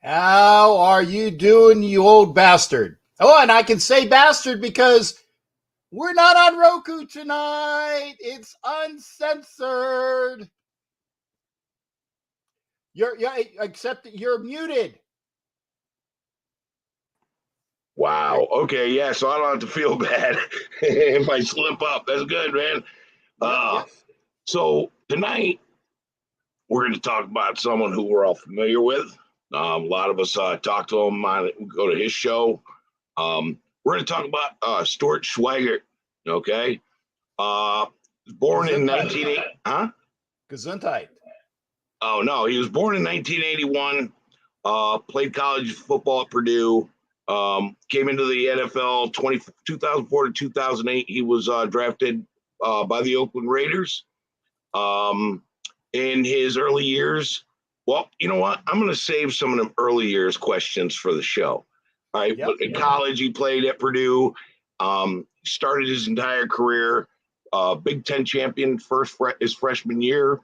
How are you doing, you old bastard? Oh, and I can say bastard because we're not on Roku tonight. It's uncensored. Except that you're muted. Wow. Okay. Yeah. So I don't have to feel bad if I slip up. That's good, man. So tonight we're going to talk about someone who we're all familiar with. A lot of us talk to him, go to his show. We're going to talk about Stuart Schweigert. Okay. Born in 1980. Huh? Gesundheit. Oh, no. He was born in 1981. Played college football at Purdue. Came into the NFL 2004 to 2008. He was drafted by the Oakland Raiders. In his early years, well, you know what? I'm going to save some of them early years questions for the show. All right. Yep. But in college, he played at Purdue. Started his entire career. Big Ten champion his freshman year.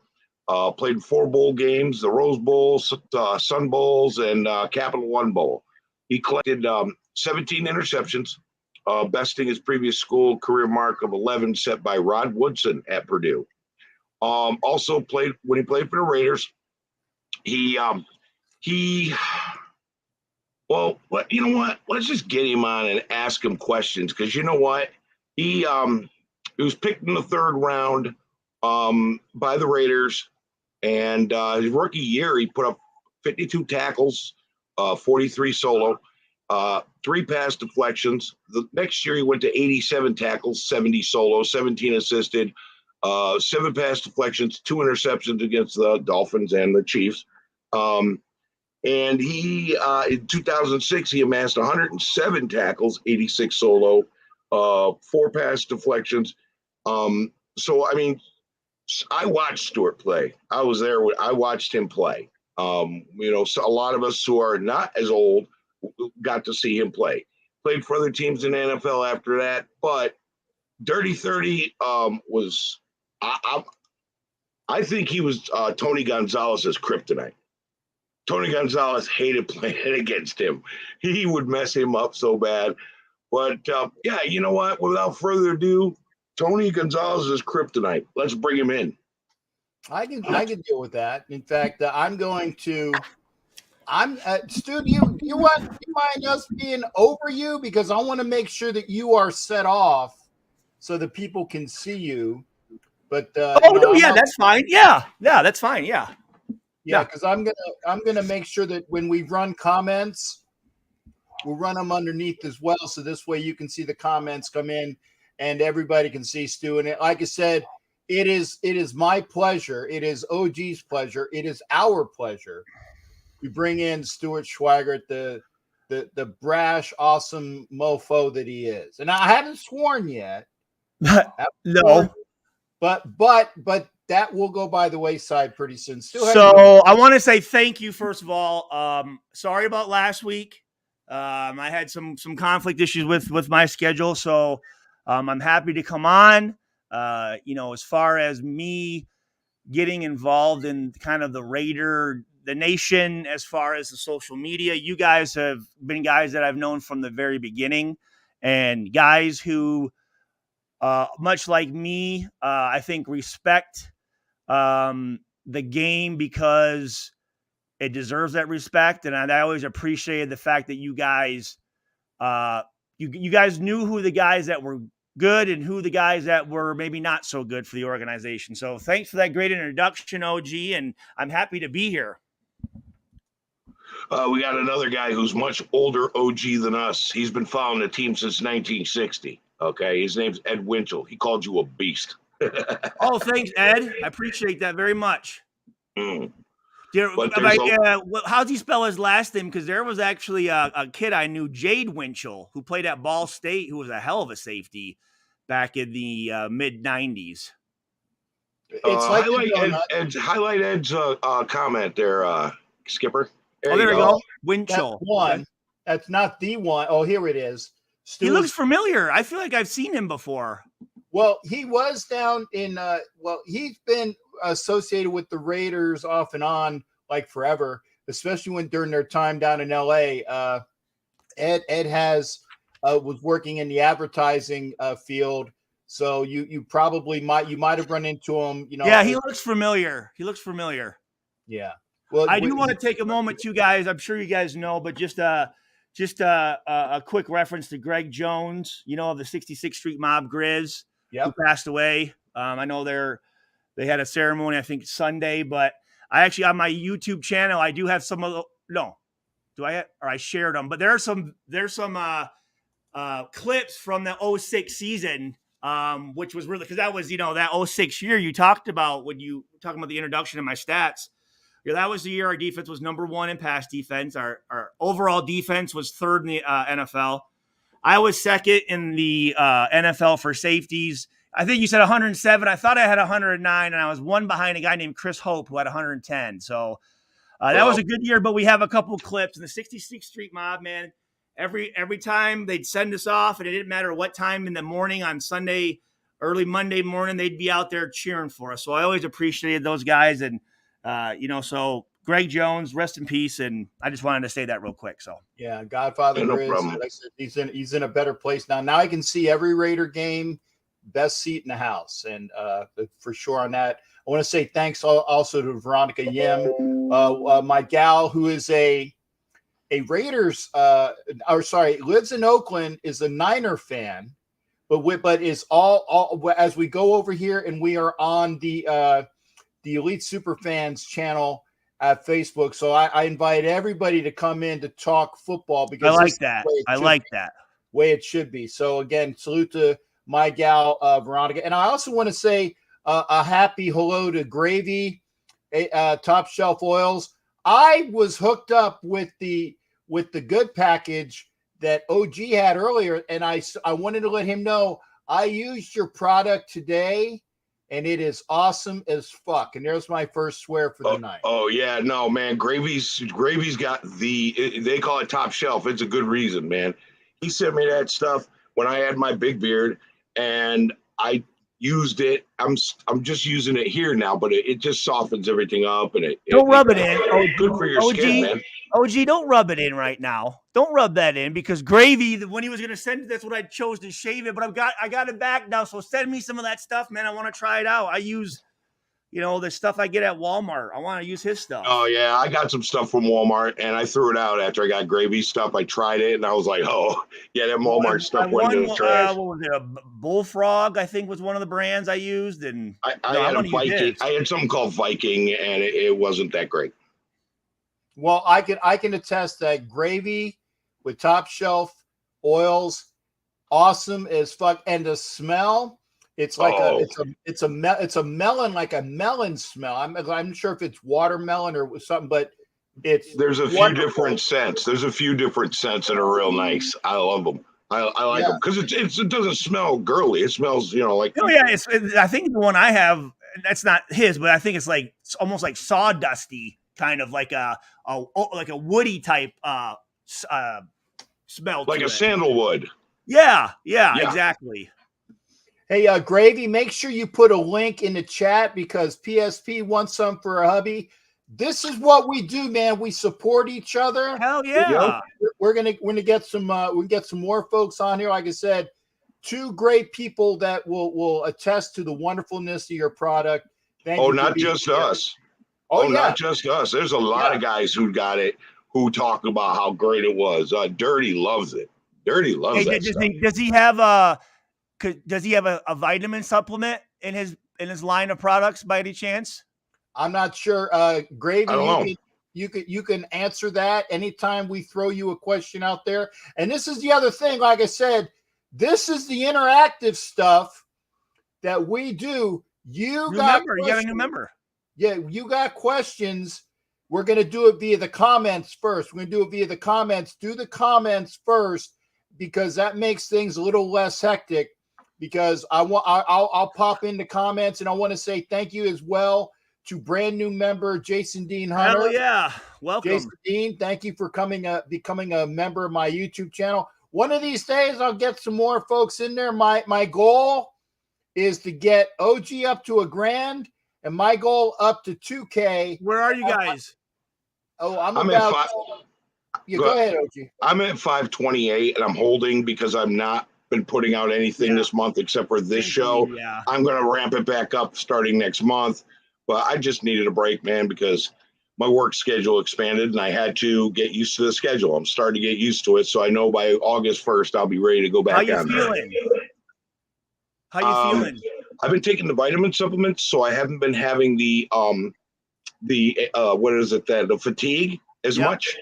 Played 4 bowl games: the Rose Bowl, Sun Bowls, and Capital One Bowl. He collected 17 interceptions, besting his previous school career mark of 11 set by Rod Woodson at Purdue. Also played when he played for the Raiders. Well, you know what? Let's just get him on and ask him questions, because you know what? He was picked in the 3rd round by the Raiders, and his rookie year he put up 52 tackles, 43 solo, 3 pass deflections. The next year he went to 87 tackles, 70 solo, 17 assisted, 7 pass deflections, 2 interceptions against the Dolphins and the Chiefs. And he, in 2006, he amassed 107 tackles, 86 solo, 4 pass deflections. So, I mean, I watched Stuart play. I was there. I watched him play. So a lot of us who are not as old got to see him play. Played for other teams in the NFL after that, but Dirty 30 was, I think he was Tony Gonzalez's kryptonite. Tony Gonzalez hated playing against him. He would mess him up so bad. But, yeah, you know what? Without further ado, Tony Gonzalez's kryptonite. Let's bring him in. I can deal with that. In fact, Stu, do you mind us being over you? Because I want to make sure that you are set off so that people can see you. But that's fine. Yeah, that's fine. Yeah. Yeah, because I'm gonna make sure that when we run comments, we'll run them underneath as well, so this way you can see the comments come in and everybody can see Stu. And like I said, it is my pleasure. It is OG's pleasure. It is our pleasure to bring in Stuart Schweigert, the brash, awesome mofo that he is. And I haven't sworn yet. No. But that will go by the wayside pretty soon. So I want to say thank you, first of all. Sorry about last week. I had some conflict issues with my schedule, so I'm happy to come on. As far as me getting involved in kind of the nation, as far as the social media, you guys have been guys that I've known from the very beginning, and guys who, much like me, I think respect the game because it deserves that respect. And I always appreciated the fact that you guys, you guys knew who the guys that were good and who the guys that were maybe not so good for the organization. So thanks for that great introduction, OG. And I'm happy to be here. We got another guy who's much older OG than us. He's been following the team since 1960. Okay. His name's Ed Winchell. He called you a beast. Oh, thanks, Ed. I appreciate that very much. How's he spell his last name? Because there was actually a kid I knew, Jade Winchell, who played at Ball State, who was a hell of a safety back in the mid-'90s. Highlight Ed's comment there, Skipper. There we go. Winchell. That's one. That's not the one. Oh, here it is. He looks familiar. I feel like I've seen him before. Well, he was down in he's been associated with the Raiders off and on like forever. especially when during their time down in LA. Ed has was working in the advertising field, so you probably might have run into him. Yeah, he looks familiar. He looks familiar. Yeah. Well, I do want to take a moment, you guys. I'm sure you guys know, but just a quick reference to Greg Jones, of the 66th Street Mob Grizz, who passed away. I know they had a ceremony, I think Sunday, but I actually on my YouTube channel I do have some of I shared them, but there's some clips from the 06 season, which was really, because that was that 06 year you talked about when you were talking about the introduction of my stats. Yeah, that was the year our defense was number 1 in pass defense. Our overall defense was 3rd in the NFL. I was 2nd in the NFL for safeties. I think you said 107. I thought I had 109, and I was 1 behind a guy named Chris Hope who had 110. So that was a good year, but we have a couple clips in the 66th Street Mob, man. Every time they'd send us off, and it didn't matter what time in the morning on Sunday, early Monday morning, they'd be out there cheering for us. So I always appreciated those guys, and so Greg Jones, rest in peace. And I just wanted to say that real quick. So yeah, Godfather Grizz, like I said, he's in a better place now. Now I can see every Raider game, best seat in the house, and for sure on that. I want to say thanks also to Veronica Yim, my gal who is a Raiders, lives in Oakland, is a Niner fan, but is all as we go over here, and we are on the Elite Superfans channel at Facebook. So I invite everybody to come in to talk football, because I like that. Way it should be. So again, salute to my gal Veronica, and I also want to say a happy hello to Gravy, Top Shelf Oils. I was hooked up with the good package that OG had earlier, and I wanted to let him know I used your product today, and it is awesome as fuck. And there's my first swear for the night. Oh yeah, no man, Gravy's got they call it Top Shelf. It's a good reason, man. He sent me that stuff when I had my big beard, and I used it. I'm just using it here now, but it just softens everything up, and don't rub it in. Good for your skin, man. OG, don't rub it in right now. Don't rub that in, because Gravy, when he was going to send it, that's what I chose to shave it. But I got it back now. So send me some of that stuff, man. I want to try it out. I use, the stuff I get at Walmart. I want to use his stuff. Oh yeah, I got some stuff from Walmart, and I threw it out after I got Gravy stuff. I tried it, and I was like, oh yeah, that Walmart stuff went in the trash. What was it? A Bullfrog, I think, was one of the brands I used, and I had a Viking. I had something called Viking, and it wasn't that great. Well, I can attest that Gravy with Top Shelf Oils, awesome as fuck, and the smell, it's like it's a melon, like a melon smell. I'm sure if it's watermelon or something, but there's a few different scents. There's a few different scents that are real nice. I love them. I like them because it doesn't smell girly. It smells like. Oh yeah, I think the one I have, that's not his, but I think it's almost like sawdusty, kind of like a woody type smell, like a sandalwood. Yeah, exactly. Hey, Gravy, make sure you put a link in the chat, because PSP wants some for a hubby. This is what we do, man. We support each other. Hell yeah. We're gonna get some more folks on here. Like I said, 2 great people that will attest to the wonderfulness of your product. Thank you. Not just us. Not just us. There's a lot of guys who got it, who talk about how great it was. Dirty loves it. Dirty loves that stuff. Does he have a vitamin supplement in his line of products by any chance? I'm not sure. Gravy, you can answer that anytime we throw you a question out there. And this is the other thing. Like I said, this is the interactive stuff that we do. You got a new member. Yeah, you got questions. We're going to do it via the comments first. We're going to do it via the comments. Do the comments first, because that makes things a little less hectic. Because I'll pop into comments, and I want to say thank you as well to brand new member Jason Dean Hunter. Hell yeah, welcome, Jason Dean. Thank you for becoming a member of my YouTube channel. One of these days, I'll get some more folks in there. My goal is to get OG up to $1,000. And my goal up to 2K. Where are you guys? Oh, I'm I'm about. at Yeah, go ahead, OG. I'm at 528, and I'm holding because I've not been putting out anything this month except for this show. Yeah. I'm going to ramp it back up starting next month, but I just needed a break, man, because my work schedule expanded and I had to get used to the schedule. I'm starting to get used to it, so I know by August 1st I'll be ready to go back. How you on feeling? How you feeling? I've been taking the vitamin supplements, so I haven't been having the what is it, that the fatigue as much.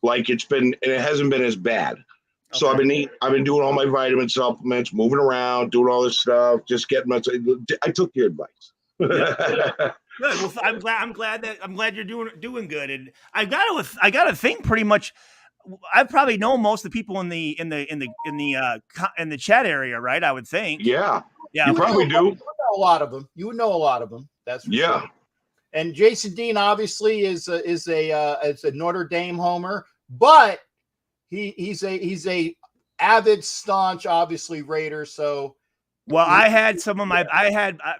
Like it's been, and it hasn't been as bad. So I've been doing all my vitamin supplements, moving around, doing all this stuff, just getting my. I took your advice. Good. Well, I'm glad you're doing good. And I gotta think pretty much. I probably know most of the people in the chat area, right? I would think. Yeah. Yeah. You probably do. You know a lot of them. You would know a lot of them. That's for sure. And Jason Dean obviously is a Notre Dame homer, but he's a avid, staunch, obviously Raider. So, well, I had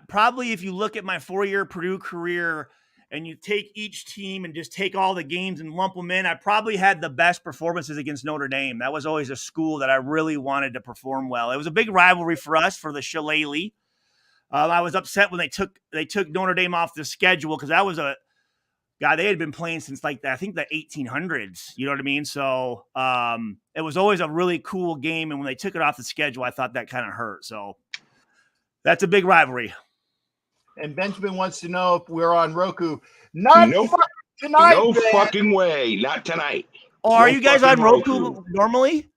probably, if you look at my 4-year Purdue career and you take each team and just take all the games and lump them in, I probably had the best performances against Notre Dame. That was always a school that I really wanted to perform well. It was a big rivalry for us, for the Shillelagh. I was upset when they took Notre Dame off the schedule, because that was they had been playing since I think the 1800s. You know what I mean? So it was always a really cool game, and when they took it off the schedule, I thought that kind of hurt. So that's a big rivalry. And Benjamin wants to know if we're on Roku. Not tonight. No fucking way. Not tonight. Oh, are you guys on Roku normally?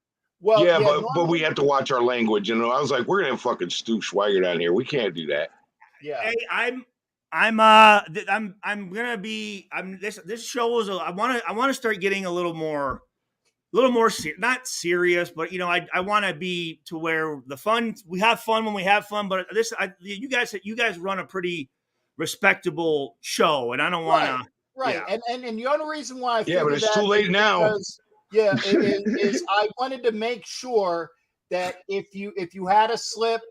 Well, yeah, but we have to watch our language. You know, I was like, we're gonna have fucking Stuart Schweigert on here. We can't do that. Yeah. Hey, this show is I want to start getting a little more not serious, but I want to be to where we have fun when we have fun, but you guys run a pretty respectable show, and I don't want to. Right. Yeah. And the only reason why I but it's too late now. Is I wanted to make sure that if you had a slip,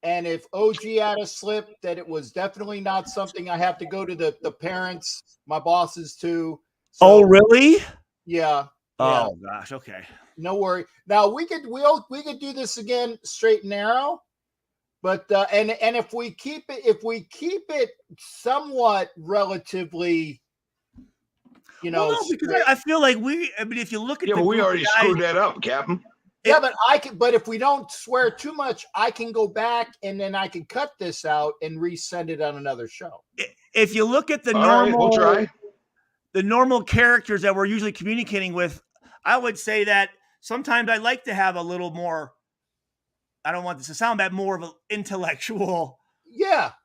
and if OG had a slip, that it was definitely not something I have to go to the parents, my bosses to. So, oh, really? Yeah. Oh gosh. Okay. No worry. Now we could do this again straight and narrow, but and if we keep it somewhat relatively. Because I feel like if you look at but we already screwed that up, Captain. Yeah, but if we don't swear too much, I can go back and then I can cut this out and resend it on another show. If you look at the normal characters that we're usually communicating with, I would say that sometimes I like to have a little more, I don't want this to sound bad, more of an intellectual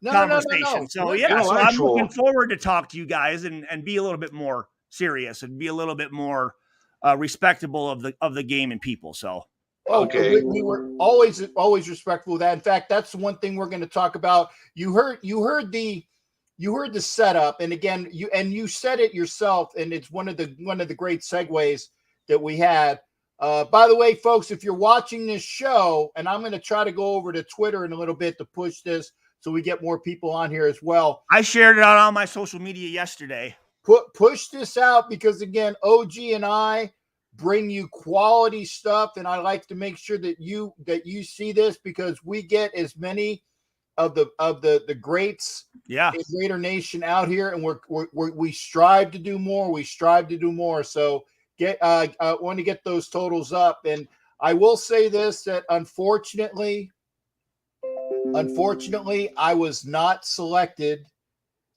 conversation. So so I'm looking forward to talk to you guys and be a little bit more serious and be a little bit more respectable of the game and people. So okay, we were always respectful of that. In fact, that's the one thing we're going to talk about. You heard the setup, and again, you said it yourself, and it's one of the great segues that we had. By the way, folks, if you're watching this show, and I'm going to try to go over to Twitter in a little bit to push this so we get more people on here as well. I shared it out on my social media yesterday. Push this out, because again, OG and I bring you quality stuff, and I like to make sure that you see this, because we get as many of the greats in Raider Nation out here, and we strive to do more. So I want to get those totals up, and I will say this, that unfortunately, I was not selected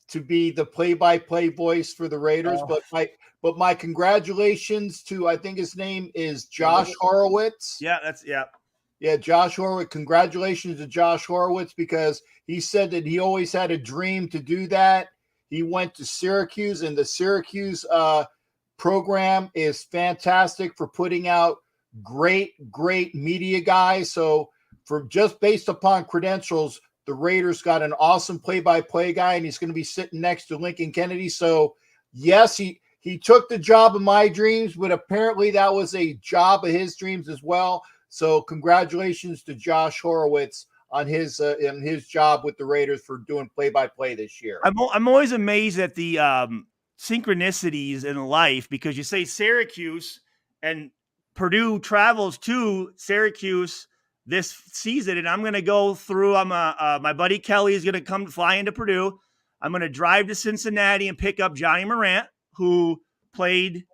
to be the play-by-play voice for the Raiders, but my congratulations to, I think his name is Josh Horowitz. Yeah, Josh Horowitz. Congratulations to Josh Horowitz, because he said that he always had a dream to do that. He went to Syracuse, and the Syracuse program is fantastic for putting out great media guys. So for just based upon credentials, the Raiders got an awesome play-by-play guy, and he's going to be sitting next to Lincoln Kennedy. So yes, he took the job of my dreams, but apparently that was a job of his dreams as well. So congratulations to Josh Horowitz on his job with the Raiders for doing play-by-play this year. I'm always amazed at the synchronicities in life, because you say Syracuse and Purdue travels to Syracuse this season, and I'm going to go through. My buddy Kelly is going to come fly into Purdue. I'm going to drive to Cincinnati and pick up Johnny Morant, who played.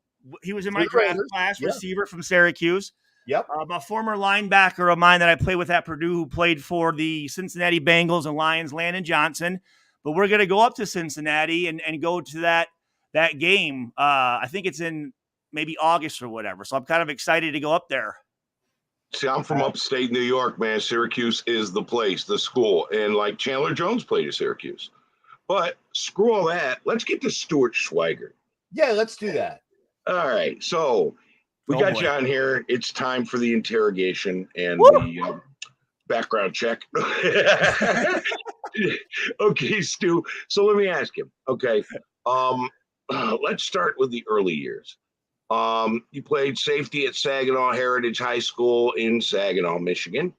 He was in my draft class, receiver from Syracuse. Yep. A former linebacker of mine that I played with at Purdue, who played for the Cincinnati Bengals and Lions, Landon Johnson. But we're going to go up to Cincinnati and go to that game. I think it's in maybe August or whatever. So I'm kind of excited to go up there. See, I'm from upstate New York, man. Syracuse is the place, the school. And like Chandler Jones played at Syracuse. But screw all that. Let's get to Stuart Schweigert. Yeah, let's do that. All right. So we got you on here. It's time for the interrogation and the background check. Okay, Stu. So let me ask him. Okay. Let's start with the early years. You played safety at Saginaw Heritage High School in Saginaw, Michigan.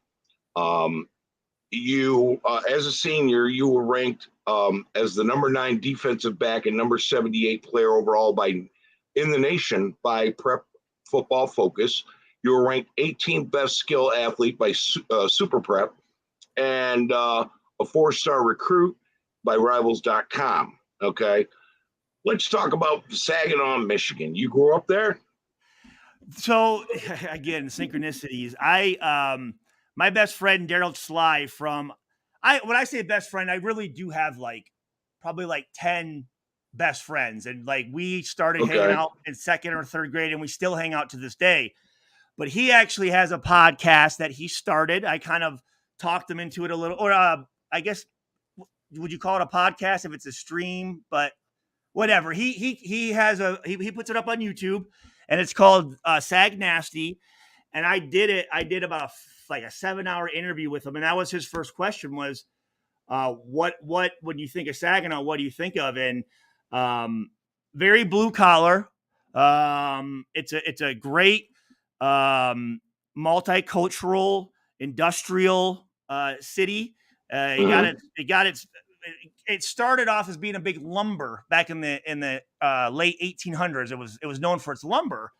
You, as a senior, you were ranked as the number 9 defensive back and number 78 player overall in the nation by Prep Football Focus. You were ranked 18th best skill athlete by Super Prep, and a 4-star recruit by Rivals.com. Okay. Let's talk about Saginaw, Michigan. You grew up there? So again, synchronicities. My best friend, Daryl Sly when I say best friend, I really do have probably 10 best friends. And we started hanging out in 2nd or 3rd grade, and we still hang out to this day. But he actually has a podcast that he started. I kind of talked him into it a little, or I guess, would you call it a podcast if it's a stream? But whatever. He puts it up on YouTube, and it's called Sag Nasty. And I did about a 7-hour interview with him, and that was his first question was, what when you think of Saginaw, what do you think of? And very blue collar. It's a great multicultural industrial city. It started off as being a big lumber back in the late 1800s. It was known for its lumber.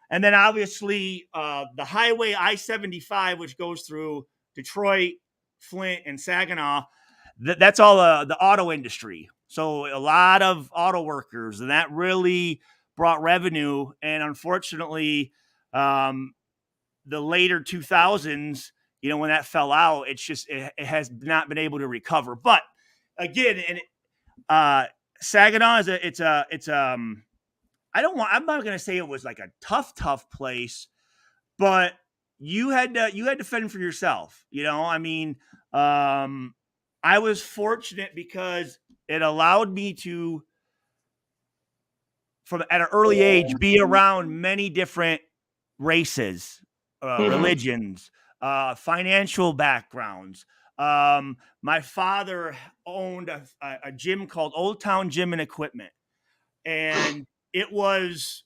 And then obviously the highway I-75, which goes through Detroit, Flint, and Saginaw, that's all the auto industry. So a lot of auto workers, and that really brought revenue. And unfortunately, the later 2000s, when that fell out, it has not been able to recover. But again, and Saginaw I'm not going to say it was like a tough place, but you had to fend for yourself. I was fortunate because it allowed me to, at an early age, be around many different races, religions, financial backgrounds. My father owned a gym called Old Town Gym and Equipment, and it was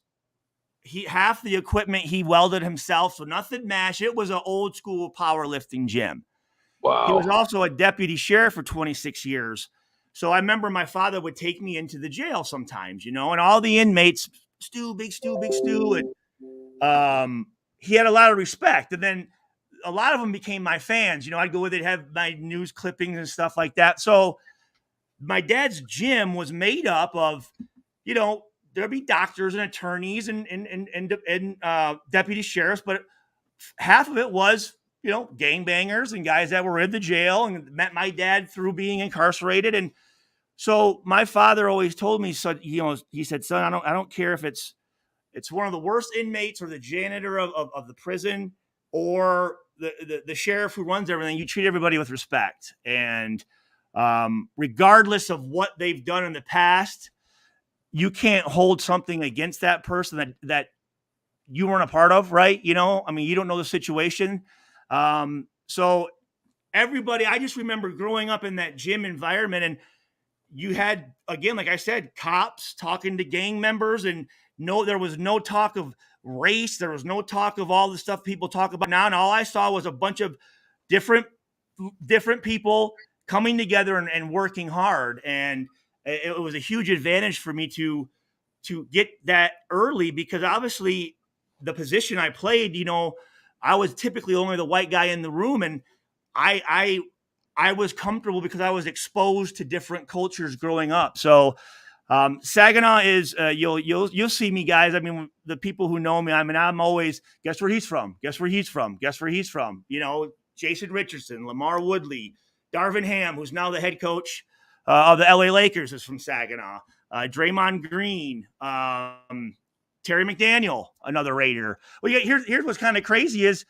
half the equipment he welded himself, so nothing mash. It was an old school powerlifting gym. Wow. He was also a deputy sheriff for 26 years. So I remember my father would take me into the jail sometimes, and all the inmates, big Stu. And he had a lot of respect. And then a lot of them became my fans. I'd go with it, have my news clippings and stuff like that. So my dad's gym was made up of, there'd be doctors and attorneys and deputy sheriffs, but half of it was, gangbangers and guys that were in the jail and met my dad through being incarcerated. And so my father always told me, so, he said, son, I don't care if it's one of the worst inmates or the janitor of the prison or the sheriff who runs everything, you treat everybody with respect. And regardless of what they've done in the past, you can't hold something against that person that you weren't a part of, right? You don't know the situation. So everybody, I just remember growing up in that gym environment, and you had, again, like I said, cops talking to gang members, and there was no talk of race. There was no talk of all the stuff people talk about now. And all I saw was a bunch of different people coming together and working hard. And it was a huge advantage for me to to get that early, because obviously the position I played, I was typically only the white guy in the room, and I was comfortable because I was exposed to different cultures growing up. So Saginaw is you'll see me, guys. I mean, the people who know me, I mean, I'm always, guess where he's from? Guess where he's from? Guess where he's from? Jason Richardson, Lamar Woodley, Darvin Ham, who's now the head coach of the LA Lakers, is from Saginaw. Draymond Green, Terry McDaniel, another Raider. Well, here's what's kind of crazy is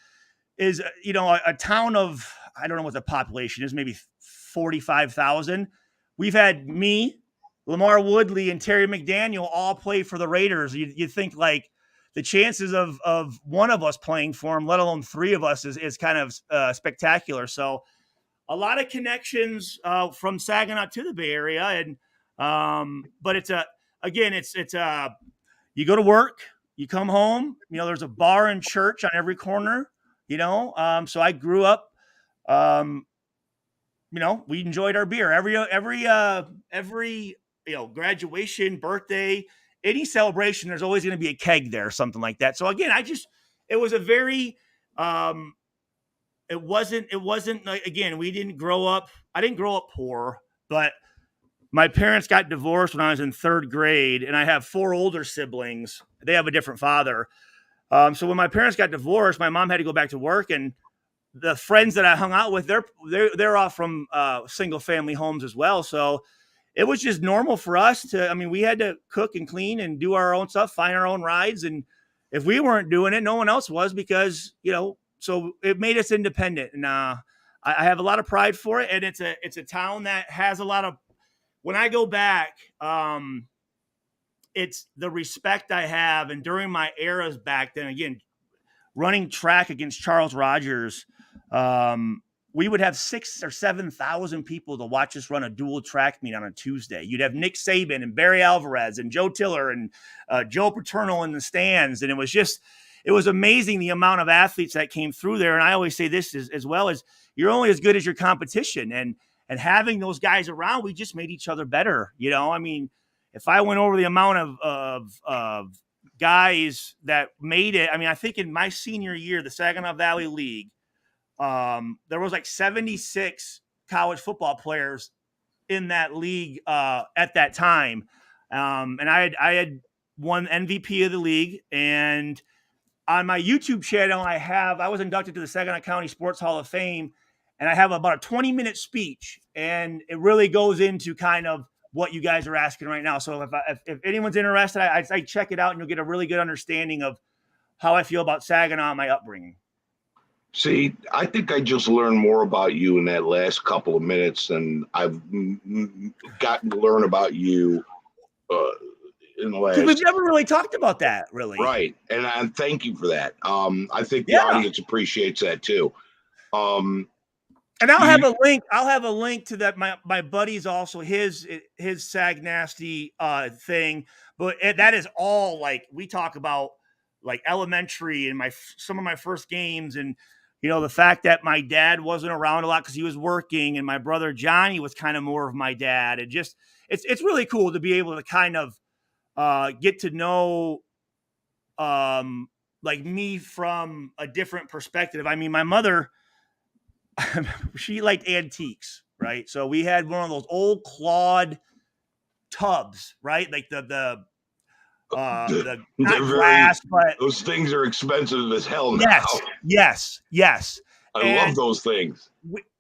a town of, I don't know what the population is, maybe 45,000. We've had me, Lamar Woodley, and Terry McDaniel all play for the Raiders. You think like the chances of one of us playing for them, let alone three of us, is kind of spectacular. So a lot of connections from Saginaw to the Bay Area, and but it's you go to work, you come home, there's a bar and church on every corner, so I grew up, we enjoyed our beer every graduation, birthday, any celebration. There's always going to be a keg there or something like that. So again, it was a very, it wasn't like, again, I didn't grow up poor, but my parents got divorced when I was in third grade, and I have four older siblings. They have a different father. So when my parents got divorced, my mom had to go back to work, and the friends that I hung out with, they're all from single family homes as well. So it was just normal for us we had to cook and clean and do our own stuff, find our own rides. And if we weren't doing it, no one else was, because, so it made us independent. And I have a lot of pride for it. And it's a town that has a lot of, when I go back, it's the respect I have. And during my eras back then, again, running track against Charles Rogers, we would have 6,000 or 7,000 people to watch us run a dual track meet on a Tuesday. You'd have Nick Saban and Barry Alvarez and Joe Tiller and Joe Paterno in the stands. And it was amazing the amount of athletes that came through there. And I always say this as well, as you're only as good as your competition. And having those guys around, we just made each other better. If I went over the amount of guys that made it, I think in my senior year, the Saginaw Valley League, there was like 76 college football players in that league at that time. And I had won MVP of the league. And on my YouTube channel, I was inducted to the Saginaw County Sports Hall of Fame, and I have about a 20-minute speech, and it really goes into kind of what you guys are asking right now. So if anyone's interested, I check it out, and you'll get a really good understanding of how I feel about Saginaw and my upbringing. See, I think I just learned more about you in that last couple of minutes than I've gotten to learn about you in the last. We've never really talked about that, really. Right, and thank you for that. I think the audience appreciates that too. And I'll have a link. I'll have a link to that. My buddy's also his Sag Nasty thing, but that is all like we talk about, like elementary and some of my first games, and the fact that my dad wasn't around a lot because he was working, and my brother Johnny was kind of more of my dad. And just it's really cool to be able to kind of get to know like me from a different perspective. My mother, she liked antiques, right? So we had one of those old clawed tubs, right? Like the not glass, but those things are expensive as hell now. Yes. I love those things.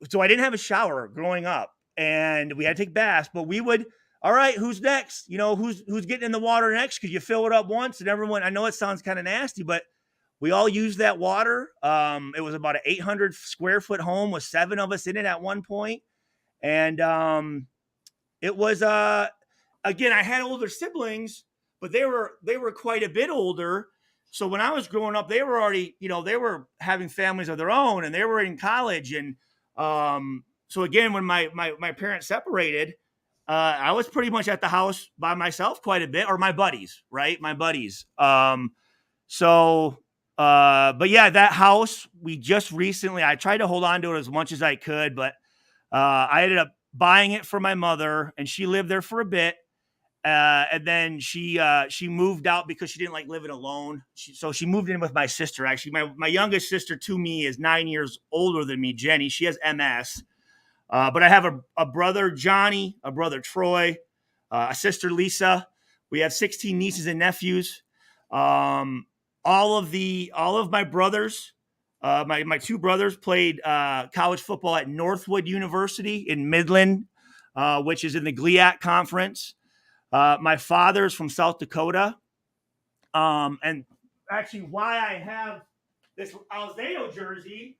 So I didn't have a shower growing up, and we had to take baths, but we would, all right, who's next? Who's getting in the water next? Because you fill it up once, and everyone, I know it sounds kind of nasty, but we all used that water. It was about an 800 square foot home with 7 of us in it at one point. And it was, again, I had older siblings, but they were quite a bit older. So when I was growing up, they were already, they were having families of their own, and they were in college. And so again, when my parents separated, I was pretty much at the house by myself quite a bit, or my buddies, right? My buddies. But yeah, that house, we just recently, I tried to hold on to it as much as I could, but I ended up buying it for my mother, and she lived there for a bit. And then she moved out because she didn't like living alone. So she moved in with my sister. Actually, my youngest sister to me is 9 years older than me, Jenny. She has MS. But I have a brother, Johnny, a brother, Troy, a sister, Lisa. We have 16 nieces and nephews. All of my brothers, my two brothers played college football at Northwood University in Midland, which is in the GLIAC conference. My father's from South Dakota. And actually why I have this Alzado jersey,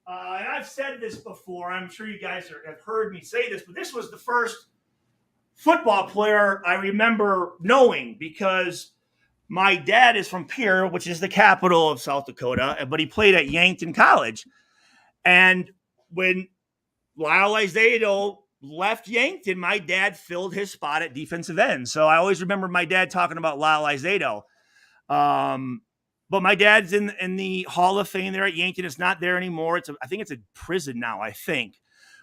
and I've said this before, I'm sure you guys have heard me say this, but this was the first football player I remember knowing because my dad is from Pierre, which is the capital of South Dakota, but he played at Yankton College. And when Lyle Alzado left Yankton, my dad filled his spot at defensive end. So I always remember my dad talking about Lyle Alzado. But my dad's in the Hall of Fame there at Yankton. It's not there anymore. I think it's a prison now, I think.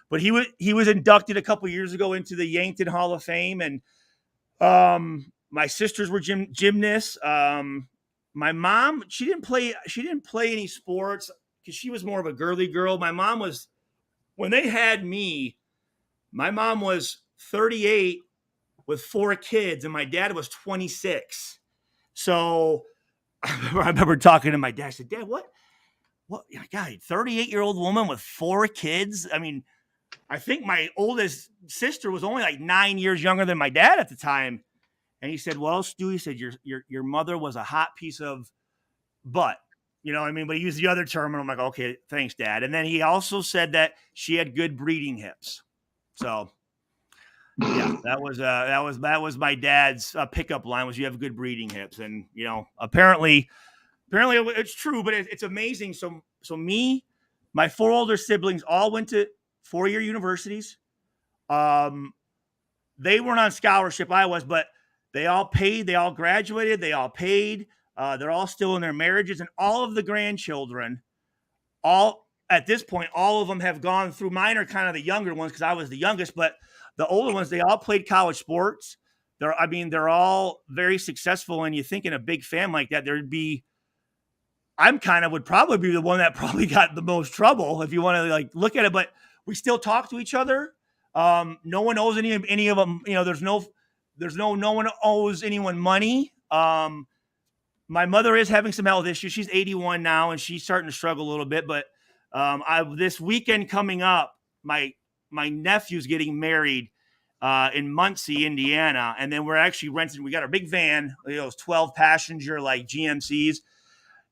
But he was inducted a couple years ago into the Yankton Hall of Fame. And my sisters were gymnasts. My mom, she didn't play any sports because she was more of a girly girl. My mom was, when they had me, my mom was 38 with 4 kids, and my dad was 26. So I remember talking to my dad. I said, Dad, what? God, 38-year-old woman with 4 kids? I mean, I think my oldest sister was only like 9 years younger than my dad at the time. And he said, well, Stu, he said, your mother was a hot piece of butt. You know what I mean? But he used the other term, and I'm like, okay, thanks, Dad. And then he also said that she had good breeding hips. So yeah, that was my dad's pickup line was you have good breeding hips. And, you know, apparently it's true, but it's amazing. So me, my 4 older siblings all went to 4-year universities. They weren't on scholarship. I was, but they all paid. They all graduated. They all paid. They're all still in their marriages, and all of the grandchildren, at this point, all of them have gone through. Mine are kind of the younger ones because I was the youngest, but the older ones, they all played college sports. They're all very successful. And you think in a big family like that, would probably be the one that probably got the most trouble if you want to like look at it, but we still talk to each other. No one owes any of them. You know, no one owes anyone money. My mother is having some health issues. She's 81 now, and she's starting to struggle a little bit. But this weekend coming up, my nephew's getting married in Muncie, Indiana, and then we're actually renting. We got our big van, those 12 passenger like GMCs,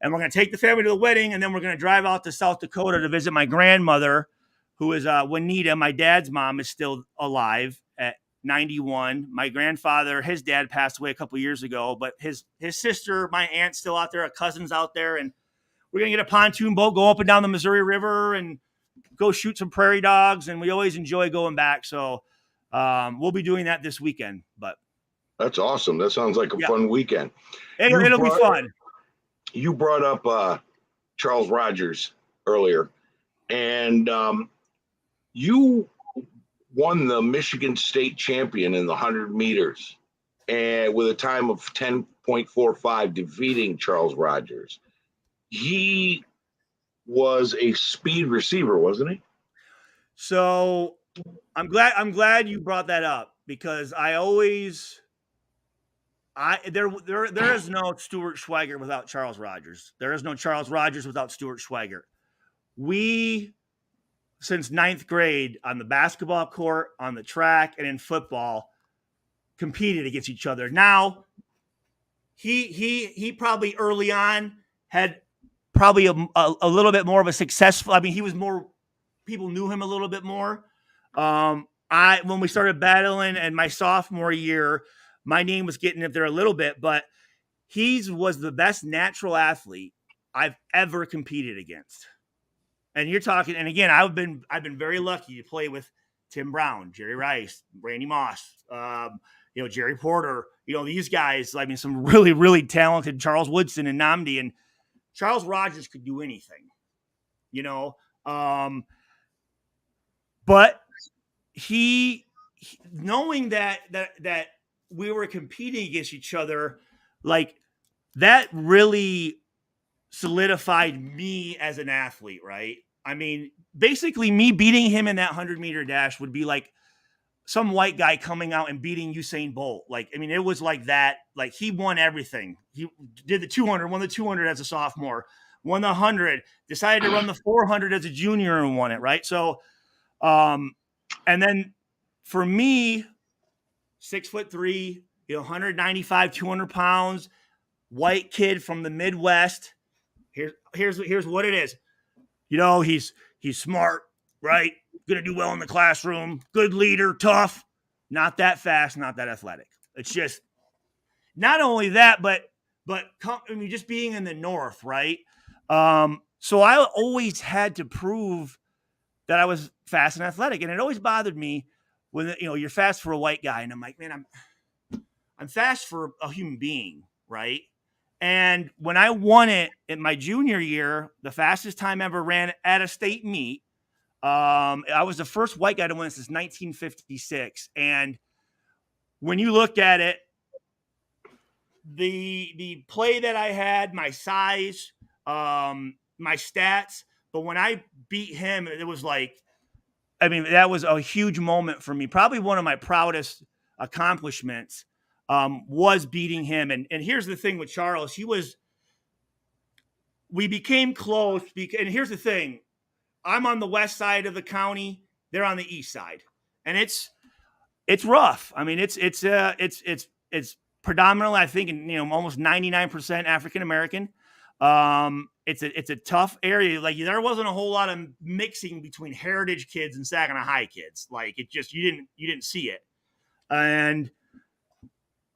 and we're going to take the family to the wedding, and then we're going to drive out to South Dakota to visit my grandmother, who is Juanita. My dad's mom is still alive at 91. My grandfather, his dad passed away a couple years ago, but his sister, my aunt's still out there, a cousin's out there, and we're going to get a pontoon boat, go up and down the Missouri River and go shoot some prairie dogs. And we always enjoy going back. So we'll be doing that this weekend, but that's awesome. That sounds like a fun weekend. It'll be fun. You brought up Charles Rogers earlier, and you won the Michigan State champion in the 100 meters and with a time of 10.45, defeating Charles Rogers. He was a speed receiver, wasn't he? So I'm glad you brought that up because there is no Stuart Schweigert without Charles Rogers. There is no Charles Rogers without Stuart Schweigert. We, since 9th grade, on the basketball court, on the track, and in football, competed against each other. Now, he probably early on had probably a little bit more of a successful. I mean, he was more. People knew him a little bit more. When we started battling, and my sophomore year, my name was getting up there a little bit, but he was the best natural athlete I've ever competed against. And you're talking, and again, I've been very lucky to play with Tim Brown, Jerry Rice, Randy Moss, Jerry Porter, these guys. I mean, some really, really talented Charles Woodson and Nnamdi, and Charles Rogers could do anything, but he knowing that we were competing against each other, like that really solidified me as an athlete, right? I mean, basically me beating him in that 100-meter dash would be like some white guy coming out and beating Usain Bolt. Like, I mean, it was like that. Like, he won everything. He did the 200, won the 200 as a sophomore, won the 100, decided to run the 400 as a junior and won it, right? So, and then for me, 6'3", 195, 200 pounds, white kid from the Midwest. Here's what it is. He's smart, right? Gonna do well in the classroom, good leader, tough, not that fast, not that athletic. It's just not only that, but just being in the North, right? So I always had to prove that I was fast and athletic, and it always bothered me when you're fast for a white guy, and I'm like, man, I'm fast for a human being, right? And when I won it in my junior year, the fastest time ever ran at a state meet, I was the first white guy to win since 1956. And when you look at it, the play that I had, my size, my stats, but when I beat him, it was like, I mean, that was a huge moment for me. Probably one of my proudest accomplishments was beating him. And here's the thing with Charles, we became close. And here's the thing. I'm on the west side of the county. They're on the east side, and it's rough. I mean, it's predominantly, I think, almost 99% African American. It's a tough area. Like, there wasn't a whole lot of mixing between heritage kids and Saginaw High kids. Like, it just you didn't see it. And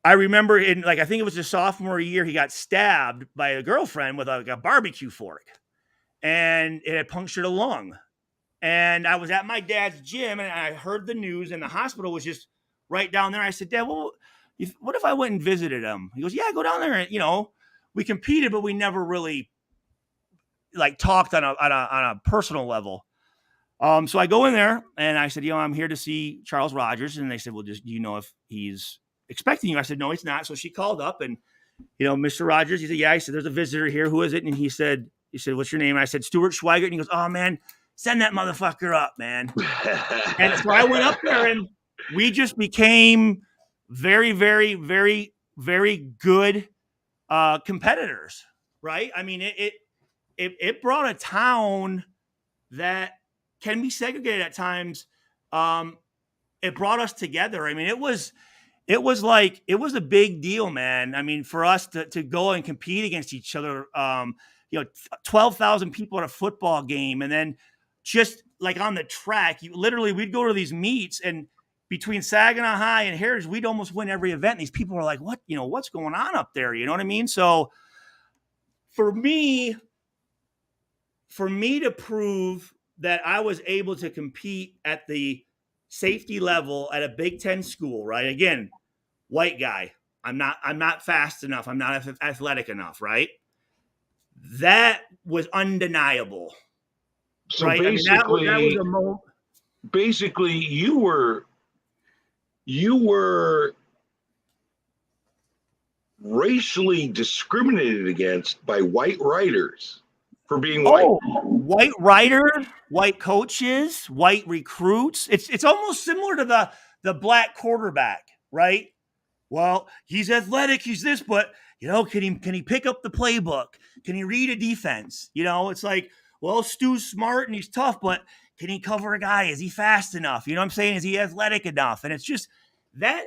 I remember I think it was his sophomore year, he got stabbed by a girlfriend with a barbecue fork. And it had punctured a lung. And I was at my dad's gym, and I heard the news, and the hospital was just right down there. I said, Dad, well, what if I went and visited him? He goes, yeah, go down there. And, we competed, but we never really talked on a personal level. So I go in there, and I said, I'm here to see Charles Rogers. And they said, well, do you know if he's expecting you? I said, no, he's not. So she called up, and, Mr. Rogers, he said, yeah. I said, there's a visitor here. Who is it? And he said, what's your name? And I said, Stuart Schweigert. And he goes, oh, man, send that motherfucker up, man. And so I went up there, and we just became very, very, very, very good competitors, right? I mean, it brought a town that can be segregated at times. It brought us together. I mean, it was a big deal, man. I mean, for us to go and compete against each other, 12,000 people at a football game. And then just like on the track, we'd go to these meets, and between Saginaw High and Heritage, we'd almost win every event. And these people are like, what's going on up there? You know what I mean? So for me to prove that I was able to compete at the safety level at a Big Ten school, right? Again, white guy. I'm not fast enough. I'm not athletic enough, right? That was undeniable. So right? basically, that was a moment. Basically, you were racially discriminated against by white writers for being white. Oh, white writers, white coaches, white recruits. It's almost similar to the black quarterback, right? Well, he's athletic, he's this, but can he pick up the playbook? Can he read a defense? It's like, well, Stu's smart and he's tough, but can he cover a guy? Is he fast enough? You know what I'm saying? Is he athletic enough? And it's just that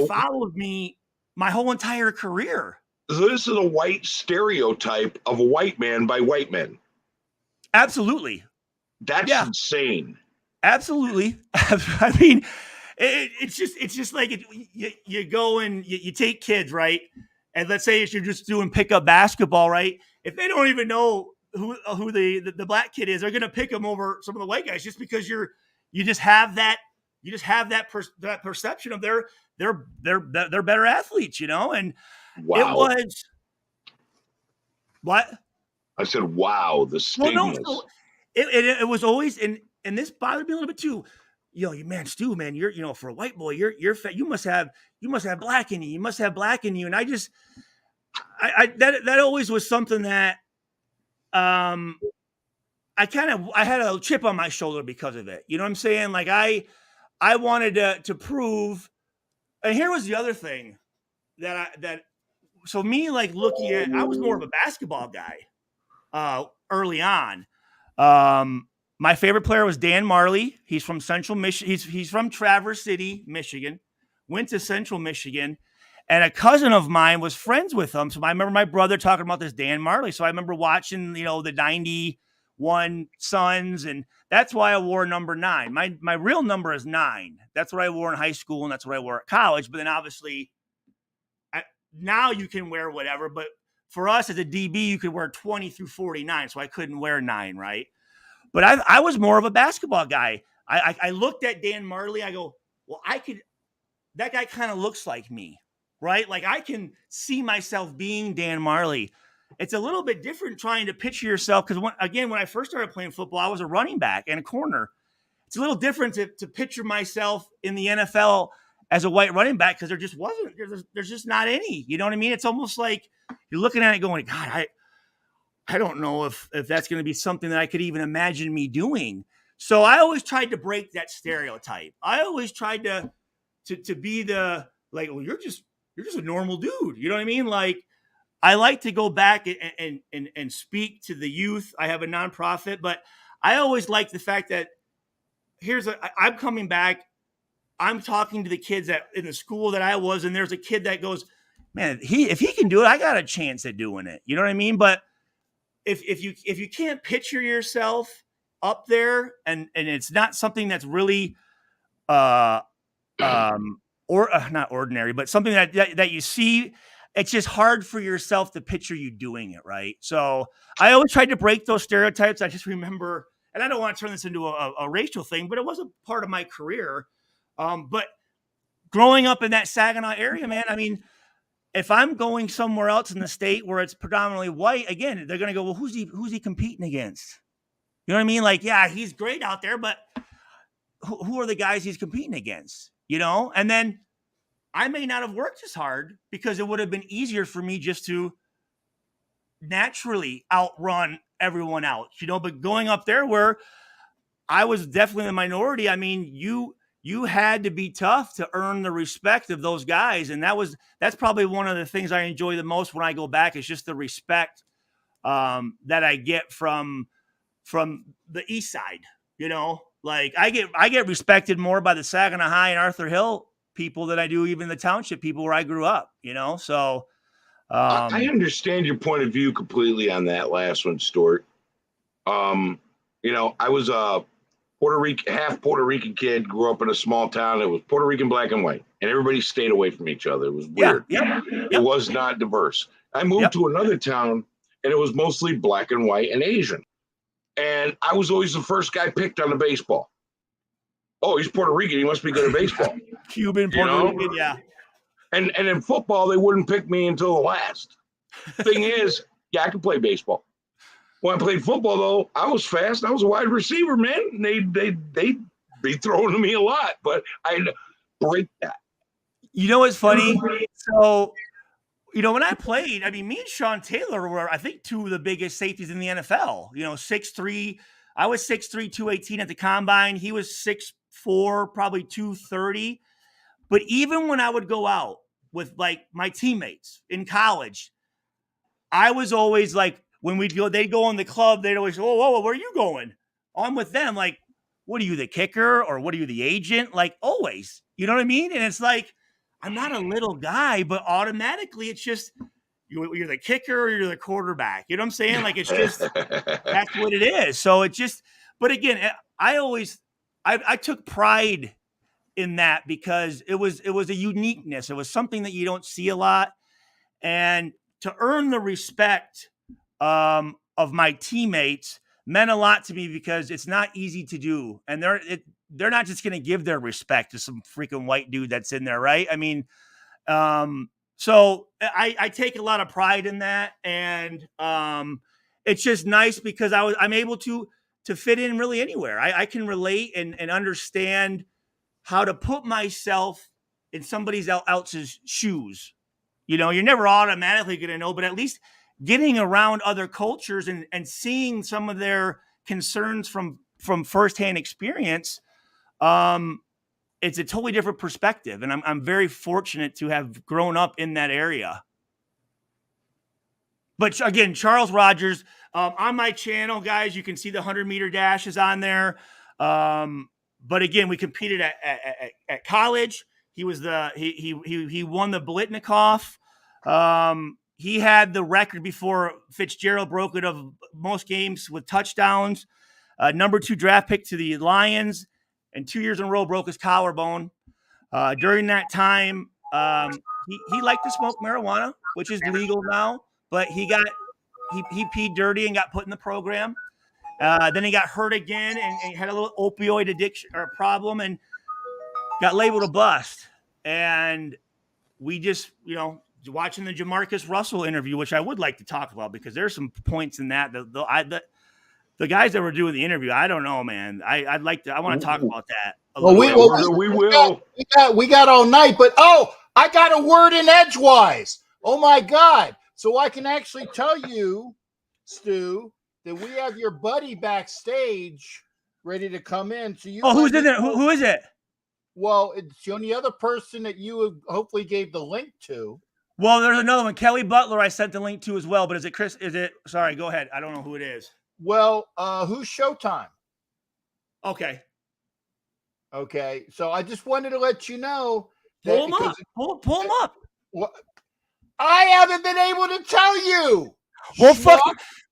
followed me my whole entire career. So this is a white stereotype of a white man by white men. Absolutely. That's insane. Absolutely. I mean, it's just like you go and you take kids, right? And let's say if you're just doing pickup basketball, right? If they don't even know who the black kid is, they're going to pick them over some of the white guys just because you just have that perception of they're better athletes, and wow. It was what I said. Wow, the stigmas. Well, no, so it was always, and this bothered me a little bit too. man, Stu, man, you're, for a white boy, you're fat. You must have black in you. You must have black in you. And that always was something that, I had a chip on my shoulder because of it. You know what I'm saying? Like I wanted to prove, and here was the other thing so me, like, looking at, I was more of a basketball guy, early on. My favorite player was Dan Marley. He's from Central Michigan. He's from Traverse City, Michigan. Went to Central Michigan, and a cousin of mine was friends with him. So I remember my brother talking about this Dan Marley. So I remember watching, the 91 Suns, and that's why I wore number 9. My real number is 9. That's what I wore in high school, and that's what I wore at college. But then obviously, now you can wear whatever. But for us as a DB, you could wear 20 through 49. So I couldn't wear 9, right? But I was more of a basketball guy. I looked at Dan Marley. I go, well, that guy kind of looks like me, right? Like I can see myself being Dan Marley. It's a little bit different trying to picture yourself. Because when I first started playing football, I was a running back and a corner. It's a little different to picture myself in the NFL as a white running back, because there just wasn't, there's just not any, you know what I mean? It's almost like you're looking at it going, God, I don't know if that's going to be something that I could even imagine me doing. So I always tried to break that stereotype. I always tried to be the, like, well, you're just a normal dude. You know what I mean? Like, I like to go back and speak to the youth. I have a nonprofit, but I always like the fact that I'm coming back. I'm talking to the kids in the school that I was, and there's a kid that goes, man, if he can do it, I got a chance at doing it. You know what I mean? But if you can't picture yourself up there, and it's not something that's really not ordinary, but something that you see, it's just hard for yourself to picture you doing it, right? So I always tried to break those stereotypes. I just remember, and I don't want to turn this into a racial thing, but it was a part of my career. But growing up in that Saginaw area, man, I mean, if I'm going somewhere else in the state where it's predominantly white, again, they're going to go, well, who's he competing against? You know what I mean? Like, yeah, he's great out there, but who are the guys he's competing against? And then I may not have worked as hard because it would have been easier for me just to naturally outrun everyone else, but going up there where I was definitely the minority, I mean, you had to be tough to earn the respect of those guys. And that's probably one of the things I enjoy the most when I go back, is just the respect that I get from the East Side, like I get respected more by the Saginaw High and Arthur Hill people than I do even the township people where I grew up, so. I understand your point of view completely on that last one, Stuart. I was a half Puerto Rican kid, grew up in a small town. It was Puerto Rican, black and white, and everybody stayed away from each other. It was weird. It was not diverse. I moved to another town, and it was mostly black and white and Asian. And I was always the first guy picked on the baseball. Oh, he's Puerto Rican. He must be good at baseball. Cuban, Puerto Rican, yeah. And in football, they wouldn't pick me until the last. Thing is, I could play baseball. When I played football, though, I was fast. I was a wide receiver, man. They'd be throwing to me a lot, but I'd break that. You know what's funny? So, when I played, I mean, me and Sean Taylor were, I think, two of the biggest safeties in the NFL. 6'3". I was 6'3", 218 at the combine. He was 6'4", probably 230. But even when I would go out with, like, my teammates in college, I was always like, when they'd go in the club, they'd always say, whoa, where are you going? I'm with them. Like, what are you, the kicker? Or what are you, the agent? Like, always. You know what I mean? And it's like, I'm not a little guy, but automatically it's just, you're the kicker or you're the quarterback. You know what I'm saying? Like, it's just, that's what it is. So it just, but again, I took pride in that because it was a uniqueness. It was something that you don't see a lot. And to earn the respect of my teammates meant a lot to me because it's not easy to do. And they're not just going to give their respect to some freaking white dude that's in there. Right. I mean, so I take a lot of pride in that. And it's just nice because I'm able to, to fit in really anywhere. I can relate and understand how to put myself in somebody else's shoes. You know, you're never automatically going to know, but at least getting around other cultures and seeing some of their concerns from firsthand experience, it's a totally different perspective. And I'm very fortunate to have grown up in that area. But again, Charles Rogers, on my channel, guys, you can see the 100-meter dash is on there. But again, we competed at college. He was he won the Blitnikoff. He had the record before Fitzgerald broke it of most games with touchdowns. Number 2 draft pick to the Lions, and 2 years in a row broke his collarbone. During that time, he liked to smoke marijuana, which is legal now, but he peed dirty and got put in the program. Then he got hurt again and had a little opioid addiction or problem and got labeled a bust. And we just, watching the Jamarcus Russell interview, which I would like to talk about because there's some points in that the guys that were doing the interview, I don't know, man. I want to talk about that. We will. We got all night, but I got a word in edgewise. Oh my God. So I can actually tell you, Stu, that we have your buddy backstage ready to come in. So who's in there? Who is it? Well, it's the only other person that you hopefully gave the link to. Well, there's another one. Kelly Butler, I sent the link to as well. But is it Chris? Sorry, go ahead. I don't know who it is. Well, who's Showtime? Okay. So I just wanted to let you know. Pull him up. Pull him up. Well, I haven't been able to tell you. Well, fuck.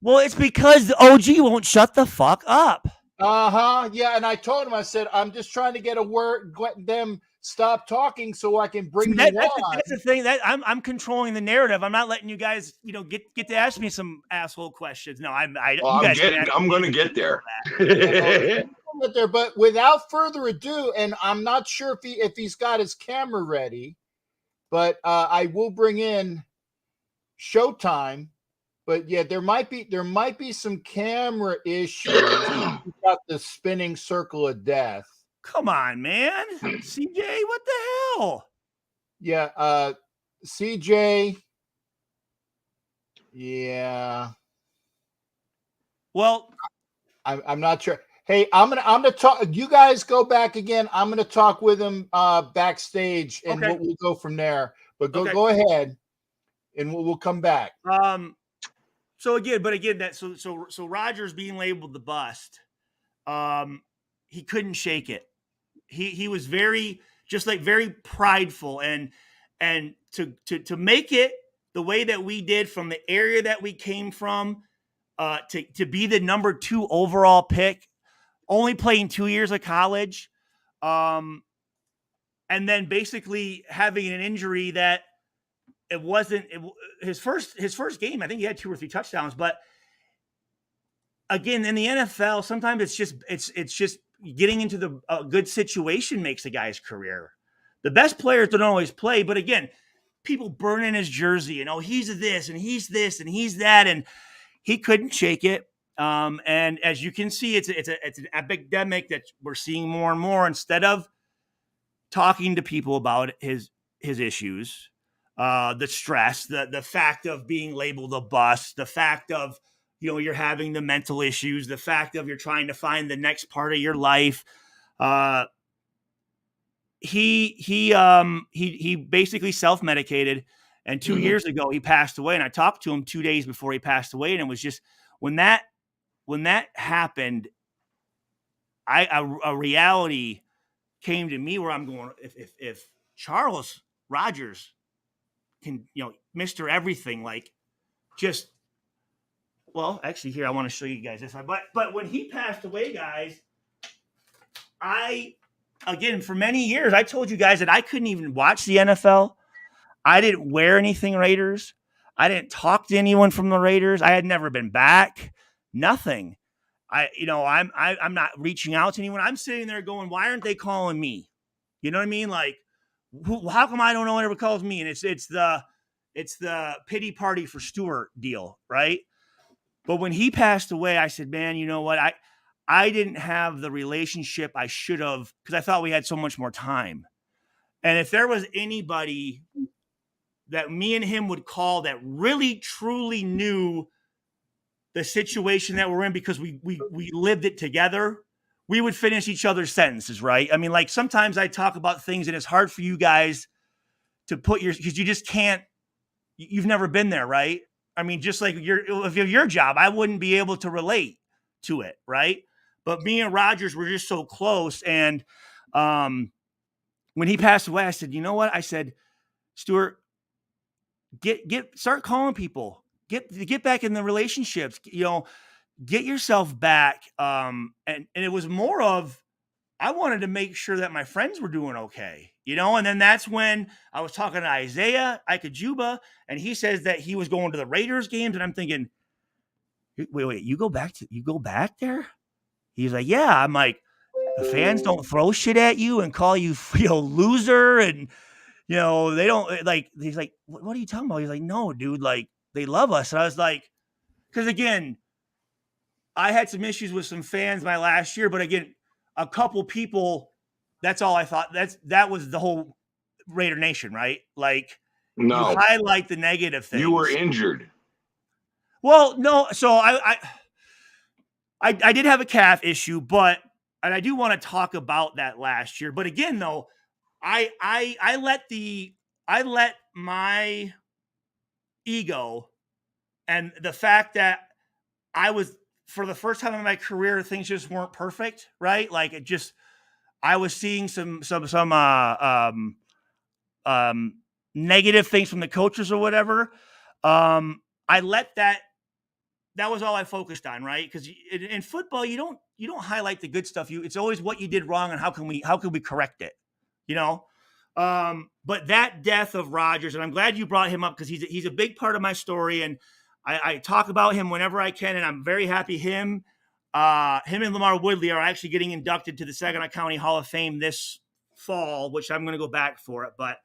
Well, it's because the OG won't shut the fuck up. Yeah, and I told him, I said, I'm just trying to get a word, let them stop talking so I can bring you on. That's the thing. That I'm controlling the narrative. I'm not letting you guys, get to ask me some asshole questions. No, I'm going to get there. But without further ado, and I'm not sure if he's got his camera ready, but I will bring in Showtime. But yeah, there might be some camera issues. We've got the spinning circle of death. Come on, man. CJ, what the hell? Yeah, CJ. Yeah. Well, I'm not sure. Hey, I'm gonna talk. You guys go back again. I'm gonna talk with him backstage, and we'll go from there. But go ahead, and we'll come back. So again, that so Rogers being labeled the bust, he couldn't shake it. He was very prideful and to make it the way that we did from the area that we came from, to be the number 2 overall pick, only playing 2 years of college, and then basically having an injury that it wasn't his first game. I think he had 2 or 3 touchdowns, but again, in the NFL, sometimes it's just getting into the good situation makes a guy's career. The best players don't always play, but again, people burning his jersey, he's this and he's this and he's that, and he couldn't shake it. And as you can see, it's an epidemic that we're seeing more and more. Instead of talking to people about his issues, the stress, the fact of being labeled a bust, the fact of, you're having the mental issues, the fact of you're trying to find the next part of your life. He basically self-medicated, and 2 years ago he passed away. And I talked to him 2 days before he passed away. And it was just, when that happened, a reality came to me where I'm going, if Charles Rogers can, Mr. Everything, actually here, I want to show you guys this. But when he passed away, guys, again, for many years, I told you guys that I couldn't even watch the NFL. I didn't wear anything Raiders. I didn't talk to anyone from the Raiders. I had never been back. Nothing. I'm not reaching out to anyone. I'm sitting there going, why aren't they calling me? You know what I mean? How come I don't know anyone calls me? And it's the pity party for Stuart deal, right? But when he passed away, I said, man, you know what? I didn't have the relationship I should have because I thought we had so much more time. And if there was anybody that me and him would call that really truly knew the situation that we're in because we lived it together, we would finish each other's sentences, right? I mean, like sometimes I talk about things and it's hard for you guys to put because you just can't, you've never been there, right? I mean, just like your job, I wouldn't be able to relate to it, right? But me and Rogers were just so close. And when he passed away, I said, you know what? I said, Stuart, start calling people, get back in the relationships, get yourself back. And it was more of, I wanted to make sure that my friends were doing okay, and then that's when I was talking to Isaiah Ikajuba, and he says that he was going to the Raiders games. And I'm thinking, wait, you go back there? He's like, yeah. I'm like, the fans don't throw shit at you and call you, loser. And, they don't like, he's like, what are you talking about? He's like, no, dude, like they love us. And I was like, because again, I had some issues with some fans my last year, but again, a couple people, that's all I thought. That was the whole Raider Nation, right? Like No, you highlight the negative things. You were injured. Well, no. So I did have a calf issue, and I do want to talk about that last year. But again, though, I let my ego and the fact that I was, for the first time in my career, things just weren't perfect, right? Like I was seeing some negative things from the coaches or whatever. I let that was all I focused on, right? Because in football, you don't highlight the good stuff. It's always what you did wrong and how can we correct it, But that death of Rogers, and I'm glad you brought him up because he's a big part of my story, and I talk about him whenever I can, and I'm very happy him and Lamar Woodley are actually getting inducted to the Saginaw County Hall of Fame this fall, which I'm going to go back for it. But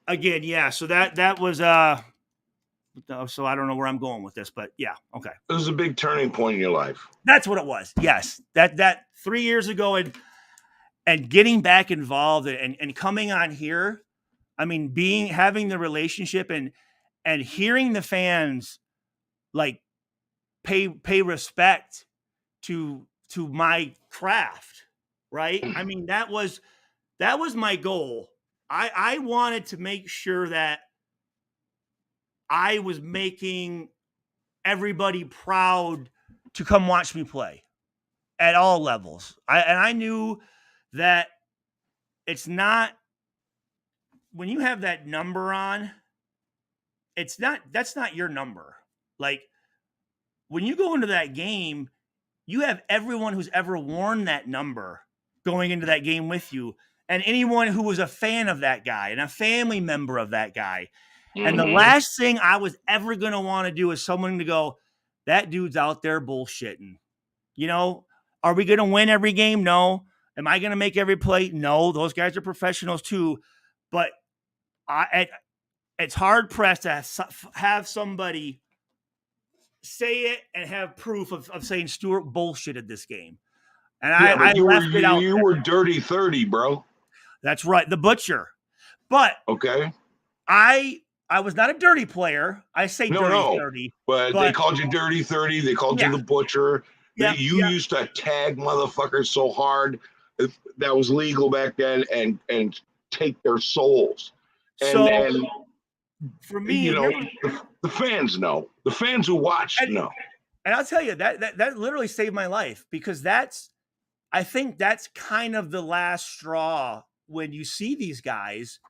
again, yeah. So that was so I don't know where I'm going with this, but yeah, okay. It was a big turning point in your life. That's what it was. Yes, that 3 years ago, and getting back involved and coming on here. I mean, having the relationship and hearing the fans like pay respect to my craft, right? I mean, that was my goal. I wanted to make sure that I was making everybody proud to come watch me play at all levels. I knew that it's not, when you have that number on, that's not your number. Like when you go into that game, you have everyone who's ever worn that number going into that game with you, and anyone who was a fan of that guy and a family member of that guy. And the last thing I was ever going to want to do is someone to go, that dude's out there bullshitting. Are we going to win every game? No. Am I going to make every play? No. Those guys are professionals too. But it's hard pressed to have somebody say it and have proof of saying Stuart bullshitted this game. And I left it out. You were dirty 30, bro. That's right. The butcher. But okay. I was not a dirty player. I say dirty 30. But they called you dirty 30. They called you the butcher. You used to tag motherfuckers so hard that was legal back then and take their souls. And for me, the fans know. The fans who watch know. And I'll tell you that literally saved my life, because I think that's kind of the last straw when you see these guys.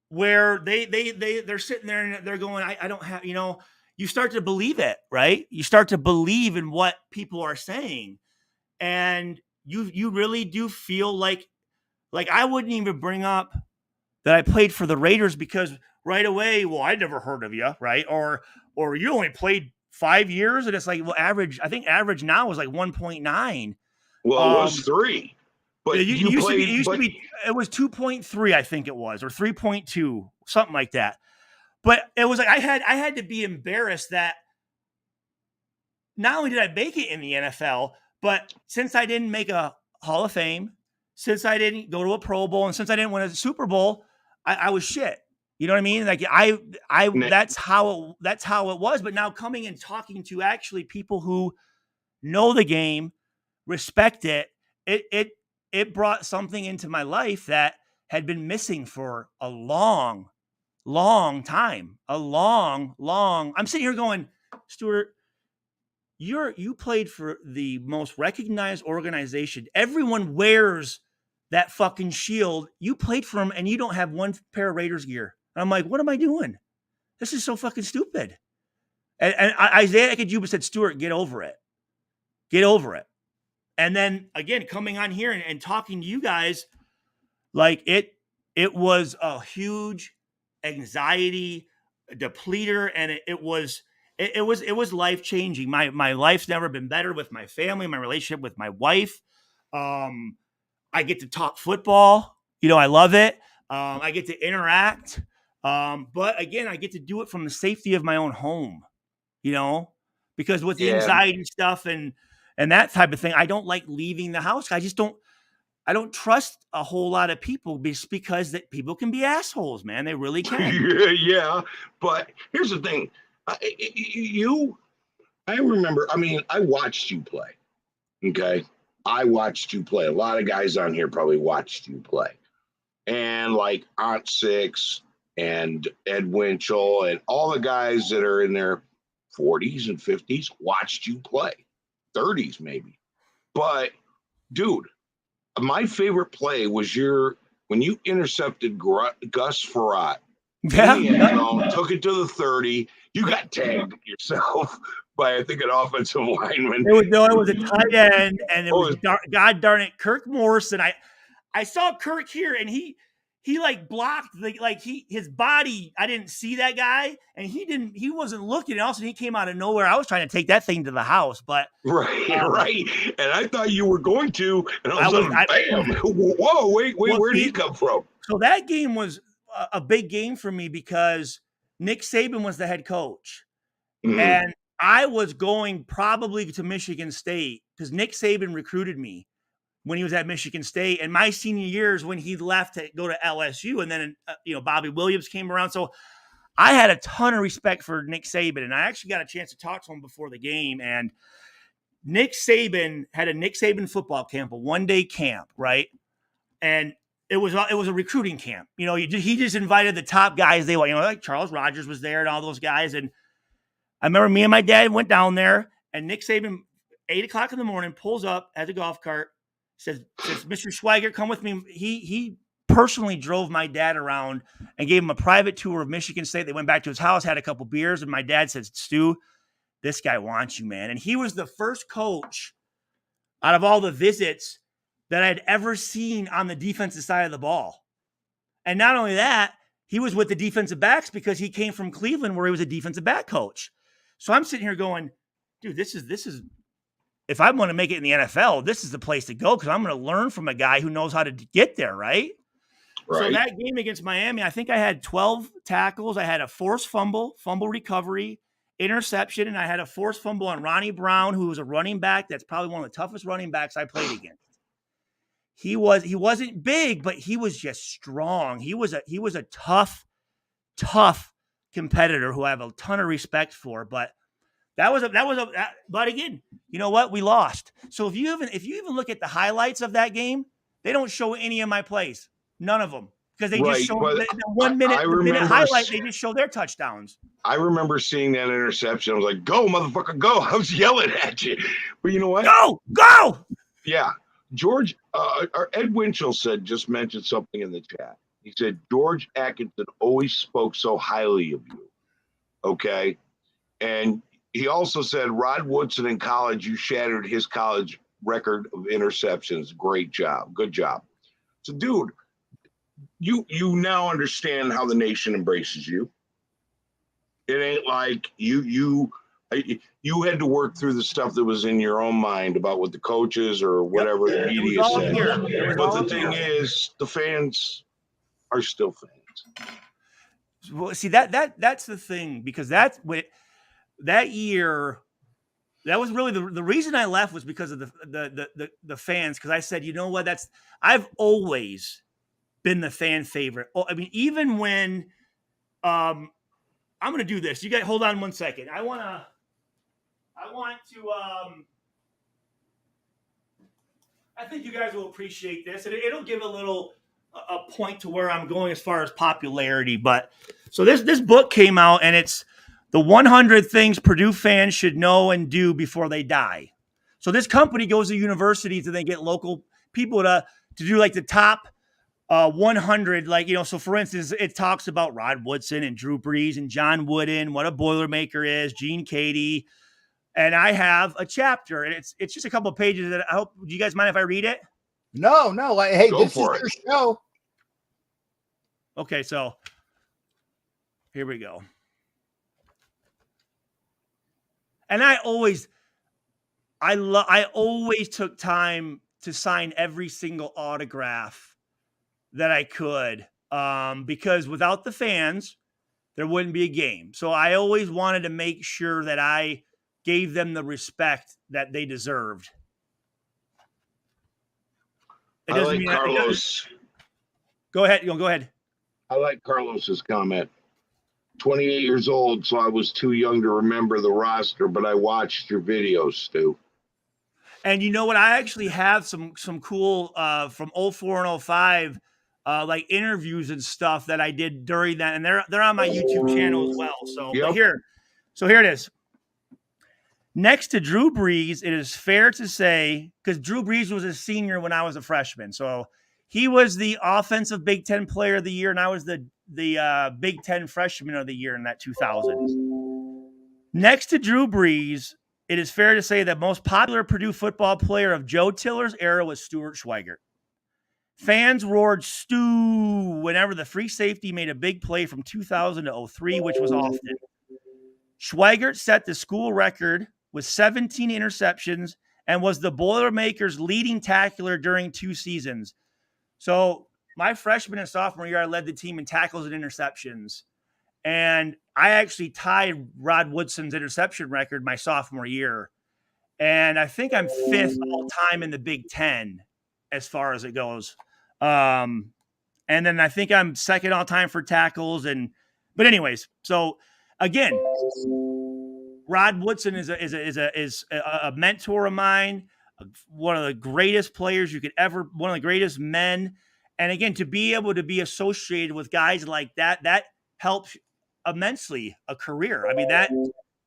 Where they're sitting there and they're going, I don't have, you start to believe it, right? You start to believe in what people are saying. And you really do feel like I wouldn't even bring up that I played for the Raiders, because right away, well, I never heard of you, right? Or you only played 5 years, and it's like, well, I think average now is like 1.9. Well, it was 3. But it used to be, it was 2.3, I think it was, or 3.2, something like that. But it was like I had to be embarrassed that not only did I make it in the NFL, but since I didn't make a Hall of Fame, since I didn't go to a Pro Bowl, and since I didn't win a Super Bowl, I was shit. You know what I mean? Like that's how it was. But now coming and talking to actually people who know the game, respect it, it brought something into my life that had been missing for a long time. I'm sitting here going, Stuart, you played for the most recognized organization. Everyone wears that fucking shield. You played for them and you don't have one pair of Raiders gear. And I'm like, what am I doing? This is so fucking stupid. And Isaiah Akajuba said, Stuart, get over it. Get over it. And then again, coming on here and talking to you guys, like it was a huge anxiety depleter, and it was life changing. My life's never been better with my family, my relationship with my wife. I get to talk football. You know, I love it. I get to interact. But again, I get to do it from the safety of my own home, you know, because with the anxiety stuff and that type of thing, I don't like leaving the house. I don't trust a whole lot of people just because that people can be assholes, man. They really can. Yeah. But here's the thing. I remember, I mean, I watched you play. Okay. I watched you play. A lot of guys on here probably watched you play. And like Aunt Six and Ed Winchell and all the guys that are in their 40s and 50s watched you play, 30s maybe. But dude, my favorite play was when you intercepted Gus Frerotte. Yeah. Took it to the 30. You got tagged yourself by, I think, an offensive lineman. It was a tight end, and it was God darn it, Kirk Morrison. I saw Kirk here, and he like blocked his body. I didn't see that guy, and he wasn't looking. And all of a sudden he came out of nowhere. I was trying to take that thing to the house, but right. And I thought you were going to, and all of a sudden, bam! Whoa, wait, where'd he come from? So that game was a big game for me because Nick Saban was the head coach, and I was going probably to Michigan State because Nick Saban recruited me when he was at Michigan State. And my senior years when he left to go to LSU, and then Bobby Williams came around. So I had a ton of respect for Nick Saban, and I actually got a chance to talk to him before the game. And Nick Saban had a Nick Saban football camp, a one-day camp, right? And it was a recruiting camp. You know, he just invited the top guys they want. Like Charles Rogers was there and all those guys. And I remember me and my dad went down there, and Nick Saban, 8:00 in the morning, pulls up, has a golf cart, says, Mr. Schweigert, come with me. He personally drove my dad around and gave him a private tour of Michigan State. They went back to his house, had a couple beers, and my dad said, Stu, this guy wants you, man. And he was the first coach out of all the visits that I'd ever seen on the defensive side of the ball. And not only that, he was with the defensive backs because he came from Cleveland where he was a defensive back coach. So I'm sitting here going, dude, this is if I want to make it in the NFL, this is the place to go because I'm going to learn from a guy who knows how to get there, right? So that game against Miami, I think I had 12 tackles. I had a forced fumble recovery, interception, and I had a forced fumble on Ronnie Brown, who was a running back. That's probably one of the toughest running backs I played against. He wasn't big, but he was just strong. He was a tough competitor who I have a ton of respect for. But but again, you know what? We lost. So if you even look at the highlights of that game, they don't show any of my plays. None of them. Because they just show the 1 minute highlight, they just show their touchdowns. I remember seeing that interception. I was like, go, motherfucker, go. I was yelling at you. But you know what? Go! Yeah. George, Ed Winchell just mentioned something in the chat. He said, George Atkinson always spoke so highly of you. Okay. And he also said, Rod Woodson in college, you shattered his college record of interceptions. Great job. Good job. So, dude, you now understand how the nation embraces you. It ain't like you had to work through the stuff that was in your own mind about what the coaches or whatever the media said. But the thing is, the fans are still fans. Well, see, that's the thing, because that's what that year that was really the reason I left was because of the fans. Because I said, you know what, I've always been the fan favorite. Oh, I mean, even when I'm going to do this. You guys hold on 1 second. I want to I think you guys will appreciate this, and it'll give a point to where I'm going as far as popularity. But so this book came out, and it's the 100 things Purdue fans should know and do before they die. So this company goes to universities and they get local people to do like the top 100, like, you know, so for instance, it talks about Rod Woodson and Drew Brees and John Wooden, what a Boilermaker is, Gene Katie. And I have a chapter, and it's just a couple of pages that I hope, do you guys mind if I read it? No. Hey, Go this is for your show. Okay, so here we go. And I always took time to sign every single autograph that I could, because without the fans, there wouldn't be a game. So I always wanted to make sure that I gave them the respect that they deserved. I like Carlos. Go ahead. Go ahead. I like Carlos's comment. 28 years old, so I was too young to remember the roster, but I watched your videos, Stu. And you know what? I actually have some cool from 04 and 05 like interviews and stuff that I did during that, and they're on my YouTube channel as well. So Yep. But here it is. Next to Drew Brees, it is fair to say, because Drew Brees was a senior when I was a freshman, so he was the offensive Big Ten Player of the Year, and I was the Big Ten Freshman of the Year in that 2000s. Next to Drew Brees, it is fair to say that most popular Purdue football player of Joe Tiller's era was Stuart Schweigert. Fans roared "Stu" whenever the free safety made a big play from 2000 to 03, which was often. Schweigert set the school record with 17 interceptions and was the Boilermakers' leading tackler during 2 seasons. So my freshman and sophomore year, I led the team in tackles and interceptions. And I actually tied Rod Woodson's interception record my sophomore year. And I think I'm 5th all time in the Big Ten as far as it goes. And then I think I'm 2nd all time for tackles. But anyways, so again, Rod Woodson is a mentor of mine, one of the greatest players you could ever, one of the greatest men. And again, to be able to be associated with guys like that helps immensely a career. I mean, that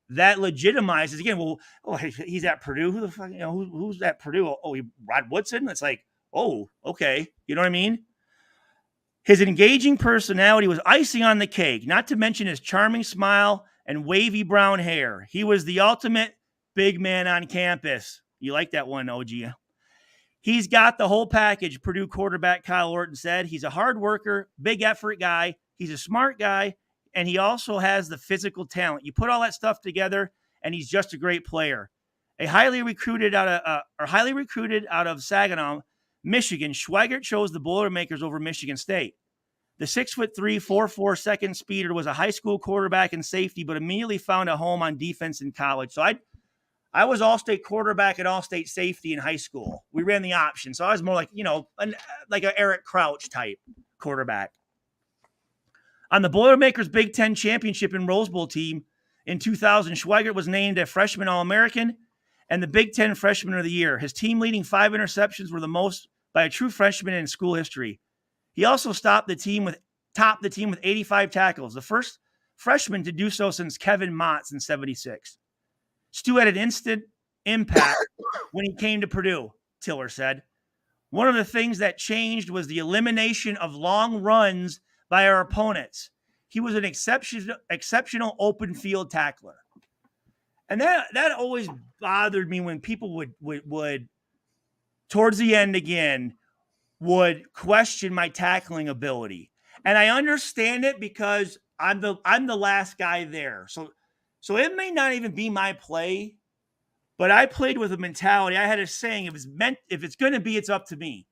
legitimizes, again, well, oh, he's at Purdue. Who the fuck, you know, who's at Purdue? Oh, Rod Woodson? It's like, oh, okay. You know what I mean? His engaging personality was icing on the cake, not to mention his charming smile and wavy brown hair. He was the ultimate big man on campus. You like that one, OG? He's got the whole package, Purdue quarterback Kyle Orton said. He's a hard worker, big effort guy. He's a smart guy, and he also has the physical talent. You put all that stuff together, and he's just a great player. Highly recruited out of Saginaw, Michigan, Schweigert chose the Boilermakers over Michigan State. The 6'3", 4.4 second speeder was a high school quarterback and safety, but immediately found a home on defense in college. So I was all-state quarterback and all-state safety in high school. We ran the option, so I was more like, you know, like an Eric Crouch type quarterback. On the Boilermakers Big Ten Championship and Rose Bowl team in 2000, Schweigert was named a freshman All-American and the Big Ten Freshman of the Year. His team-leading 5 interceptions were the most by a true freshman in school history. He also topped the team with 85 tackles, the first freshman to do so since Kevin Motz in '76. Stu had an instant impact when he came to Purdue, Tiller said. One of the things that changed was the elimination of long runs by our opponents. He was an exceptional open field tackler. And that always bothered me when people would towards the end again, would question my tackling ability. And I understand it because I'm the last guy there. So it may not even be my play, but I played with a mentality. I had a saying, if it's going to be, it's up to me.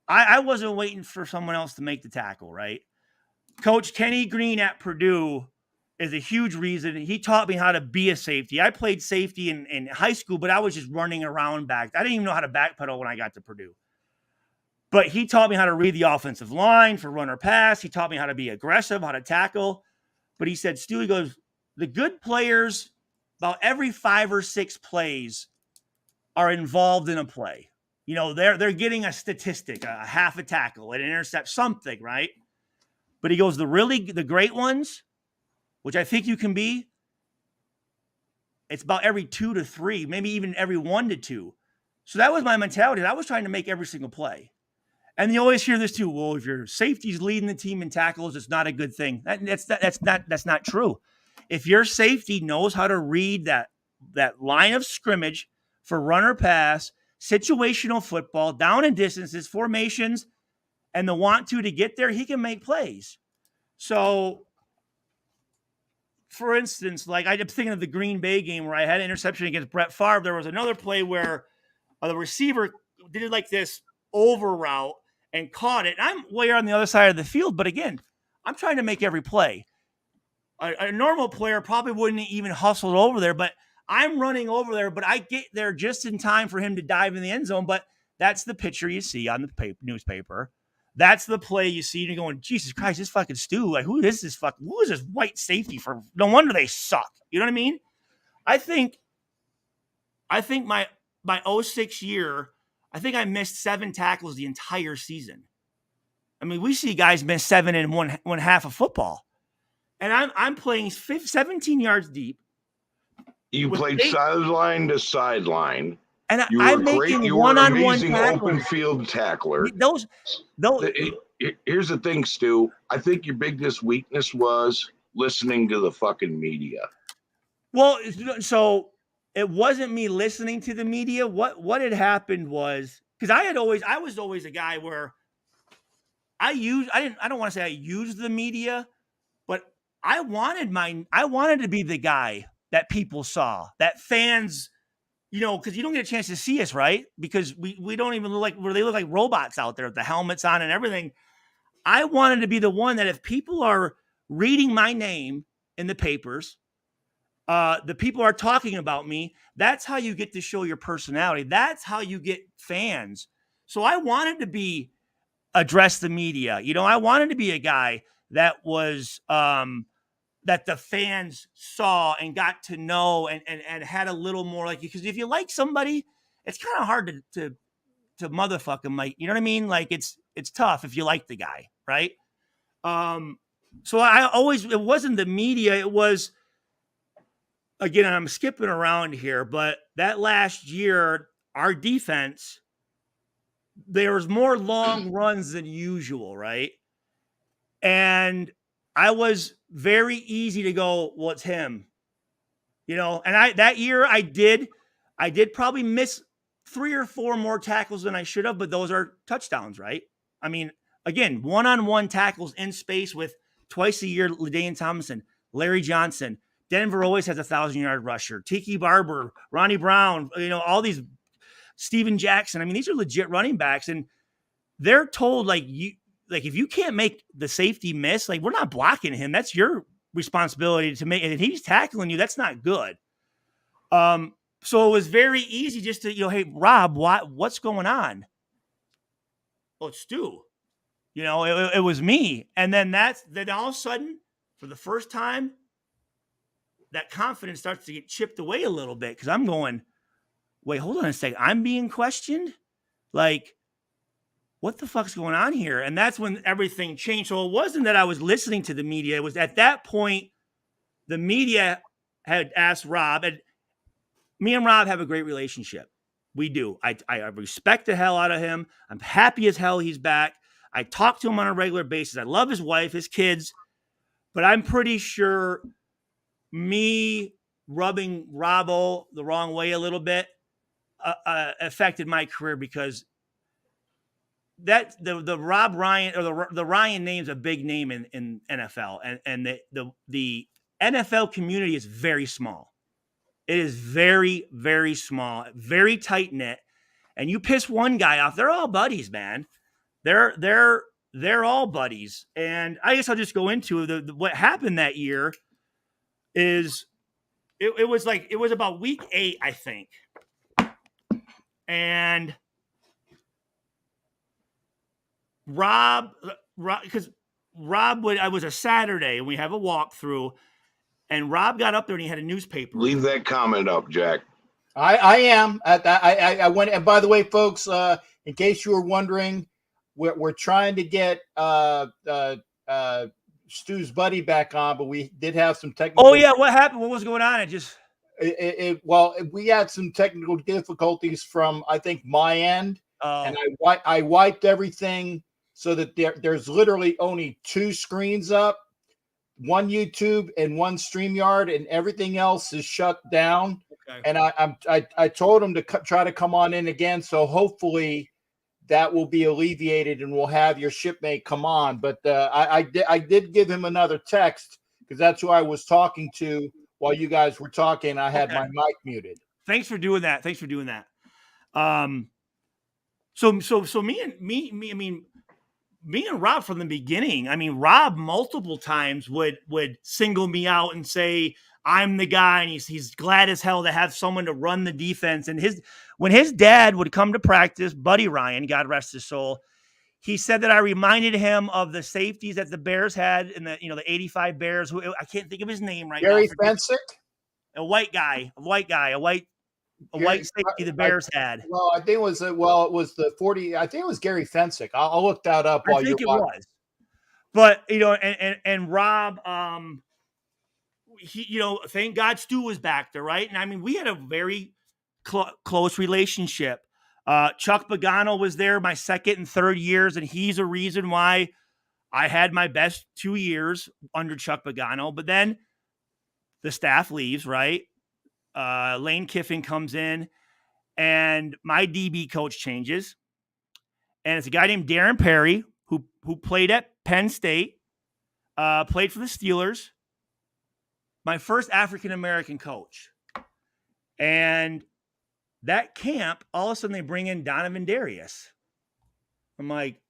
I wasn't waiting for someone else to make the tackle, right? Coach Kenny Green at Purdue is a huge reason. He taught me how to be a safety. I played safety in high school, but I was just running around back. I didn't even know how to backpedal when I got to Purdue. But he taught me how to read the offensive line for run or pass. He taught me how to be aggressive, how to tackle. But he said, Stu, he goes, the good players, about every 5 or 6 plays, are involved in a play. You know, they're getting a statistic, a half a tackle, an intercept, something, right? But he goes, the great ones, which I think you can be, it's about every 2 to 3, maybe even every 1 to 2. So that was my mentality. I was trying to make every single play. And you always hear this too. Well, if your safety's leading the team in tackles, it's not a good thing. That's not true. If your safety knows how to read that line of scrimmage for run or pass, situational football, down and distances, formations, and the want to get there, he can make plays. So, for instance, like I'm thinking of the Green Bay game where I had an interception against Brett Favre. There was another play where the receiver did like this over route and caught it. I'm way on the other side of the field, but again, I'm trying to make every play. A normal player probably wouldn't even hustle over there, but I'm running over there, but I get there just in time for him to dive in the end zone. But that's the picture you see on the newspaper. That's the play you see. And you're going, Jesus Christ, this fucking Stu. Like, who is this white safety for? No wonder they suck. You know what I mean? I think my 06 year, I think I missed 7 tackles the entire season. I mean, we see guys miss 7 in one half of football. And I'm playing 17 yards deep. You played sideline to sideline. And you I'm were making great. You one-on-one were amazing tackles. open field tackler. Those. Here's the thing, Stu. I think your biggest weakness was listening to the fucking media. Well, so it wasn't me listening to the media. What had happened was, because I was always a guy where I don't want to say I used the media, but I wanted to be the guy that people saw, that fans, you know, because you don't get a chance to see us, right? Because we don't even look like, they look like robots out there with the helmets on and everything. I wanted to be the one that if people are reading my name in the papers, the people are talking about me, that's how you get to show your personality. That's how you get fans. So I wanted to address the media. You know, I wanted to be a guy that was, that the fans saw and got to know and had a little more like, because if you like somebody, it's kind of hard to motherfuck them. Like, you know what I mean? Like it's tough if you like the guy. Right. So it wasn't the media. It was, again, I'm skipping around here, but that last year, our defense, there was more long runs than usual. Right. And I was very easy to go, well, it's him, you know, and that year I did probably miss 3 or 4 more tackles than I should have, but those are touchdowns, right? I mean, again, one-on-one tackles in space with twice a year, LaDainian Tomlinson, Larry Johnson. Denver always has a 1,000-yard rusher. Tiki Barber, Ronnie Brown, you know, all these, Steven Jackson. I mean, these are legit running backs, and they're told, like, if you can't make the safety miss, like, we're not blocking him. That's your responsibility to make. And if he's tackling you, that's not good. So it was very easy just to, you know, hey, Rob, what's going on? Well, it's Stu. You know, it was me. And then then all of a sudden, for the first time, that confidence starts to get chipped away a little bit, because I'm going, wait, hold on a second. I'm being questioned? Like, what the fuck's going on here? And that's when everything changed. So it wasn't that I was listening to the media. It was at that point, the media had asked Rob, and me and Rob have a great relationship. We do. I respect the hell out of him. I'm happy as hell he's back. I talk to him on a regular basis. I love his wife, his kids, but I'm pretty sure me rubbing Robbo the wrong way a little bit affected my career, because that the Rob Ryan, or the Ryan name's a big name in NFL, and the NFL community is very small. It is very, very small, very tight knit. And you piss one guy off, they're all buddies, man. They're all buddies. And I guess I'll just go into what happened that year. is it was about week 8, I think. And Rob, because I was a Saturday and we have a walkthrough, and Rob got up there and he had a newspaper. Leave that comment up, Jack. I am. I went. And by the way, folks, in case you were wondering, we're trying to get Stu's buddy back on, but we did have some technical. Oh yeah, what happened? What was going on? Well, we had some technical difficulties from, I think, my end, and I wiped everything so that there's literally only 2 screens up, one YouTube and one StreamYard, and everything else is shut down. Okay. And I told him to try to come on in again, so hopefully that will be alleviated and we'll have your shipmate come on. But I did give him another text because that's who I was talking to while you guys were talking. I had my mic muted. Thanks for doing that. So me and Rob from the beginning, I mean, Rob multiple times would single me out and say, I'm the guy, and he's glad as hell to have someone to run the defense. And when his dad would come to practice, Buddy Ryan, God rest his soul, he said that I reminded him of the safeties that the Bears had in the 85 Bears. Who I can't think of his name right now. Gary Fensick? A white safety the Bears had. Well, I think it was the 40. I think it was Gary Fensick. I'll look that up while you're watching. Was. But and Rob, he, thank God Stu was back there, right? And I mean, we had a very close relationship. Chuck Pagano was there my second and third years, and he's a reason why I had my best 2 years under Chuck Pagano. But then the staff leaves, right? Lane Kiffin comes in, and my DB coach changes, and it's a guy named Darren Perry who played at Penn State, played for the Steelers. My first African-American coach. And that camp, all of a sudden they bring in Donovan Darius. I'm like,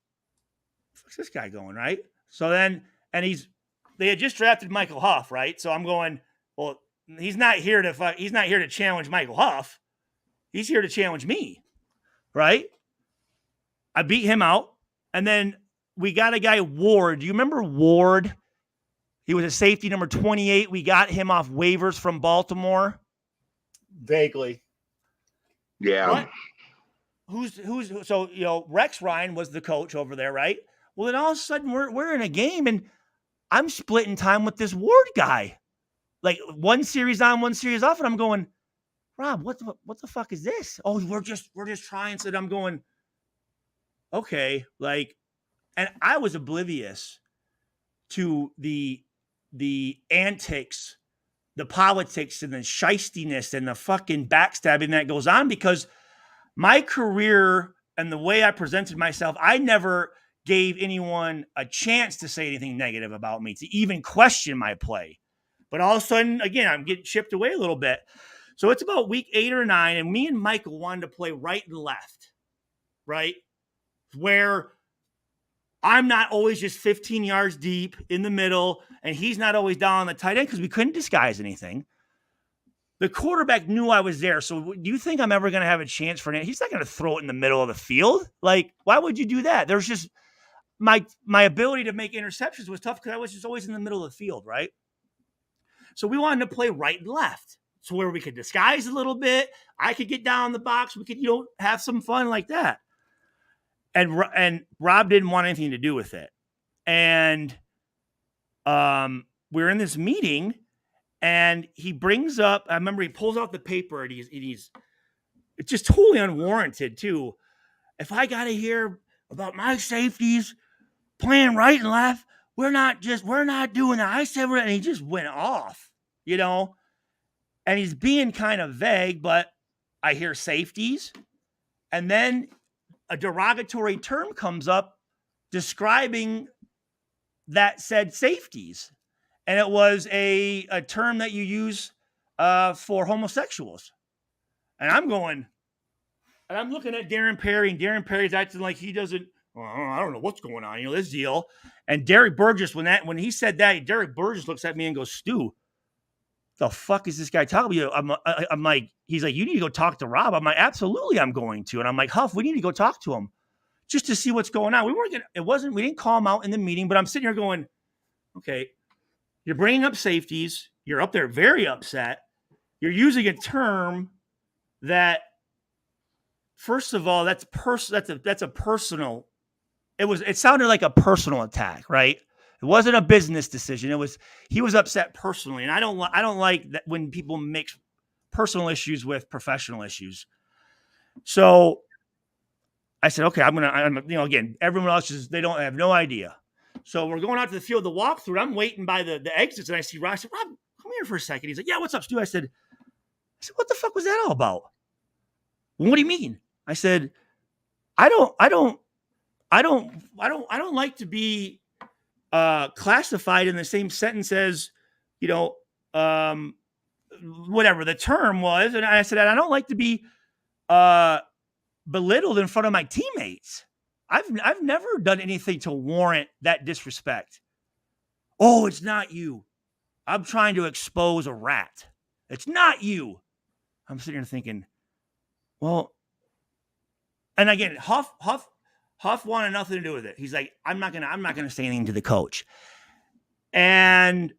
what's this guy going, right? So then, they had just drafted Michael Huff, right? So I'm going, well, he's not here to challenge Michael Huff. He's here to challenge me, right? I beat him out. And then we got a guy, Ward. Do you remember Ward? He was a safety number 28. We got him off waivers from Baltimore. Vaguely. Yeah. What? So Rex Ryan was the coach over there, right? Well, then all of a sudden we're in a game and I'm splitting time with this Ward guy. Like one series on, one series off, and I'm going, Rob, what the fuck is this? Oh, we're just trying. So I'm going, okay, and I was oblivious to the antics, the politics, and the shystiness and the fucking backstabbing that goes on, because my career and the way I presented myself, I never gave anyone a chance to say anything negative about me, to even question my play. But all of a sudden, again, I'm getting chipped away a little bit. So it's about week 8 or 9, and me and Michael wanted to play right and left, right? Where I'm not always just 15 yards deep in the middle, and he's not always down on the tight end because we couldn't disguise anything. The quarterback knew I was there. So do you think I'm ever going to have a chance for it? He's not going to throw it in the middle of the field. Like, why would you do that? There's just my ability to make interceptions was tough because I was just always in the middle of the field, right? So we wanted to play right and left. So where we could disguise a little bit, I could get down in the box, we could, have some fun like that. And Rob didn't want anything to do with it. And we're in this meeting, and he brings up, I remember he pulls out the paper, and it's just totally unwarranted too. If I got to hear about my safeties playing right and left, we're not doing that. I said, and he just went off, and he's being kind of vague, but I hear safeties. And then a derogatory term comes up describing that said safeties. And it was a term that you use for homosexuals. And I'm looking at Darren Perry, and Darren Perry's acting like he doesn't, I don't know what's going on, this deal. And Derek Burgess, when he said that, Derek Burgess looks at me and goes, Stu, the fuck is this guy talking about? I'm like, he's like, you need to go talk to Rob. I'm like, absolutely, I'm going to. And I'm like, Huff, we need to go talk to him just to see what's going on. We didn't call him out in the meeting, but I'm sitting here going, okay, you're bringing up safeties. You're up there very upset. You're using a term that, first of all, that's a personal. It sounded like a personal attack, right? It wasn't a business decision. He was upset personally, and I don't like that when people mix personal issues with professional issues. So I said, okay, again, everyone else they have no idea. So we're going out to the field, the walkthrough. I'm waiting by the exits, and I see Rob. I said, Rob, come here for a second. He's like, yeah, what's up, Stu? I said, what the fuck was that all about? What do you mean? I said, I don't like to be classified in the same sentence as, whatever the term was. And I said, I don't like to be belittled in front of my teammates. I've never done anything to warrant that disrespect. Oh, it's not you. I'm trying to expose a rat. It's not you. I'm sitting here thinking, well, and again, Huff wanted nothing to do with it. He's like, I'm not gonna say anything to the coach. And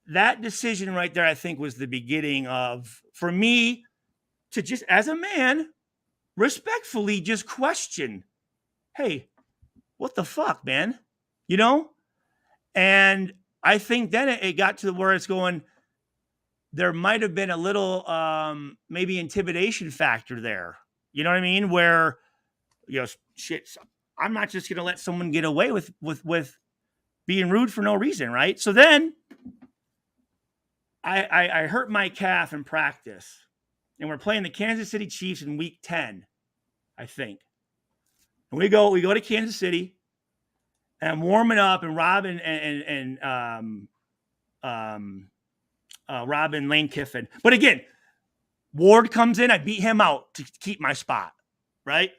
that decision right there, I think, was the beginning of, for me to just, as a man, respectfully just question, hey, what the fuck, man? And I think then it got to where it's going, there might have been a little maybe intimidation factor there. You know what I mean? Where, shit, I'm not just going to let someone get away with being rude for no reason, right? So then I hurt my calf in practice, and we're playing the Kansas City Chiefs in week 10, I think. And we go to Kansas City, and I'm warming up, and Rob and Lane Kiffin. But again, Ward comes in, I beat him out to keep my spot, right?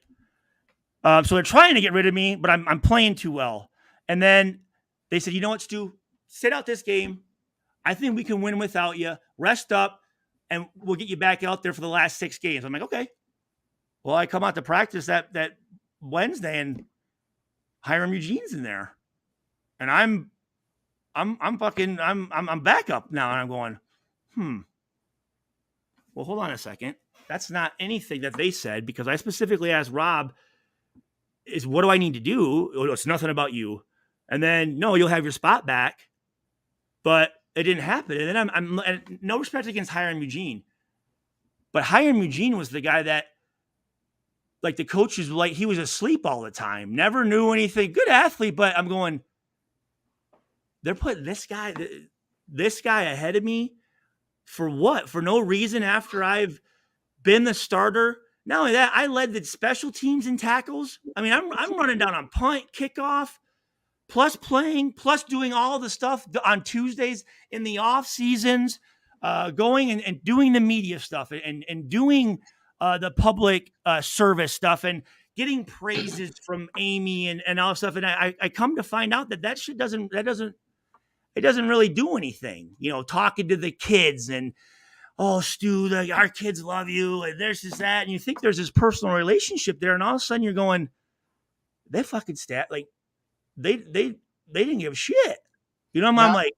So they're trying to get rid of me, but I'm playing too well. And then they said, you know what, Stu? Sit out this game. I think we can win without you. Rest up, and we'll get you back out there for the last 6 games. I'm like, okay. Well, I come out to practice that Wednesday, and Hiram Eugene's in there, and I'm back up now, and I'm going, well, hold on a second. That's not anything that they said, because I specifically asked Rob, what do I need to do? Oh, it's nothing about you. And then, no, you'll have your spot back. But it didn't happen. And then I'm no respect against Hiram Eugene, but Hiram Eugene was the guy that, like, the coaches, like, he was asleep all the time, never knew anything. Good athlete, but I'm going, they're putting this guy ahead of me for what? For no reason, after I've been the starter. Not only that, I led the special teams and tackles. I mean, I'm running down on punt, kickoff, plus playing, plus doing all the stuff on Tuesdays in the off seasons, going and doing the media stuff and doing the public service stuff and getting praises from Amy and all stuff. And I come to find out that shit doesn't really do anything. Talking to the kids and, oh, Stu, our kids love you, and there's this, that, and you think there's this personal relationship there, and all of a sudden you're going, they fucking like they didn't give a shit. I'm like,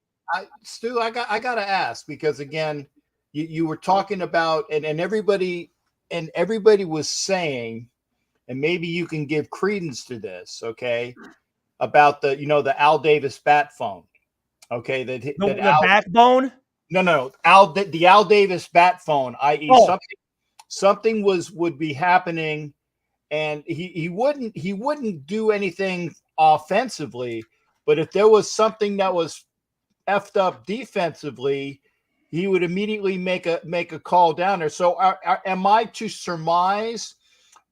Stu, I gotta ask, because again, you were talking about, and everybody was saying, and maybe you can give credence to this, okay, about the Al Davis bat phone, okay, the backbone. No, the Al Davis bat phone, i.e., something would be happening, and he wouldn't do anything offensively, but if there was something that was effed up defensively, he would immediately make a call down there. So am I to surmise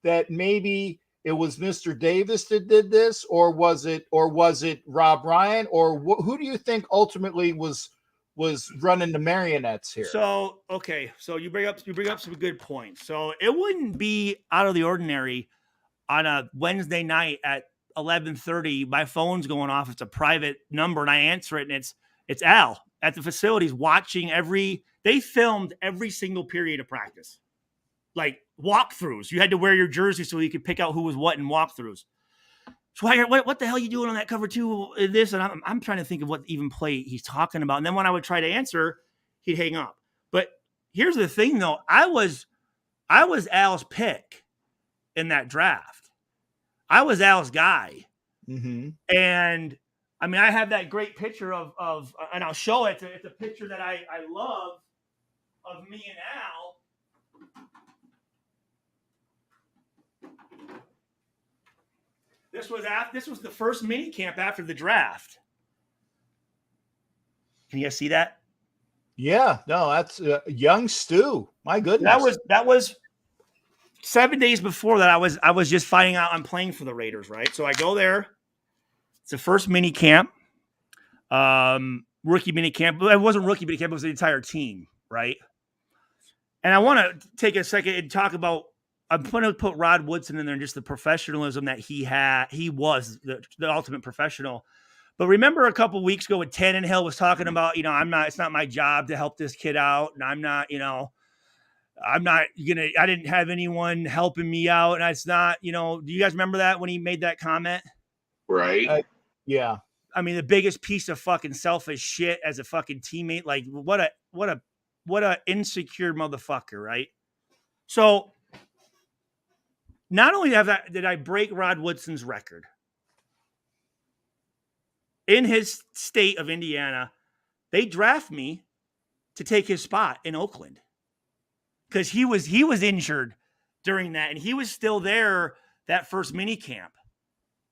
that maybe it was Mr. Davis that did this, or was it Rob Ryan, or who do you think ultimately was running the marionettes here? So, okay. So you bring up some good points. So it wouldn't be out of the ordinary on a Wednesday night at 11:30. My phone's going off. It's a private number, and I answer it, and it's Al at the facilities watching every They filmed every single period of practice, like walkthroughs. You had to wear your jersey so you could pick out who was what in walkthroughs. Schweigert, what the hell are you doing on that cover two? This, and I'm trying to think of what even play he's talking about. And then when I would try to answer, he'd hang up. But here's the thing, though. I was Al's pick in that draft. I was Al's guy. Mm-hmm. And I mean, I have that great picture of and I'll show it. It's a picture that I love of me and Al. This was the first mini camp after the draft. Can you guys see that? Yeah, no, that's young Stu. My goodness. That was 7 days before that. I was just finding out I'm playing for the Raiders, right? So I go there. It's the first mini camp, rookie mini camp. It wasn't rookie mini camp. It was the entire team, right? And I want to take a second and talk about. I'm going to put Rod Woodson in there and just the professionalism that he had. He was the ultimate professional. But remember a couple of weeks ago when Tannenhill was talking about, it's not my job to help this kid out. And I didn't have anyone helping me out. And it's not, do you guys remember that when he made that comment? Right. Yeah. I mean, the biggest piece of fucking selfish shit as a fucking teammate. Like what a insecure motherfucker. Right. So, not only did I break Rod Woodson's record in his state of Indiana, they draft me to take his spot in Oakland because he was injured during that, and he was still there that first mini camp.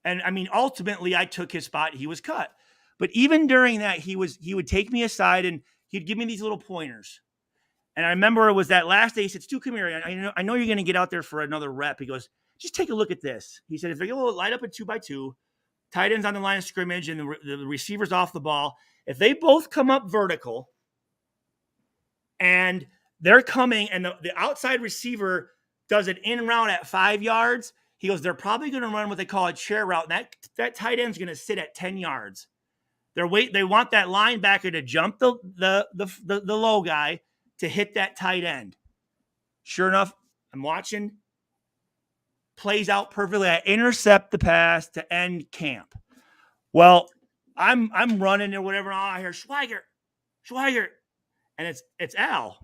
And I mean, ultimately, I took his spot. He was cut, but even during that, he would take me aside and he'd give me these little pointers. And I remember it was that last day. He said, "Stu, come here. I know you're going to get out there for another rep." He goes, "Just take a look at this." He said, "If they go light up a 2x2, tight ends on the line of scrimmage, and the receivers off the ball, if they both come up vertical, and they're coming, and the outside receiver does an in route at 5 yards, he goes, they're probably going to run what they call a chair route. And that tight end's going to sit at 10 yards. They want that linebacker to jump the low guy to hit that tight end." Sure enough, I'm watching. Plays out perfectly. I intercept the pass to end camp. Well, I'm running or whatever. I hear Schweigert, and it's Al.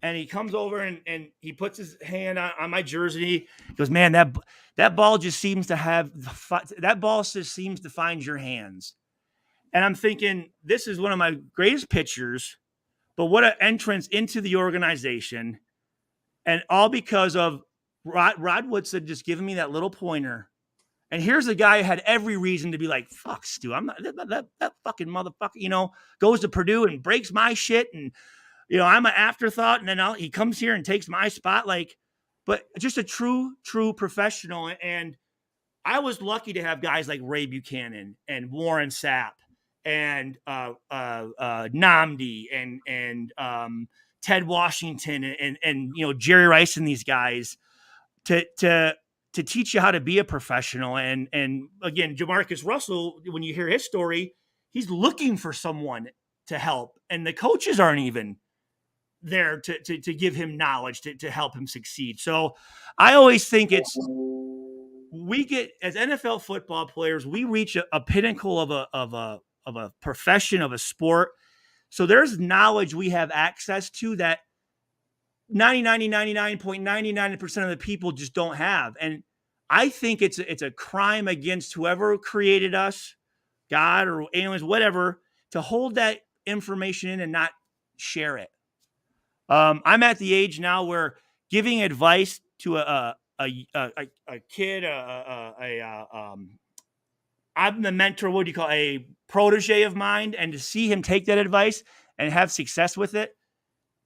And he comes over and he puts his hand on my jersey. He goes, "Man, that ball just seems to find your hands." And I'm thinking, this is one of my greatest pictures, but what an entrance into the organization. And all because of Rod Woodson just giving me that little pointer. And here's a guy who had every reason to be like, "Fuck, Stu, I'm not that fucking motherfucker, goes to Purdue and breaks my shit. And, I'm an afterthought. And then he comes here and takes my spot." But just a true professional. And I was lucky to have guys like Ray Buchanan and Warren Sapp and Namdi and Ted Washington and Jerry Rice and these guys to teach you how to be a professional. And again, Jamarcus Russell, when you hear his story, he's looking for someone to help, and the coaches aren't even there to give him knowledge to help him succeed. So I always think we get, as NFL football players, we reach a pinnacle of a profession, of a sport. So there's knowledge we have access to that 99.99% of the people just don't have. And I think it's a crime against whoever created us, God or aliens, whatever, to hold that information in and not share it. I'm at the age now where giving advice to a kid, I'm the mentor, what do you call a protege of mine, and to see him take that advice and have success with it,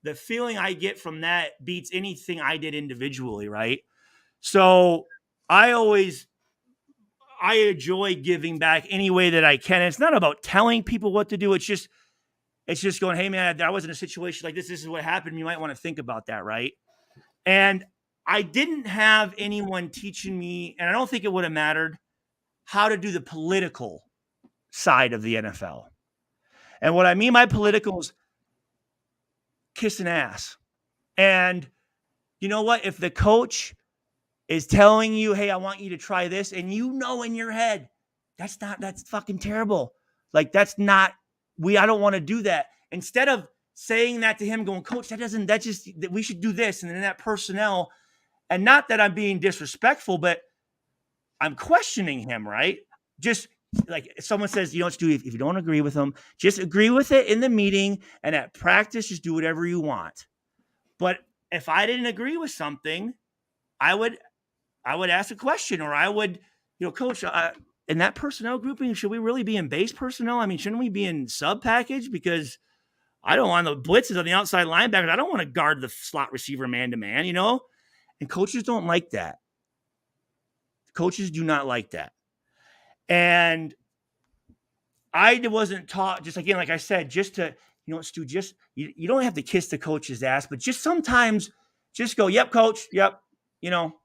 the feeling I get from that beats anything I did individually, right? So I enjoy giving back any way that I can. It's not about telling people what to do. It's just going, "Hey man, I was in a situation like this. This is what happened. You might want to think about that," right? And I didn't have anyone teaching me, and I don't think it would have mattered, how to do the political side of the NFL. And what I mean by political is kissing ass. And you know what? If the coach is telling you, hey, I want you to try this, and you know in your head, that's fucking terrible. Like, I don't want to do that. Instead of saying that to him, going, coach, we should do this. And then that personnel, and not that I'm being disrespectful, but I'm questioning him, right? Just like if someone says, you know, Stu, if you don't agree with them, just agree with it in the meeting, and at practice, just do whatever you want. But if I didn't agree with something, I would ask a question, or I would, you know, coach, in that personnel grouping, should we really be in base personnel? I mean, shouldn't we be in sub package? Because I don't want the blitzes on the outside linebackers. I don't want to guard the slot receiver man to man, you know? And coaches don't like that. Coaches do not like that. And I wasn't taught, just again, like I said, just to, you know, Stu, just, you don't have to kiss the coach's ass, but just sometimes just go, yep, coach, yep, you know,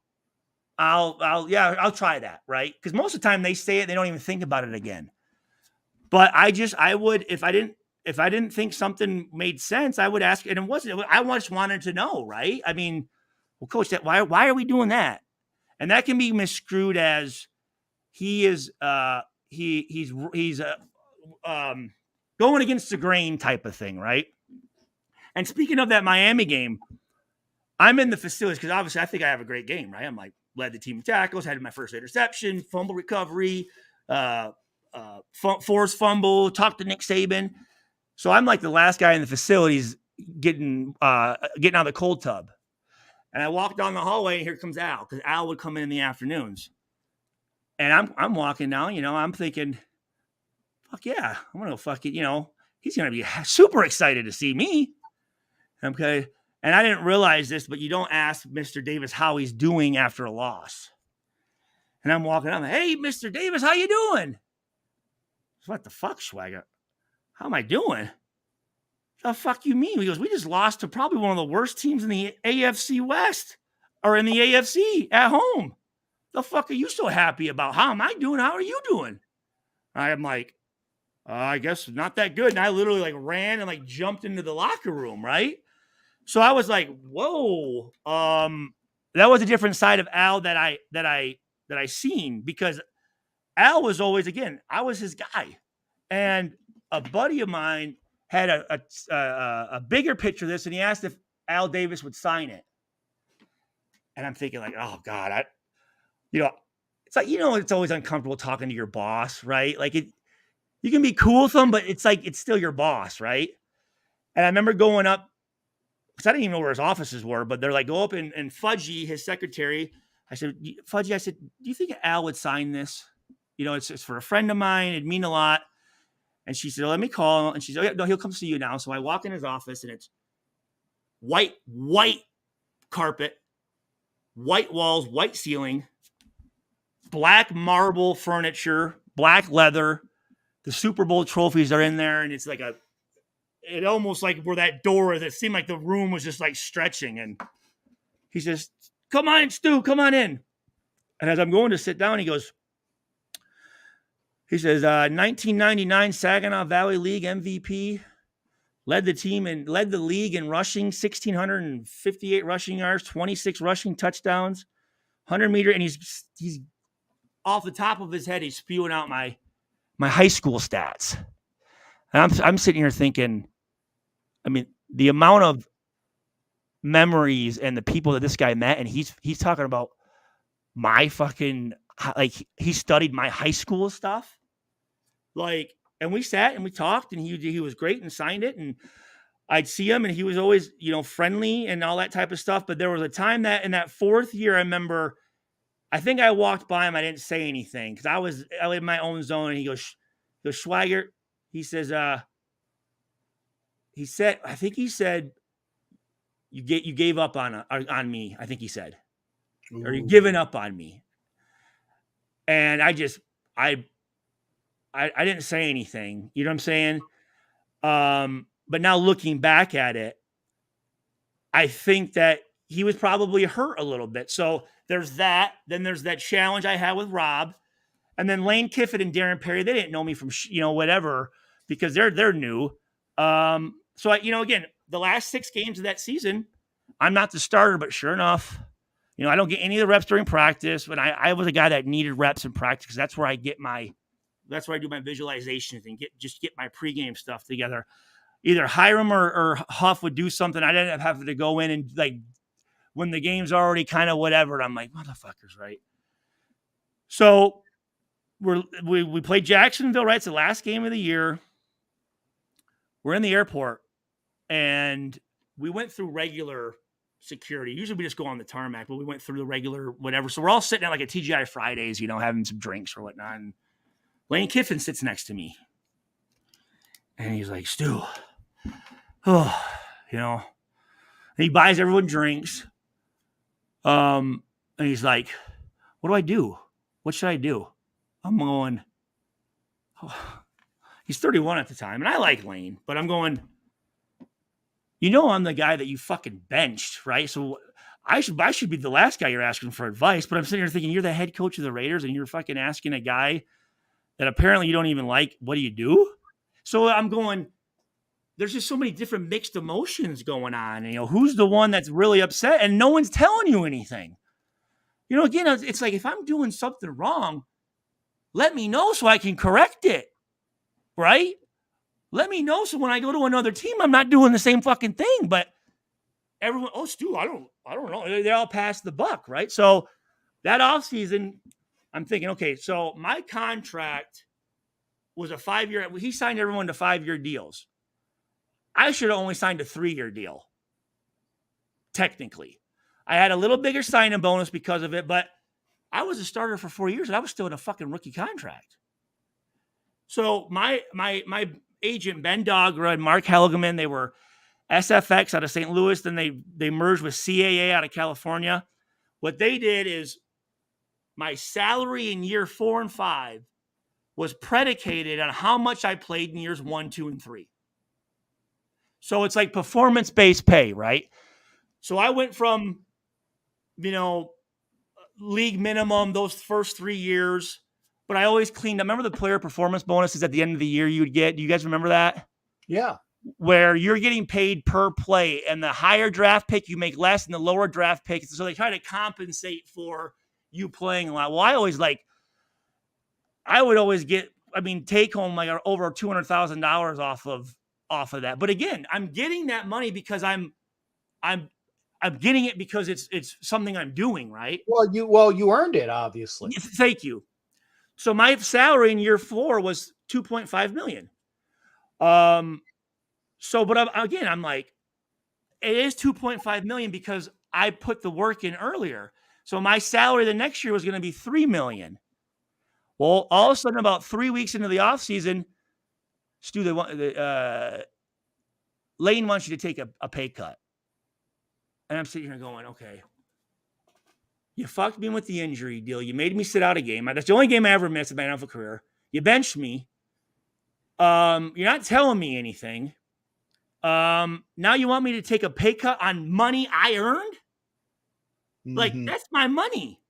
I'll try that, right? Because most of the time they say it, they don't even think about it again. But I would, if I didn't think something made sense, I would ask, and I just wanted to know, right? I mean, well, coach, why are we doing that? And that can be misconstrued as he's going against the grain type of thing, right? And speaking of that Miami game, I'm in the facilities because obviously I think I have a great game, right? I'm like, led the team in tackles, had my first interception, fumble recovery, forced fumble, talked to Nick Saban. So I'm like the last guy in the facilities getting out of the cold tub. And I walk down the hallway, and here comes Al, because Al would come in the afternoons. And I'm walking down, you know, I'm thinking, fuck yeah, I'm going to fucking, you know, he's going to be super excited to see me. Okay. And I didn't realize this, but you don't ask Mr. Davis how he's doing after a loss. And I'm walking out, hey, Mr. Davis, how you doing? What the fuck, Schweigert? How am I doing? The fuck you mean? He goes, we just lost to probably one of the worst teams in the AFC West, or in the AFC at home. The fuck are you so happy about? How am I doing? How are you doing? I'm like, I guess not that good. And I literally like ran and like jumped into the locker room, right? So I was like, whoa. That was a different side of Al that I seen, because Al was always, again, I was his guy. And a buddy of mine had a bigger picture of this, and he asked if Al Davis would sign it. And I'm thinking like, oh God, it's like, you know, it's always uncomfortable talking to your boss, right? Like you can be cool with them, but it's like, it's still your boss, right? And I remember going up, because I didn't even know where his offices were, but they're like, go up and Fudgy, his secretary, I said, Fudgy, do you think Al would sign this? You know, it's for a friend of mine. It'd mean a lot. And she said, let me call. And she said, oh, yeah, no, he'll come see you now. So I walk in his office, and it's white carpet, white walls, white ceiling, black marble furniture, black leather. The Super Bowl trophies are in there. And it's like it almost like where that door is. It seemed like the room was just like stretching. And he says, come on, Stu, come on in. And as I'm going to sit down, he says, 1999 Saginaw Valley League MVP, led the league in rushing, 1,658 rushing yards, 26 rushing touchdowns, 100-meter. And he's off the top of his head, he's spewing out my high school stats. And I'm sitting here thinking, I mean, the amount of memories and the people that this guy met, and he's talking about my fucking, like, he studied my high school stuff. Like, and we sat and we talked, and he was great and signed it. And I'd see him, and he was always, you know, friendly and all that type of stuff. But there was a time that in that fourth year, I remember, I think I walked by him. I didn't say anything because I was in my own zone. And he goes, Schweigert, he says, I think he said, you gave up on me. I think he said, or you're giving up on me. And I didn't say anything. You know what I'm saying? But now looking back at it, I think that he was probably hurt a little bit. So there's that. Then there's that challenge I had with Rob. And then Lane Kiffin and Darren Perry, they didn't know me from, whatever, because they're new. So, again, the last 6 games of that season, I'm not the starter, but sure enough, I don't get any of the reps during practice, but I was a guy that needed reps in practice because that's where I do my visualizations and get my pregame stuff together. Either Hiram or Huff would do something. I didn't have to go in and like when the game's already kind of whatever. I'm like, motherfuckers, right? So we played Jacksonville, right? It's the last game of the year. We're in the airport and we went through regular security. Usually we just go on the tarmac, but we went through the regular whatever. So we're all sitting at like a TGI Fridays, having some drinks or whatnot. And Lane Kiffin sits next to me. And he's like, Stu, and he buys everyone drinks. And he's like, what do I do? What should I do? I'm going, he's 31 at the time. And I like Lane, but I'm going, I'm the guy that you fucking benched, right? So I should be the last guy you're asking for advice, but I'm sitting here thinking you're the head coach of the Raiders and you're fucking asking a guy that apparently you don't even like. What do you do? So I'm going, there's just so many different mixed emotions going on. Who's the one that's really upset and no one's telling you anything? Again, it's like, if I'm doing something wrong, let me know so I can correct it, right? Let me know so when I go to another team, I'm not doing the same fucking thing. But everyone, Stu, I don't know. They all passed the buck, right? So that offseason, I'm thinking, okay, so my contract was a 5-year. He signed everyone to 5-year deals. I should have only signed a 3-year deal. Technically, I had a little bigger signing bonus because of it, but I was a starter for 4 years and I was still in a fucking rookie contract. So my agent, Ben Dogger and Mark Helgeman, they were SFX out of St. Louis. Then they merged with CAA out of California. What they did is my salary in year 4 and 5 was predicated on how much I played in years 1, 2, and 3. So it's like performance-based pay, right? So I went from, league minimum those first 3 years, but I always cleaned up. Remember the player performance bonuses at the end of the year you would get? Do you guys remember that? Yeah. Where you're getting paid per play, and the higher draft pick, you make less, and the lower draft pick. So they try to compensate for you playing a lot. Well, I would always get, take home like over $200,000 off of that. But again, I'm getting that money because I'm getting it because it's something I'm doing, right? Well, you earned it, obviously. Thank you. So my salary in year 4 was $2.5 million. But I'm like, it is $2.5 million because I put the work in earlier. So my salary the next year was going to be $3 million. Well, all of a sudden, about 3 weeks into the offseason, Stu, Lane wants you to take a pay cut. And I'm sitting here going, okay, you fucked me with the injury deal. You made me sit out a game. That's the only game I ever missed in my NFL career. You benched me. You're not telling me anything. Now you want me to take a pay cut on money I earned? Mm-hmm. Like, that's my money.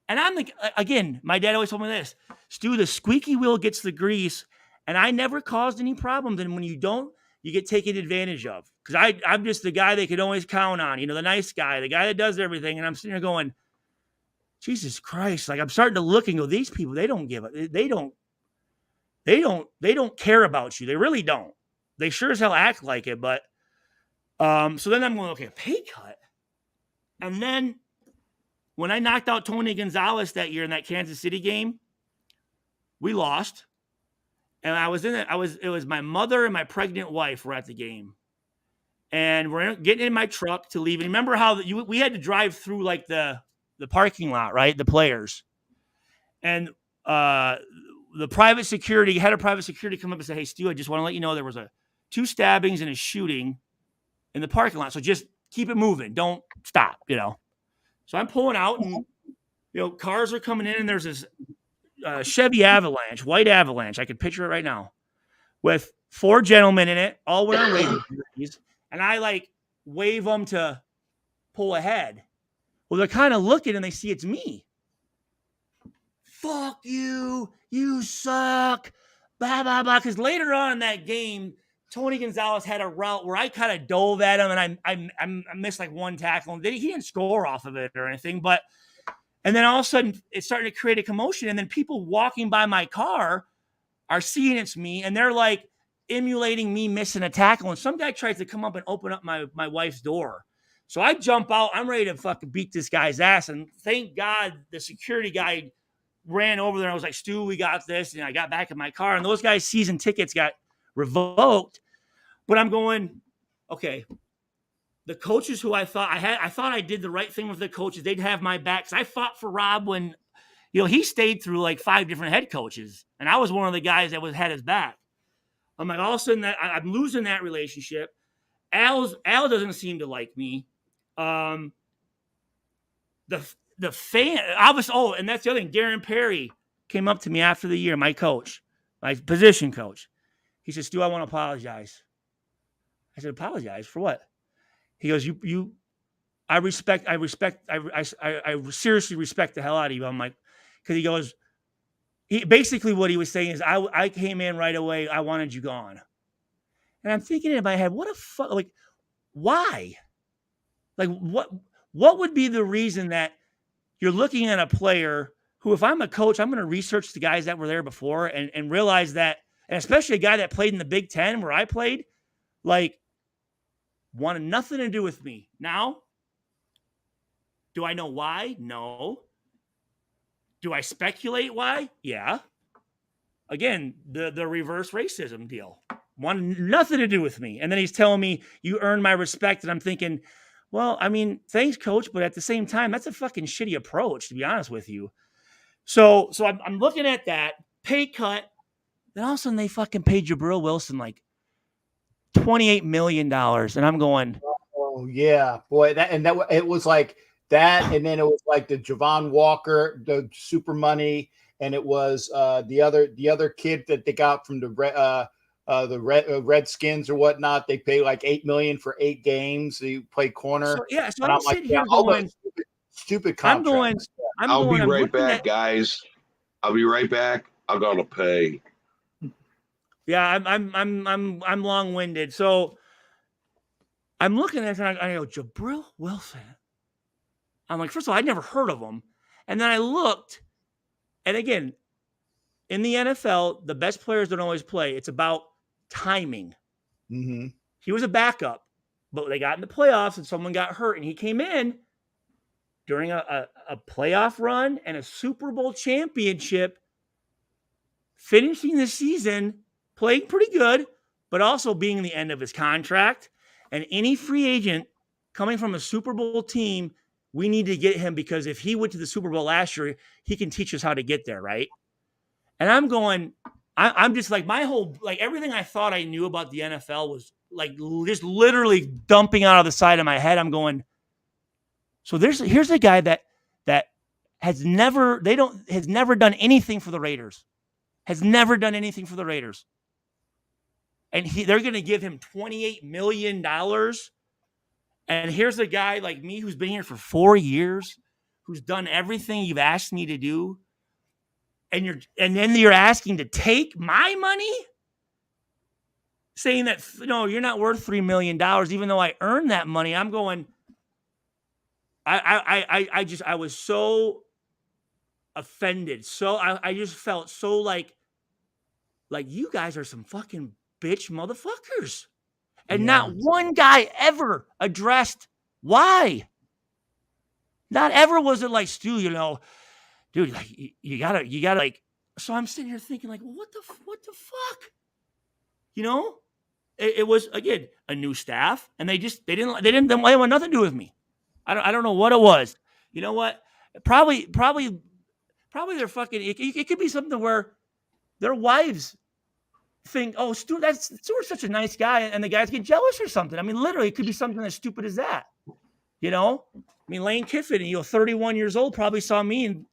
And I'm like, again, my dad always told me this, Stu, the squeaky wheel gets the grease, and I never caused any problems. And when you don't, you get taken advantage of. Because I'm just the guy they could always count on, the nice guy, the guy that does everything. And I'm sitting there going, Jesus Christ. Like, I'm starting to look and go, these people, they don't give it. They don't care about you. They really don't. They sure as hell act like it. But so then I'm going, okay, a pay cut. And then when I knocked out Tony Gonzalez that year in that Kansas City game, we lost. And I was in it. It was my mother and my pregnant wife were at the game. And we're getting in my truck to leave. And remember how we had to drive through like the parking lot, right? The players. And the private security, head of private security come up and say, hey, Stu, I just want to let you know there was 2 stabbings and a shooting in the parking lot. So just keep it moving. Don't stop, So I'm pulling out and, cars are coming in and there's this Chevy Avalanche, white Avalanche. I can picture it right now with 4 gentlemen in it, all wearing Raiders jerseys. And I wave them to pull ahead. Well, they're kind of looking and they see it's me. Fuck you. You suck. Blah, blah, blah. Because later on in that game, Tony Gonzalez had a route where I kind of dove at him and I missed like one tackle. And he didn't score off of it or anything, but and then all of a sudden it's starting to create a commotion. And then people walking by my car are seeing it's me and they're like emulating me missing a tackle. And some guy tries to come up and open up my wife's door. So I jump out. I'm ready to fucking beat this guy's ass. And thank God the security guy ran over there. I was like, Stu, we got this. And I got back in my car. And those guys' season tickets got revoked. But I'm going, okay, the coaches who I thought I did the right thing with the coaches. They'd have my back. Because I fought for Rob when, he stayed through like 5 different head coaches. And I was one of the guys that had his back. I'm like, all of a sudden I'm losing that relationship. Al doesn't seem to like me. The fan, obviously, and that's the other thing. Darren Perry came up to me after the year, my coach, my position coach. He says, Stu, I want to apologize. I said, apologize for what? He goes, I seriously respect the hell out of you. I'm like, because he goes, basically what he was saying is, I came in right away. I wanted you gone. And I'm thinking in my head, what a fuck, like, why? Like, what would be the reason that you're looking at a player who, if I'm a coach, I'm going to research the guys that were there before and realize that, and especially a guy that played in the Big Ten where I played, like, wanted nothing to do with me. Now, do I know why? No. Do I speculate why? Yeah. Again, the reverse racism deal. Wanted nothing to do with me. And then he's telling me, you earned my respect. And I'm thinking, well, I mean, thanks, coach. But at the same time, that's a fucking shitty approach, to be honest with you. So I'm looking at that pay cut. Then all of a sudden they fucking paid Jabril Wilson like $28 million. And I'm going, oh yeah, boy. It was like that. And then it was like the Javon Walker, the super money. And it was the other kid that they got from the Redskins or whatnot. They pay like $8 million for 8 games. He play corner. So I'm sitting here going, stupid contracts. I'll be right back, guys. I'll be right back. I gotta pay. Yeah, I'm long-winded. So I'm looking at it and I go, Jabril Wilson. I'm like, first of all, I'd never heard of him. And then I looked, and again, in the NFL, the best players don't always play. It's about timing. Mm-hmm. He was a backup, but they got in the playoffs and someone got hurt, and he came in during a playoff run and a Super Bowl championship, finishing the season, playing pretty good, but also being the end of his contract. And any free agent coming from a Super Bowl team, we need to get him, because if he went to the Super Bowl last year, he can teach us how to get there, right? And I'm going, I'm just like, my whole, like, everything I thought I knew about the NFL was like just literally dumping out of the side of my head. I'm going, so here's a guy that has never done anything for the Raiders. Has never done anything for the Raiders. And they're going to give him $28 million. And here's a guy like me who's been here for 4 years, who's done everything you've asked me to do. And then you're asking to take my money? Saying that, no, you're not worth $3 million, even though I earned that money. I'm going, I was so offended. So I just felt so like you guys are some fucking bitch motherfuckers. And not one guy ever addressed why. Not ever was it like, Stu, dude, like, you gotta like. So I'm sitting here thinking like, what the fuck? It was, again, a new staff, and they didn't want nothing to do with me. I don't know what it was. You know what? Probably they're fucking. It could be something where their wives think, oh, Stuart's such a nice guy, and the guys get jealous or something. I mean, literally, it could be something as stupid as that. I mean, Lane Kiffin, 31 years old, probably saw me, and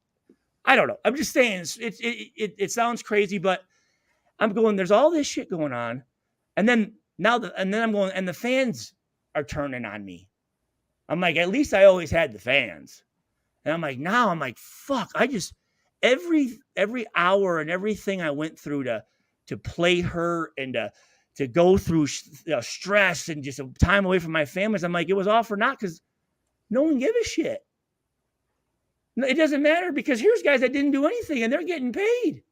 I don't know. I'm just saying, it sounds crazy, but I'm going, there's all this shit going on, and then I'm going, and the fans are turning on me. I'm like, at least I always had the fans, and I'm like, fuck. I just every hour and everything I went through to play her and to go through stress and just time away from my families. I'm like, it was all for naught because no one gave a shit. It doesn't matter because here's guys that didn't do anything and they're getting paid.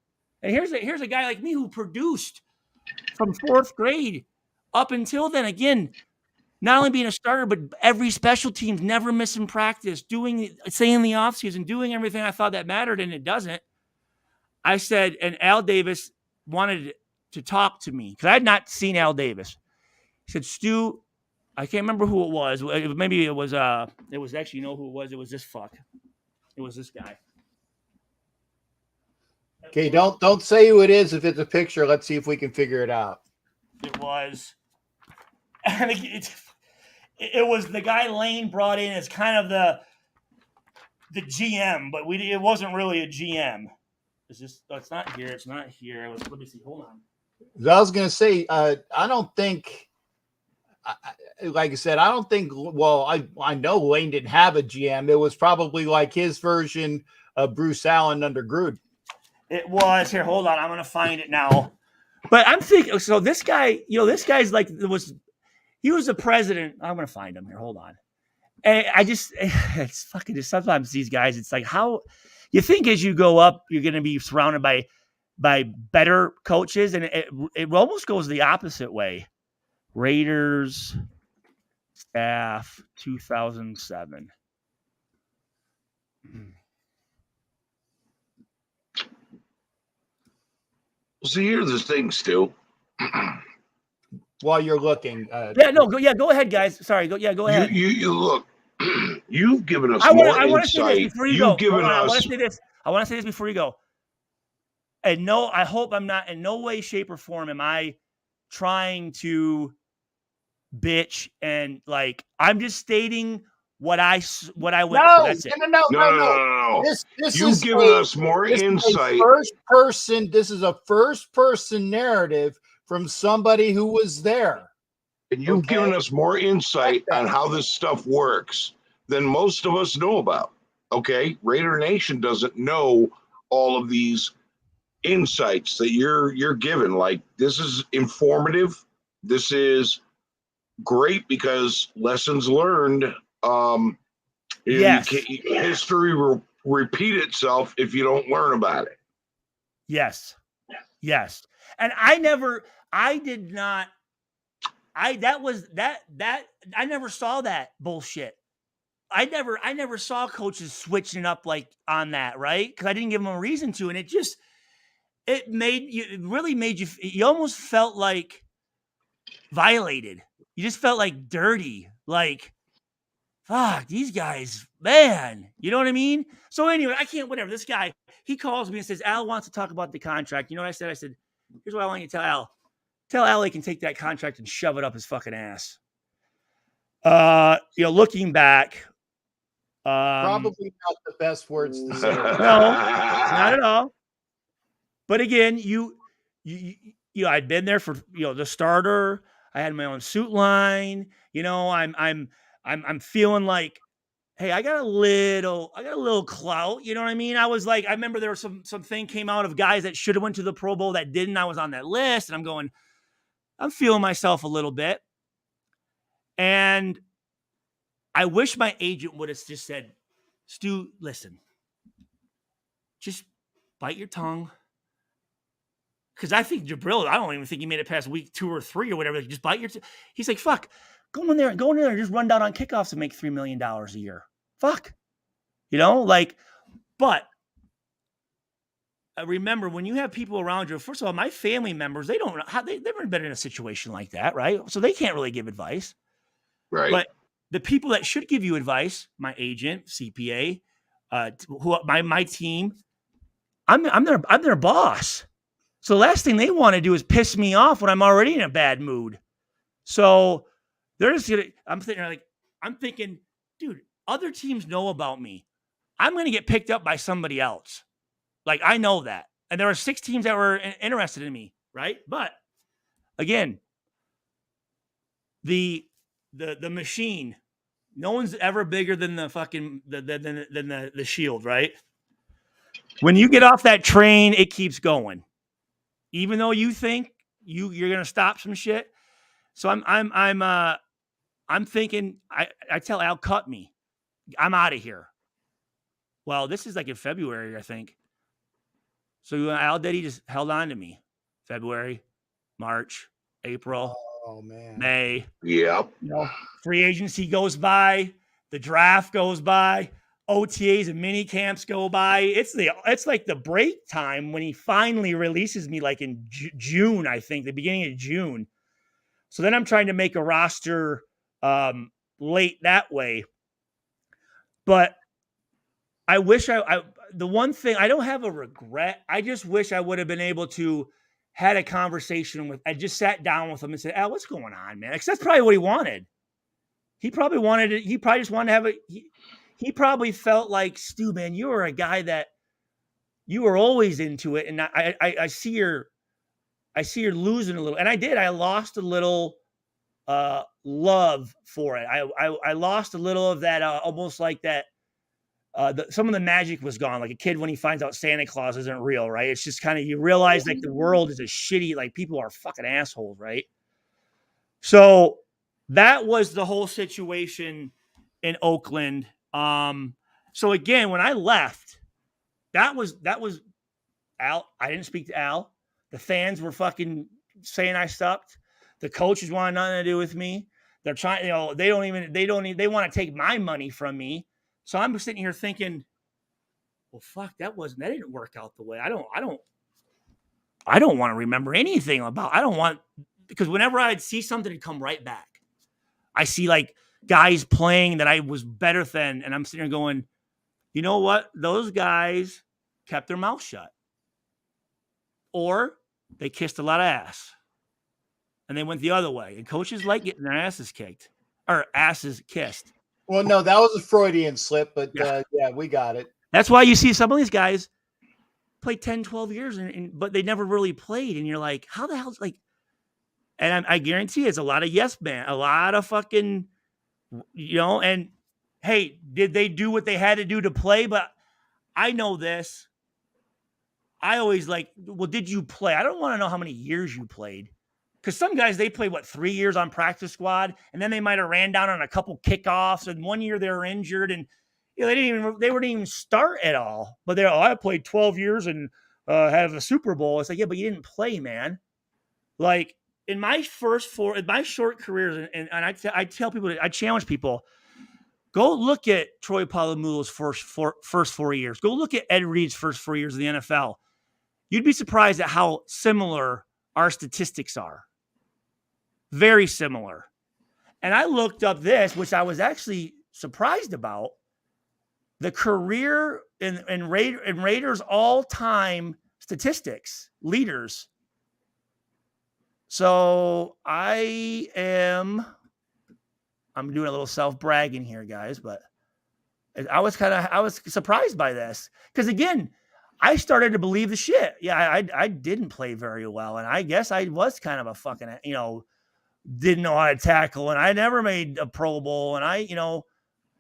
And here's a guy like me who produced from 4th grade up until then. Again, not only being a starter, but every special teams, never missing practice, staying the offseason, doing everything I thought that mattered, and it doesn't. I said, and Al Davis wanted to talk to me because I had not seen Al Davis. He said, Stu, I can't remember who it was. Maybe it was actually, you know who it was? It was this fuck. It was this guy. Okay, don't say who it is if it's a picture. Let's see if we can figure it out. It was, and it was the guy Lane brought in as kind of the GM, but it wasn't really a GM. It's not here. It's not here. Let me see. Hold on. I was going to say, I don't think, like I said, I don't think, well, I know Lane didn't have a GM. It was probably like his version of Bruce Allen under Gruden. It was. Here, hold on. I'm going to find it now. But I'm thinking, so this guy, this guy's like, he was the president. I'm going to find him here. Hold on. And it's fucking just sometimes these guys, it's like how you think as you go up, you're going to be surrounded by better coaches. And it almost goes the opposite way. Raiders staff 2007. So here's the thing, Stu. While you're looking, go ahead, guys. Sorry, go ahead. You look. You've given us I more want to say this insight. before you go. I want us. to say this before you go. And no, I hope I'm not in no way, shape, or form am I trying to bitch and like I'm just stating what I went through. That's it. No. This You've given us more insight. This is a first person narrative from somebody who was there. And you've given us more insight on how this stuff works than most of us know about. Okay? Raider Nation doesn't know all of these insights that you're given. Like, this is informative. This is great because lessons learned. Yes. History will repeat itself if you don't learn about it. Yes. And I never saw that bullshit. I never saw coaches switching up like on that, right? Because I didn't give them a reason to, and it really made you. You almost felt like violated. You just felt like dirty, like fuck these guys, man. You know what I mean? So anyway, whatever. This guy, he calls me and says, Al wants to talk about the contract. You know what I said? I said, here's what I want you to tell Al. Tell Al he can take that contract and shove it up his fucking ass. Looking back, probably not the best words to say. No, not at all. But again, you I'd been there for the starter. I had my own suit line. I'm feeling like, hey, I got a little clout. You know what I mean? I was like, I remember there was something came out of guys that should have went to the Pro Bowl that didn't. I was on that list, and I'm going, I'm feeling myself a little bit. And I wish my agent would have just said, Stu, listen, just bite your tongue. Because I think Jabril, I don't even think he made it past week 2 or 3 or whatever. Just bite your He's like, fuck, go in there and just run down on kickoffs and make $3 million a year. Fuck. But I remember when you have people around you, first of all, my family members, they've never been in a situation like that, right? So they can't really give advice. Right. But the people that should give you advice, my agent, CPA, my team, I'm their boss. So the last thing they want to do is piss me off when I'm already in a bad mood. So they're just I'm thinking, dude, other teams know about me. I'm going to get picked up by somebody else. Like, I know that. And there are 6 teams that were interested in me, right? But again, the machine, no one's ever bigger than the fucking the shield, right? When you get off that train, it keeps going. Even though you think you're gonna stop some shit. So I'm thinking. I tell Al, cut me. I'm out of here. Well, this is like in February, I think. So Al Diddy just held on to me. February, March, April, Oh man. May. Yep. You know, free agency goes by, the draft goes by, OTAs and mini camps go by. It's like the break time when he finally releases me, like in June, I think, the beginning of June. So then I'm trying to make a roster late that way. But I wish the one thing, I don't have a regret. I just wish I would have been able to had a conversation with, I just sat down with him and said, Al, what's going on, man? Because that's probably what he wanted. He probably wanted it. He probably just wanted to have it. He probably felt like, Stu, man, you were a guy that you were always into it. And I see you're losing a little. And I did. I lost a little love for it. I lost a little of that, almost like that. Some of the magic was gone. Like a kid when he finds out Santa Claus isn't real, right? It's just kind of, you realize like the world is a shitty, like people are fucking assholes, right? So that was the whole situation in Oakland. So again, when I left, that was Al. I didn't speak to Al. The fans were fucking saying I sucked. The coaches wanted nothing to do with me. They're trying, they want to take my money from me. So I'm sitting here thinking, well, fuck, that didn't work out the way. I don't want to remember anything because whenever I'd see something, it'd come right back. I see like guys playing that I was better than, and I'm sitting here going, you know what? Those guys kept their mouth shut. Or they kissed a lot of ass. And they went the other way. And coaches like getting their asses kicked. Or asses kissed. Well, no, that was a Freudian slip, but Yeah. we got it. That's why you see some of these guys play 10, 12 years, but they never really played. And you're like, how the hell's like, and I guarantee it's a lot of yes man, a lot of fucking, and hey, did they do what they had to do to play? But I know this. I always like, well, did you play? I don't want to know how many years you played. Because some guys, they play, 3 years on practice squad, and then they might have ran down on a couple kickoffs, and 1 year they were injured, and they wouldn't even start at all. But I played 12 years and have a Super Bowl. It's like, yeah, but you didn't play, man. Like, in my short careers, and I tell people, I challenge people, go look at Troy Polamalu's first 4 years. Go look at Ed Reed's first 4 years of the NFL. You'd be surprised at how similar our statistics are. Very similar. And I looked up this, which I was actually surprised about. The career in Raiders all-time statistics, leaders. So I'm doing a little self-bragging here, guys, but I was surprised by this. Because again, I started to believe the shit. Yeah, I didn't play very well. And I guess I was kind of a fucking, didn't know how to tackle. And I never made a Pro Bowl. And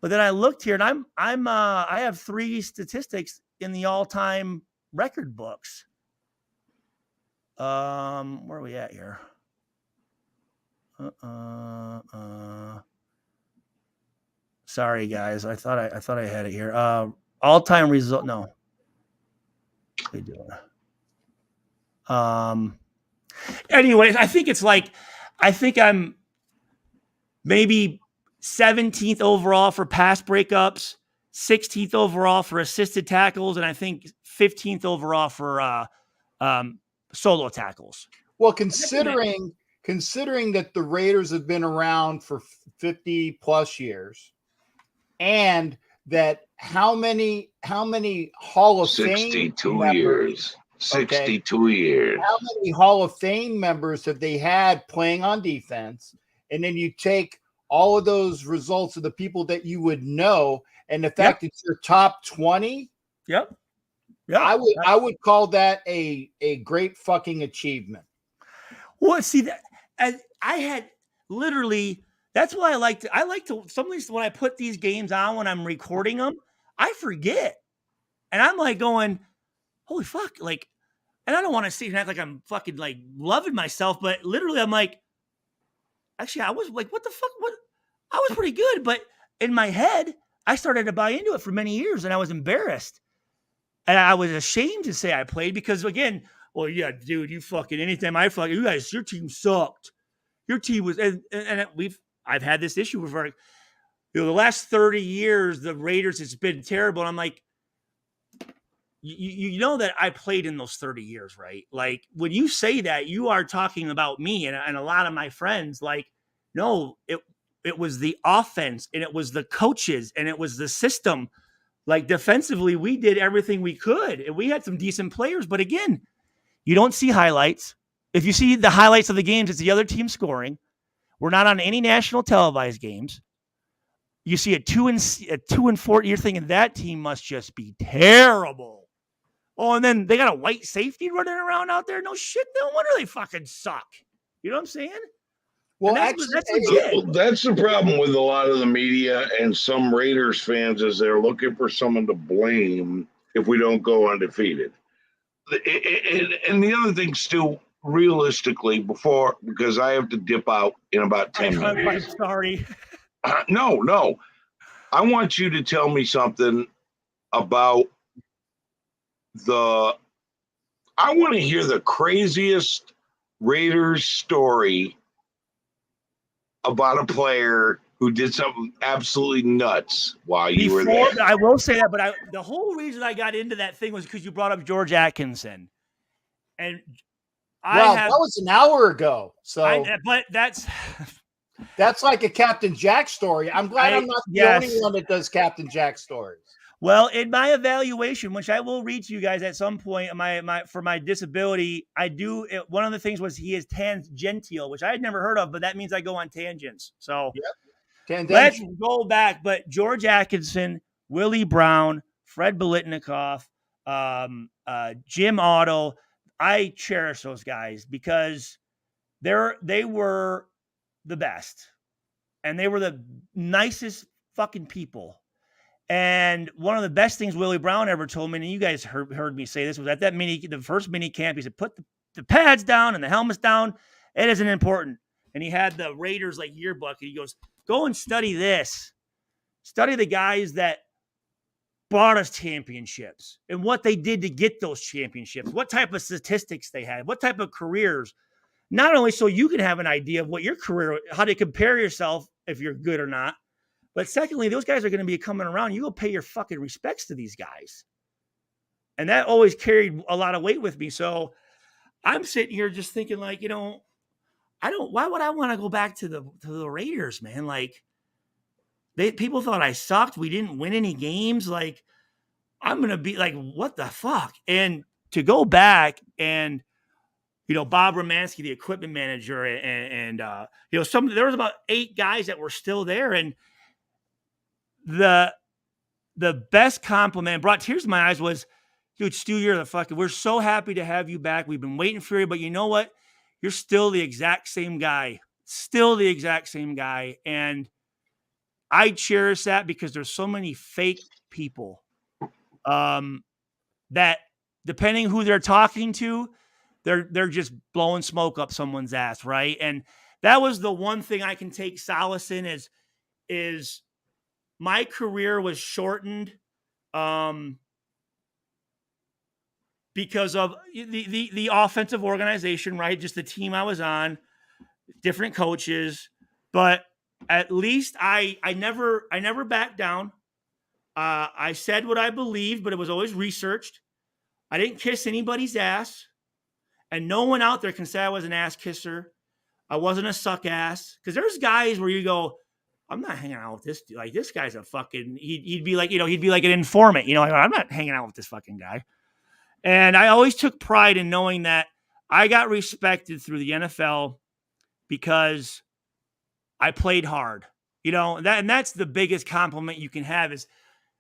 but then I looked here and I have 3 statistics in the all-time record books. Where are we at here? Sorry guys. I thought I had it here. All-time result. No. What are you doing? Anyways, I think I'm maybe 17th overall for pass breakups, 16th overall for assisted tackles, and I think 15th overall for solo tackles. Well, considering that the Raiders have been around for 50 plus years, and that how many Hall of Fame 62 years. 62 years. How many Hall of Fame members have they had playing on defense? And then you take all of those results of the people that you would know, and the fact that you're top 20. Yep. Yeah. I would call that a great fucking achievement. Well, see that I had literally. That's why I like to some of these, when I put these games on when I'm recording them, I forget. And I'm like going, holy fuck. Like, and I don't want to sit and act like I'm fucking like loving myself, but literally I'm like, actually, I was like, what the fuck? What? I was pretty good, but in my head, I started to buy into it for many years, and I was embarrassed. And I was ashamed to say I played because, again, well, yeah, dude, you fucking, anytime I fucking, you guys, your team sucked. Your team was, and I've had this issue with, the last 30 years, the Raiders, it's been terrible. And I'm like, you know that I played in those 30 years, right? Like, when you say that, you are talking about me and a lot of my friends. Like, no, it was the offense, and it was the coaches, and it was the system. Like, defensively, we did everything we could, and we had some decent players. But again, you don't see highlights. If you see the highlights of the games, it's the other team scoring. We're not on any national televised games. You see a 2-4. You're thinking that team must just be terrible. Oh, and then they got a white safety running around out there. No shit, no wonder they fucking suck. You know what I'm saying? Well, That's actually, legit. That's the problem with a lot of the media and some Raiders fans is they're looking for someone to blame if we don't go undefeated. And the other thing, Stu, realistically, because I have to dip out in about 10 minutes. I'm sorry. No. I want you to tell me something about I want to hear the craziest Raiders story about a player who did something absolutely nuts while you were there. I will say that, but the whole reason I got into that thing was because you brought up George Atkinson. And that was an hour ago. So, but that's like a Captain Jack story. I'm glad I'm not the only one that does Captain Jack stories. Well, in my evaluation, which I will read to you guys at some point, for my disability, one of the things was he is tangential, which I had never heard of, but that means I go on tangents. So let's go back. But George Atkinson, Willie Brown, Fred Biletnikoff, Jim Otto, I cherish those guys because they were the best, and they were the nicest fucking people. And one of the best things Willie Brown ever told me, and you guys heard me say this, was at the first mini camp, he said, put the pads down and the helmets down. It isn't important. And he had the Raiders like yearbook, and he goes, go and study this. Study the guys that brought us championships and what they did to get those championships, what type of statistics they had, what type of careers. Not only so you can have an idea of what your career, how to compare yourself if you're good or not, but secondly, those guys are going to be coming around. You will pay your fucking respects to these guys. And that always carried a lot of weight with me. So I'm sitting here just thinking like, why would I want to go back to the Raiders, man? Like people thought I sucked. We didn't win any games. Like I'm going to be like, what the fuck? And to go back and, Bob Romanski, the equipment manager, and there was about 8 guys that were still there. And the best compliment brought tears to my eyes was, dude, Stu, we're so happy to have you back. We've been waiting for you, but you know what? You're still the exact same guy. And I cherish that because there's so many fake people that depending who they're talking to, they're just blowing smoke up someone's ass, right? And that was the one thing I can take solace in is my career was shortened because of the offensive organization, right? Just the team I was on, different coaches, but at least I never backed down. I said what I believed, but it was always researched. I didn't kiss anybody's ass, and no one out there can say I was an ass kisser. I wasn't a suck ass, because there's guys where you go, I'm not hanging out with this dude. Like, this guy's a fucking, he'd be like, he'd be like an informant, I'm not hanging out with this fucking guy. And I always took pride in knowing that I got respected through the NFL because I played hard, and that's the biggest compliment you can have is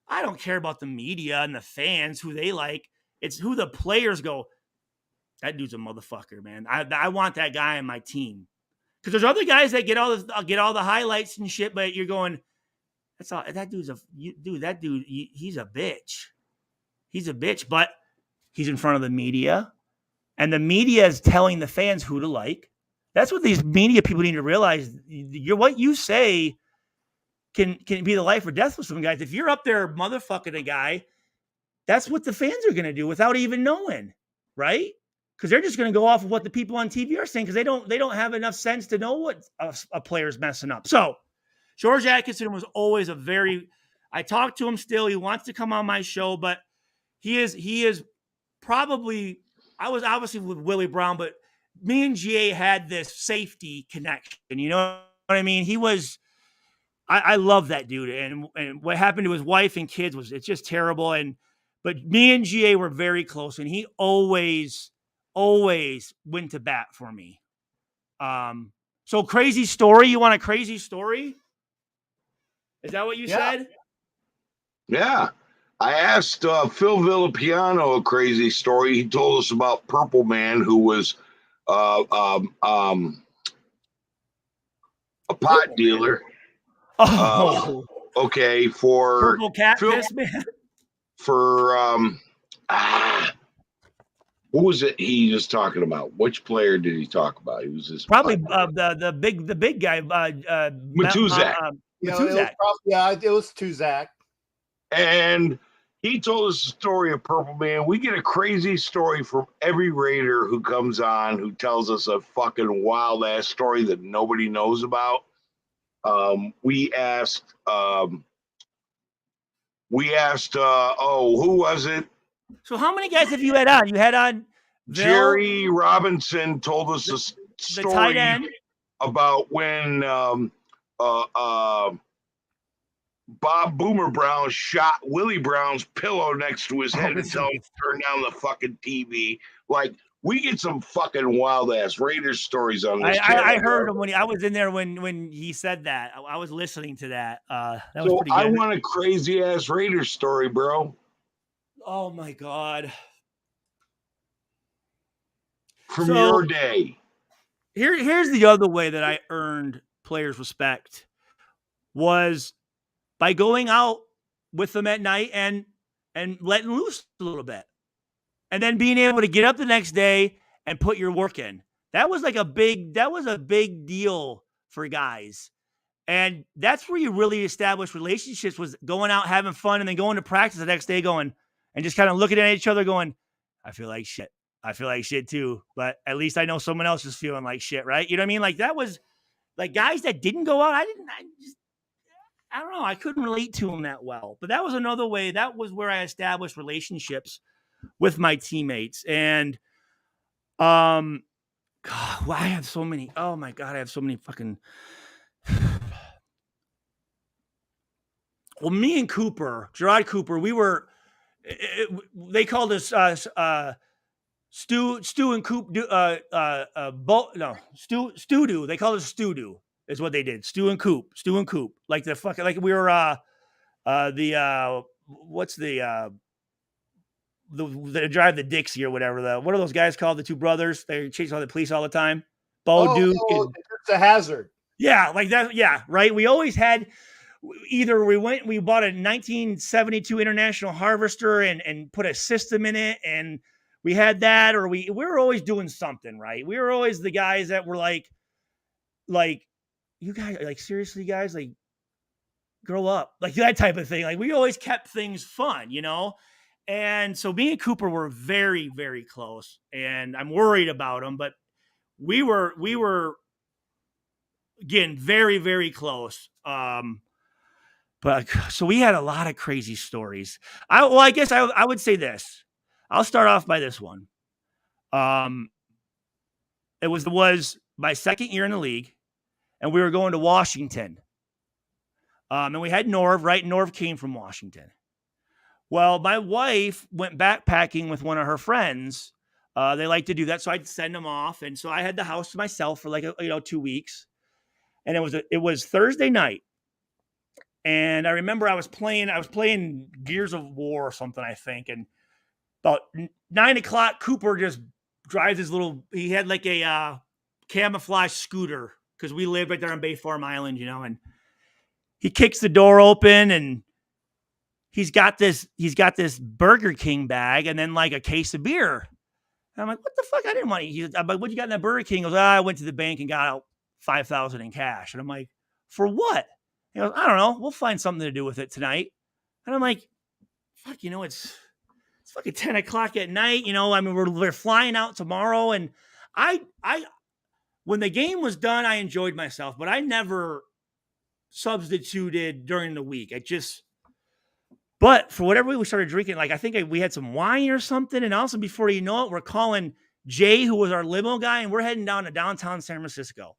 I don't care about the media and the fans, who they like. It's who the players go, that dude's a motherfucker, man. I want that guy on my team. Because there's other guys that get all the highlights and shit, but you're going, that's all. That dude, he's a bitch. He's a bitch, but he's in front of the media. and the media is telling the fans who to like. That's what these media people need to realize. What you say can be the life or death of some guys. If you're up there motherfucking a guy, that's what the fans are going to do without even knowing, right? Because they're just going to go off of what the people on TV are saying because they don't have enough sense to know what a player's messing up. So George Atkinson was always I talk to him still. He wants to come on my show, but he is probably, I was obviously with Willie Brown, but me and GA had this safety connection. You know what I mean? I love that dude. And what happened to his wife and kids it's just terrible. But me and GA were very close, and he always went to bat for me. So crazy story. You want a crazy story? Is that what you said? Yeah. I asked Phil Villapiano a crazy story. He told us about Purple Man, who was a pot dealer. Oh, okay. For Purple Cat Piss Man. For who was it he was talking about? Which player did he talk about? He was this probably the big guy, Matuzak. It was Tuzak. And he told us the story of Purple Man. We get a crazy story from every Raider who comes on, who tells us a fucking wild ass story that nobody knows about. We asked, who was it? So how many guys have you had on? You had on Bill, Jerry Robinson told us a story the tight end about when Bob Boomer Brown shot Willie Brown's pillow next to his head and tell him to turn down the fucking TV. Like, we get some fucking wild ass Raiders stories on this channel. I heard him when I was in there when he said that. I was listening to that. That was pretty good. I want a crazy ass Raiders story, bro. Oh my God. From your day. Here's the other way that I earned players' respect was by going out with them at night and letting loose a little bit. And then being able to get up the next day and put your work in. That was a big deal for guys. And that's where you really establish relationships, was going out, having fun, and then going to practice the next day and just kind of looking at each other going, I feel like shit. I feel like shit too, but at least I know someone else is feeling like shit, right? You know what I mean? Like, that was like guys that didn't go out. I don't know. I couldn't relate to them that well, but that was another way. That was where I established relationships with my teammates. And, God, I have so many. Oh my God, I have so many fucking. Well, me and Gerard Cooper, we were. They called us Stu and Coop. Stu-do. They called us Stu-do. Is what they did. Stu and Coop. Like the fucking, like we were what's the drive the Dixie or whatever. What are those guys called? The two brothers. They chase all the police all the time. Duke. It's a hazard. Yeah, like that. Yeah, right. We always had either we bought a 1972 International Harvester and put a system in it, and we had that, or we were always doing something, right? We were always the guys that were like you guys, like, seriously, guys, like, grow up, like that type of thing. Like, we always kept things fun, you know? And so me and Cooper were very, very close, and I'm worried about him, but we were again, very, very close. But so we had a lot of crazy stories. I guess I would say this. I'll start off by this one. It was my second year in the league, and we were going to Washington. And we had Norv, right? Norv came from Washington. Well, my wife went backpacking with one of her friends. They like to do that, so I'd send them off. And so I had the house to myself for like 2 weeks. And it was Thursday night. And I remember I was playing Gears of War or something, I think. And about 9:00, Cooper just drives he had like a camouflage scooter, because we lived right there on Bay Farm Island, you know, and he kicks the door open, and he's got this Burger King bag and then like a case of beer. And I'm like, what the fuck? I didn't want to. I'm like, what you got in that Burger King? He goes, I went to the bank and got out $5,000 in cash. And I'm like, for what? He goes, I don't know. We'll find something to do with it tonight. And I'm like, fuck, it's fucking 10 o'clock at night. I mean, we're flying out tomorrow. And I, when the game was done, I enjoyed myself, but I never substituted during the week. But for whatever we started drinking, like I think we had some wine or something. And also before you know it, we're calling Jay, who was our limo guy, and we're heading down to downtown San Francisco.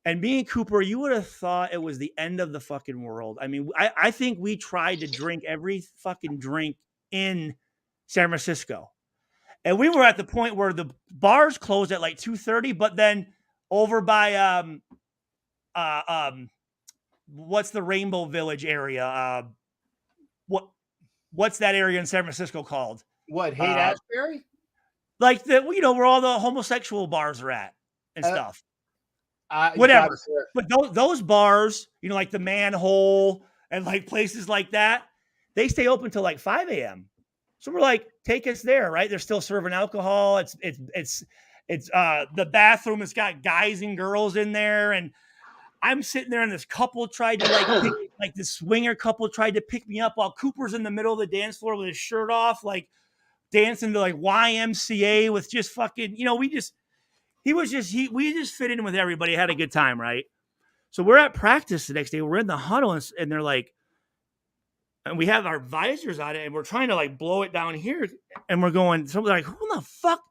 And me and Cooper, you would have thought it was the end of the fucking world. I mean, I think we tried to drink every fucking drink in San Francisco. And we were at the point where the bars closed at like 2:30, but then over by what's the Rainbow Village area? What's that area in San Francisco called? What, Haight-Ashbury? Like where all the homosexual bars are at and stuff. Whatever. But those bars, like the Manhole and like places like that, they stay open till like 5 a.m. So we're like, take us there, right? They're still serving alcohol. It's the bathroom has got guys and girls in there, and I'm sitting there, and this couple tried to this swinger couple tried to pick me up while Cooper's in the middle of the dance floor with his shirt off, like dancing to like YMCA with just fucking, we just fit in with everybody, had a good time, right? So we're at practice the next day. We're in the huddle, and they're like, and we have our visors on it, and we're trying to like blow it down here, and we're going, so we're like, who the fuck?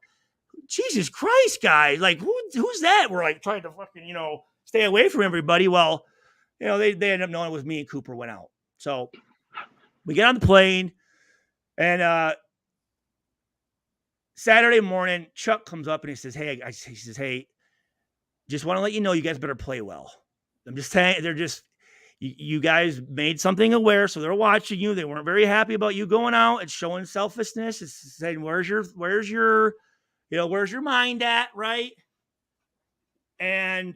Jesus Christ, guys! Like, who's that? We're like trying to fucking, stay away from everybody. Well, they ended up knowing it was me and Cooper went out. So we get on the plane, and Saturday morning, Chuck comes up and he says, "Hey," he says, "Hey, just want to let you know, you guys better play well. I'm just saying, you guys made something aware, so they're watching you. They weren't very happy about you going out. It's showing selfishness. It's saying, where's your mind at, right?" And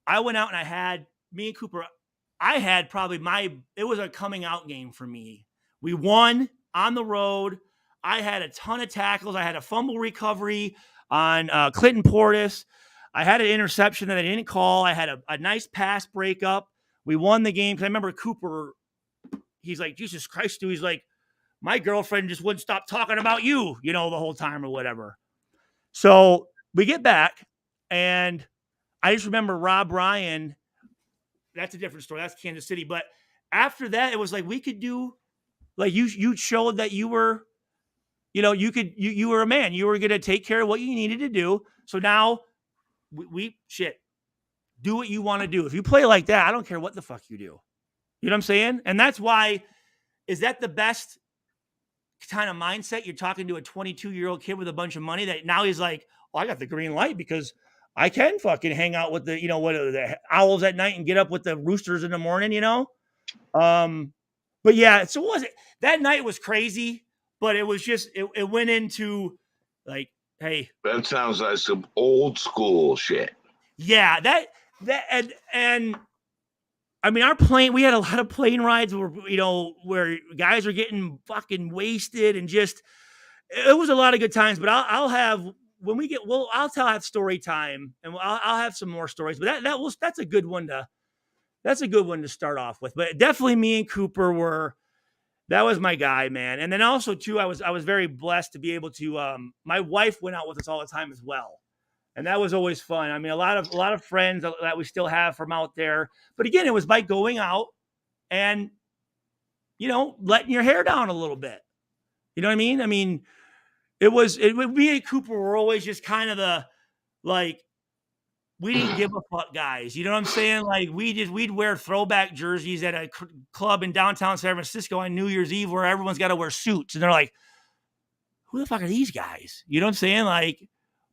I went out and me and Cooper, it was a coming out game for me. We won on the road. I had a ton of tackles. I had a fumble recovery on Clinton Portis. I had an interception that I didn't call. I had a nice pass breakup. We won the game. Because I remember Cooper, he's like, Jesus Christ, dude. He's like, my girlfriend just wouldn't stop talking about you, the whole time or whatever. So we get back, and I just remember Rob Ryan. That's a different story. That's Kansas City. But after that, it was like we could do, like you showed that you were, you were a man. You were going to take care of what you needed to do. So now we do what you want to do. If you play like that, I don't care what the fuck you do. You know what I'm saying? And that's why, is that the best kind of mindset? You're talking to a 22-year-old kid with a bunch of money that now he's like, oh, I got the green light because I can fucking hang out with the owls at night and get up with the roosters in the morning, But yeah, so that night was crazy, but it was just, it went into like, hey. That sounds like some old school shit. Yeah, that and I mean, we had a lot of plane rides where guys are getting fucking wasted, and just, it was a lot of good times. But I'll have, when we get, I'll have story time, and I'll have some more stories. But that's a good one to start off with. But definitely me and Cooper that was my guy, man. And then also too, I was very blessed to be able to, my wife went out with us all the time as well. And that was always fun. I mean, a lot of friends that we still have from out there. But again, it was by going out and, letting your hair down a little bit. You know what I mean? I mean, me and Cooper were always just kind of we didn't give a fuck, guys. You know what I'm saying? Like, we'd wear throwback jerseys at a club in downtown San Francisco on New Year's Eve where everyone's got to wear suits. And they're like, who the fuck are these guys? You know what I'm saying? Like,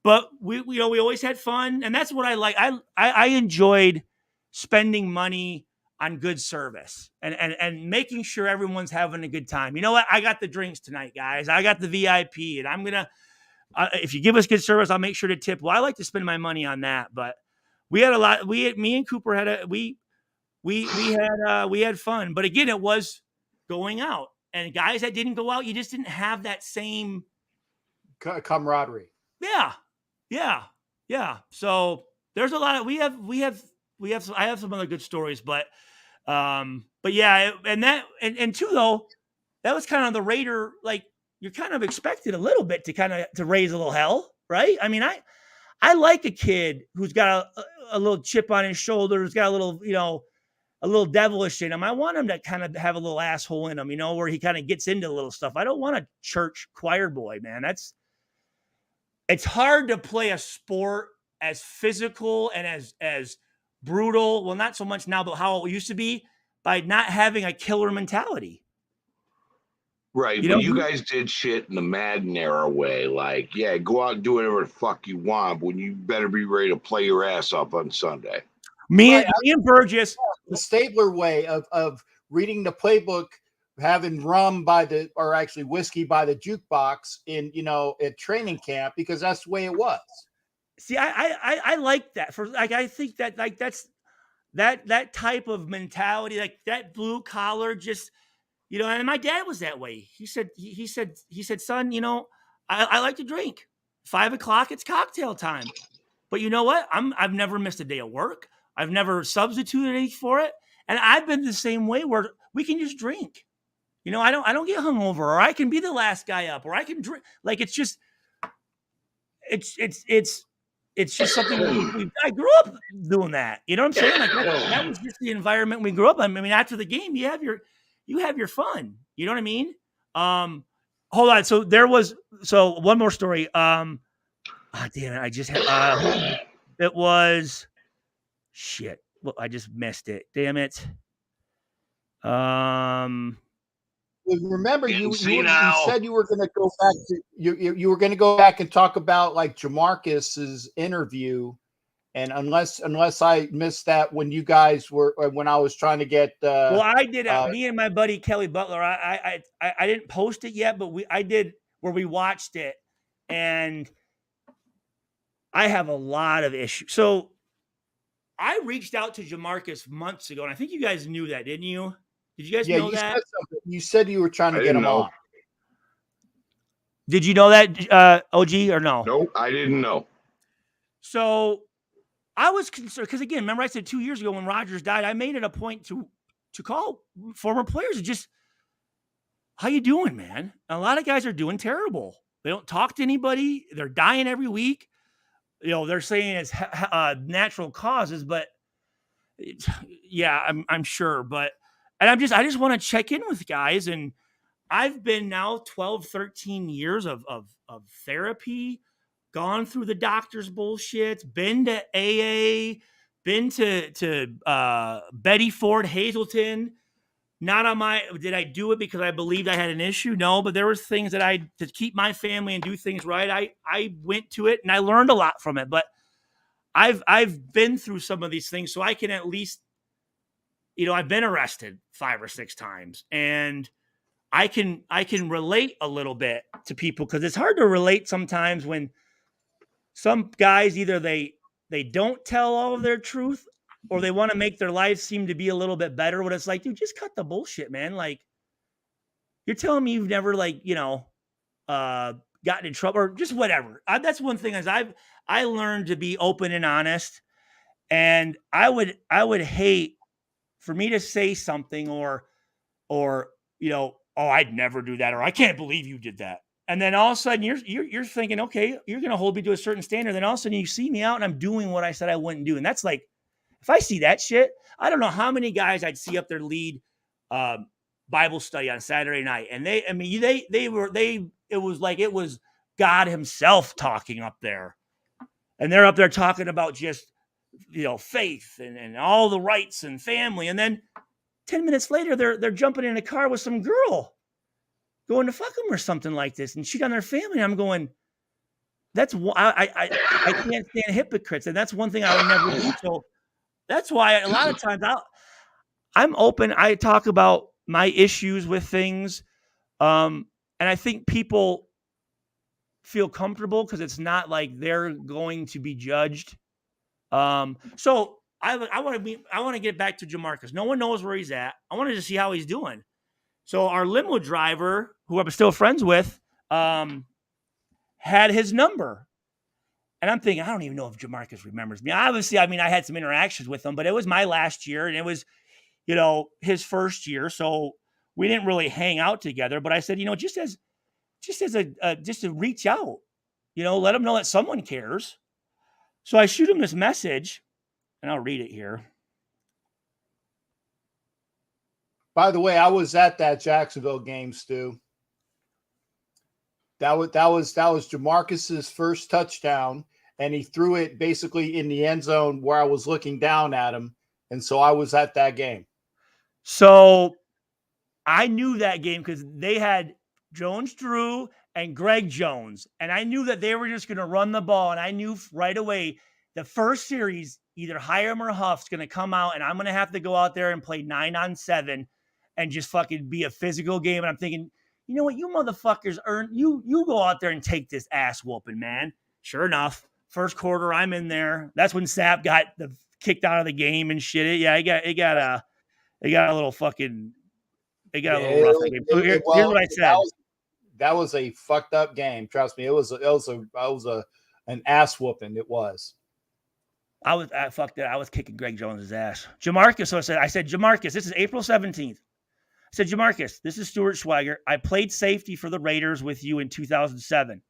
but we always had fun. And that's what I like. I enjoyed spending money on good service and making sure everyone's having a good time. You know what? I got the drinks tonight, guys. I got the VIP, and I'm going to, if you give us good service, I'll make sure to tip. Well, I like to spend my money on that, but we had a lot. Me and Cooper had we had fun, but again, it was going out, and guys that didn't go out, you just didn't have that same camaraderie. Yeah. So there's a lot of, I have some other good stories, but yeah, and two though, that was kind of the Raider, like you're kind of expected a little bit to raise a little hell, right? I mean, I like a kid who's got a little chip on his shoulder, who's got a little, a little devilish in him. I want him to kind of have a little asshole in him, where he kind of gets into little stuff. I don't want a church choir boy, man. It's hard to play a sport as physical and as brutal. Well, not so much now, but how it used to be, by not having a killer mentality. Right. But you guys did shit in the Madden era way. Like, yeah, go out and do whatever the fuck you want, but when you better be ready to play your ass off on Sunday. Me and Burgess. The Stabler way of reading the playbook, having or actually whiskey by the jukebox in, at training camp, because that's the way it was. See, I like that. I think that that's that type of mentality, like that blue collar, just, and my dad was that way. He said, son, I like to drink. 5 o'clock, it's cocktail time. But you know what? I've never missed a day of work. I've never substituted anything for it. And I've been the same way where we can just drink. I don't get hungover, or I can be the last guy up, or I can drink. Like, it's just something I grew up doing that. You know what I'm saying? Like that was just the environment we grew up in. I mean, after the game, you have your fun. You know what I mean? Hold on. So one more story. Damn it. I just had, it was shit. Well, I just missed it. Damn it. Remember, you said you were going to go back to you were going to go back and talk about like Jamarcus's interview, and unless I missed that when I was trying to get. Well, I did. Me and my buddy Kelly Butler. I didn't post it yet, but I did where we watched it, and I have a lot of issues. So I reached out to Jamarcus months ago, and I think you guys knew that, didn't you? Did you guys know that? You said you were trying to get him on. Did you know that, OG, or no? No, I didn't know. So I was concerned because, again, remember I said 2 years ago when Rodgers died, I made it a point to call former players and just, how you doing, man? And a lot of guys are doing terrible. They don't talk to anybody. They're dying every week. They're saying it's natural causes, but yeah, I'm sure. But I just want to check in with guys, and I've been now 12, 13 years of therapy, gone through the doctor's bullshit, been to AA, been to Betty Ford Hazleton. Did I do it because I believed I had an issue? No, but there were things that to keep my family and do things right. I went to it and I learned a lot from it, but I've been through some of these things, so I can at least, I've been arrested 5 or 6 times, and I can relate a little bit to people, because it's hard to relate sometimes when some guys either they don't tell all of their truth, or they want to make their lives seem to be a little bit better. What it's like, dude, just cut the bullshit, man. Like, you're telling me you've never gotten in trouble or just whatever. That's one thing is I learned to be open and honest, and I would hate for me to say something or oh, I'd never do that, or I can't believe you did that. And then all of a sudden you're thinking, okay, you're going to hold me to a certain standard. Then all of a sudden you see me out and I'm doing what I said I wouldn't do. And that's like, if I see that shit, I don't know how many guys I'd see up there lead Bible study on Saturday night. And it was like, it was God himself talking up there. And they're up there talking about just, faith and all the rights and family. And then 10 minutes later, they're jumping in a car with some girl going to fuck them or something like this and cheat on their family. And I'm going, I can't stand hypocrites. And that's one thing I would never do. So that's why a lot of times I'm open. I talk about my issues with things. And I think people feel comfortable because it's not like they're going to be judged. So I want to get back to Jamarcus. No one knows where he's at. I wanted to see how he's doing. So our limo driver, who I'm still friends with, had his number. And I'm thinking, I don't even know if Jamarcus remembers me. Obviously, I mean, I had some interactions with him, but it was my last year and it was, his first year. So we didn't really hang out together. But I said, just to reach out, let him know that someone cares. So I shoot him this message and I'll read it here. By the way, I was at that Jacksonville game, Stu. That was Jamarcus's first touchdown, and he threw it basically in the end zone where I was looking down at him, and so I was at that game. So I knew that game because they had Jones Drew and Greg Jones, and I knew that they were just going to run the ball, and I knew right away the first series, either Hiram or Huff's going to come out, and I'm going to have to go out there and play 9-on-7 and just fucking be a physical game. And I'm thinking, you know what, you motherfuckers you go out there and take this ass whooping, man. Sure enough, first quarter, I'm in there. That's when Sapp got kicked out of the game and shit. Yeah, it got a little fucking, it got a little rough. So here's what I said. That was a fucked up game. Trust me, it was an ass whooping. It was. I fucked it. I was kicking Greg Jones's ass. Jamarcus. So I said, Jamarcus, this is April 17th. I said, Jamarcus, this is Stuart Schweigert. I played safety for the Raiders with you in 2007.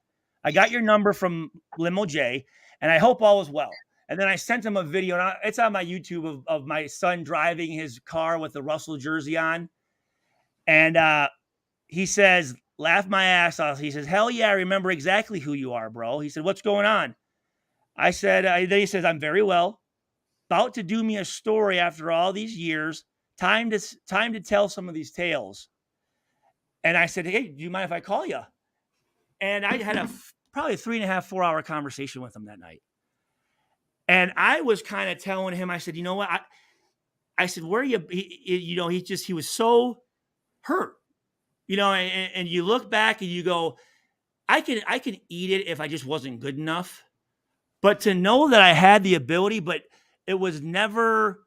I got your number from Limo J, and I hope all is well. And then I sent him a video, and it's on my YouTube of my son driving his car with the Russell jersey on. And he says, laugh my ass off. He says, hell yeah, I remember exactly who you are, bro. He said, what's going on? I said, then he says, I'm very well. About to do me a story after all these years. Time to tell some of these tales. And I said, hey, do you mind if I call you? And I had probably a 3.5, 4 hour conversation with him that night. And I was kind of telling him, I said, you know what? I said, where are you? He was so hurt, and you look back and you go, I can eat it if I just wasn't good enough. But to know that I had the ability, but it was never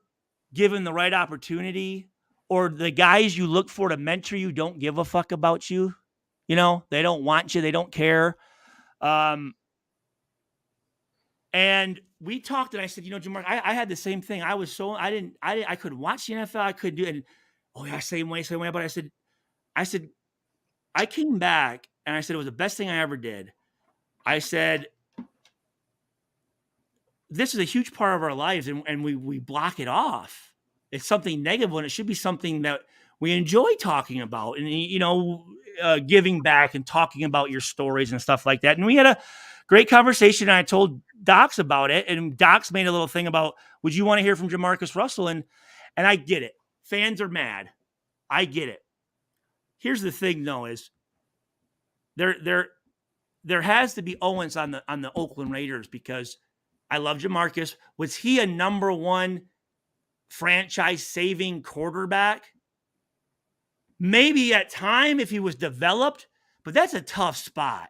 given the right opportunity, or the guys you look for to mentor you don't give a fuck about you. They don't want you. They don't care. And we talked, and I said, Jamar, I had the same thing. I was so, I couldn't watch the NFL. I couldn't do it. And, oh yeah, same way. But I said, I came back and I said, it was the best thing I ever did. I said, this is a huge part of our lives, and we block it off. It's something negative, and it should be something that we enjoy talking about, and giving back and talking about your stories and stuff like that. And we had a great conversation, and I told Docs about it, and Docs made a little thing about, would you want to hear from Jamarcus Russell? And I get it. Fans are mad. I get it. Here's the thing, though, is there has to be Owens on the Oakland Raiders, because I love Jamarcus. Was he a number one franchise-saving quarterback? Maybe at time if he was developed, but that's a tough spot.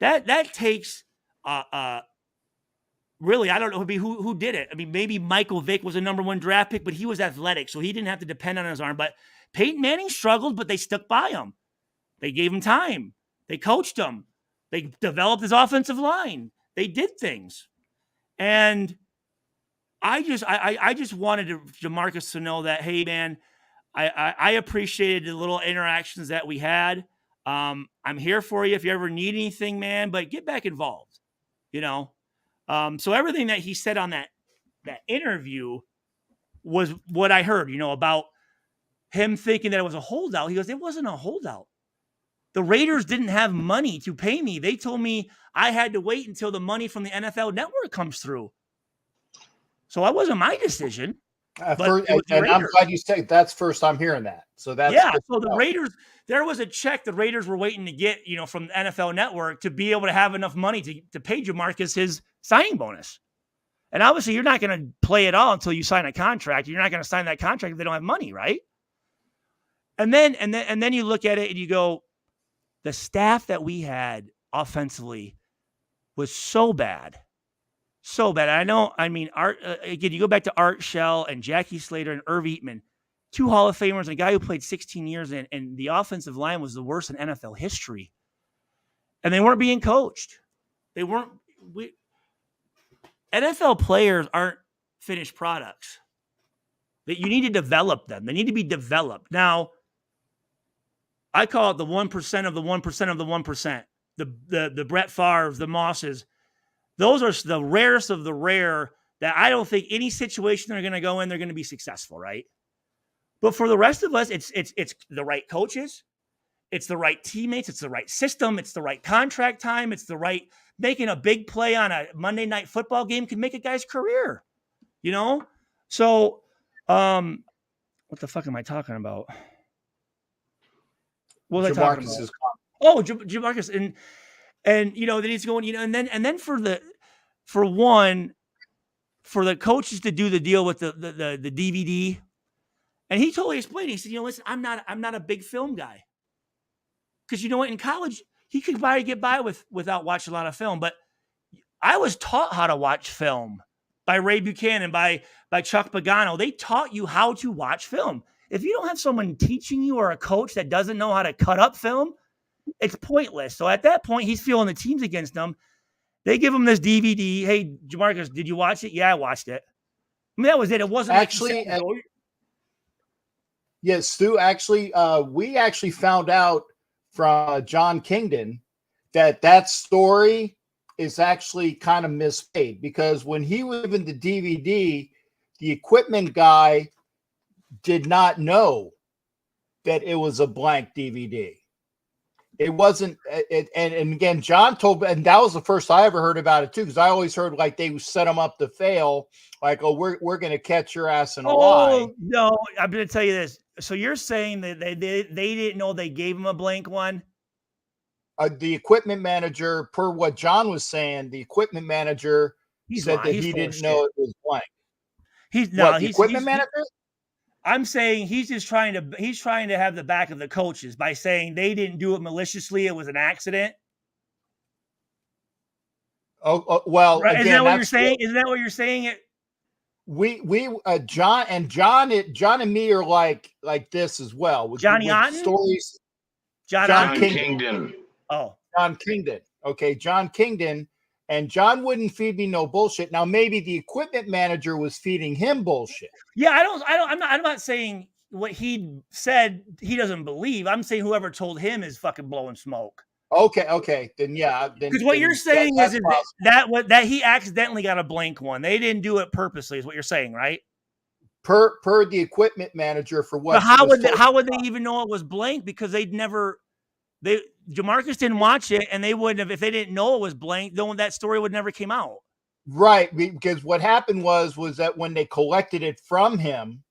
That takes really, I don't know who did it. I mean, maybe Michael Vick was a number one draft pick, but he was athletic, so he didn't have to depend on his arm. But Peyton Manning struggled, but they stuck by him. They gave him time. They coached him. They developed his offensive line. They did things. And I just wanted Jamarcus to know that, hey, man, I appreciated the little interactions that we had. I'm here for you if you ever need anything, man, but get back involved, So everything that he said on that interview was what I heard, about him thinking that it was a holdout. He goes, it wasn't a holdout. The Raiders didn't have money to pay me. They told me I had to wait until the money from the NFL Network comes through. So that wasn't my decision. I'm glad you said that's first I'm hearing that. So that's So the Raiders, there was a check the Raiders were waiting to get, from the NFL Network to be able to have enough money to pay Jamarcus his signing bonus. And obviously, you're not going to play it all until you sign a contract. You're not going to sign that contract if they don't have money, right? And then you look at it and you go, the staff that we had offensively was so bad. So bad. Art, again, you go back to Art Shell and Jackie Slater and Irv Eatman, 2 Hall of Famers, and a guy who played 16 years, and the offensive line was the worst in NFL history. and they weren't being coached. NFL players aren't finished products. That you need to develop them. They need to be developed. Now, I call it the 1% of the 1% of the 1%. The Brett Favre, the Mosses. Those are the rarest of the rare that I don't think any situation they're going to go in, they're going to be successful, right? But for the rest of us, it's the right coaches. It's the right teammates. It's the right system. It's the right contract time. It's the right making a big play on a Monday night football game can make a guy's career, you know? So, what the fuck am I talking about? What was I talking about? Oh, Jamarcus. And, you know, then he's going, you know, and then for the coaches to do the deal with the DVD. And he totally explained, he said, you know, listen, I'm not a big film guy. Because you know what, in college, he could probably get by without watching a lot of film. But I was taught how to watch film by Ray Buchanan, by Chuck Pagano. They taught you how to watch film. If you don't have someone teaching you or a coach that doesn't know how to cut up film, it's pointless. So at that point, he's feeling the teams against him. They give him this DVD. Hey, Jamarcus, did you watch it? Yeah, I watched it. I mean, that was it. It wasn't actually. Yes, Stu. Actually, we actually found out from John Kingdon that story is actually kind of mismade, because when he was given the DVD, the equipment guy did not know that it was a blank DVD. It wasn't, and again, John told, and that was the first I ever heard about it too, because I always heard like they set them up to fail, like, oh, we're going to catch your ass in a lie. No, I'm going to tell you this. So you're saying that they didn't know they gave him a blank one? The equipment manager, per what John was saying, the equipment manager said that he didn't know it was blank. He's the equipment manager. I'm saying he's trying to have the back of the coaches by saying they didn't do it maliciously. It was an accident. Oh well, right. Again, isn't that what you're saying? Isn't that what you're saying? John and me are like this as well. Johnny Otten? Stories. John Kingdon. Oh, John Kingdon. Okay, John Kingdon. And John wouldn't feed me no bullshit. Now maybe the equipment manager was feeding him bullshit. Yeah, I'm not saying what he said he doesn't believe. I'm saying whoever told him is fucking blowing smoke. Okay. Then yeah. Because what you're saying is that he accidentally got a blank one. They didn't do it purposely, is what you're saying, right? Per the equipment manager for what? But how would they even know it was blank? Because Jamarcus didn't watch it, and they wouldn't have, if they didn't know it was blank, then that story would never came out. Right, because what happened was that when they collected it from him.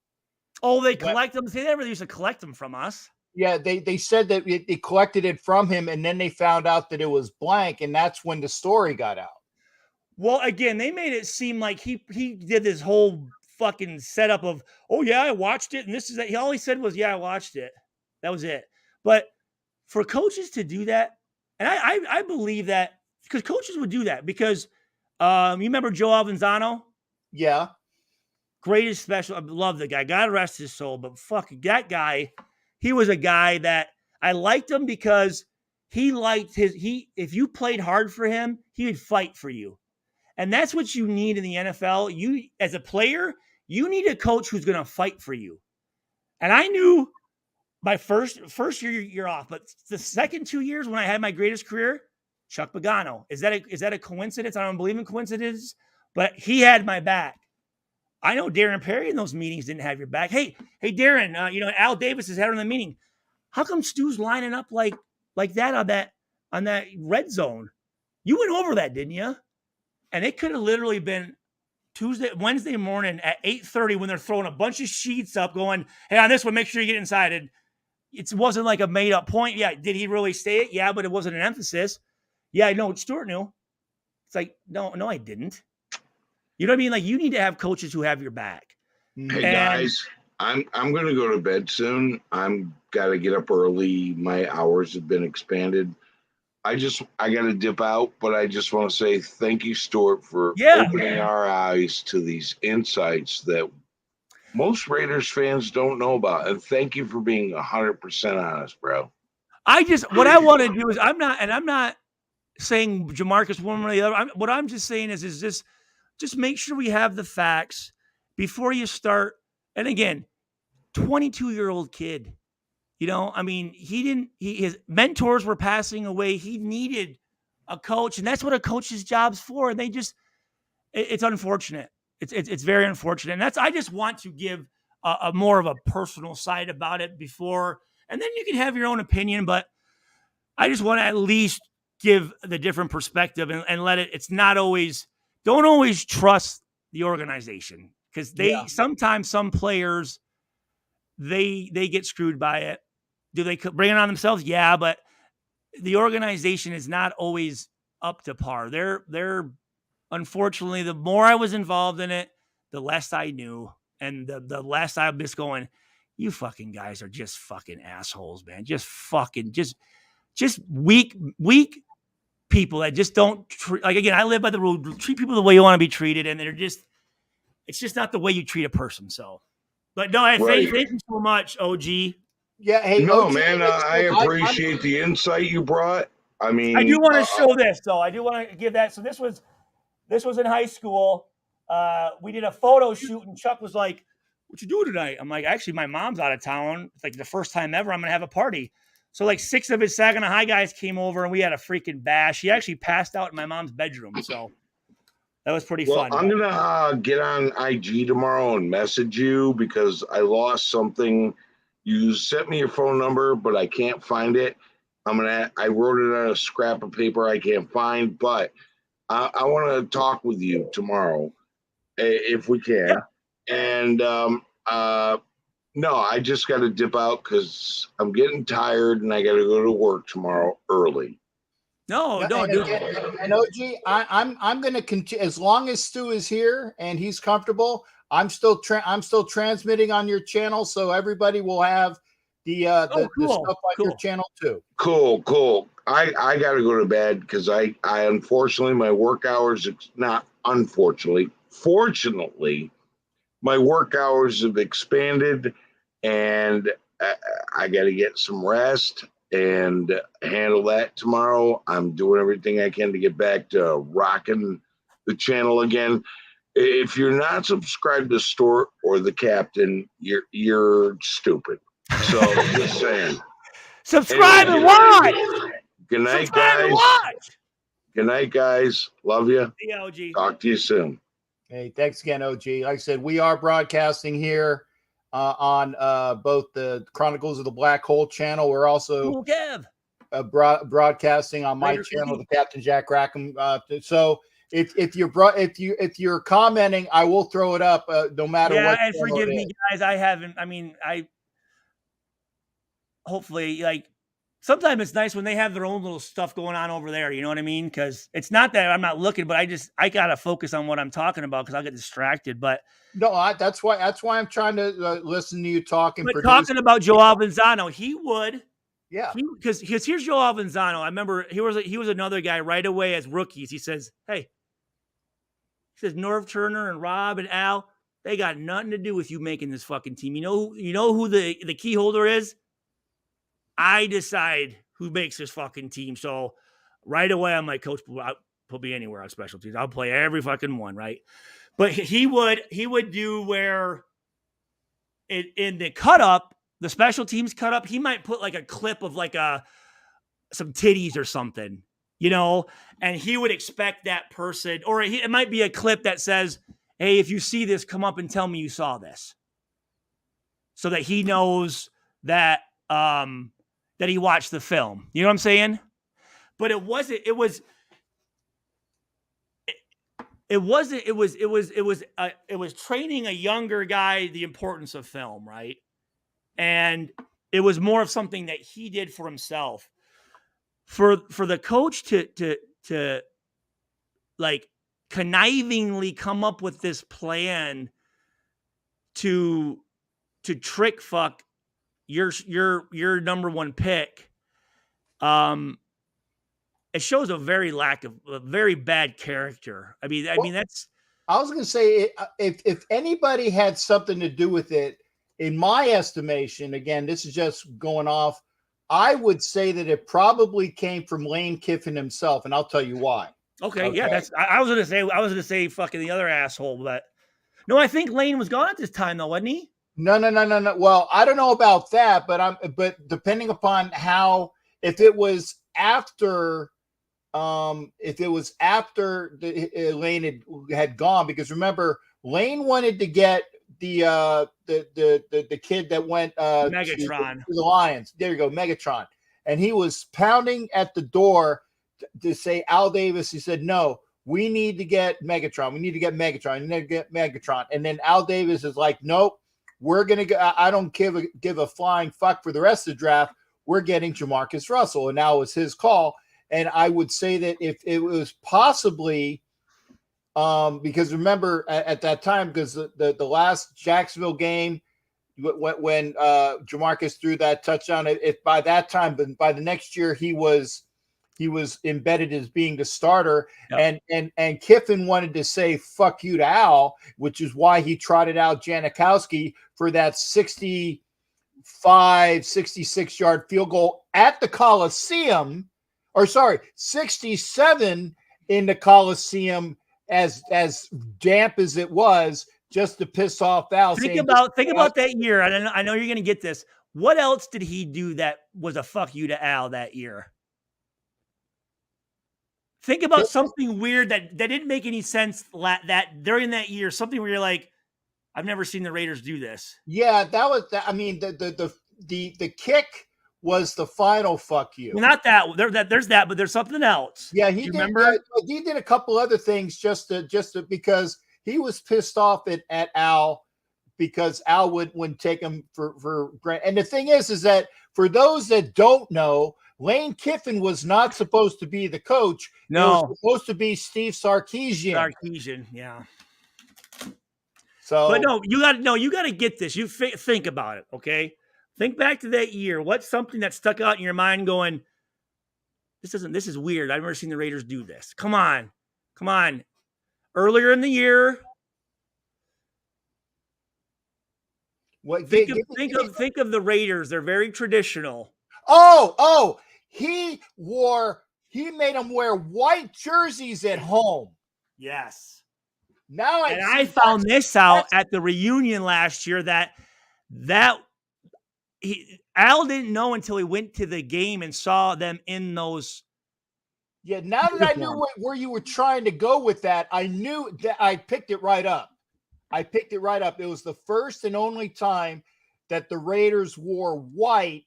Oh, they collect them. They never used to collect them from us. Yeah, they said that they collected it from him, and then they found out that it was blank, and that's when the story got out. Well, again, they made it seem like he did this whole fucking setup of, oh yeah, I watched it, and this is that. He all he said was, yeah, I watched it. That was it. But for coaches to do that, and I believe that, because coaches would do that, because you remember Joe Alvanzano? Yeah. Greatest special. I love the guy. God rest his soul. But fuck that guy. He was a guy that I liked him because he liked if you played hard for him, he would fight for you. And that's what you need in the NFL. You, as a player, you need a coach who's going to fight for you. And I knew my first year off, but the second 2 years when I had my greatest career, Chuck Pagano. Is that a coincidence? I don't believe in coincidences, but he had my back. I know Darren Perry in those meetings didn't have your back. Hey, Darren, Al Davis is head of the meeting. How come Stu's lining up like that on that red zone? You went over that, didn't you? And it could have literally been Wednesday morning at 8:30 when they're throwing a bunch of sheets up going, hey, on this one, make sure you get inside. And it wasn't like a made up point. Yeah. Did he really say it? Yeah, but it wasn't an emphasis. Yeah, I know. Stuart knew. It's like, no, I didn't. You know what I mean? Like, you need to have coaches who have your back. Hey guys, I'm going to go to bed soon. I'm got to get up early. My hours have been expanded. I got to dip out, but I just want to say thank you, Stuart, for opening our eyes to these insights that most Raiders fans don't know about. And thank you for being 100% honest, bro. What I want to do is I'm not saying Jamarcus one way or the other. What I'm just saying is just make sure we have the facts before you start. And again, 22-year-old kid, I mean, his mentors were passing away. He needed a coach, and that's what a coach's job's for. And it's unfortunate. It's very unfortunate. And I just want to give a more of a personal side about it before, and then you can have your own opinion, but I just want to at least give the different perspective and let it's not always, don't always trust the organization, because sometimes some players, they get screwed by it. Do they bring it on themselves? Yeah, but the organization is not always up to par. They're unfortunately, the more I was involved in it, the less I knew, and the less I'm just going, you fucking guys are just fucking assholes, man. Just weak people that just don't like. Again, I live by the rule: treat people the way you want to be treated, and it's just not the way you treat a person. So, but no, thank you so much, OG. Yeah, hey, no, OG, man, I appreciate the insight you brought. I mean, I do want to show this, though. I do want to give that. So this was in high school. We did a photo shoot, and Chuck was like, "What you doing tonight?" I'm like, "Actually, my mom's out of town. It's like the first time ever. I'm gonna have a party." So like 6 of his Saginaw High guys came over, and we had a freaking bash. He actually passed out in my mom's bedroom, so that was pretty fun. I'm gonna get on IG tomorrow and message you because I lost something. You sent me your phone number, but I can't find it. I wrote it on a scrap of paper I can't find, but I want to talk with you tomorrow if we can. Yeah. And no, I just got to dip out because I'm getting tired and I got to go to work tomorrow early. No, don't do it. And OG, I'm going to continue as long as Stu is here and he's comfortable. I'm still transmitting on your channel, so everybody will have the stuff on your channel too. Cool. I got to go to bed because I unfortunately my work hours, not unfortunately, fortunately, my work hours have expanded, and I got to get some rest and handle that tomorrow. I'm doing everything I can to get back to rocking the channel again. If you're not subscribed to Stuart or the Captain, you're stupid. So just saying. Subscribe and watch. Good night, guys. Good night, guys. Love you. Yeah, OG. Talk to you soon. Hey, thanks again, OG. Like I said, we are broadcasting here on both the Chronicles of the Black Hole channel. We're also broadcasting on my channel, the Captain Jack Rackham. So if you're commenting, I will throw it up no matter what. Yeah, and forgive me, guys. I hopefully, like, sometimes it's nice when they have their own little stuff going on over there. You know what I mean? Because it's not that I'm not looking, but I gotta focus on what I'm talking about because I'll get distracted. But no, that's why I'm trying to listen to you talk. But talking about Joe Alvanzano, he would. Yeah, because here's Joe Alvanzano. I remember he was another guy right away as rookies. He says, "Hey," he says, "Norv Turner and Rob and Al, they got nothing to do with you making this fucking team. You know who the key holder is? I decide who makes this fucking team." So right away, I'm like, "Coach, put me anywhere on special teams. I'll play every fucking one, right?" But he would do where in the cut up, the special teams cut up, he might put like a clip of like some titties or something, and he would expect that person, or it might be a clip that says, "Hey, if you see this, come up and tell me you saw this," so that he knows that that he watched the film. You know what I'm saying? But it was training a younger guy the importance of film, right? And it was more of something that he did for himself. For the coach to like connivingly come up with this plan to trick fuck your number one pick, it shows a very bad character. I mean that's. I was going to say, if anybody had something to do with it, in my estimation, again, this is just going off I would say that it probably came from Lane Kiffin himself, and I'll tell you why. Okay, yeah, that's. I was gonna say fucking the other asshole, but no, I think Lane was gone at this time though, wasn't he? No. Well, I don't know about that, but depending upon how, if it was after Lane had gone, because remember Lane wanted to get the kid that went Megatron to the Lions. There you go, Megatron, and he was pounding at the door to say Al Davis. He said, no, we need to get Megatron. We need to get Megatron. We need to get Megatron. And then Al Davis is like, nope, we're going to go. I don't give a flying fuck for the rest of the draft. We're getting Jamarcus Russell. And now it was his call. And I would say that if it was possibly, because remember at that time, because the last Jacksonville game, when Jamarcus threw that touchdown, if by that time, but by the next year, he was embedded as being the starter. Yep. And Kiffin wanted to say fuck you to Al, which is why he trotted out Janikowski for that 66-yard field goal at the Coliseum, 67 in the Coliseum, as damp as it was, just to piss off Al. Think about that year. I know you're going to get this. What else did he do that was a fuck you to Al that year? Think about something weird that didn't make any sense that during that year, something where you're like, I've never seen the Raiders do this. Yeah, that was that. I mean, the kick was the final fuck you. Well, not that. There's that, but there's something else. Yeah, he did. Remember? He did a couple other things just to because he was pissed off at Al, because Al wouldn't take him for granted. And the thing is that for those that don't know, Lane Kiffin was not supposed to be the coach. No, it was supposed to be Steve Sarkisian. Sarkisian, yeah. So, but no, you got to get this. You think about it, okay? Think back to that year. What's something that stuck out in your mind going, this is weird. I've never seen the Raiders do this. Come on. Earlier in the year. Think of the Raiders. They're very traditional. He made them wear white jerseys at home. Yes. Now I found this out at the reunion last year that Al didn't know until he went to the game and saw them in those. Yeah, now that I knew where you were trying to go with that, I knew that I picked it right up. It was the first and only time that the Raiders wore white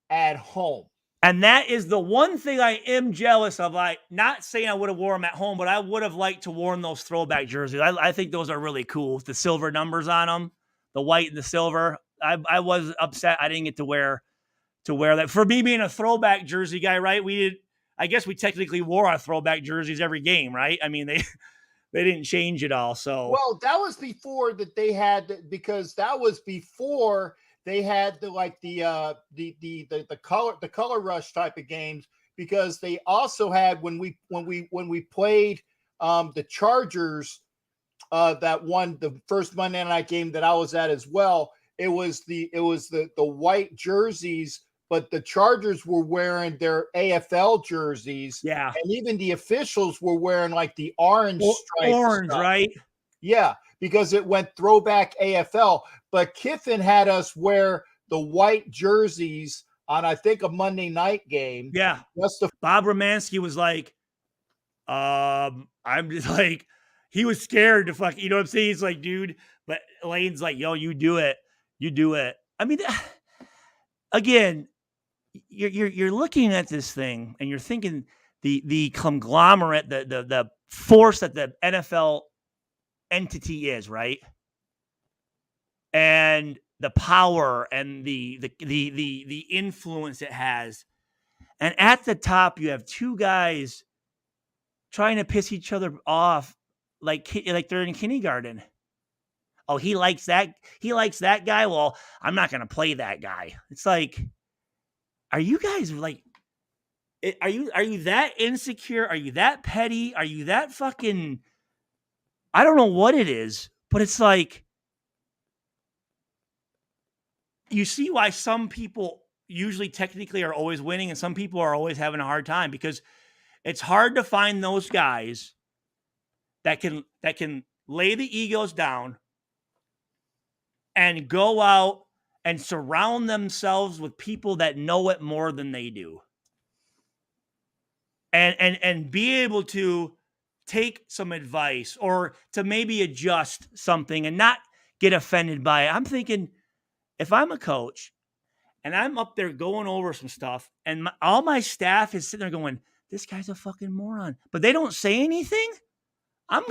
at home. And that is the one thing I am jealous of. Not saying I would have worn them at home, but I would have liked to worn those throwback jerseys. I think those are really cool. The silver numbers on them, the white and the silver. I was upset I didn't get to wear that. For me being a throwback jersey guy, right? I guess we technically wore our throwback jerseys every game, right? I mean, they didn't change it all. So well, that was before that they had, because that was before they had the color rush type of games, because they also had when we played the Chargers that won the first Monday night game that I was at as well. It was the white jerseys, but the Chargers were wearing their AFL jerseys. Yeah, and even the officials were wearing like the orange stripes. Orange, stuff. Right? Yeah, because it went throwback AFL. But Kiffin had us wear the white jerseys on, I think, a Monday night game. Yeah. Bob Romanski was like, I'm just like, he was scared to fuck, you know what I'm saying? He's like, dude, but Lane's like, yo, you do it. I mean, again, you're looking at this thing and you're thinking the conglomerate, the force that the NFL entity is, right? And the power and the influence it has. And at the top, you have two guys trying to piss each other off like they're in kindergarten. Oh, he likes that guy. Well, I'm not going to play that guy. It's like, are you guys like, are you that insecure? Are you that petty? Are you that fucking, I don't know what it is, but it's like, you see why some people usually technically are always winning, and some people are always having a hard time because it's hard to find those guys that can lay the egos down and go out and surround themselves with people that know it more than they do. And be able to take some advice or to maybe adjust something and not get offended by it. I'm thinking, if I'm a coach and I'm up there going over some stuff and all my staff is sitting there going, this guy's a fucking moron, but they don't say anything, I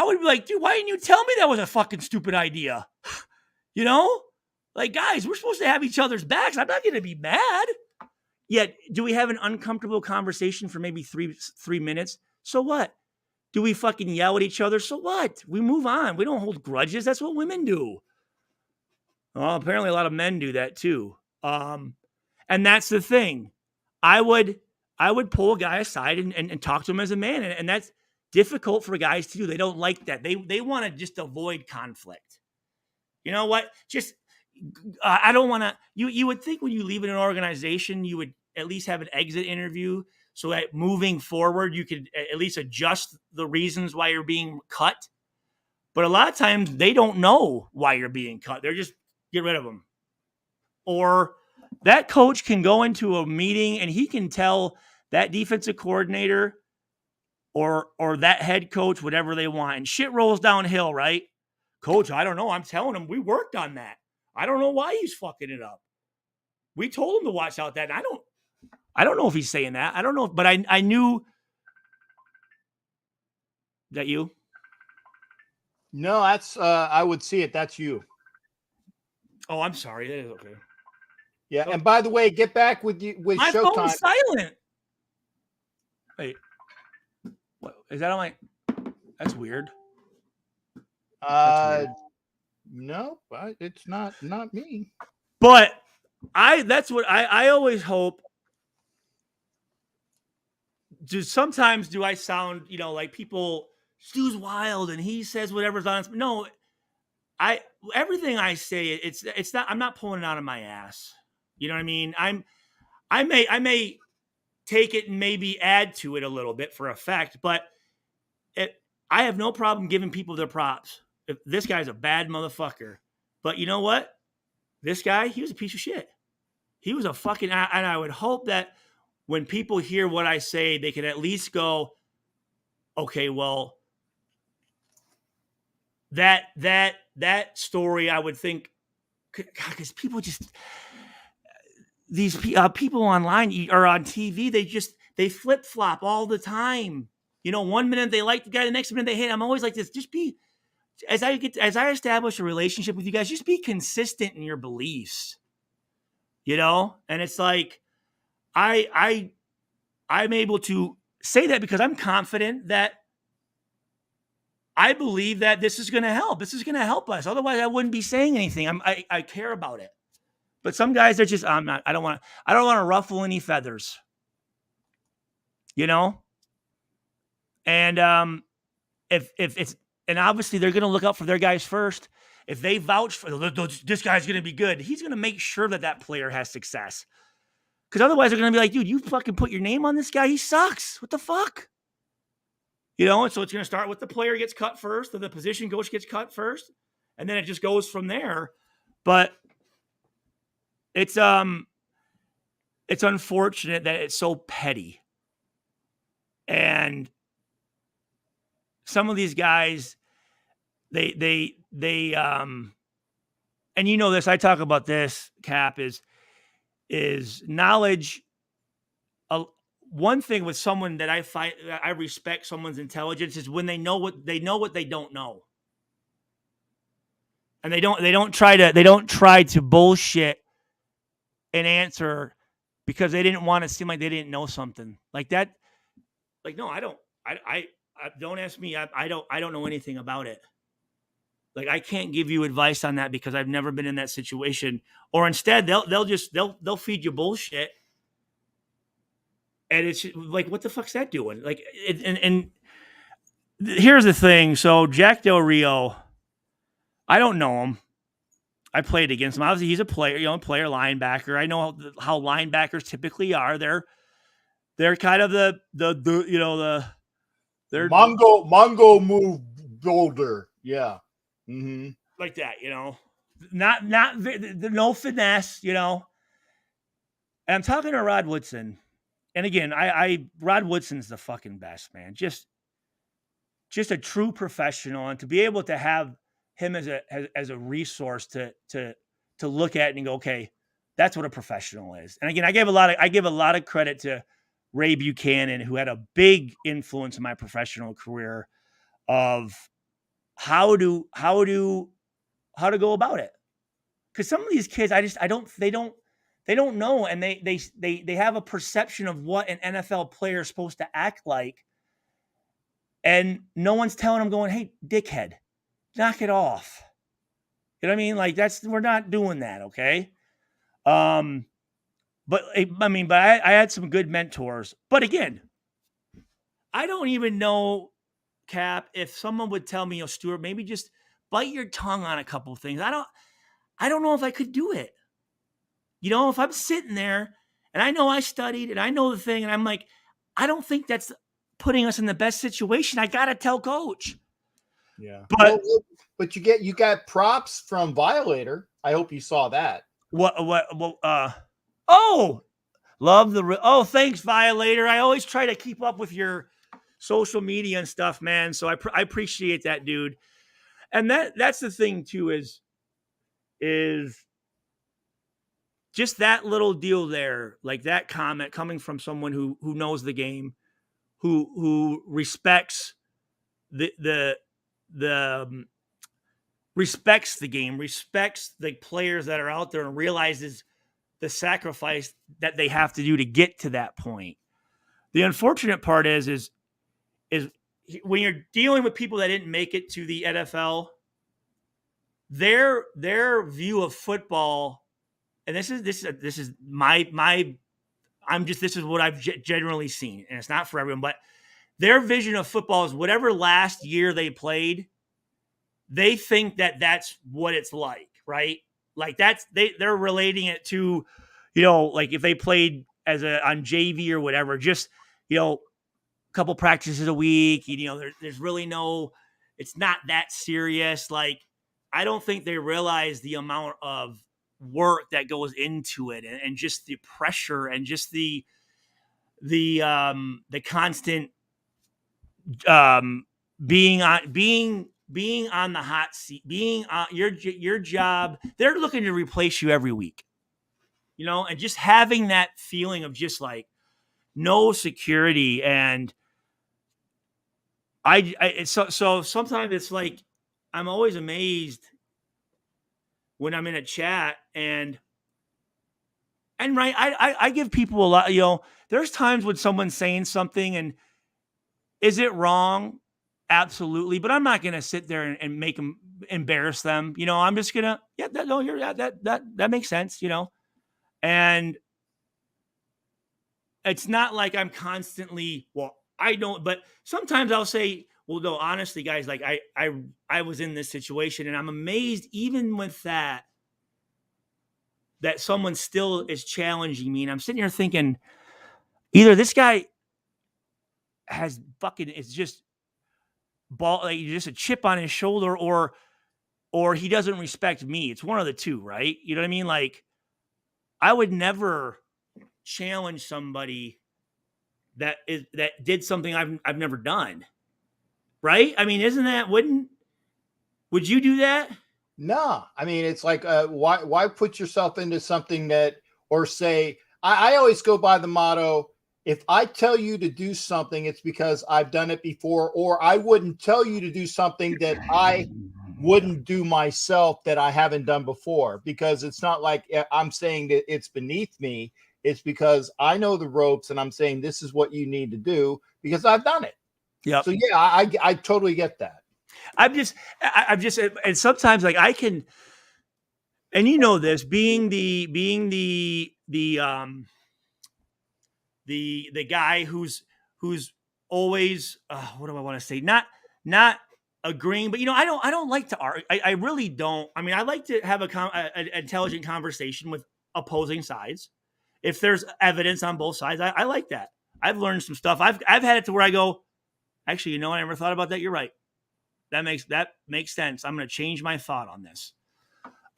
would be like, dude, why didn't you tell me that was a fucking stupid idea? You know? Like, guys, we're supposed to have each other's backs. I'm not going to be mad. Yet, do we have an uncomfortable conversation for maybe three minutes? So what? Do we fucking yell at each other? So what? We move on. We don't hold grudges. That's what women do. Well, apparently a lot of men do that too. And that's the thing. I would pull a guy aside and talk to him as a man. And that's difficult for guys to do. They don't like that. They want to just avoid conflict. You know what? Just, I don't want to, you would think when you leave an organization, you would at least have an exit interview so that moving forward, you could at least adjust the reasons why you're being cut. But a lot of times they don't know why you're being cut. They're just, get rid of them. Or that coach can go into a meeting and he can tell that defensive coordinator or that head coach whatever they want, and shit rolls downhill, right? Coach, I don't know. I'm telling him we worked on that. I don't know why he's fucking it up. We told him to watch out that. And I don't know if he's saying that. I don't know, but I knew. Is that you? No, that's I would see it. That's you. Oh, I'm sorry. That is okay. Yeah, and by the way, get back with you with My Showtime. phone's silent. What is that on my? That's weird. No, it's not me. But that's what I always hope. Sometimes do I sound, like people, Stu's wild and he says whatever's on. No, everything I say, it's not, I'm not pulling it out of my ass. You know what I mean? I may take it and maybe add to it a little bit for effect, but I have no problem giving people their props. If this guy's a bad motherfucker, but you know what? This guy, he was a piece of shit. He was a fucking, and I would hope that when people hear what I say, they can at least go, okay, well, that story, I would think, because people just, these people online or on TV, they flip flop all the time. 1 minute they like the guy, the next minute they hate. I'm always like this. Just be, as I establish a relationship with you guys, just be consistent in your beliefs. And it's like, I'm able to say that because I'm confident that I believe that this is going to help. This is going to help us. Otherwise, I wouldn't be saying anything. I care about it. But some guys are just, I don't want to ruffle any feathers. And if it's, and obviously they're going to look out for their guys first. If they vouch for this guy's going to be good, he's going to make sure that player has success. Because otherwise they're going to be like, dude, you fucking put your name on this guy. He sucks. What the fuck? And so it's going to start with the player gets cut first, or the position coach gets cut first, and then it just goes from there. But it's unfortunate that it's so petty. And some of these guys, they and this, I talk about this, Cap, is knowledge. One thing with someone that I find that I respect someone's intelligence is when they know what they don't know. And they don't try to bullshit an answer because they didn't want to seem like they didn't know something like that. Like, no, I don't ask me. I don't know anything about it. Like, I can't give you advice on that because I've never been in that situation. Or instead, they'll feed you bullshit. And it's like, what the fuck's that doing? Like, and here's the thing. So Jack Del Rio, I don't know him. I played against him. Obviously, he's a player, player linebacker. I know how linebackers typically are. They're kind of they're Mongo move boulder. Yeah. Mm-hmm. Like that, not no finesse, And I'm talking to Rod Woodson, and again, Rod Woodson's the fucking best, man. Just a true professional, and to be able to have him as a resource to look at and go, okay, that's what a professional is. And again, I give a lot of credit to Ray Buchanan, who had a big influence in my professional career of how to go about it. Because some of these kids, they don't know, and they have a perception of what an NFL player is supposed to act like, and no one's telling them, going, "Hey, dickhead, knock it off." You know what I mean? Like we're not doing that, okay? But I had some good mentors. But again, I don't even know, Cap, if someone would tell me, Stuart, maybe just bite your tongue on a couple of things. I don't know if I could do it. If I'm sitting there and I know I studied and I know the thing, and I'm like, I don't think that's putting us in the best situation. I got to tell coach. Yeah. But you got props from Violator. I hope you saw that. Thanks, Violator. I always try to keep up with your social media and stuff, man. So I appreciate that, dude. And that's the thing too, is just that little deal there, like that comment coming from someone who knows the game, who respects respects the game, respects the players that are out there, and realizes the sacrifice that they have to do to get to that point. The unfortunate part is when you're dealing with people that didn't make it to the NFL, their view of football, and this is my this is what I've generally seen, and it's not for everyone, but their vision of football is whatever last year they played, they think that's what it's like, right? Like they're relating it to, like if they played on JV or whatever, just, a couple practices a week, there's really it's not that serious. Like, I don't think they realize the amount of work that goes into it, and just the pressure, and just the constant being on the hot seat, being on your job. They're looking to replace you every week, and just having that feeling of just like no security. And so sometimes it's like, I'm always amazed when I'm in a chat, and right, I give people a lot, there's times when someone's saying something, and is it wrong? Absolutely. But I'm not going to sit there and make them, embarrass them. I'm just going to, that makes sense, and it's not like I'm constantly, I don't, but sometimes I'll say, well, no, honestly, guys, like I was in this situation, and I'm amazed even with that someone still is challenging me. And I'm sitting here thinking, either this guy has it's just just a chip on his shoulder, or he doesn't respect me. It's one of the two, right? You know what I mean? Like, I would never challenge somebody that did something I've never done. Right? I mean, would you do that? No, I mean, it's like, why put yourself into something that, or say, I always go by the motto, if I tell you to do something, it's because I've done it before, or I wouldn't tell you to do something that I wouldn't do myself that I haven't done before, because it's not like I'm saying that it's beneath me. It's because I know the ropes, and I'm saying this is what you need to do because I've done it. Yeah. So yeah, I totally get that. I'm just, and sometimes like I can, and this, being the guy who's always, what do I want to say? Not agreeing, but I don't like to argue. I really don't. I mean, I like to have an intelligent conversation with opposing sides. If there's evidence on both sides, I like that. I've learned some stuff. I've had it to where I go, actually, I never thought about that. You're right. That makes sense. I'm going to change my thought on this.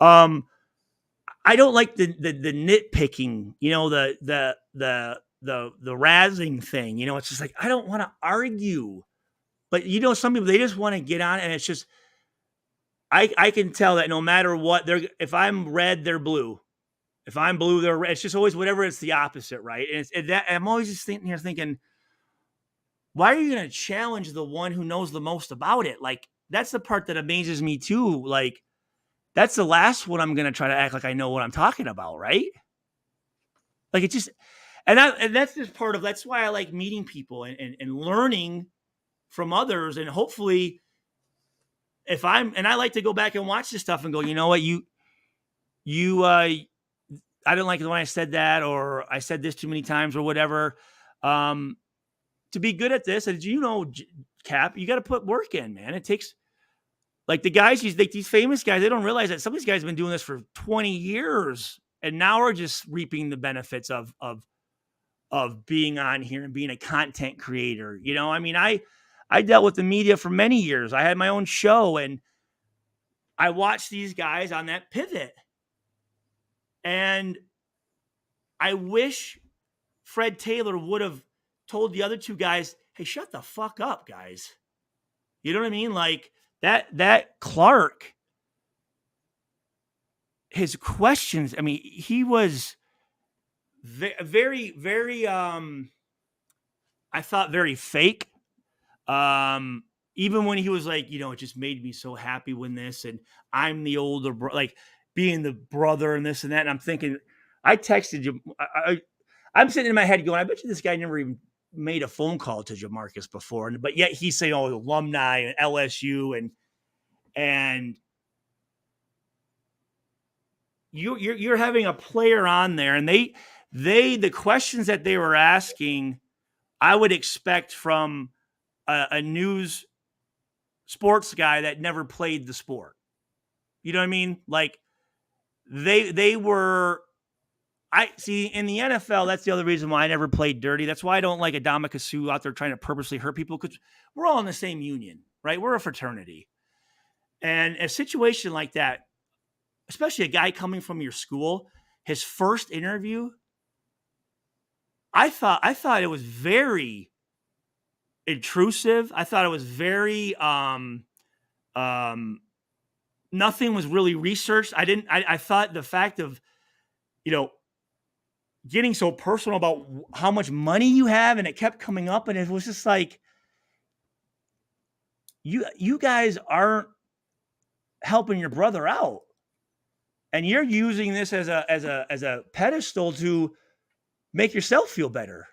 I don't like the nitpicking, the razzing thing. It's just like, I don't want to argue. But some people, they just want to get on, and it's just, I can tell that no matter what, if I'm red, they're blue. If I'm blue, they're red. It's just always whatever. It's the opposite, right? And I'm always just sitting here thinking, why are you going to challenge the one who knows the most about it? Like, that's the part that amazes me too. Like, that's the last one I'm going to try to act like I know what I'm talking about, right? Like, it just, and that's just part of, that's why I like meeting people and learning from others. And hopefully I like to go back and watch this stuff and go, you know what, I didn't like it when I said that, or I said this too many times or whatever. To be good at this, as Cap, you got to put work in, man. It takes, like, the guys, these famous guys, they don't realize that some of these guys have been doing this for 20 years and now are just reaping the benefits of being on here and being a content creator. I mean, I dealt with the media for many years. I had my own show, and I watched these guys on that pivot. And I wish Fred Taylor would have told the other two guys, hey, shut the fuck up, guys. You know what I mean? Like, that Clark, his questions, I mean, he was very, very, I thought very fake. Even when he was like, it just made me so happy when this, and I'm the older like being the brother and this and that. And I'm thinking, I texted you. I'm sitting in my head going, I bet you this guy never even made a phone call to Jamarcus before. But yet he's saying, oh, alumni and LSU and you're having a player on there, and the questions that they were asking, I would expect from a news sports guy that never played the sport. You know what I mean? Like, they were, I see in the NFL, that's the other reason why I never played dirty. That's why I don't like Adama Sue out there trying to purposely hurt people, because we're all in the same union, right? We're a fraternity. And a situation like that, especially a guy coming from your school, his first interview, I thought it was very intrusive. I thought it was very nothing was really researched. I thought the fact of getting so personal about how much money you have, and it kept coming up, and it was just like, you guys aren't helping your brother out, and you're using this as a pedestal to make yourself feel better.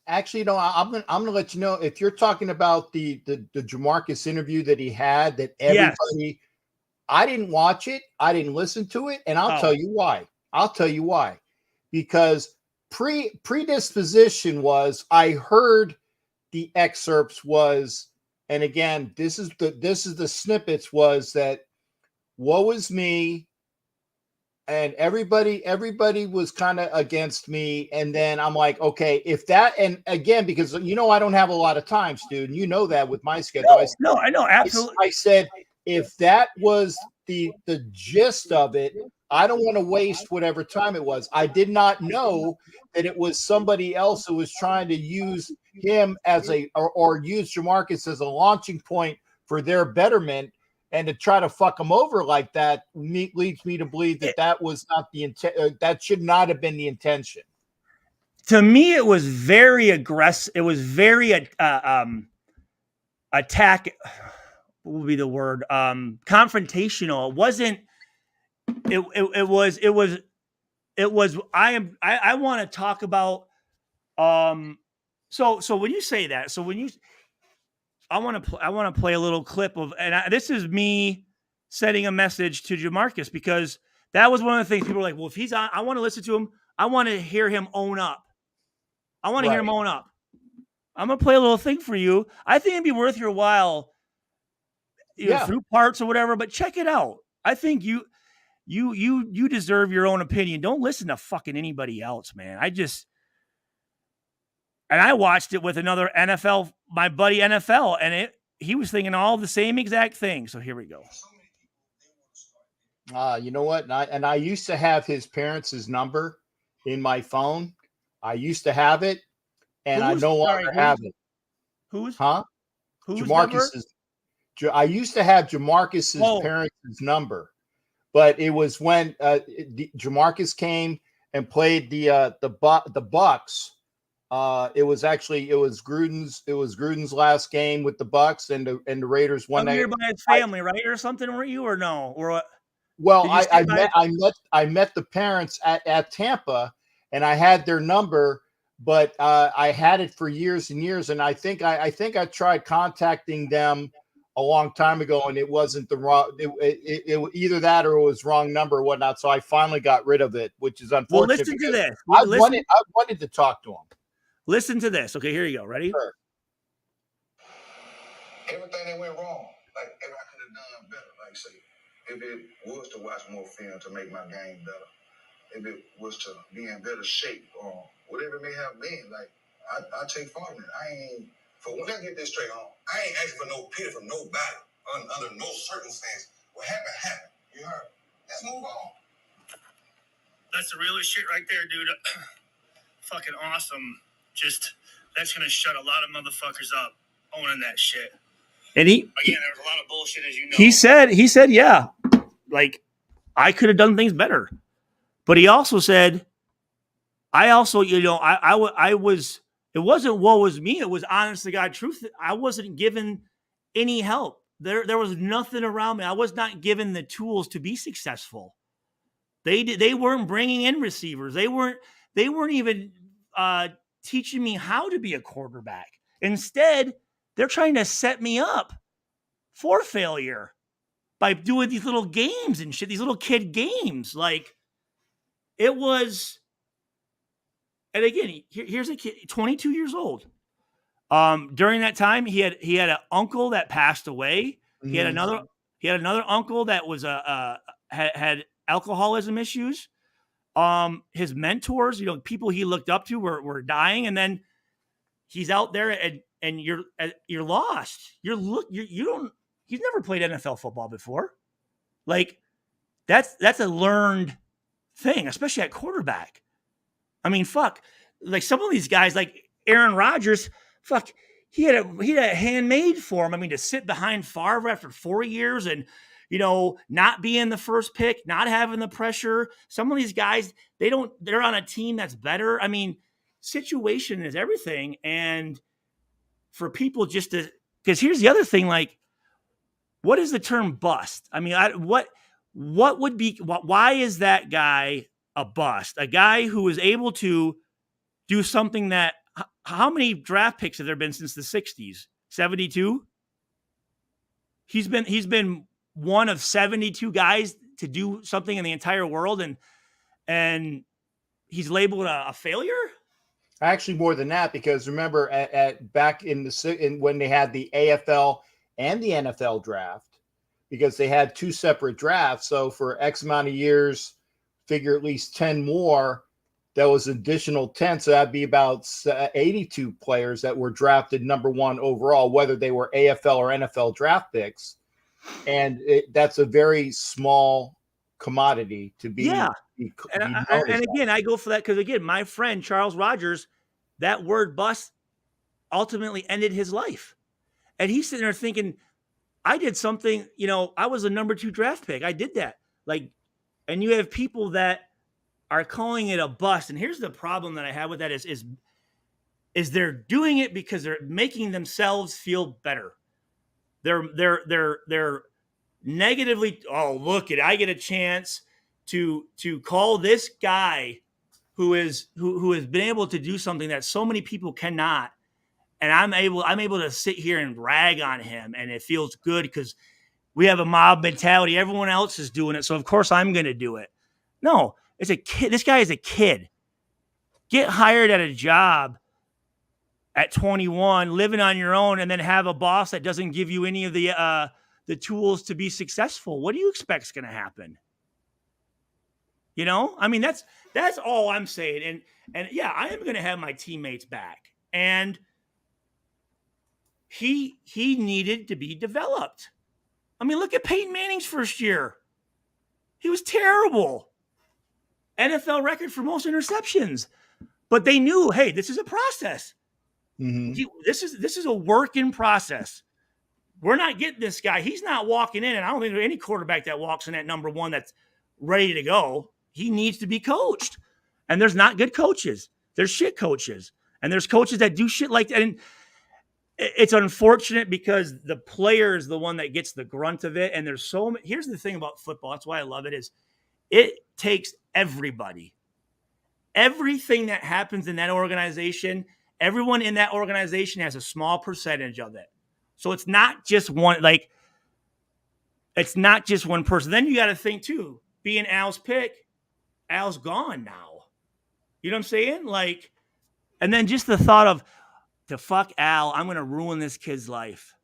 Actually, I'm gonna let you know, if you're talking about the Jamarcus interview that he had, that everybody, yes. I didn't watch it, I didn't listen to it, and I'll tell you why. Because predisposition was, I heard the excerpts was, and again, this is the snippets, was that woe is me, and everybody was kind of against me. And then I'm like, okay, if that, and again, because I don't have a lot of time, dude, you know that with my schedule. I know, absolutely. I said, if that was the gist of it, I don't want to waste whatever time it was. I did not know that it was somebody else who was trying to use him as or use Jamarcus as a launching point for their betterment, and to try to fuck him over like that leads me to believe that was not the intent. That should not have been the intention. To me, it was very aggressive. It was very attack. What would be the word? Confrontational. It wasn't. It was. I want to talk about. So when you say that, I want to play a little clip of, and this is me sending a message to Jamarcus, because that was one of the things people were like, well, if he's on, I want to listen to him. I want to hear him own up. I'm going to play a little thing for you. I think it'd be worth your while through parts or whatever. But check it out. I think you deserve your own opinion. Don't listen to fucking anybody else, man. I watched it with another NFL, my buddy NFL, and he was thinking all the same exact thing. So here we go. You know what? And I used to have his parents' number in my phone. I used to have it, and I no longer have it. Who's Jamarcus's? I used to have Jamarcus's parents' number, but it was when Jamarcus came and played the Bucks. It was Gruden's last game with the Bucks, and the Raiders won. You're by his family, right, or something? Were you or no? Or what? Well, I met the parents at Tampa, and I had their number, but I had it for years and years, and I think I tried contacting them a long time ago, and it wasn't the wrong. It either that or it was wrong number or whatnot. So I finally got rid of it, which is unfortunate. Well, listen to this. I wanted to talk to him. Listen to this. Okay, here you go. Ready? Sure. Everything that went wrong, like if I could have done better, like say, if it was to watch more film to make my game better, if it was to be in better shape or whatever it may have been, like I take fault in it. Let's get this straight on. I ain't asking for no pity from nobody under no circumstance. What happened. You heard? Let's move on. That's the realest shit right there, dude. Fucking awesome. That's gonna shut a lot of motherfuckers up owning that shit. And there was a lot of bullshit, as you know. He said, yeah, like I could have done things better, but he also said, I was. It wasn't woe was me. It was honest to God truth. I wasn't given any help. There was nothing around me. I was not given the tools to be successful. They weren't bringing in receivers. They weren't even teaching me how to be a quarterback. Instead, they're trying to set me up for failure by doing these little games and shit, these little kid games. Like it was. And again, here's a kid, 22 years old. During that time, he had an uncle that passed away. Mm-hmm. He had another uncle that was had alcoholism issues. His mentors, people he looked up to were dying, and then he's out there and you're lost. He's never played NFL football before. Like that's a learned thing, especially at quarterback. I mean, fuck, like some of these guys, like Aaron Rodgers, fuck, he had a handmade for him. I mean, to sit behind Favre after 4 years and, not being the first pick, not having the pressure. Some of these guys, they're on a team that's better. I mean, situation is everything. And for people because here's the other thing, like, what is the term bust? I mean, why is that guy a bust? A guy who was able to do something that, how many draft picks have there been since the 60s? 72? He's been one of 72 guys to do something in the entire world, and he's labeled a failure? Actually, more than that, because remember back when they had the AFL and the NFL draft, because they had two separate drafts. So for X amount of years, figure at least 10 more, that was additional 10. So that'd be about 82 players that were drafted number one overall, whether they were AFL or NFL draft picks. And that's a very small commodity to be. Yeah. And again, I go for that because, again, my friend Charles Rogers, that word bust ultimately ended his life. And he's sitting there thinking, I did something, I was a number 2 draft pick. I did that. Like, and you have people that are calling it a bust. And here's the problem that I have with that is they're doing it because they're making themselves feel better. They're negatively, oh, look I get a chance to call this guy who has been able to do something that so many people cannot. And I'm able to sit here and rag on him, and it feels good because we have a mob mentality. Everyone else is doing it, so of course I'm going to do it. No, it's a kid. This guy is a kid. Get hired at a job at 21, living on your own, and then have a boss that doesn't give you any of the the tools to be successful. What do you expect is going to happen? You know, I mean, that's all I'm saying. And yeah, I am going to have my teammates back. And he needed to be developed. I mean, look at Peyton Manning's first year. He was terrible. NFL record for most interceptions. But they knew, hey, this is a process. Mm-hmm. This is a work in process. We're not getting this guy. He's not walking in, and I don't think there's any quarterback that walks in at number one that's ready to go. He needs to be coached. And there's not good coaches. There's shit coaches. And there's coaches that do shit like that. And it's unfortunate because the player is the one that gets the grunt of it. And there's so many. Here's the thing about football. That's why I love it is it takes everybody. Everything that happens in that organization, everyone in that organization has a small percentage of it. So it's not just one, like, it's not just one person. Then you got to think too, being Al's pick, Al's gone now. You know what I'm saying? Like, and then just the thought of, to fuck Al, I'm going to ruin this kid's life.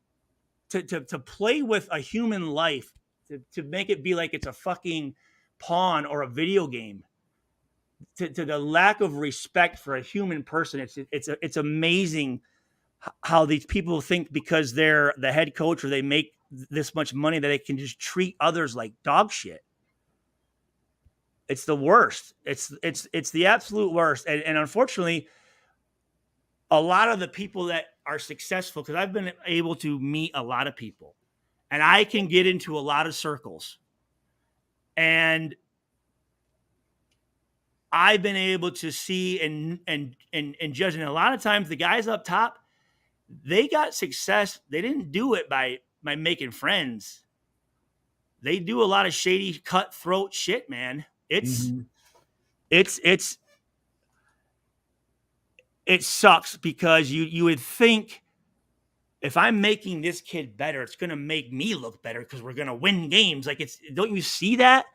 To play with a human life, to make it be like it's a fucking pawn or a video game. To the lack of respect for a human person, it's amazing how these people think because they're the head coach or they make this much money that they can just treat others like dog shit. It's the worst. It's the absolute worst. And unfortunately, a lot of the people that are successful, because I've been able to meet a lot of people, and I can get into a lot of circles, and I've been able to see and judge. And a lot of times the guys up top, they got success. They didn't do it by making friends. They do a lot of shady, cutthroat shit, man. It sucks because you would think if I'm making this kid better, it's going to make me look better because we're going to win games. Like, don't you see that?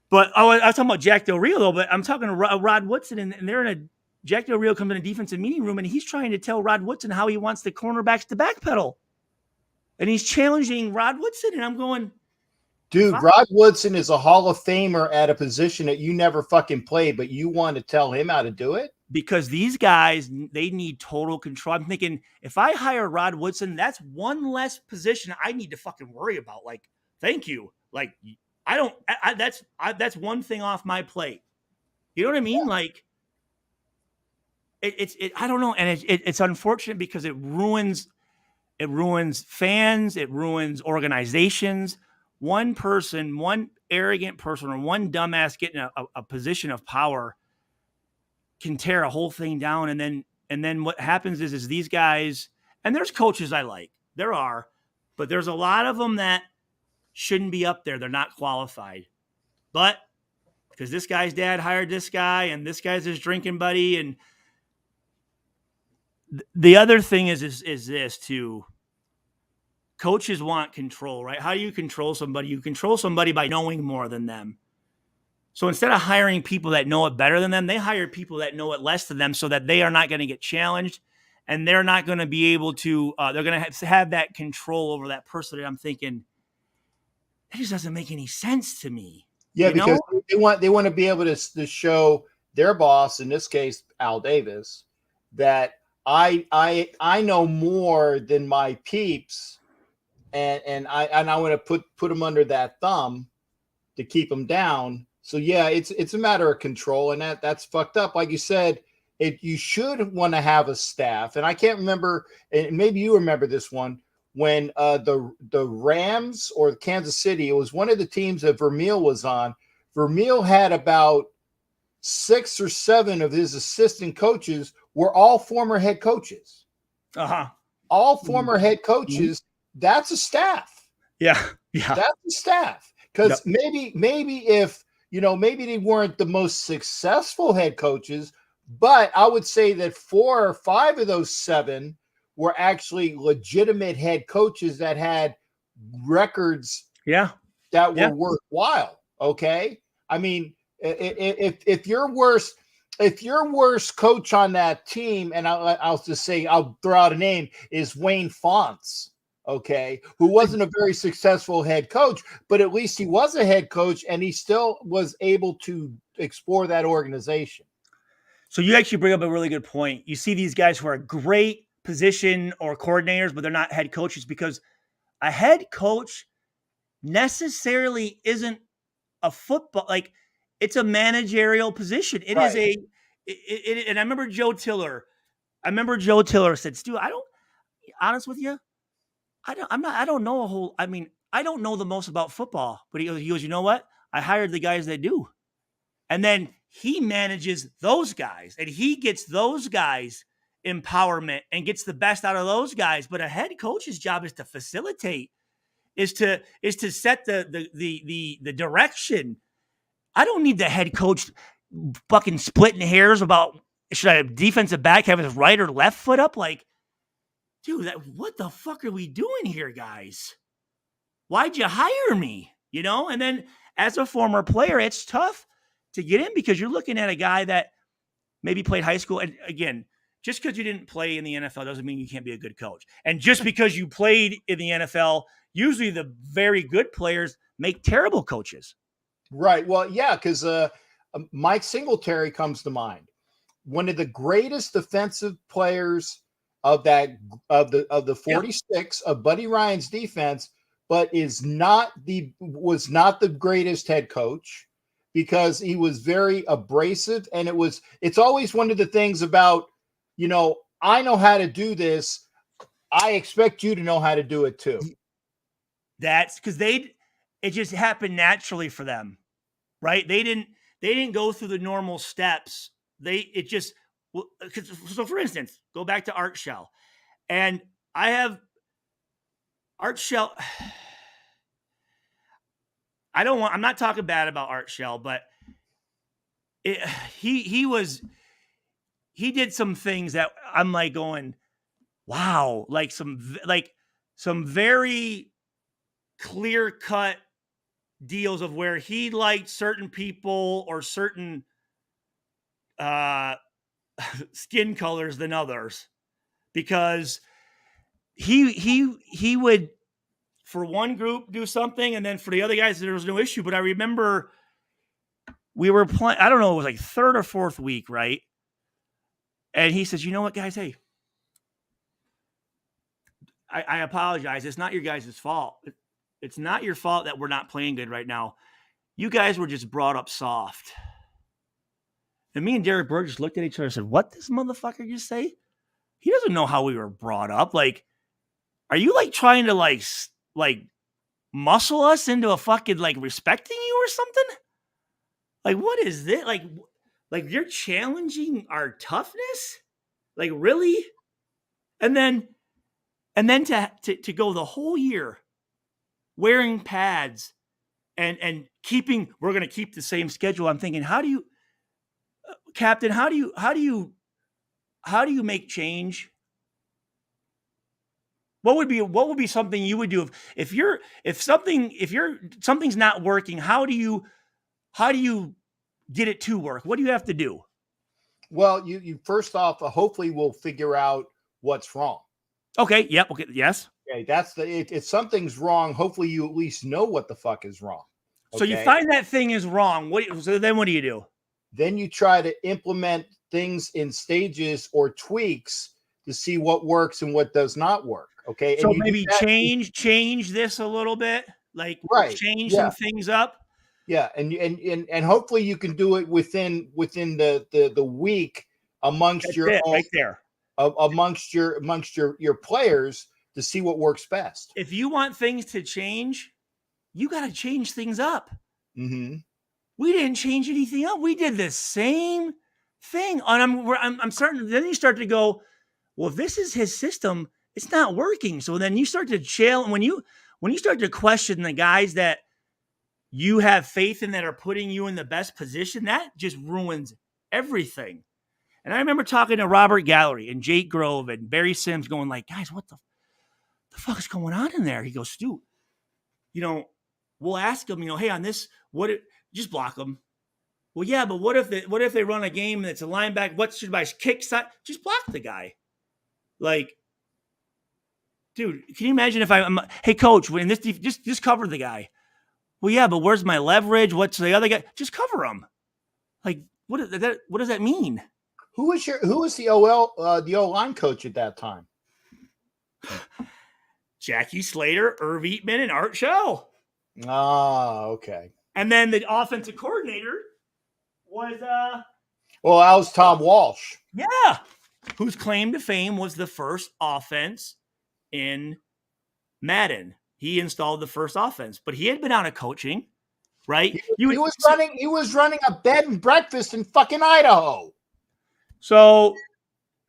But I was talking about Jack Del Rio, though, but I'm talking to Rod Woodson, and they're in Jack Del Rio comes in a defensive meeting room, and he's trying to tell Rod Woodson how he wants the cornerbacks to backpedal. And he's challenging Rod Woodson, and I'm going, dude, Rod Woodson is a Hall of Famer at a position that you never fucking played, but you want to tell him how to do it? Because these guys, they need total control. I'm thinking, if I hire Rod Woodson, that's one less position I need to fucking worry about. Like, thank you. Like, that's one thing off my plate. You know what I mean? Yeah. Like, I don't know. And it's unfortunate because it ruins fans. It ruins organizations. One person, one arrogant person, or one dumbass getting a position of power can tear a whole thing down. And then what happens is these guys, and there's coaches I like, there are, but there's a lot of them that shouldn't be up there. They're not qualified, but because this guy's dad hired this guy and this guy's his drinking buddy. And the other thing is this too. Coaches want control, right? How do you control somebody? You control somebody by knowing more than them. So instead of hiring people that know it better than them, they hire people that know it less than them so that they are not going to get challenged and they're not going to be able to, they're going to have that control over that person. And I'm thinking, that just doesn't make any sense to me. Yeah, because they want to be able to show their boss, in this case, Al Davis, that I know more than my peeps. And I want to put them under that thumb to keep them down. So yeah, it's a matter of control, and that's fucked up. Like you said, you should want to have a staff. And I can't remember, and maybe you remember this one, when the Rams or Kansas City, it was one of the teams that Vermeil was on. Vermeil had about 6 or 7 of his assistant coaches were all former head coaches. All former head coaches. That's a staff. Yeah. That's a staff. Because maybe if, maybe they weren't the most successful head coaches, but I would say that 4 or 5 of those 7 were actually legitimate head coaches that had records that were worthwhile. Okay. I mean, if your worst coach on that team, and I'll just say, I'll throw out a name, is Wayne Fonts. okay, who wasn't a very successful head coach, but at least he was a head coach and he still was able to explore that organization. So you actually bring up a really good point. You see these guys who are great position or coordinators, but they're not head coaches, because a head coach necessarily isn't a football, like, it's a managerial position. It is Right. and I remember Joe Tiller. Said, Stu, honest with you, I don't know I don't know the most about football, but he goes, you know what? I hired the guys that do. And then he manages those guys and he gets those guys empowerment and gets the best out of those guys. But a head coach's job is to facilitate, is to set the direction. I don't need the head coach fucking splitting hairs about, should I have defensive back have his right or left foot up? Like, dude, what the fuck are we doing here, guys? Why'd you hire me? And then as a former player, it's tough to get in because you're looking at a guy that maybe played high school. And again, just because you didn't play in the NFL doesn't mean you can't be a good coach. And just because you played in the NFL, usually the very good players make terrible coaches. Right. Well, yeah, because Mike Singletary comes to mind. One of the greatest defensive players of the 46 of Buddy Ryan's defense, but was not the greatest head coach because he was very abrasive. And it's always one of the things about, I know how to do this. I expect you to know how to do it too. That's because it just happened naturally for them, right? They didn't go through the normal steps. So for instance, go back to Art Shell, and I have Art Shell. I'm not talking bad about Art Shell, but he did some things that I'm like going, wow, like some very clear cut deals of where he liked certain people or certain skin colors than others, because he would, for one group, do something, and then for the other guys there was no issue. But I remember we were playing, I don't know, it was like third or fourth week, right? And he says, you know what, guys, hey, I apologize. It's not your guys' fault. It's not your fault that we're not playing good right now. You guys were just brought up soft. And me and Derek Bird just looked at each other and said, what this motherfucker just say? He doesn't know how we were brought up. Like, are you like trying to like muscle us into a fucking like respecting you or something? Like, what is this? Like you're challenging our toughness? Like, really? And then to go the whole year wearing pads and we're going to keep the same schedule. I'm thinking, how do you, Captain, how do you make change? What would be something you would do if something's not working? How do you get it to work? What do you have to do? Well, you first off, hopefully we'll figure out what's wrong. Okay. Yep. Okay. Yes. Okay. If something's wrong, hopefully you at least know what the fuck is wrong. Okay? So you find that thing is wrong. So then what do you do? Then you try to implement things in stages or tweaks to see what works and what does not work. Okay. So and maybe change this a little bit, like change some things up. Yeah. And hopefully you can do it within the week amongst That's your it, own, right there. amongst your players to see what works best. If you want things to change, you got to change things up. Mm-hmm. We didn't change anything up. We did the same thing. And I'm starting. Then you start to go, well, if this is his system, it's not working. So then you start to chill. And when you start to question the guys that you have faith in that are putting you in the best position, that just ruins everything. And I remember talking to Robert Gallery and Jake Grove and Barry Sims, going like, guys, what the fuck is going on in there? He goes, Stu, we'll ask them, hey, on this, just block them. Well, yeah, but what if they run a game and it's a linebacker? What should I kick side? Just block the guy. Like, dude, can you imagine if I'm, hey coach, when this just cover the guy. Well, yeah, but where's my leverage? What's the other guy? Just cover him. Like, what does that mean? Who was the O line coach at that time? Jackie Slater, Irv Eatman, and Art Shell. Ah, okay. And then the offensive coordinator was well, that was Tom Walsh. Yeah. Whose claim to fame was the first offense in Madden. He installed the first offense, but he had been out of coaching, right? He was running a bed and breakfast in fucking Idaho. So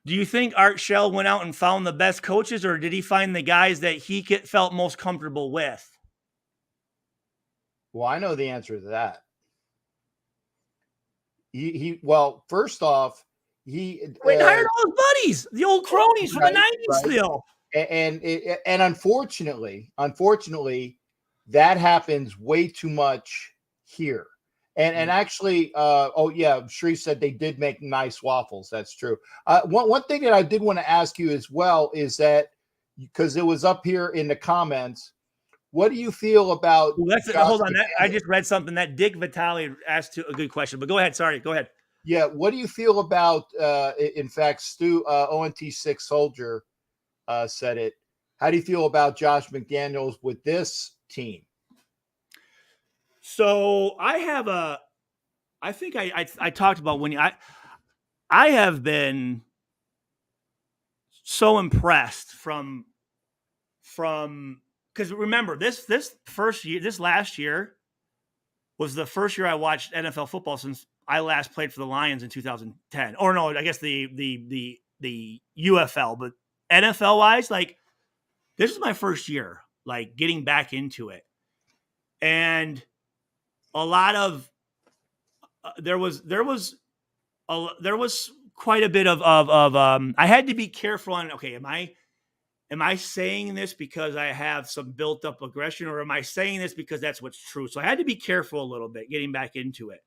do you think Art Shell went out and found the best coaches, or did he find the guys that he felt most comfortable with? Well, I know the answer to that. Well, first off, he hired all his buddies, the old cronies from the 90s still. And unfortunately, that happens way too much here. And actually, Shree said they did make nice waffles. That's true. One thing that I did want to ask you as well is that, because it was up here in the comments, what do you feel about? Well, hold on. I just read something that Dick Vitale asked a good question, but go ahead. Sorry, go ahead. Yeah, what do you feel about? In fact, Stu ONT6 Soldier said it. How do you feel about Josh McDaniels with this team? So I think I talked about when I have been so impressed from because remember this last year was the first year I watched NFL football since I last played for the Lions in 2010. Or no, I guess the UFL, but NFL wise, like this is my first year, like getting back into it. And a lot of there was quite a bit of I had to be careful on, okay, am I saying this because I have some built up aggression, or am I saying this because that's what's true? So I had to be careful a little bit getting back into it.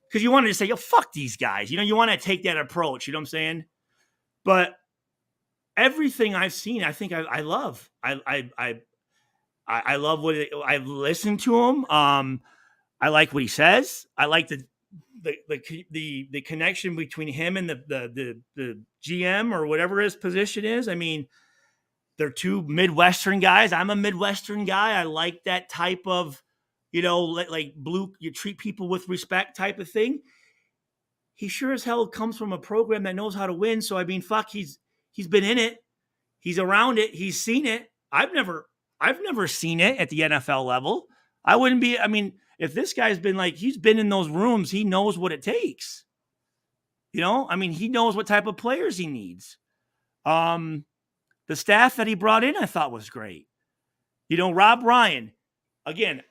Because you wanted to say, yo, fuck these guys. You know, you want to take that approach. You know what I'm saying? But everything I've seen, I think I love. I love what I've listened to him. I like what he says. I like the connection between him and the GM or whatever his position is. I mean, they're two Midwestern guys. I'm a Midwestern guy. I like that type of, you know, like blue, you treat people with respect type of thing. He sure as hell comes from a program that knows how to win. So, I mean, fuck, he's been in it. He's around it. He's seen it. I've never seen it at the NFL level. I wouldn't be, I mean, if this guy's been like, he's been in those rooms, he knows what it takes. You know, I mean, he knows what type of players he needs. The staff that he brought in, I thought was great. You know, Rob Ryan, again,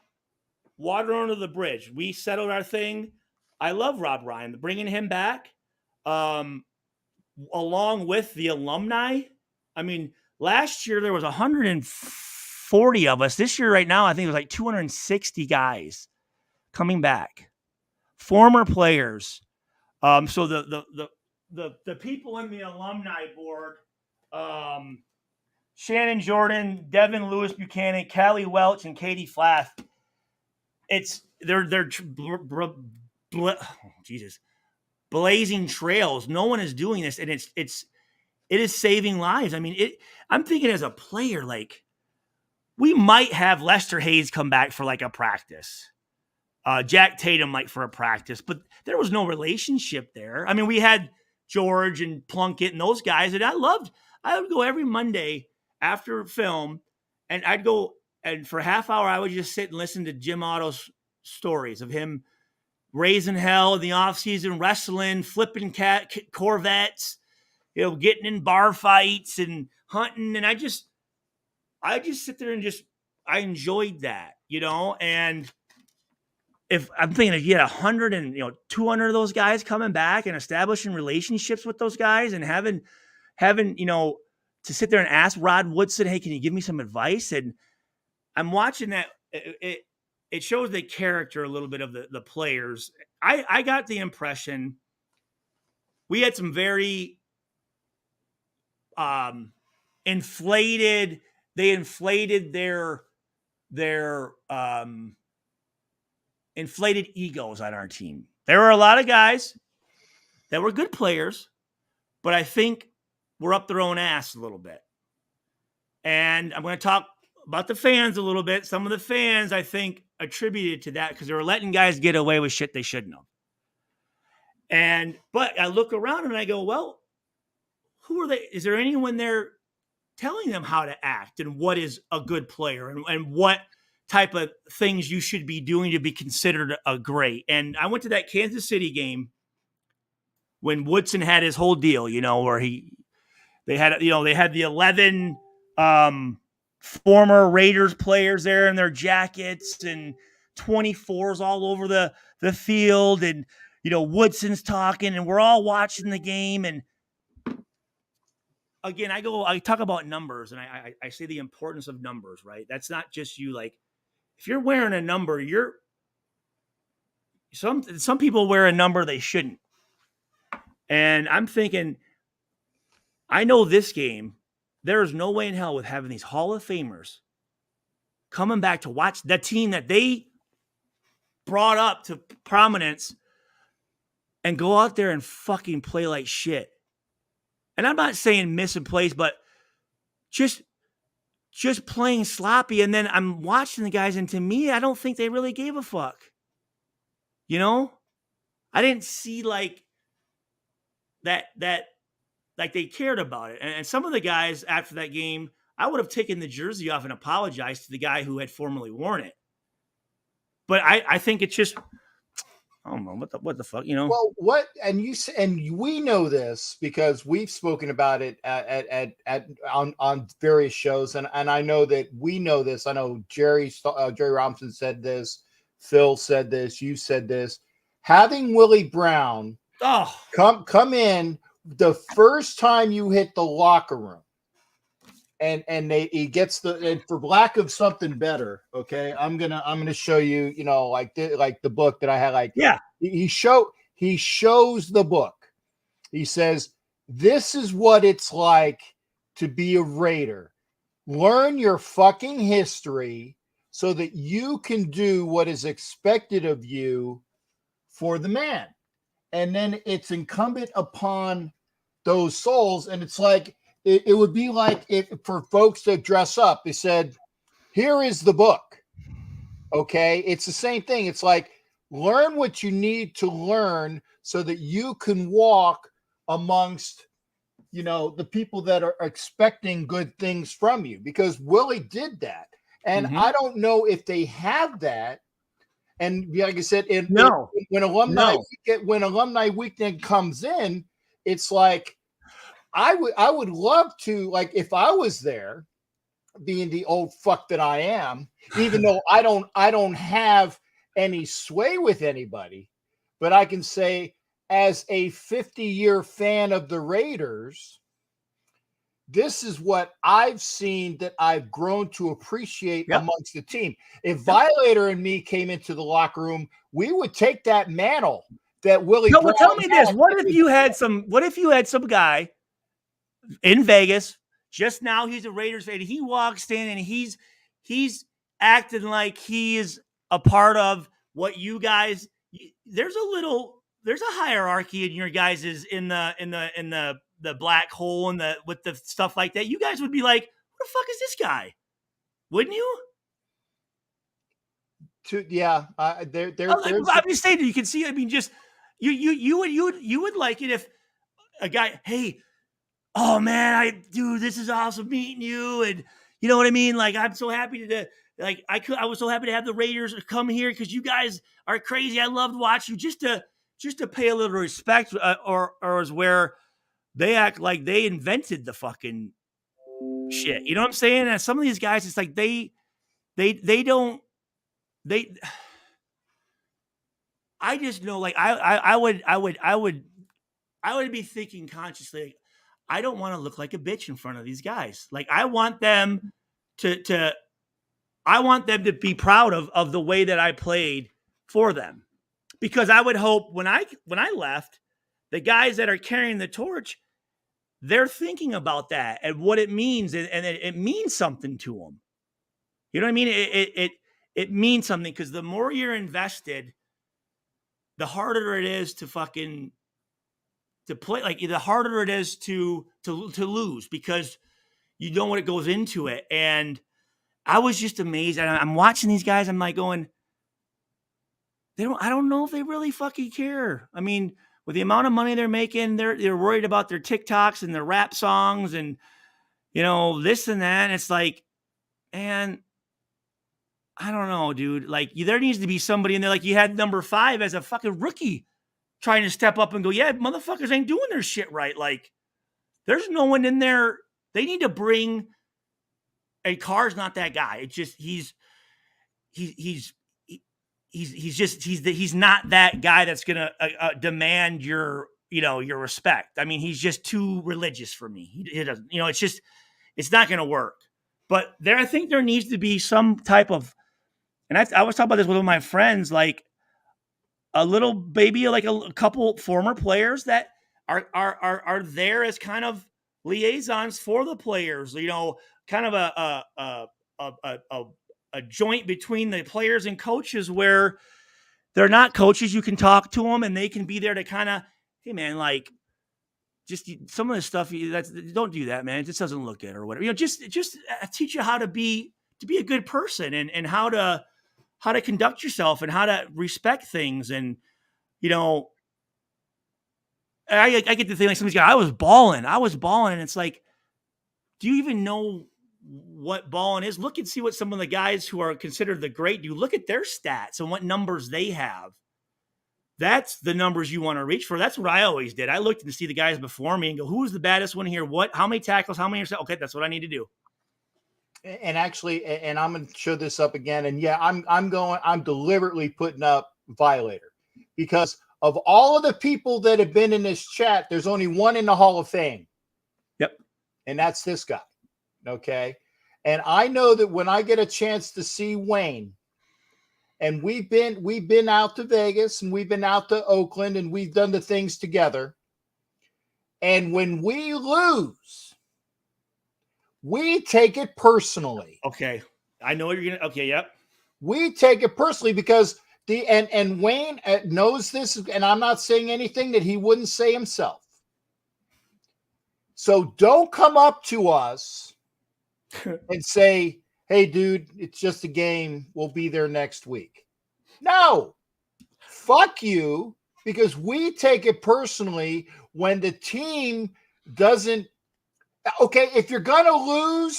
water under the bridge. We settled our thing. I love Rob Ryan. Bringing him back, along with the alumni. I mean, last year there was 140 of us. This year, right now, I think it was like 260 guys coming back, former players. So the people in the alumni board, Shannon Jordan, Devin Lewis Buchanan, Callie Welch, and Katie Flath. They're blazing trails. No one is doing this, and it is saving lives. I mean, I'm thinking as a player, like we might have Lester Hayes come back for like a practice, Jack Tatum like for a practice, but there was no relationship there. I mean, we had George and Plunkett and those guys that I loved. I would go every Monday after film, and I'd go, and for a half hour, I would just sit and listen to Jim Otto's stories of him raising hell in the offseason, wrestling, flipping Corvettes, you know, getting in bar fights and hunting. And I just sit there and I enjoyed that, you know. And if I'm thinking if you had 100 and 200 of those guys coming back and establishing relationships with those guys and having to sit there and ask Rod Woodson, hey, can you give me some advice? And I'm watching that. It shows the character a little bit of the players. I got the impression we had some very inflated their inflated egos on our team. There were a lot of guys that were good players, but I think we're up their own ass a little bit. And I'm going to talk about the fans a little bit. Some of the fans, I think, attributed to that because they were letting guys get away with shit they shouldn't have. But I look around and I go, well, who are they? Is there anyone there telling them how to act and what is a good player and what type of things you should be doing to be considered a great? And I went to that Kansas City game when Woodson had his whole deal, where they had the 11 former Raiders players there in their jackets and 24s all over the field. And, Woodson's talking and we're all watching the game. And again, I talk about numbers and I say the importance of numbers, right? That's not just you. Like if you're wearing a number, some people wear a number they shouldn't. And I'm thinking, I know this game, there is no way in hell with having these Hall of Famers coming back to watch the team that they brought up to prominence and go out there and fucking play like shit. And I'm not saying missing plays, but just playing sloppy. And then I'm watching the guys, and to me, I don't think they really gave a fuck. I didn't see like that like they cared about it. And some of the guys after that game, I would have taken the jersey off and apologized to the guy who had formerly worn it. But I think it's just, I don't know what the fuck, Well, and we know this because we've spoken about it on various shows, and I know that we know this. I know Jerry Robinson said this, Phil said this, you said this. Having Willie Brown come in the first time you hit the locker room, and he gets and for lack of something better, okay, I'm gonna show you, like the book that I had, like, yeah, he shows the book. He says, this is what it's like to be a Raider. Learn your fucking history so that you can do what is expected of you for the man. And then it's incumbent upon those souls. And it's like, it would be like if for folks to dress up, they said, here is the book. Okay. It's the same thing. It's like, learn what you need to learn so that you can walk amongst, the people that are expecting good things from you, because Willie did that. And I don't know if they have that. And like I said, when alumni weekend comes in, it's like, I would love to, like, if I was there, being the old fuck that I am, even though I don't have any sway with anybody, but I can say, as a 50-year fan of the Raiders, this is what I've seen that I've grown to appreciate amongst the team. If Violator and me came into the locker room, we would take that mantle that Willie. No, but tell me this: what if you had some guy in Vegas just now? He's a Raiders fan. He walks in and he's acting like he is a part of what you guys. There's a hierarchy in your guys' in the black hole and with the stuff like that. You guys would be like, "Who the fuck is this guy?" Wouldn't you? I'm just saying, you can see. I mean, just you would like it if a guy, hey, oh man, this is awesome meeting you, and you know what I mean. Like, I'm so happy I was so happy to have the Raiders come here because you guys are crazy. I loved watching you, just to pay a little respect, or is where they act like they invented the fucking shit. You know what I'm saying? And some of these guys, it's like they don't. I just know, like, I would be thinking consciously, like, I don't want to look like a bitch in front of these guys. Like, I want them to be proud of the way that I played for them, because I would hope when I left, the guys that are carrying the torch, they're thinking about that and what it means, and it means something to them. You know what I mean? It means something, because the more you're invested, the harder it is to fucking to play. Like, the harder it is to lose, because you know what it goes into it. And I was just amazed. And I'm watching these guys. I'm like going, I don't know if they really fucking care. I mean, with the amount of money they're making, they're worried about their TikToks and their rap songs and, this and that. And it's like, man, I don't know, dude. Like, there needs to be somebody in there. Like, you had number 5 as a fucking rookie trying to step up and go, yeah, motherfuckers ain't doing their shit right. Like, there's no one in there. They need to bring a Carr's not that guy. It's just, he's not that guy that's going to demand your respect. I mean, he's just too religious for me. He doesn't, it's not going to work. But I think there needs to be some type of, and I was talking about this with one of my friends, like a little baby, like a couple former players that are there as kind of liaisons for the players, kind of a joint between the players and coaches, where they're not coaches. You can talk to them and they can be there to kind of, hey man, like, just some of the stuff don't do that, man. It just doesn't look good or whatever. Just teach you how to be a good person and how to conduct yourself and how to respect things. And, I get the thing, like, somebody's got, I was balling. And it's like, do you even know what balling is? Look and see what some of the guys who are considered the great do. Look at their stats and what numbers they have. That's the numbers you want to reach for. That's what I always did. I looked to see the guys before me and go, who's the baddest one here? How many tackles? How many? Okay, that's what I need to do. And actually, and I'm going to show this up again. And yeah, I'm deliberately putting up Violator, because of all of the people that have been in this chat, there's only one in the Hall of Fame. Yep. And that's this guy. Okay. And I know that when I get a chance to see Wayne, and we've been out to Vegas and we've been out to Oakland and we've done the things together. And when we lose, we take it personally. Okay. I know what you're going to, okay. Yep. We take it personally because and Wayne knows this, and I'm not saying anything that he wouldn't say himself. So don't come up to us and say, hey, dude, it's just a game. We'll be there next week. No, fuck you, because we take it personally when the team doesn't. Okay, if you're going to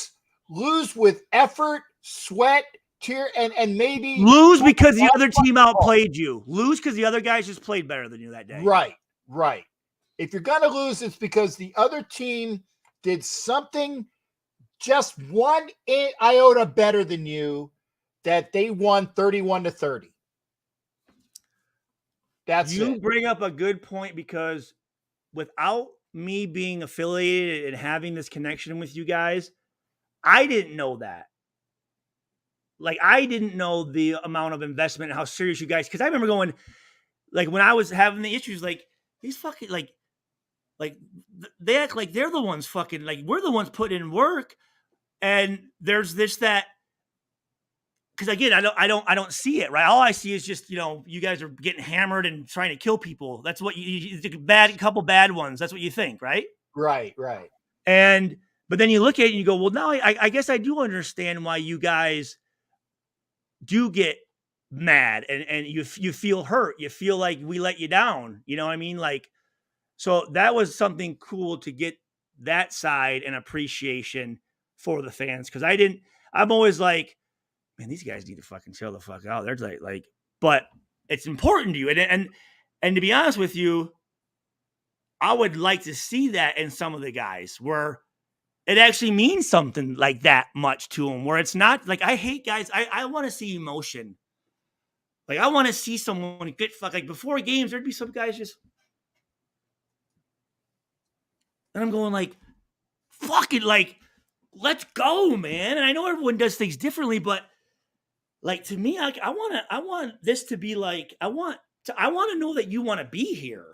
lose with effort, sweat, tear, and maybe lose because the other team outplayed you. Lose because the other guys just played better than you that day. Right. If you're going to lose, it's because the other team did something just one iota better than you, that they won 31-30. That's you it. Bring up a good point, because without me being affiliated and having this connection with you guys, I didn't know that. Like, I didn't know the amount of investment and how serious you guys, because I remember going, like, when I was having the issues, like, these fucking, like they act like they're the ones fucking, like, we're the ones putting in work. And there's that, because again, I don't see it, right? All I see is just, you guys are getting hammered and trying to kill people. That's what you couple bad ones. That's what you think, right? Right. But then you look at it and you go, well, now I guess I do understand why you guys do get mad and you feel hurt. You feel like we let you down. You know what I mean? Like, so that was something cool to get that side and appreciation for the fans. Cause I'm always like, man, these guys need to fucking chill the fuck out. They're like, but it's important to you. And to be honest with you, I would like to see that in some of the guys where it actually means something like that much to them, where it's not like, I hate guys. I want to see emotion. Like, I want to see someone get fucked. Like, before games, there'd be some guys just, and I'm going like, fuck it. Like, let's go, man. And I know everyone does things differently, but like, to me, I want this to be like, I want to know that you want to be here.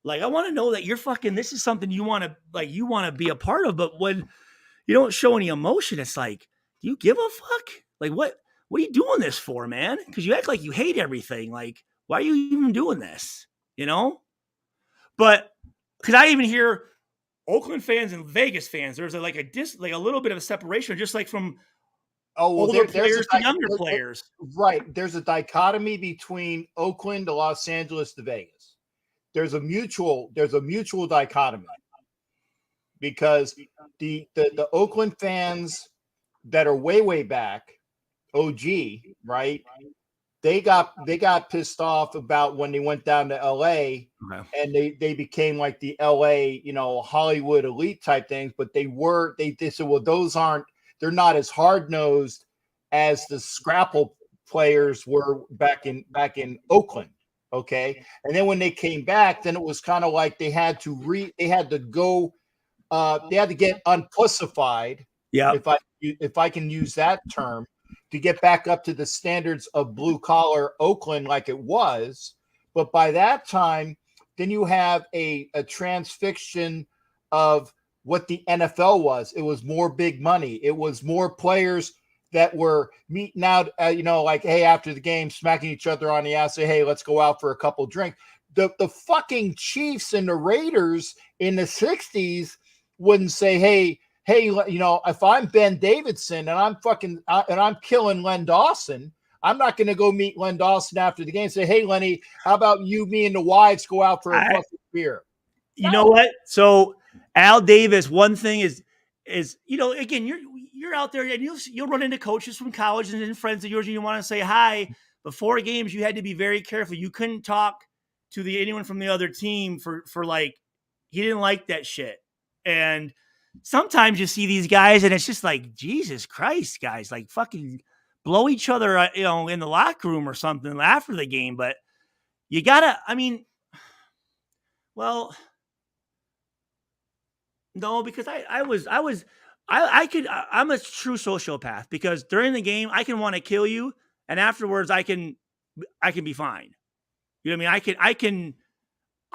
Like, I want to know that you're fucking, this is something you want to be a part of. But when you don't show any emotion, it's like, do you give a fuck? Like, what are you doing this for, man? Because you act like you hate everything. Like, why are you even doing this? You know? But because I even hear Oakland fans and Vegas fans, there's a little bit of a separation, just like from older players to younger players. Right. There's a dichotomy between Oakland to Los Angeles to Vegas. There's a mutual dichotomy, because the Oakland fans that are way back, OG, right? They got pissed off about when they went down to LA, and they became like the LA, Hollywood elite type things, but they said, well, they're not as hard-nosed as the Scrapple players were back in Oakland. Okay. And then when they came back, then it was kind of like they had to get unpussified. Yeah. If I can use that term, to get back up to the standards of blue collar Oakland like it was. But by that time, then you have a transfixion of what the NFL was. It was more big money. It was more players that were meeting out, like, hey, after the game, smacking each other on the ass, say, hey, let's go out for a couple drinks. The fucking Chiefs and the Raiders in the 60s wouldn't say, hey, if I'm Ben Davidson and I'm killing Len Dawson, I'm not going to go meet Len Dawson after the game and say, hey, Lenny, how about me and the wives go out for a fucking beer? You know what? So Al Davis, one thing is, again, you're out there and you'll run into coaches from college and friends of yours, and you want to say hi. Before games, you had to be very careful. You couldn't talk to anyone from the other team for like, he didn't like that shit. And sometimes you see these guys and it's just like, Jesus Christ, guys, like fucking blow each other, in the locker room or something after the game. But you gotta, no, because I'm a true sociopath, because during the game I can want to kill you, and afterwards I can be fine. You know what I mean?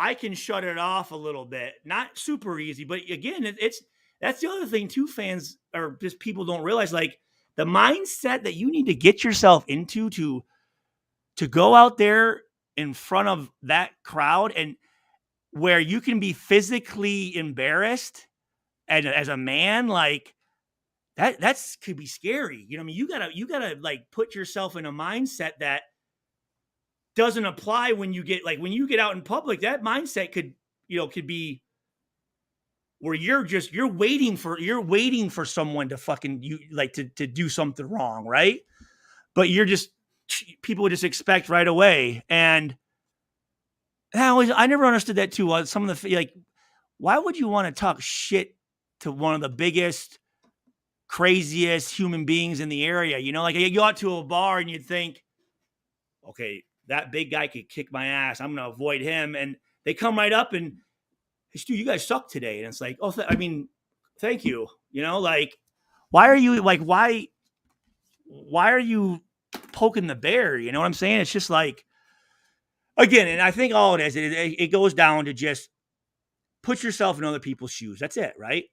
I can shut it off a little bit, not super easy, but again, that's the other thing too. Fans or just people don't realize, like, the mindset that you need to get yourself into to go out there in front of that crowd, and where you can be physically embarrassed. And as a man, like that could be scary. You know what I mean? You gotta like put yourself in a mindset that doesn't apply when you get out in public. That mindset could be where you're waiting for someone to fucking to do something wrong, right? But people just expect right away. And I never understood that too. Some of the why would you want to talk shit to one of the biggest, craziest human beings in the area? You go out to a bar and you'd think, okay, that big guy could kick my ass, I'm going to avoid him. And they come right up and, hey, Stu, you guys suck today. And it's like, oh, thank you. Why are you poking the bear? You know what I'm saying? It's just like, again, and I think all it is, it goes down to just put yourself in other people's shoes. That's it, right?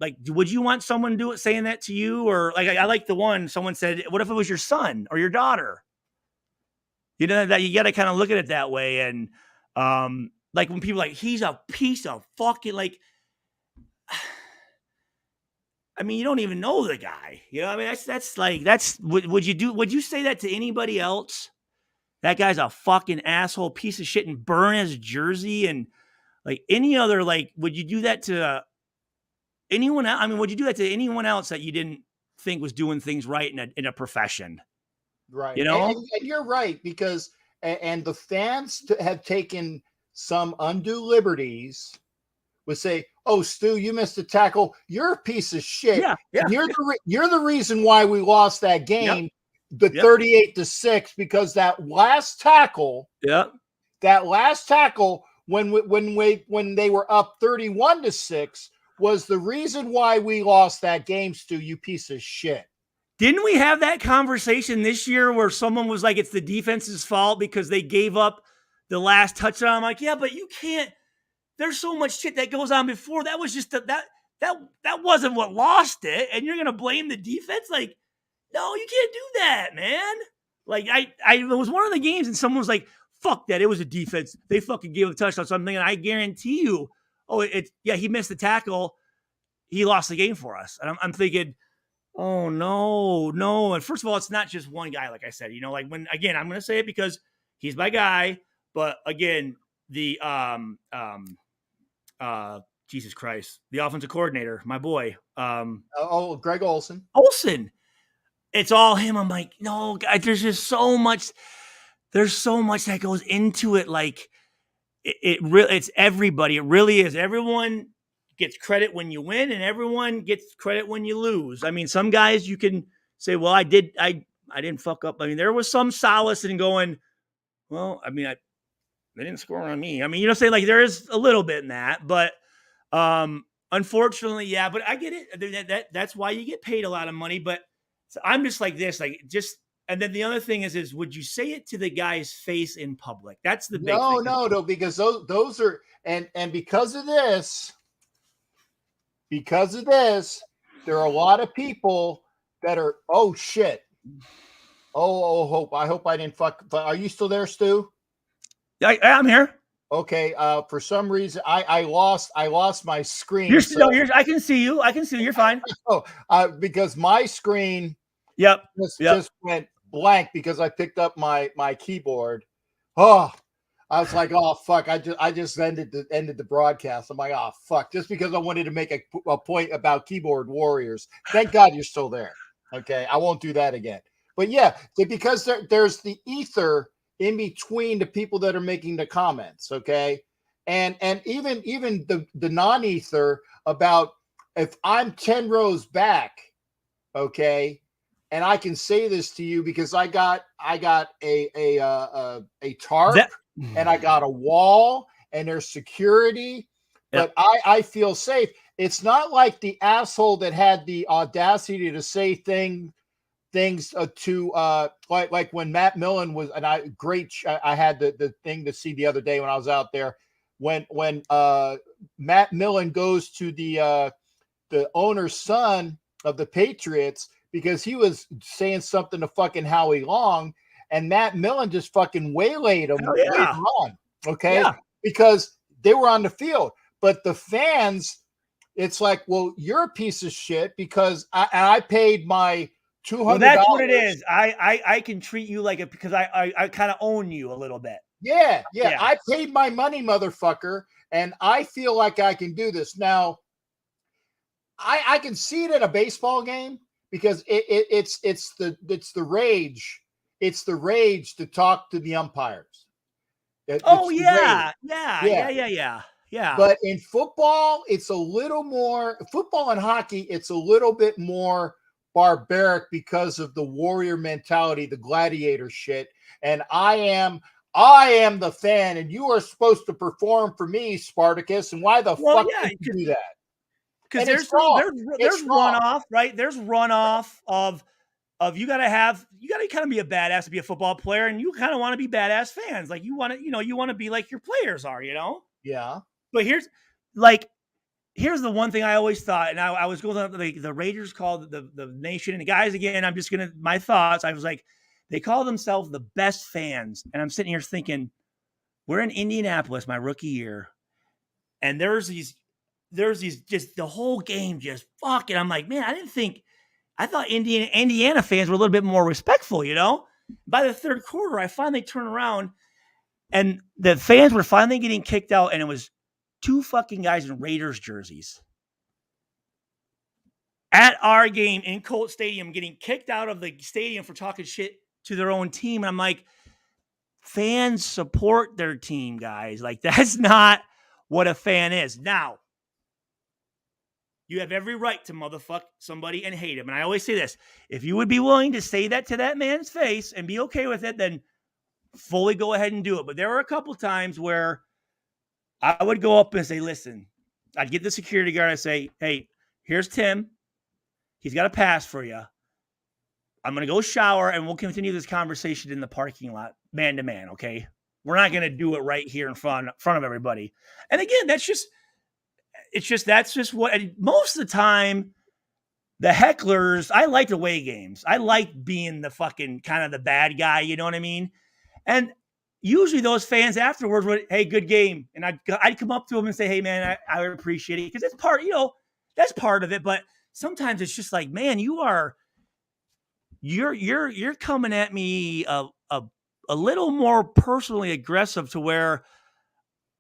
Like, would you want someone saying that to you? Or like, I like the one someone said, what if it was your son or your daughter? That you got to kind of look at it that way. And like when people he's a piece of fucking, you don't even know the guy. Would you say that to anybody else? That guy's a fucking asshole, piece of shit, and burn his jersey. And like any other, would you do that to anyone else? Would you do that to anyone else that you didn't think was doing things right in a profession? Right. And you're right, because and the fans have taken some undue liberties with say, oh, Stu, you missed a tackle. You're a piece of shit. Yeah. You're the reason why we lost that game, 38-6, because that last tackle, when they were up 31-6 was the reason why we lost that game, Stu, you piece of shit. Didn't we have that conversation this year where someone was like, it's the defense's fault because they gave up the last touchdown? I'm like, yeah, but you can't. there's so much shit that goes on before. That was just that wasn't what lost it. And you're gonna blame the defense? Like, no, you can't do that, man. Like I was one of the games and someone was like, fuck that. It was a defense. They fucking gave a touchdown. So I'm thinking, I guarantee you, he missed the tackle. He lost the game for us. And I'm thinking, oh no. And first of all, it's not just one guy, like I said, like when, again, I'm going to say it because he's my guy. But again, the, Jesus Christ, the offensive coordinator, my boy. Greg Olsen. It's all him. I'm like, no, guys, there's just so much. There's so much that goes into it. Like it's everybody. It really is. Everyone gets credit when you win and everyone gets credit when you lose. I mean, some guys you can say, well, I didn't fuck up. I mean, there was some solace in going, well, I mean, they didn't score on me. I mean, say like there is a little bit in that, but unfortunately, yeah, but I get it. That's why you get paid a lot of money. But so I'm just like this, and then the other thing is would you say it to the guy's face in public? That's the big thing. No, because those are, and because of this, there are a lot of people that are, oh shit. I hope I didn't fuck. But are you still there, Stu? I'm here. Okay. For some reason, I lost my screen. I can see you. You're fine. Because my screen, just went blank because I picked up my keyboard. Oh, I was like, oh fuck! I just ended the broadcast. I'm like, oh fuck! Just because I wanted to make a point about keyboard warriors. Thank God you're still there. Okay, I won't do that again. But yeah, because there's the ether in between the people that are making the comments. Okay, and even the non-ether about if I'm 10 rows back. Okay. And I can say this to you because I got a tarp and I got a wall and there's security, but I feel safe. It's not like the asshole that had the audacity to say things to like when Matt Millen was, and I had the thing to see the other day when I was out there when Matt Millen goes to the owner's son of the Patriots. Because he was saying something to fucking Howie Long, and Matt Millen just fucking waylaid him later on. Okay, because they were on the field, but the fans, it's like, well, you're a piece of shit because I paid my $200. Well, that's what it is. I can treat you like because I kind of own you a little bit. Yeah. I paid my money, motherfucker, and I feel like I can do this now. I can see it in a baseball game. Because it's the rage. It's the rage to talk to the umpires. Yeah. But in football, it's a little more. Football and hockey, it's a little bit more barbaric because of the warrior mentality, the gladiator shit. And I am the fan, and you are supposed to perform for me, Spartacus. And why the fuck did you do that? Because there's runoff, right? There's runoff of you got to kind of be a badass to be a football player, and you kind of want to be badass fans. Like you want to be like your players are, Yeah. But here's the one thing I always thought, and I was going on the Raiders called the nation, and the guys again. I'm just my thoughts. I was like, they call themselves the best fans, and I'm sitting here thinking, we're in Indianapolis my rookie year, and there's these just the whole game just fucking. I'm like, man, I thought Indiana fans were a little bit more respectful, By the third quarter, I finally turned around and the fans were finally getting kicked out, and it was two fucking guys in Raiders jerseys at our game in Colt Stadium getting kicked out of the stadium for talking shit to their own team. And I'm like, fans support their team, guys. Like, that's not what a fan is. Now, you have every right to motherfuck somebody and hate him. And I always say this, if you would be willing to say that to that man's face and be okay with it, then fully go ahead and do it. But there were a couple times where I would go up and say, listen, I'd get the security guard. I'd say, hey, here's Tim. He's got a pass for you. I'm going to go shower and we'll continue this conversation in the parking lot, man to man. Okay. We're not going to do it right here in front of everybody. And again, that's just what, and most of the time, the hecklers, I like away games. I like being the fucking kind of the bad guy. You know what I mean? And usually those fans afterwards would, hey, good game. And I'd come up to them and say, hey man, I appreciate it. Cause it's part, that's part of it. But sometimes it's just like, man, you're coming at me a little more personally aggressive to where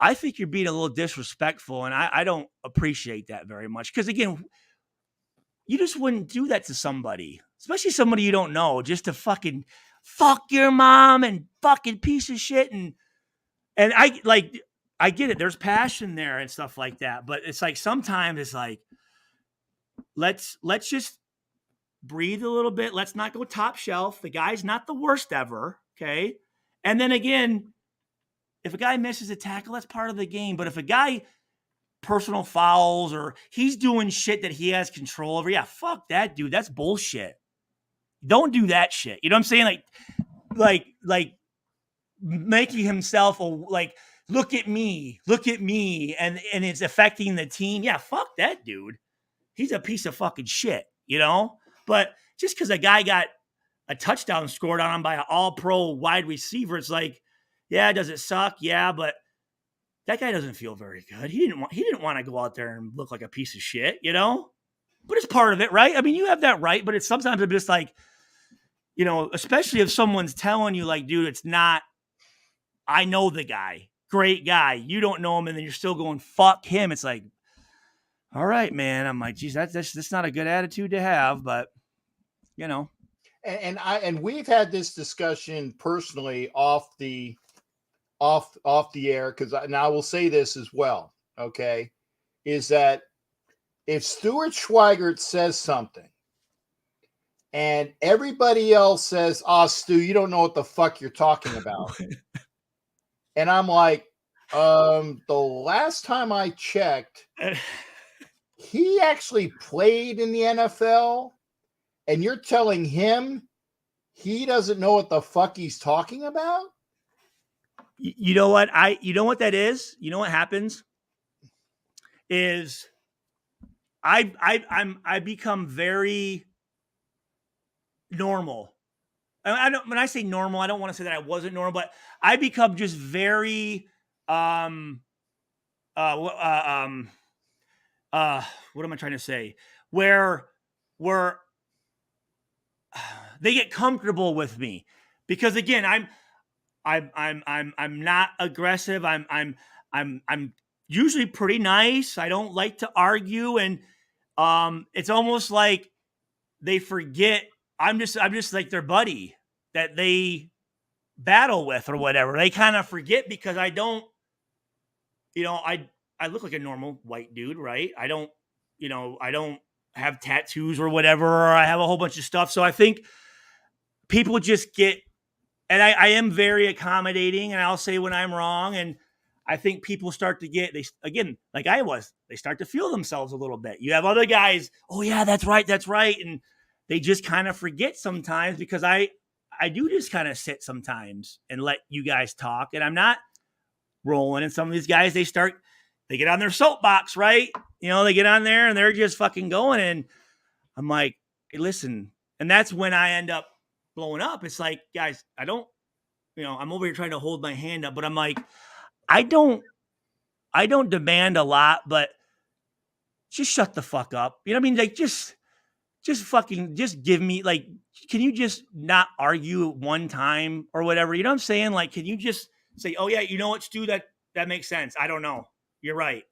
I think you're being a little disrespectful. And I don't appreciate that very much. Cause again, you just wouldn't do that to somebody, especially somebody you don't know, just to fucking fuck your mom and fucking piece of shit. And I get it. There's passion there and stuff like that. But it's like, sometimes it's like, let's just breathe a little bit. Let's not go top shelf. The guy's not the worst ever. Okay. And then again, if a guy misses a tackle, that's part of the game. But if a guy personal fouls or he's doing shit that he has control over, yeah, fuck that dude. That's bullshit. Don't do that shit. You know what I'm saying? Like making himself look at me, and it's affecting the team. Yeah, fuck that dude. He's a piece of fucking shit, But just because a guy got a touchdown scored on him by an all-pro wide receiver, it's like, yeah, does it suck? Yeah, but that guy doesn't feel very good. He didn't want to go out there and look like a piece of shit, But it's part of it, right? I mean, you have that right, but it's sometimes I'm just like, especially if someone's telling you like, dude, it's not, I know the guy, great guy. You don't know him. And then you're still going, fuck him. It's like, all right, man. I'm like, geez, that's not a good attitude to have, but And we've had this discussion personally off the air, because I will say this as well, okay, is that if Stuart Schweigert says something and everybody else says, oh, Stu, you don't know what the fuck you're talking about. And I'm like, the last time I checked, he actually played in the NFL, and you're telling him he doesn't know what the fuck he's talking about? You know what? You know what that is? You know what happens is I become very normal. I don't, when I say normal, I don't want to say that I wasn't normal, but I become just very what am I trying to say? Where they get comfortable with me, because again, I'm not aggressive. I'm usually pretty nice. I don't like to argue, and it's almost like they forget I'm just like their buddy that they battle with or whatever. They kind of forget because I don't, I look like a normal white dude, right? I don't have tattoos or whatever, or I have a whole bunch of stuff. So I think people just get, and I am very accommodating, and I'll say when I'm wrong. And I think people start to get, like I was, they start to feel themselves a little bit. You have other guys, oh yeah, that's right. And they just kind of forget sometimes, because I do just kind of sit sometimes and let you guys talk, and I'm not rolling. And some of these guys, they get on their soapbox, right? They get on there and they're just fucking going. And I'm like, hey, listen. And that's when I end up blowing up. It's like, guys, I don't, I'm over here trying to hold my hand up, but I'm like, I don't demand a lot, but just shut the fuck up. You know what I mean? Like, just give me, like, can you just not argue one time or whatever? You know what I'm saying? Like, can you just say, oh yeah, you know what, Stu, that makes sense. I don't know. You're right.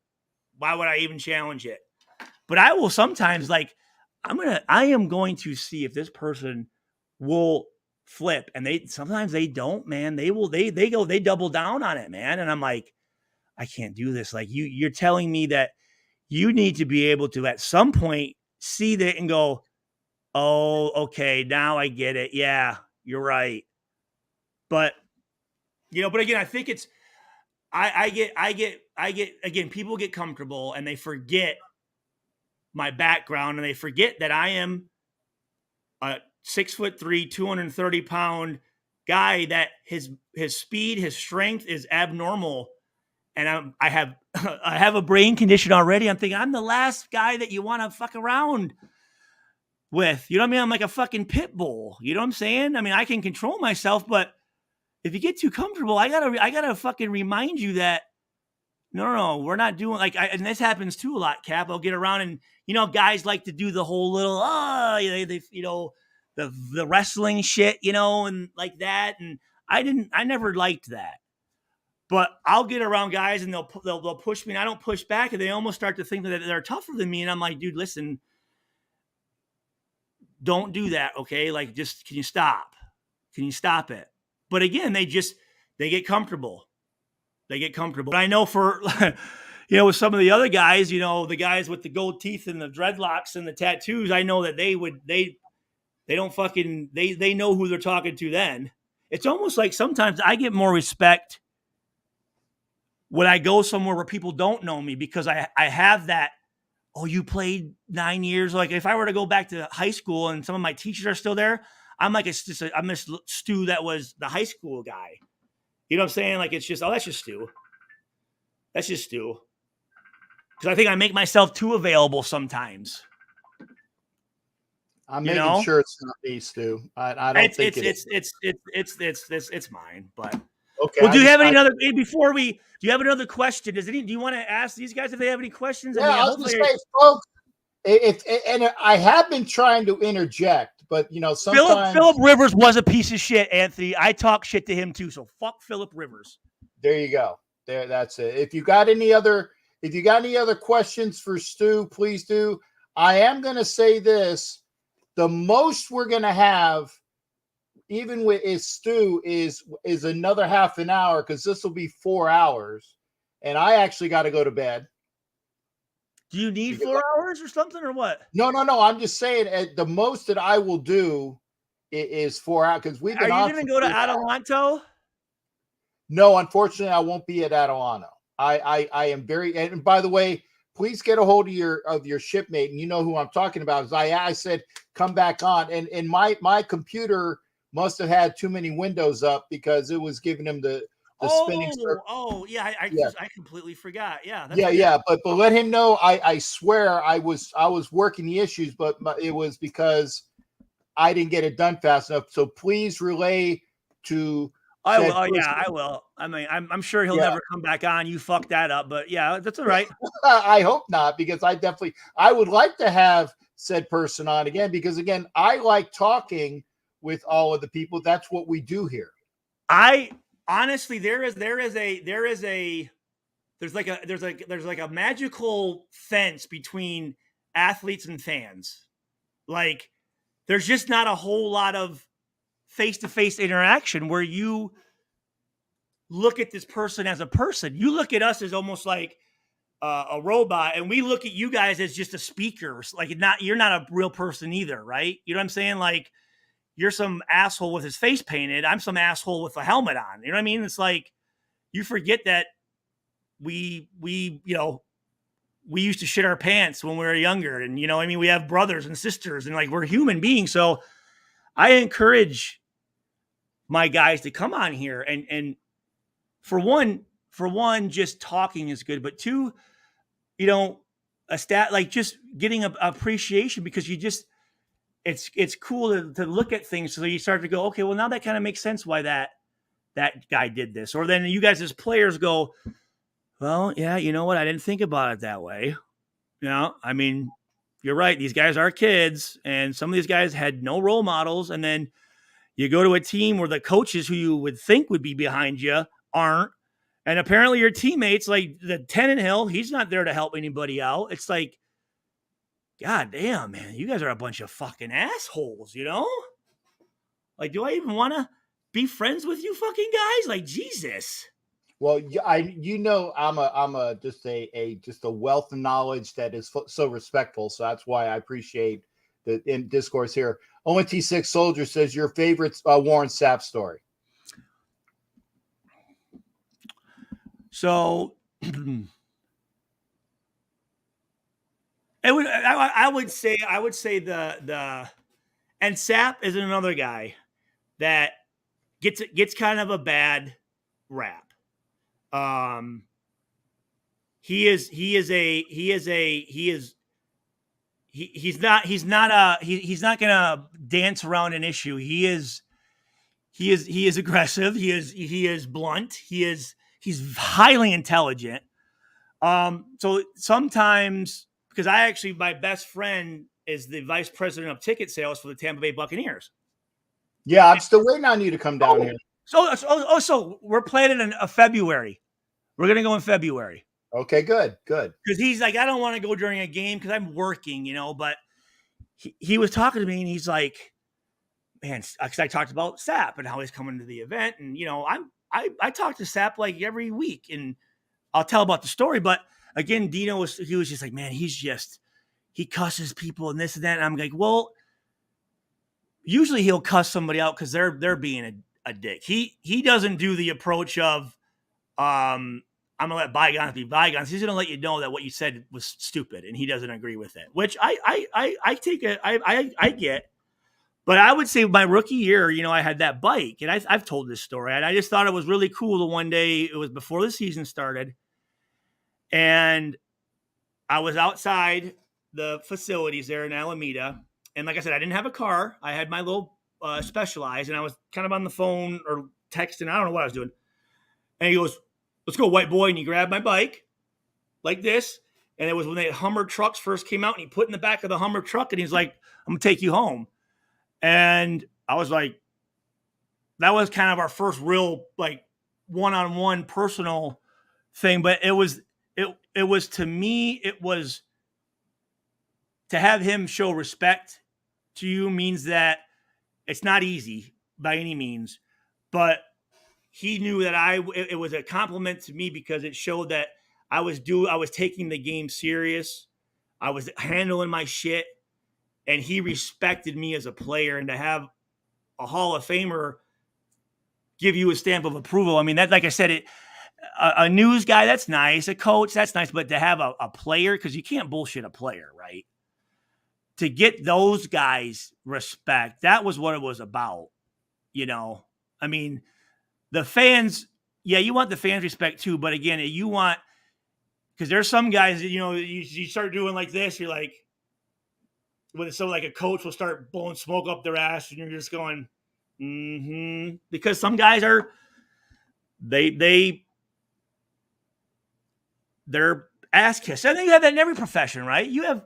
Why would I even challenge it? But I will sometimes, like, I am going to see if this person will flip, and sometimes they don't, man. They double down on it, man. And I'm like, I can't do this. Like, you're telling me that you need to be able to at some point see that and go, oh, okay, now I get it. Yeah, you're right. But but again, I think it's, I get again, people get comfortable and they forget my background, and they forget that I am a 6'3", 230-pound guy that his speed, his strength is abnormal, and I have I have a brain condition already. I'm thinking I'm the last guy that you want to fuck around with. You know what I mean? I'm like a fucking pit bull. You know what I'm saying? I mean, I can control myself, but if you get too comfortable, I gotta fucking remind you that no, we're not doing like. And this happens too a lot, Cap. I'll get around and guys like to do the whole little they the wrestling shit, and like that. And I never liked that. But I'll get around guys and they'll push me and I don't push back and they almost start to think that they're tougher than me. And I'm like, dude, listen, don't do that. Okay. Like, just, can you stop? Can you stop it? But again, they get comfortable. They get comfortable. But I know for, with some of the other guys, the guys with the gold teeth and the dreadlocks and the tattoos, I know that they don't fucking, they know who they're talking to then. It's almost like sometimes I get more respect when I go somewhere where people don't know me because I have that, oh, you played 9 years. Like if I were to go back to high school and some of my teachers are still there, I'm like, I'm this Stu that was the high school guy. You know what I'm saying? Like, it's just, oh, that's just Stu. That's just Stu. Because I think I make myself too available sometimes. I'm making sure it's not me, Stu. I don't think it's mine. But okay. Well, do you have any other before we? Do you have another question? Do you want to ask these guys if they have any questions? Yeah, I was going to say, folks. And I have been trying to interject, but sometimes Philip Rivers was a piece of shit, Anthony. I talk shit to him too, so fuck Philip Rivers. There you go. That's it. If you got any other questions for Stu, please do. I am going to say this: the most we're going to have, even with Stu, is another half an hour because this will be 4 hours, and I actually got to go to bed. Do you need 4 hours or something or what? No. I'm just saying the most that I will do is 4 hours because we've been. Are you going to go to Adelanto? No, unfortunately, I won't be at Adelanto. I am very. And by the way, please get a hold of your shipmate, and you know who I'm talking about. As I said, come back on, and my computer must have had too many windows up because it was giving him the spinning circle. Oh, yeah, I completely forgot. Yeah. But let him know. I swear I was working the issues, but it was because I didn't get it done fast enough. So please relay to. I will. I mean, I'm sure he'll never come back on. You fucked that up, but yeah, that's all right. I hope not, because I would like to have said person on again, because again, I like talking with all of the people. That's what we do here. Honestly, there's like a magical fence between athletes and fans. Like, there's just not a whole lot of face-to-face interaction where you look at this person as a person. You look at us as almost like a robot, and we look at you guys as just a speaker. Like, you're not a real person either, right? You know what I'm saying? Like, you're some asshole with his face painted. I'm some asshole with a helmet on. You know what I mean? It's like, you forget that we used to shit our pants when we were younger. And, we have brothers and sisters, and like, we're human beings. So I encourage my guys to come on here. And for one, just talking is good. But two, a stat, like just getting a appreciation, because it's cool to look at things. So you start to go, okay, well, now that kind of makes sense why that guy did this. Or then you guys as players go, well, yeah, you know what? I didn't think about it that way. I mean, you're right. These guys are kids, and some of these guys had no role models. And then you go to a team where the coaches who you would think would be behind you aren't. And apparently your teammates, like the Tannenhill, he's not there to help anybody out. It's like, God damn, man, you guys are a bunch of fucking assholes, Like, do I even want to be friends with you fucking guys? Like, Jesus. Well, I'm just a wealth of knowledge that is so respectful. So that's why I appreciate the discourse here. ONT6 Soldier says your favorite Warren Sapp story. So I would say the and Sapp is another guy that gets kind of a bad rap. He's not gonna dance around an issue. He is aggressive. He is blunt. He's highly intelligent. So sometimes, because my best friend is the vice president of ticket sales for the Tampa Bay Buccaneers. Yeah, I'm still waiting on you to come down here. So we're planning in February. We're gonna go in February. Okay, good. Because he's like, I don't want to go during a game because I'm working, but he was talking to me and he's like, man, because I talked about Sapp and how he's coming to the event. And, I talk to Sapp like every week and I'll tell about the story. But again, Dino was just like, man, he cusses people and this and that. And I'm like, well, usually he'll cuss somebody out because they're being a dick. He doesn't do the approach of, I'm gonna let bygones be bygones. He's gonna let you know that what you said was stupid, and he doesn't agree with it. Which I get. But I would say my rookie year, I had that bike, and I've told this story, and I just thought it was really cool. The one day, it was before the season started, and I was outside the facilities there in Alameda, and like I said, I didn't have a car. I had my little Specialized, and I was kind of on the phone or texting. I don't know what I was doing, and he goes, let's go, white boy. And he grabbed my bike like this. And it was when the Hummer trucks first came out and he put in the back of the Hummer truck and he's like, I'm going to take you home. And I was like, that was kind of our first real like one-on-one personal thing. But it was to me, it was to have him show respect to you means that it's not easy by any means, but he knew that it was a compliment to me because it showed that I was taking the game serious. I was handling my shit, and he respected me as a player. And to have a Hall of Famer give you a stamp of approval, I mean, that, like I said, a news guy, that's nice. A coach, that's nice. But to have a player, because you can't bullshit a player, right? To get those guys respect, that was what it was about. I mean, the fans, yeah, you want the fans respect too, but again, you want, because there's some guys that, you start doing like this, you're like, when someone like a coach will start blowing smoke up their ass and you're just going, because some guys are, they're ass kiss. I think you have that in every profession, right? You have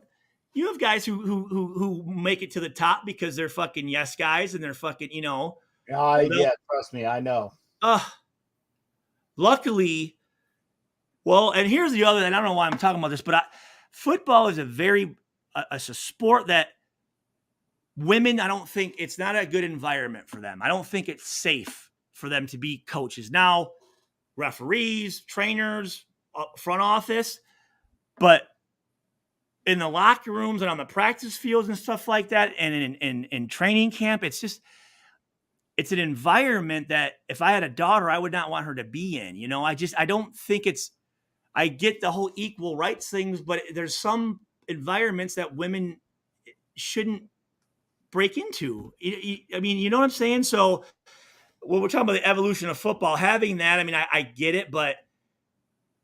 guys who make it to the top because they're fucking yes guys and they're fucking, Yeah, trust me, I know. Luckily, well, and here's the other, and I don't know why I'm talking about this, but football is a sport that women, I don't think it's not a good environment for them. I don't think it's safe for them to be coaches. Now, referees, trainers, front office, but in the locker rooms and on the practice fields and stuff like that, and in training camp, it's an environment that if I had a daughter, I would not want her to be in. I don't think I get the whole equal rights things, but there's some environments that women shouldn't break into. I mean, you know what I'm saying? So when we're talking about the evolution of football, having that, I mean, I get it, but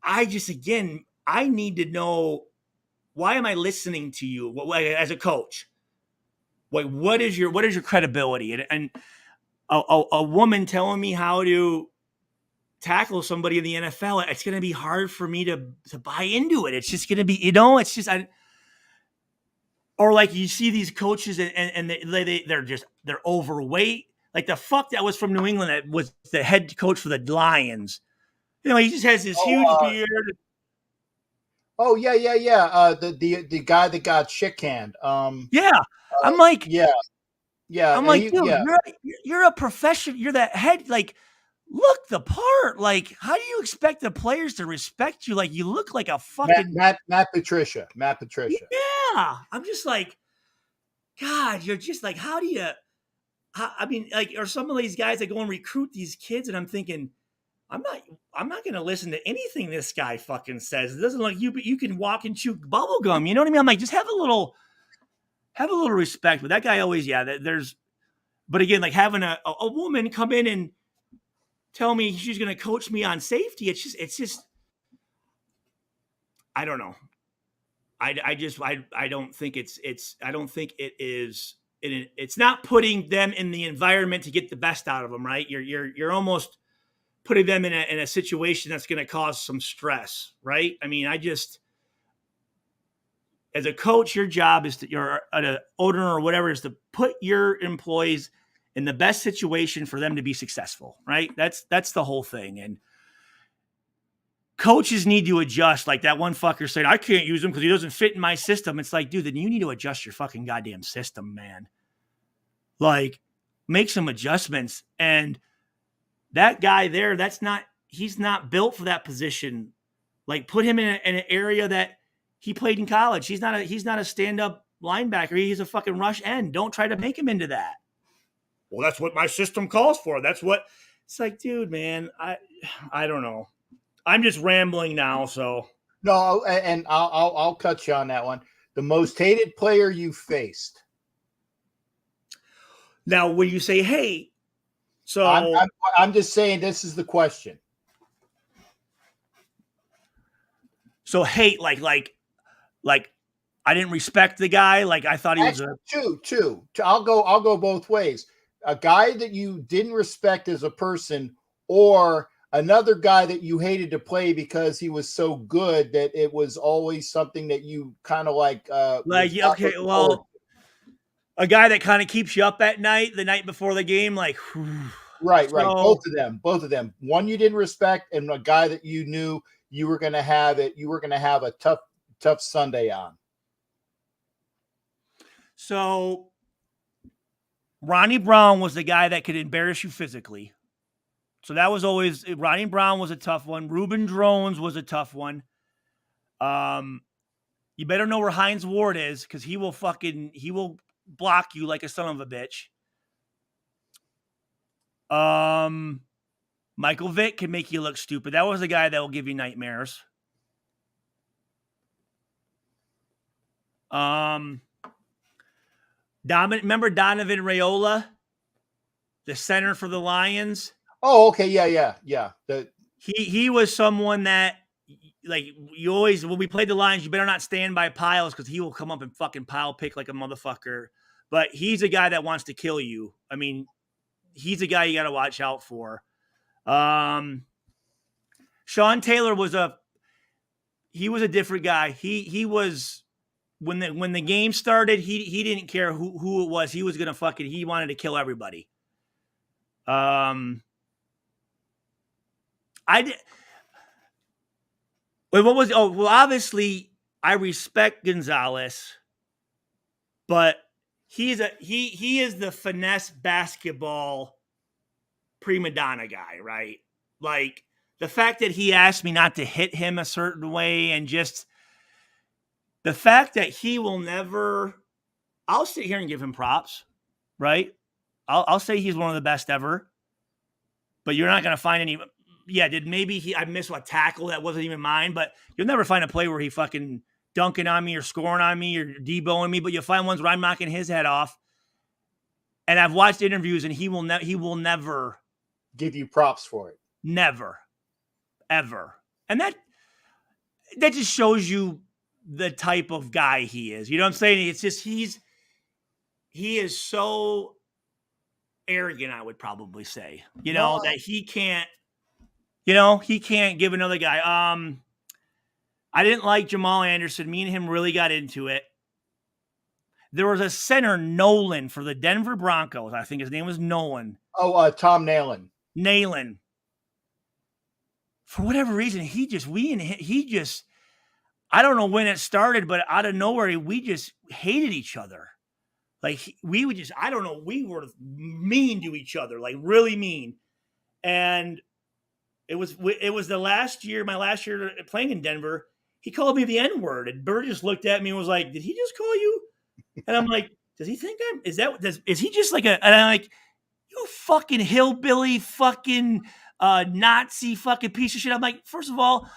I need to know, why am I listening to you as a coach? What is your credibility? And a woman telling me how to tackle somebody in the NFL, it's going to be hard for me to buy into it. It's just going to be, it's just, or like you see these coaches and they're overweight. Like the fuck that was from New England that was the head coach for the Lions. He just has this huge beard. Oh yeah. The guy that got shit canned. Yeah. I'm like, yeah. I'm like, dude, you're a professional. You're that head. Like, look the part. Like, how do you expect the players to respect you? Like, you look like a fucking Matt Patricia. Yeah, I'm just like, God, you're just like, how do you? I mean, like, are some of these guys that go and recruit these kids, and I'm thinking, I'm not going to listen to anything this guy fucking says. It doesn't look you can walk and chew bubble gum. You know what I mean? I'm like, just have a little respect. But that guy always, but again, like having a woman come in and tell me she's going to coach me on safety. It's just, I don't know. I don't think I don't think it is. It's not putting them in the environment to get the best out of them, right? You're almost putting them in a situation that's going to cause some stress, right? I mean, as a coach, your job is you're an owner or whatever, is to put your employees in the best situation for them to be successful, right? That's the whole thing. And coaches need to adjust. Like that one fucker saying, I can't use him because he doesn't fit in my system. It's like, dude, then you need to adjust your fucking goddamn system, man. Like, make some adjustments. And that guy there, he's not built for that position. Like, put him in an area that he played in college. He's not a stand-up linebacker. He's a fucking rush end. Don't try to make him into that. Well, that's what my system calls for. That's what it's like, dude, man. I don't know. I'm just rambling now, so. No, and I'll cut you on that one. The most hated player you faced. Now, when you say hate, so I'm just saying this is the question. So hate, like I didn't respect the guy. Like I thought he was two. I'll go both ways. A guy that you didn't respect as a person, or another guy that you hated to play because he was so good that it was always something that you kind of like. Okay, well, a guy that kind of keeps you up at night, the night before the game, like. Right. Both of them. One you didn't respect, and a guy that you knew you were going to have it. You were going to have a tough Sunday on. So, Ronnie Brown was the guy that could embarrass you physically. So that was always Ronnie Brown was a tough one. Reuben Drones was a tough one. You better know where Hines Ward is because he will block you like a son of a bitch. Michael Vick can make you look stupid. That was the guy that will give you nightmares. Remember Donovan Raiola, the center for the Lions? Oh, okay, yeah. He was someone that, like, you always, when we played the Lions, you better not stand by piles because he will come up and fucking pile pick like a motherfucker. But he's a guy that wants to kill you. I mean, he's a guy you got to watch out for. Sean Taylor was a different guy. He was, when the game started, he didn't care who it was. He was going to he wanted to kill everybody. Obviously I respect Gonzalez, but he is the finesse basketball prima donna guy, right? Like the fact that he asked me not to hit him a certain way, and just the fact that he will never, I'll sit here and give him props, right? I'll say he's one of the best ever, but you're not going to find any. Yeah, I missed a tackle that wasn't even mine, but you'll never find a play where he fucking dunking on me or scoring on me or deboing me, but you'll find ones where I'm knocking his head off. And I've watched interviews, and he will never give you props for it. Never, ever. And that just shows you the type of guy he is. You know what I'm saying? It's just he is so arrogant, I would probably say. That he can't. He can't give another guy. I didn't like Jamal Anderson. Me and him really got into it. There was a center, Nolan, for the Denver Broncos. I think his name was Nolan. Oh, Tom Nalen. For whatever reason, I don't know when it started, but out of nowhere, we just hated each other. Like we were mean to each other, like really mean. And it was my last year playing in Denver. He called me the N-word, and Bird just looked at me and was like, "Did he just call you?" And I'm like, "Does he think is he just like a?" And I'm like, "You fucking hillbilly, fucking Nazi, fucking piece of shit." I'm like, first of all,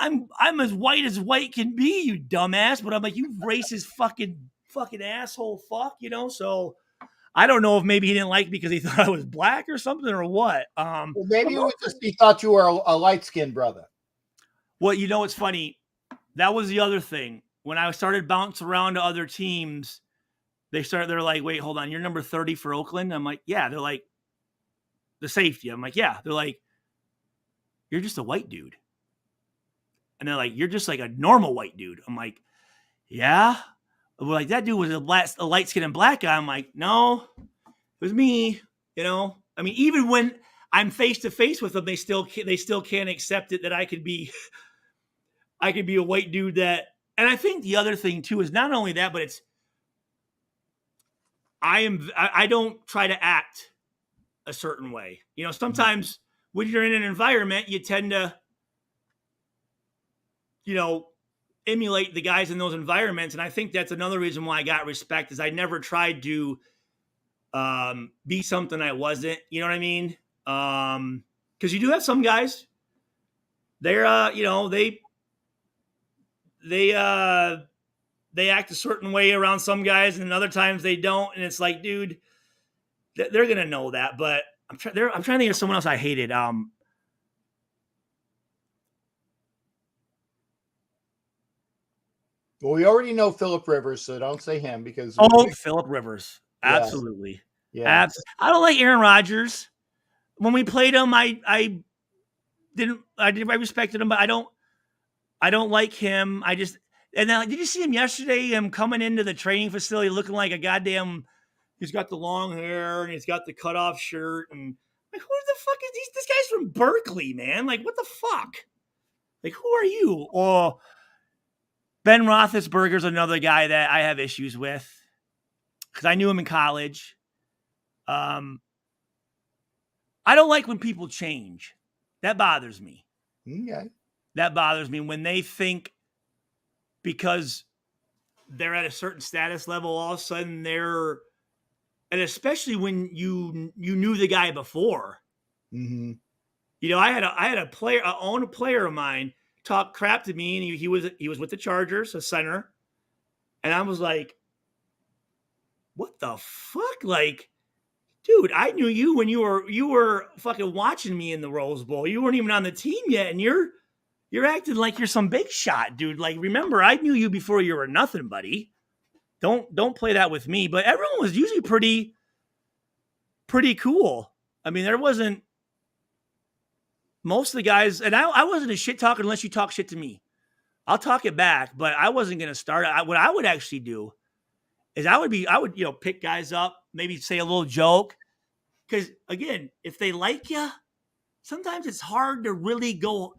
I'm as white can be, you dumbass. But I'm like, you racist fucking asshole, fuck, So I don't know if maybe he didn't like me because he thought I was black or something or what. Well, maybe it was just he thought you were a light-skinned brother. Well, you know, it's funny. That was the other thing. When I started bouncing around to other teams, they're like, wait, hold on. You're number 30 for Oakland? I'm like, yeah. They're like, the safety. I'm like, yeah. They're like, you're just a white dude. And they're like, you're just like a normal white dude. I'm like, yeah. We're like, that dude was a light-skinned black guy. I'm like, no, it was me. You know, I mean, even when I'm face to face with them, they still can't accept it that I could be a white dude that. And I think the other thing too is not only that, but it's I don't try to act a certain way. You know, sometimes when you're in an environment, you tend to, you know, emulate the guys in those environments. And I think that's another reason why I got respect is I never tried to be something I wasn't. You know what I mean? Because you do have some guys, they're you know, they act a certain way around some guys, and other times they don't. And it's like, dude, they're gonna know that. But I'm trying to think of someone else I hated. Well, we already know Phillip Rivers, so don't say him because Phillip Rivers, Yeah. absolutely, yeah. I don't like Aaron Rodgers. When we played him, I respected him, but I don't like him. And then did you see him yesterday? Him coming into the training facility looking like a goddamn. He's got the long hair and he's got the cutoff shirt and like, who the fuck is this guy's from Berkeley, man? Like, what the fuck? Like, who are you? Oh, Ben Roethlisberger's another guy that I have issues with because I knew him in college. I don't like when people change. That bothers me. Okay. That bothers me when they think because they're at a certain status level, all of a sudden and especially when you knew the guy before. Mm-hmm. You know, I had a player, a player of mine talk crap to me, and he was with the Chargers, a center, and I was like, what the fuck? Like, dude, I knew you when you were fucking watching me in the Rose Bowl. You weren't even on the team yet, and you're acting like you're some big shot, dude. Like, remember, I knew you before you were nothing, buddy. Don't play that with me. But everyone was usually pretty cool. I mean, there wasn't most of the guys, and I wasn't a shit talker unless you talk shit to me. I'll talk it back, but I wasn't going to start. What I would actually do is I would you know, pick guys up, maybe say a little joke. Because again, if they like you, sometimes it's hard to really go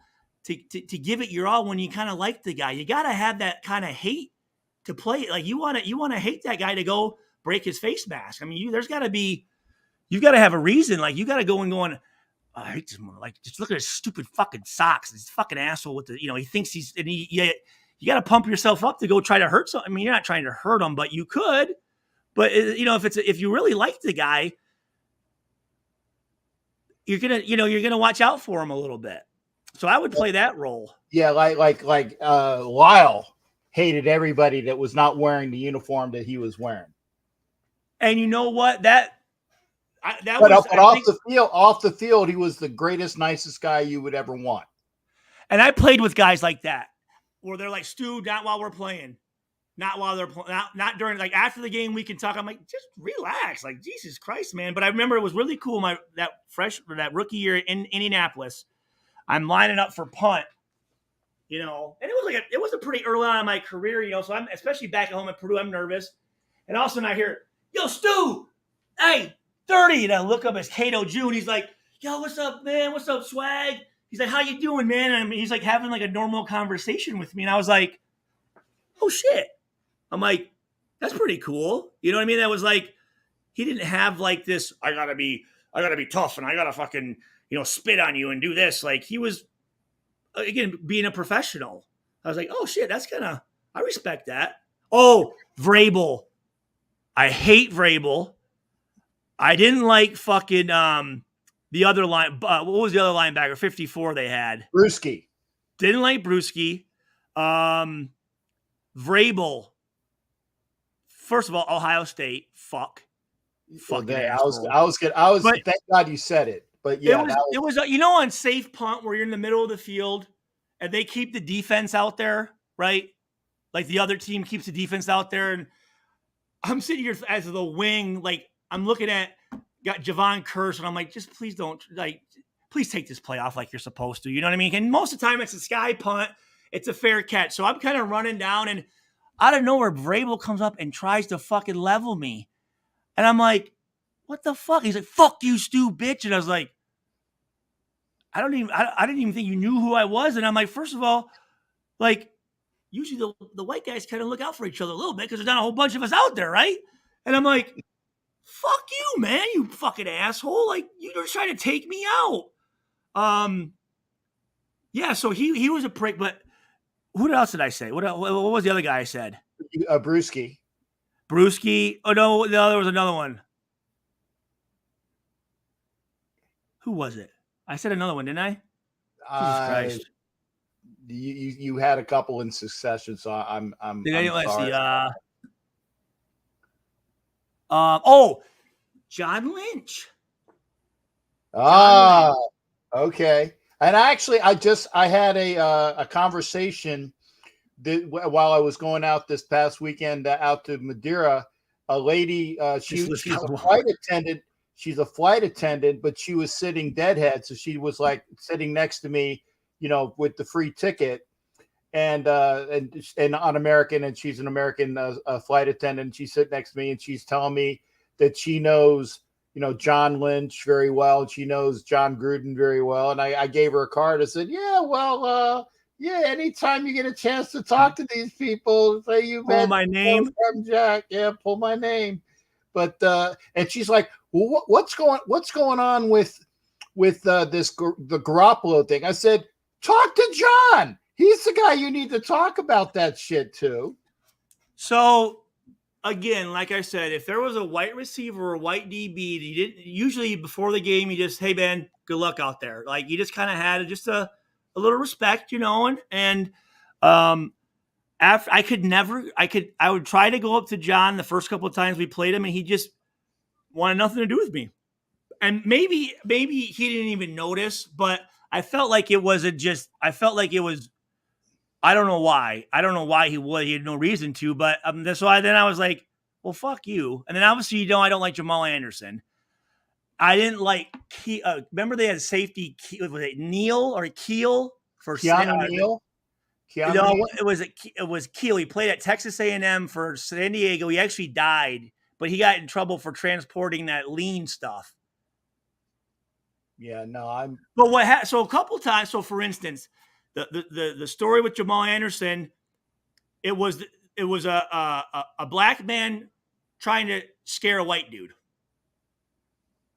to give it your all when you kind of like the guy. You got to have that kind of hate to play. Like you want to hate that guy to go break his face mask. I mean, you've got to have a reason. Like you got to go and going, I hate this one. Like just look at his stupid fucking socks. This fucking asshole with the, you know, he thinks he's, and you got to pump yourself up to go try to hurt something. I mean, you're not trying to hurt him, but you could. But you know, if you really like the guy, you're gonna watch out for him a little bit. So I would play that role. Yeah, like Lyle hated everybody that was not wearing the uniform that he was wearing. And you know what? Off the field, he was the greatest, nicest guy you would ever want. And I played with guys like that, where they're like, Stu, not while we're playing, not while they're playing, not during, like after the game we can talk. I'm like, just relax, like Jesus Christ, man. But I remember it was really cool. That rookie year in Indianapolis, I'm lining up for punt, you know, and it was a pretty early on in my career, you know. So I'm especially back at home at Purdue, I'm nervous, and all of a sudden I hear, yo, Stu, hey, 30, and I look up as Cato June. He's like, yo, what's up, man? What's up, swag? He's like, how you doing, man? And he's like having like a normal conversation with me, and I was like, oh shit. I'm like, that's pretty cool. You know what I mean? That was like, he didn't have like this, I gotta be tough and I gotta fucking, you know, spit on you and do this. Like he was, again, being a professional. I was like, oh shit, I respect that. Oh, Vrabel. I hate Vrabel. I didn't like fucking the other line. What was the other linebacker? 54 they had. Brewski. Didn't like Brewski. Vrabel. First of all, Ohio State. Fuck. Fucking I asshole. was. But Thank God you said it. But yeah, it was you know, on safe punt where you're in the middle of the field and they keep the defense out there, right? Like the other team keeps the defense out there, and I'm sitting here as the wing, like I'm looking at got Javon Curse, and I'm like, just please don't, like, please take this play off like you're supposed to. You know what I mean? And most of the time it's a sky punt, it's a fair catch. So I'm kind of running down, and out of nowhere, Vrabel comes up and tries to fucking level me. And I'm like, what the fuck? He's like, fuck you, Stu, bitch. And I was like, I didn't even think you knew who I was. And I'm like, first of all, like, usually the white guys kind of look out for each other a little bit because there's not a whole bunch of us out there, right? And I'm like, fuck you, man, you fucking asshole. Like, you're trying to take me out. Yeah, so he was a prick, but who else did I say? What was the other guy I said? Brewski. Brewski. Oh, no, there was another one. Who was it? I said another one, didn't I? Jesus Christ. You had a couple in succession, so I'm Let's sorry. see. John Lynch. Okay. And actually, I had a conversation while I was going out this past weekend out to Madeira. A lady, she's a flight attendant. She's a flight attendant, but she was sitting deadhead, so she was like sitting next to me, you know, with the free ticket, and on American, and she's an American flight attendant. She's sitting next to me, and she's telling me that she knows, you know, John Lynch very well. She knows John Gruden very well. And I gave her a card. I said, yeah, well, yeah, anytime you get a chance to talk to these people, say you pull my name. From Jack. Yeah, pull my name. But and she's like, well, what's going on with the Garoppolo thing? I said, talk to John. He's the guy you need to talk about that shit to. So again, like I said, if there was a white receiver or a white DB, you didn't usually before the game, you just, hey man, good luck out there. Like you just kind of had just a little respect, you know, and after I would try to go up to John the first couple of times we played him, and he just wanted nothing to do with me. And maybe he didn't even notice, but I felt like it was. I don't know why. I don't know why he would. He had no reason to, but that's why. Then I was like, well, fuck you. And then obviously, you know, I don't like Jamal Anderson. I didn't like. Remember they had safety. Was it Neal or Keel for Keanu Neal? No, it was Keel. He played at Texas A&M for San Diego. He actually died, but he got in trouble for transporting that lean stuff. Yeah, no, But so a couple times. So for instance, the story with Jamal Anderson, it was a black man trying to scare a white dude,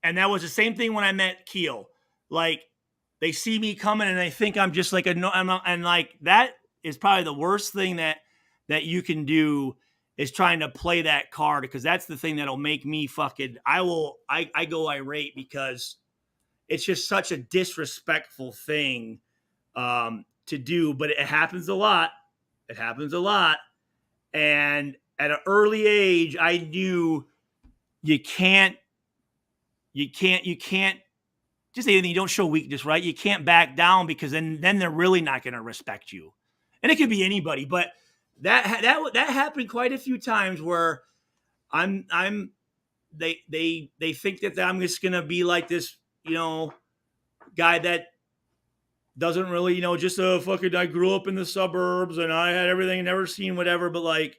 and that was the same thing when I met Keel. Like they see me coming and they think I'm just like and like that is probably the worst thing that you can do is trying to play that card, because that's the thing that'll make me fucking I go irate, because it's just such a disrespectful thing to do, but it happens a lot. It happens a lot. And at an early age, I knew you can't just anything. You don't show weakness, right? You can't back down, because then they're really not going to respect you. And it could be anybody, but that happened quite a few times where they think that I'm just going to be like this, you know, guy that doesn't really, you know, just a fucking, I grew up in the suburbs and I had everything, never seen whatever, but like,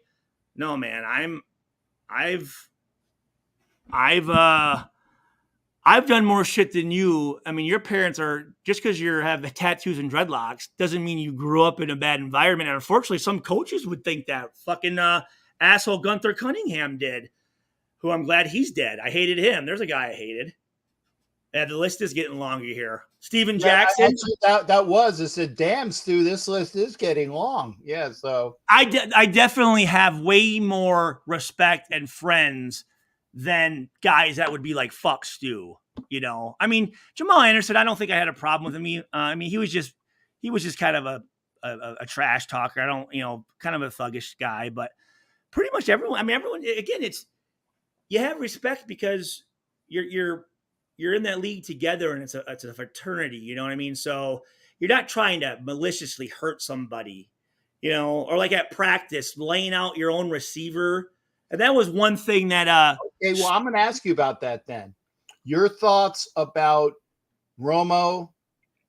no, man, I've done more shit than you. I mean, your parents are, just because you have tattoos and dreadlocks doesn't mean you grew up in a bad environment. And unfortunately, some coaches would think that. Fucking asshole Gunther Cunningham did, who I'm glad he's dead. I hated him. There's a guy I hated. And the list is getting longer here. Steven Jackson. I said, damn, Stu, this list is getting long. Yeah, so. I definitely have way more respect and friends than guys that would be like, fuck Stu, you know? I mean, Jamal Anderson, I don't think I had a problem with him. I mean, he was just kind of a trash talker. Kind of a thuggish guy, but pretty much everyone, again, you have respect because you're in that league together, and it's a fraternity. You know what I mean? So you're not trying to maliciously hurt somebody, you know, or like at practice laying out your own receiver. And that was one thing that Okay, well, I'm going to ask you about that then. Your thoughts about Romo,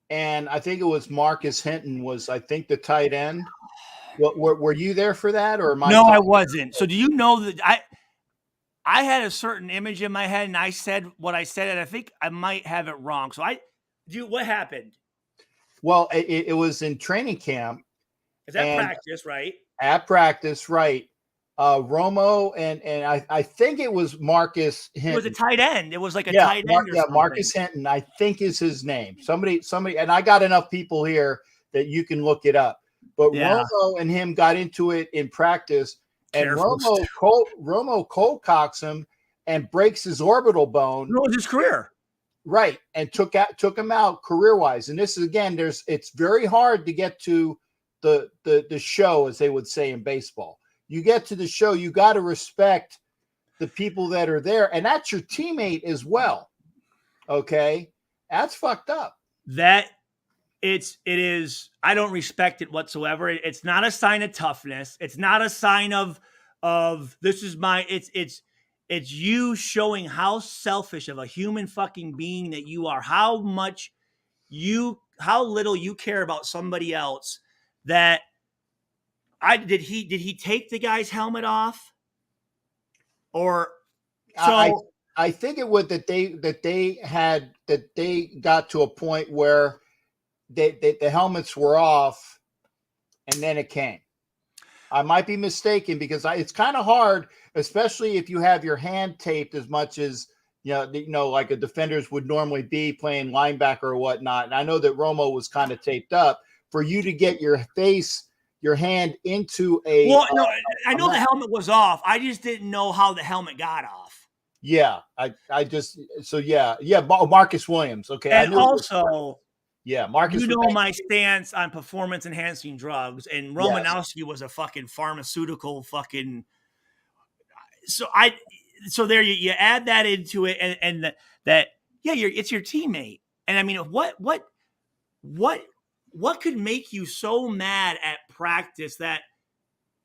and I think it was Marcus Hinton was, I think, the tight end. Were you there for that, or am I? No, I talking- wasn't. So do you know that I had a certain image in my head, and I said what I said, and I think I might have it wrong. So what happened? Well, it was in training camp. Is that And- practice, right? At practice, right? Romo and I think it was Marcus Hinton. It was a tight end. It was like a tight end. Or something. Marcus Hinton, I think is his name. Somebody, and I got enough people here that you can look it up. But Yeah. Romo and him got into it in practice, and Careful, Romo cold cocks him and breaks his orbital bone. It was his career. Right, and took him out career wise. And this is again, it's very hard to get to the show, as they would say in baseball. You get to the show, you got to respect the people that are there, and that's your teammate as well. Okay, that's fucked up. That it is. I don't respect it whatsoever. It's not a sign of toughness. It's not a sign of this is my. It's you showing how selfish of a human fucking being that you are. How little you care about somebody else. That did he take the guy's helmet off? Or so I think it would that they got to a point where the helmets were off, and then it came. I might be mistaken because it's kind of hard, especially if you have your hand taped as much as like a defenders would normally be playing linebacker or whatnot. And I know that Romo was kind of taped up for you to get your hand into a. Well, no, I know the helmet was off. I just didn't know how the helmet got off. Yeah, Marcus Williams. Okay, and also. Yeah, Marcus. You know my stance on performance-enhancing drugs, and Romanowski was a fucking pharmaceutical fucking. So there you add that into it, and it's your teammate, and I mean what could make you so mad at practice that,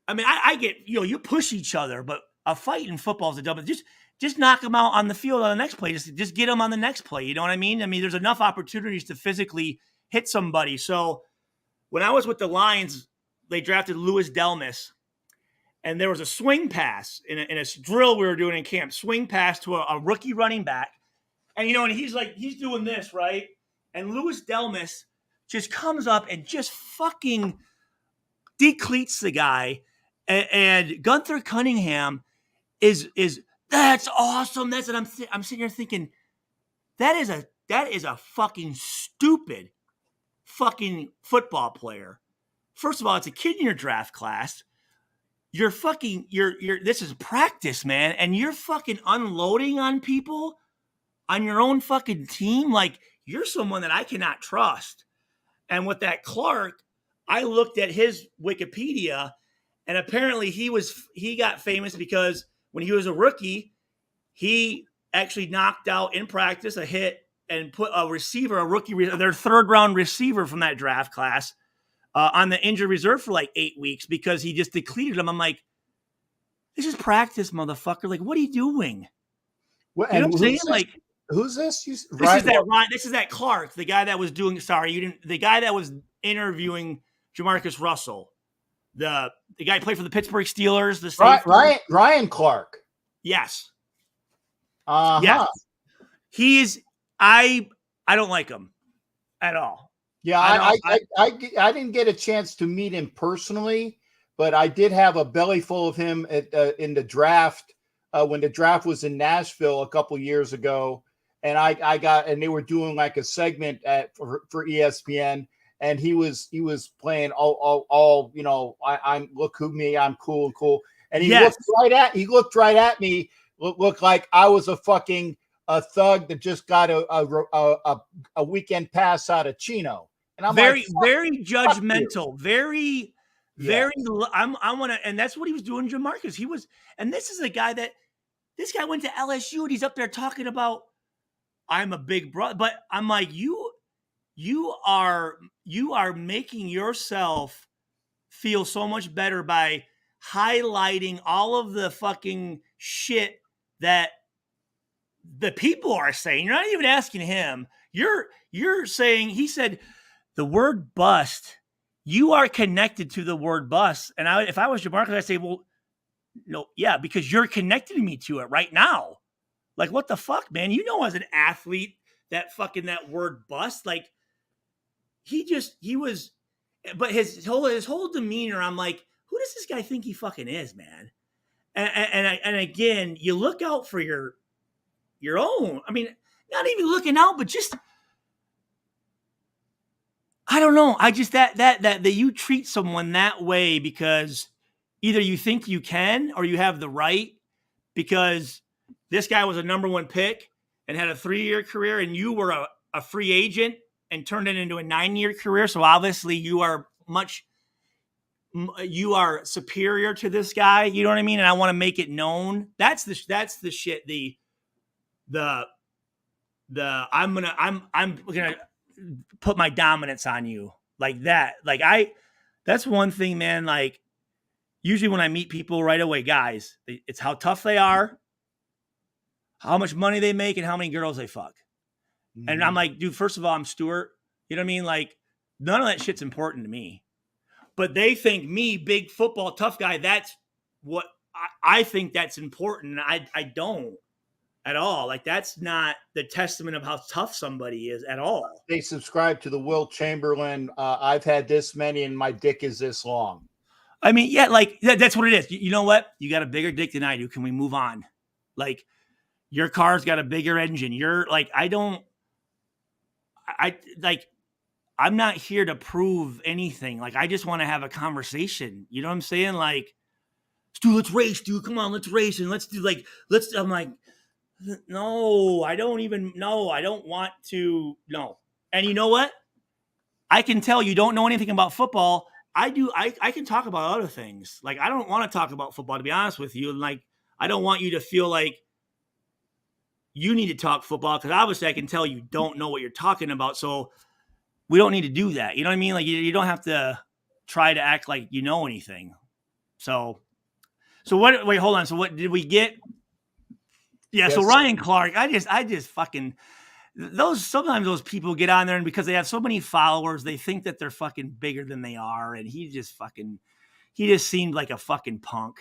I mean I get you push each other, but a fight in football is a double. Just knock them out on the field on the next play. Just get them on the next play. You know what I mean? I mean, there's enough opportunities to physically hit somebody. So when I was with the Lions, they drafted Louis Delmas, and there was a swing pass in a drill we were doing in camp, swing pass to a rookie running back. And, and he's doing this, right? And Louis Delmas just comes up and just fucking decleats the guy. And Gunther Cunningham is that's awesome. That's what I'm sitting here thinking. That is a fucking stupid fucking football player. First of all, it's a kid in your draft class. You're this is practice, man, and you're fucking unloading on people on your own fucking team. Like, you're someone that I cannot trust. And with that Clark, I looked at his Wikipedia, and apparently he got famous because when he was a rookie, he actually knocked out in practice a hit and put a rookie, their third-round receiver from that draft class, on the injured reserve for like 8 weeks because he just depleted him. I'm like, this is practice, motherfucker. Like, what are you doing? Well, you know what I'm saying? Like, who's this? This is that Clark, the guy that was doing. Sorry, you didn't. The guy that was interviewing Jamarcus Russell, the guy who played for the Pittsburgh Steelers. The safety. Ryan Clark. Yes. Yeah. He is. I don't like him at all. Yeah, I didn't get a chance to meet him personally, but I did have a belly full of him in the draft when the draft was in Nashville a couple years ago, and they were doing like a segment for ESPN, and he was playing all I'm look who me, I'm cool, and he looked right at me, looked like I was a thug that just got a weekend pass out of Chino. And I'm very judgmental, very. I want to, and that's what he was doing, Jamarcus. And this is a guy that This guy went to LSU and he's up there talking about I'm a big brother. But I'm like, you are making yourself feel so much better by highlighting all of the fucking shit that the people are saying. You're not even asking him. You're saying, he said the word bust, you are connected to the word bust. And if I was Jamarcus, I'd say, well, no, yeah, because you're connecting me to it right now. Like, what the fuck, man? You know, as an athlete, that word bust, like he was, but his whole demeanor, I'm like, who does this guy think he fucking is, man? And again, you look out for your own. I mean, not even looking out, but just, I don't know. I just, that you treat someone that way because either you think you can or you have the right, because this guy was a number 1 pick and had a 3-year career, and you were a free agent and turned it into a 9-year career. So obviously you are superior to this guy. You know what I mean? And I want to make it known. That's the shit. I'm gonna put my dominance on you like that. Like that's one thing, man. Like usually when I meet people right away, guys, it's how tough they are, how much money they make, and how many girls they fuck. Mm-hmm. And I'm like, dude, first of all, I'm Stuart. You know what I mean? Like none of that shit's important to me. But they think me, big football tough guy, that's what I think that's important. I don't at all. Like that's not the testament of how tough somebody is at all. They subscribe to the Will Chamberlain. I've had this many and my dick is this long. I mean, yeah, like that's what it is. You know what? You got a bigger dick than I do. Can we move on? Like your car's got a bigger engine. You're like, I'm not here to prove anything. Like, I just want to have a conversation. You know what I'm saying? Like, dude, let's race, dude. Come on, let's race. And I'm like, no, I don't want to. No. And you know what? I can tell you don't know anything about football. I do. I can talk about other things. Like, I don't want to talk about football, to be honest with you. And like, I don't want you to feel like you need to talk football, because obviously I can tell you don't know what you're talking about. So we don't need to do that. You know what I mean? Like you don't have to try to act like you know anything. So what, wait, hold on. So what did we get? Yeah. Yes. So Ryan Clark, I just fucking, sometimes those people get on there and because they have so many followers, they think that they're fucking bigger than they are. And he just seemed like a fucking punk.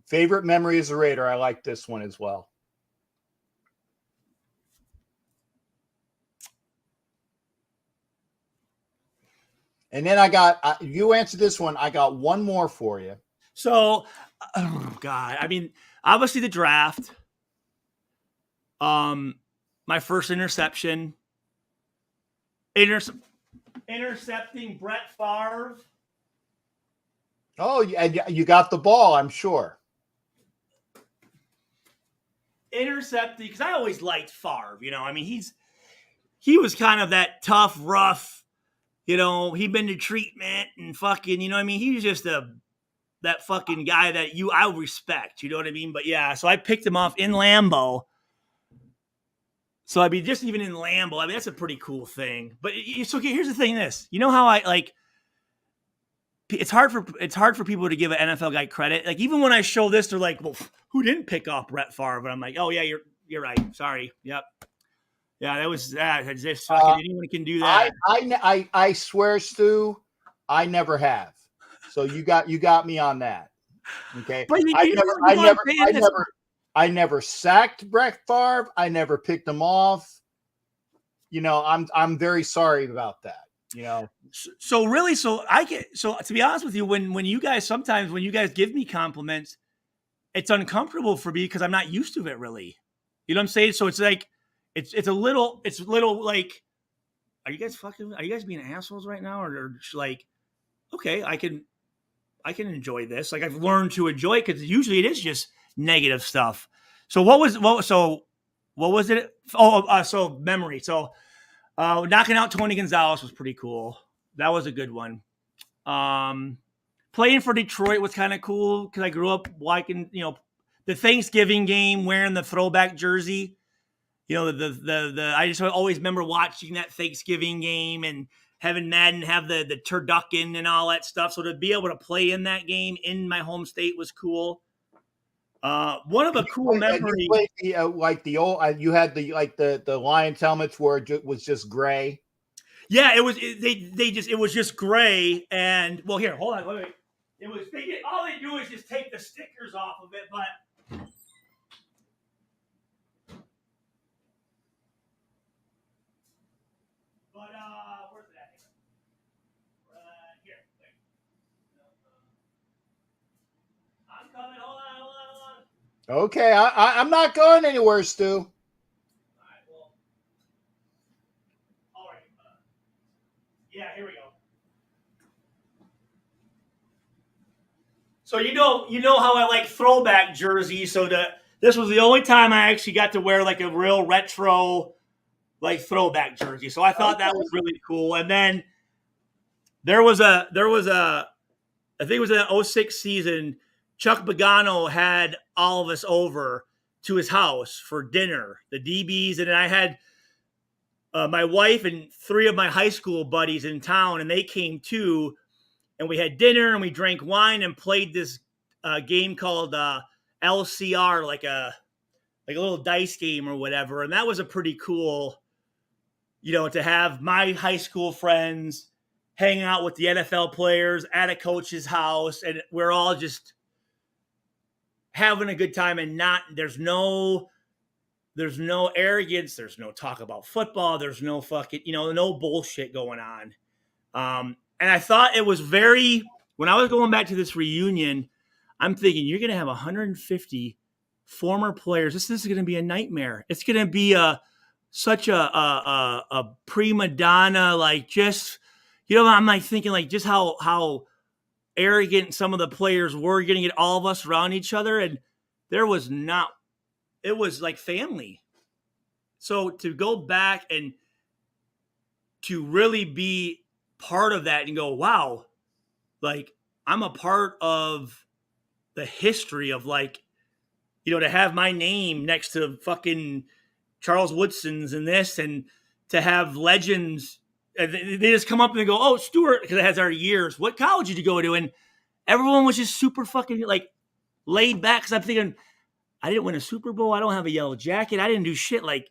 Favorite memory as a Raider. I like this one as well. And then I got, you answered this one. I got one more for you. So, oh God, I mean, obviously the draft, my first interception, intercepting Brett Favre. Oh, you got the ball, I'm sure. Intercepting, because I always liked Favre, you know, I mean, he was kind of that tough, rough, you know, he'd been to treatment and fucking, you know what I mean? He was just that fucking guy that I respect, you know what I mean? But yeah, so I picked him off in Lambeau. So I mean, just even in Lambeau, I mean, that's a pretty cool thing. But it's okay. Here's the thing, you know how I like, it's hard for people to give an NFL guy credit. Like even when I show this, they're like, well, who didn't pick off Brett Favre? But I'm like, oh yeah, you're right. Sorry. Yep. Yeah, that was that. Just fucking anyone can do that. I swear, Stu, I never have. So you got me on that. Okay. But I never sacked Brett Favre. I never picked him off. You know, I'm very sorry about that. You know. So to be honest with you, when you guys give me compliments, it's uncomfortable for me because I'm not used to it really. You know what I'm saying? So it's like it's a little like, are you guys being assholes right now? Or like, okay, I can enjoy this. Like I've learned to enjoy it because usually it is just negative stuff. So what was it? So memory. So knocking out Tony Gonzalez was pretty cool. That was a good one. Playing for Detroit was kind of cool because I grew up liking, you know, the Thanksgiving game wearing the throwback jersey. You know, the I just always remember watching that Thanksgiving game and having Madden have the turducken and all that stuff. So to be able to play in that game in my home state was cool. One of the cool memories. You played the, like the old, you had the Lions helmets where it was just gray. Yeah, it was. It was just gray. And well, here, hold on, wait. It was. All they do is just take the stickers off of it, but. Where's it at? Here. Wait. I'm coming. Hold on. Okay, I'm not going anywhere, Stu. All right. Well. All right. Yeah. Here we go. So you know how I like throwback jerseys. So this was the only time I actually got to wear like a real retro, like throwback jersey. So I thought that was really cool. And then there was a I think it was an 06 season. Chuck Pagano had all of us over to his house for dinner, the DBs, and I had my wife and 3 of my high school buddies in town, and they came too. And we had dinner and we drank wine and played this game called LCR, like a little dice game or whatever. And that was a pretty cool, to have my high school friends hang out with the NFL players at a coach's house, and we're all just having a good time. And there's no arrogance, there's no talk about football, there's no fucking, no bullshit going on. And I thought it was when I was going back to this reunion, I'm thinking you're going to have 150 former players. This is going to be a nightmare. It's going to be such a prima donna, like just, I'm like thinking like just how arrogant some of the players were going to get all of us around each other. And it was like family. So to go back and to really be part of that and go, wow, like I'm a part of the history of like, to have my name next to fucking Charles Woodson's and this, and to have legends, they just come up and they go, oh, Stuart, because it has our years. What college did you go to? And everyone was just super fucking like laid back. Cause I'm thinking, I didn't win a Super Bowl. I don't have a yellow jacket. I didn't do shit. Like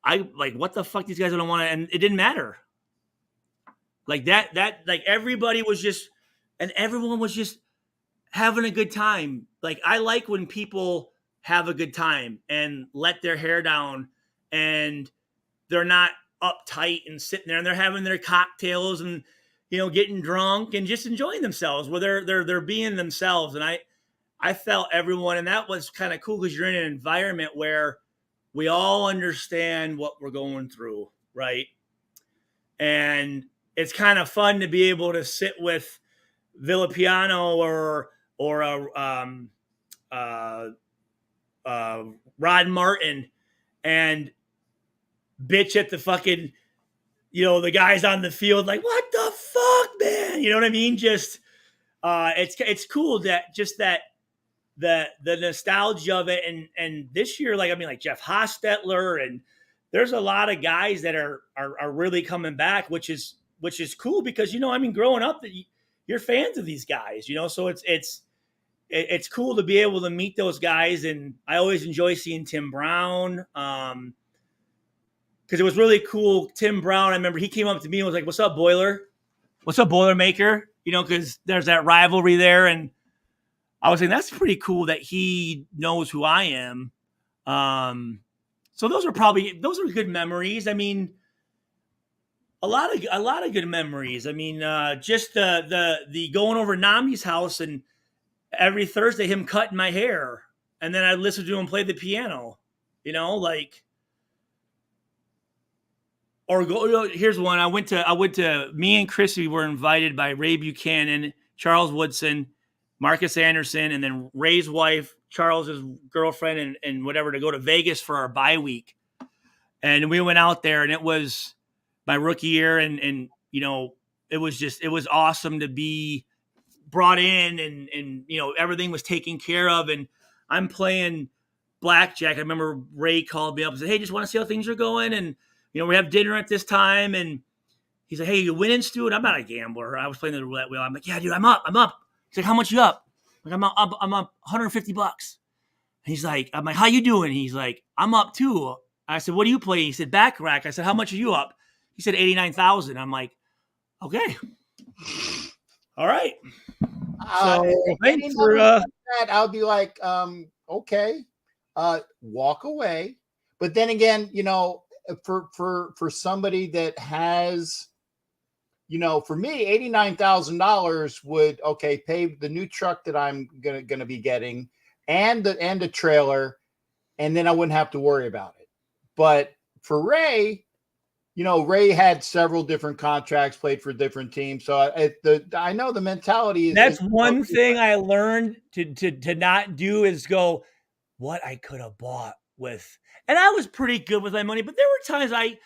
what the fuck these guys don't want to, and it didn't matter. Like that, like everybody was just, and everyone was just having a good time. Like I like when people have a good time and let their hair down and they're not uptight and sitting there and they're having their cocktails and, getting drunk and just enjoying themselves where they're being themselves. And I felt everyone, and that was kind of cool because you're in an environment where we all understand what we're going through. Right. And it's kind of fun to be able to sit with Villapiano or Rod Martin and bitch at the fucking, the guys on the field like, what the fuck, man? You know what I mean? Just it's cool that just that the nostalgia of it, and this year, like Jeff Hostetler, and there's a lot of guys that are really coming back, which is cool because, growing up, you're fans of these guys, so it's cool to be able to meet those guys. And I always enjoy seeing Tim Brown because it was really cool. Tim Brown, I remember he came up to me and was like, what's up, Boiler? What's up, Boilermaker? Because there's that rivalry there. And I was saying, that's pretty cool that he knows who I am. So those are good memories. A lot of good memories. Just the going over Nami's house and every Thursday him cutting my hair, and then I'd listen to him play the piano. Or go. Here's one. I went to. Me and Chrissy were invited by Ray Buchanan, Charles Woodson, Marcus Anderson, and then Ray's wife, Charles's girlfriend, and whatever, to go to Vegas for our bye week. And we went out there, and it was my rookie year, and it was awesome to be brought in, and everything was taken care of. And I'm playing blackjack. I remember Ray called me up and said, "Hey, just want to see how things are going, and we have dinner at this time." And he's like, "Hey, you winning, Stu?" And I'm not a gambler. I was playing the roulette wheel. I'm like, "Yeah, dude, I'm up. He's like, "How much you up?" Like, I'm up $150. And he's like, I'm like, "How you doing?" He's like, "I'm up too." I said, "What do you play?" He said, "Baccarat." I said, "How much are you up?" He said, 89,000. I'm like, "Okay, all right." So thanks for that. I'll be like, okay, walk away. But then again, for somebody that has, for me, $89,000 would pay the new truck that I'm gonna be getting, and the trailer, and then I wouldn't have to worry about it. But for Ray, Ray had several different contracts, played for different teams, so I know the mentality is. That's one thing I learned to not do is go, what I could have bought with, and I was pretty good with my money, but there were times I'd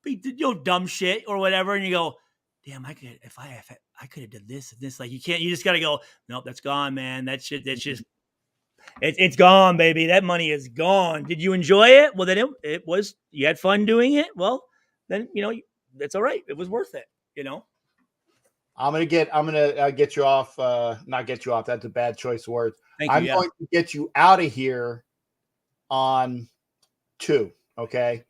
be dumb shit or whatever, and you go, damn, I could have done this and this. Like you just gotta go, nope, that's gone, man. That shit, that's just it's gone, baby. That money is gone. Did you enjoy it? Well, then it was, you had fun doing it. Well, then that's all right. It was worth it. I'm gonna get you off. Not get you off. That's a bad choice of words. I'm going to get you out of here on 2. Okay.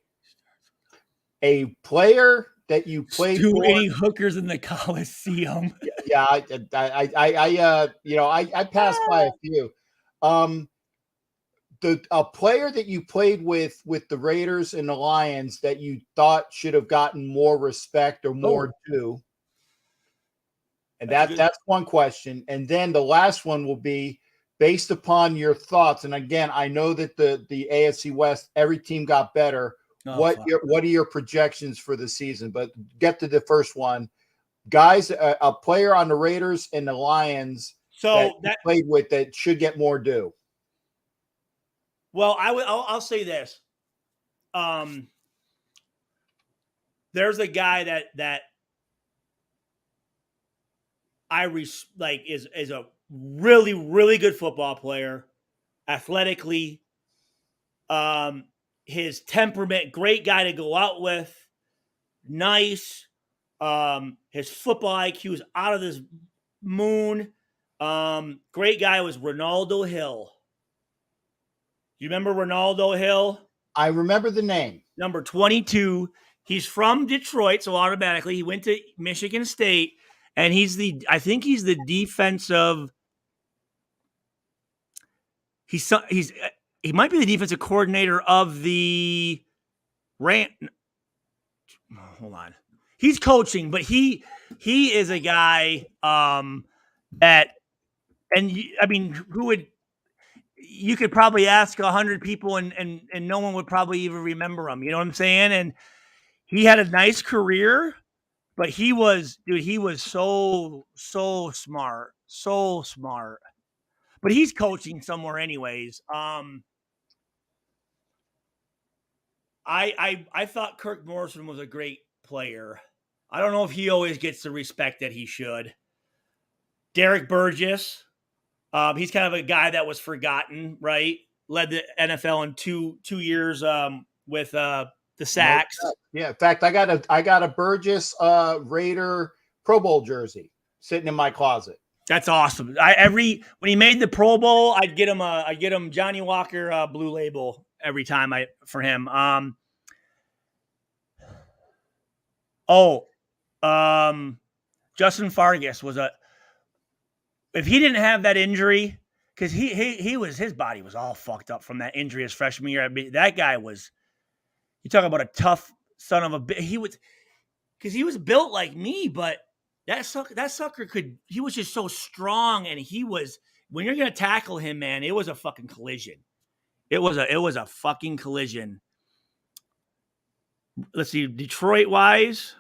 A player that you played for. Eating hookers in the Coliseum. Yeah, I passed by a few. A player that you played with the Raiders and the Lions that you thought should have gotten more respect or more due. And that's one question. And then the last one will be based upon your thoughts. And again, I know that the AFC West, every team got better. What are your projections for the season? But get to the first one. Guys, a player on the Raiders and the Lions that you played with that should get more due. Well, I'll say this. There's a guy that I is a really, really good football player, athletically. His temperament, great guy to go out with, nice. His football IQ is out of this moon. Great guy was Ronaldo Hill. You remember Ronaldo Hill? I remember the name. Number 22. He's from Detroit, so automatically he went to Michigan State, and I think he's the defensive. He might be the defensive coordinator of the Hold on. He's coaching, but he is a guy you could probably ask 100 people and no one would probably even remember him. You know what I'm saying? And he had a nice career, but he was so smart, so smart. But he's coaching somewhere anyways. I thought Kirk Morrison was a great player. I don't know if he always gets the respect that he should. Derek Burgess, he's kind of a guy that was forgotten, right? Led the NFL in two years with the sacks. Yeah, in fact, I got a Burgess Raider Pro Bowl jersey sitting in my closet. That's awesome. When he made the Pro Bowl, I'd get him Johnny Walker Blue Label every time for him. Justin Fargas was if he didn't have that injury, because his body was all fucked up from that injury his freshman year. I mean, that guy was, you talk about a tough son of a bitch. Because he was built like me, but that sucker he was just so strong, and when you're gonna tackle him, man, it was a fucking collision. It was a fucking collision. Let's see, Detroit wise.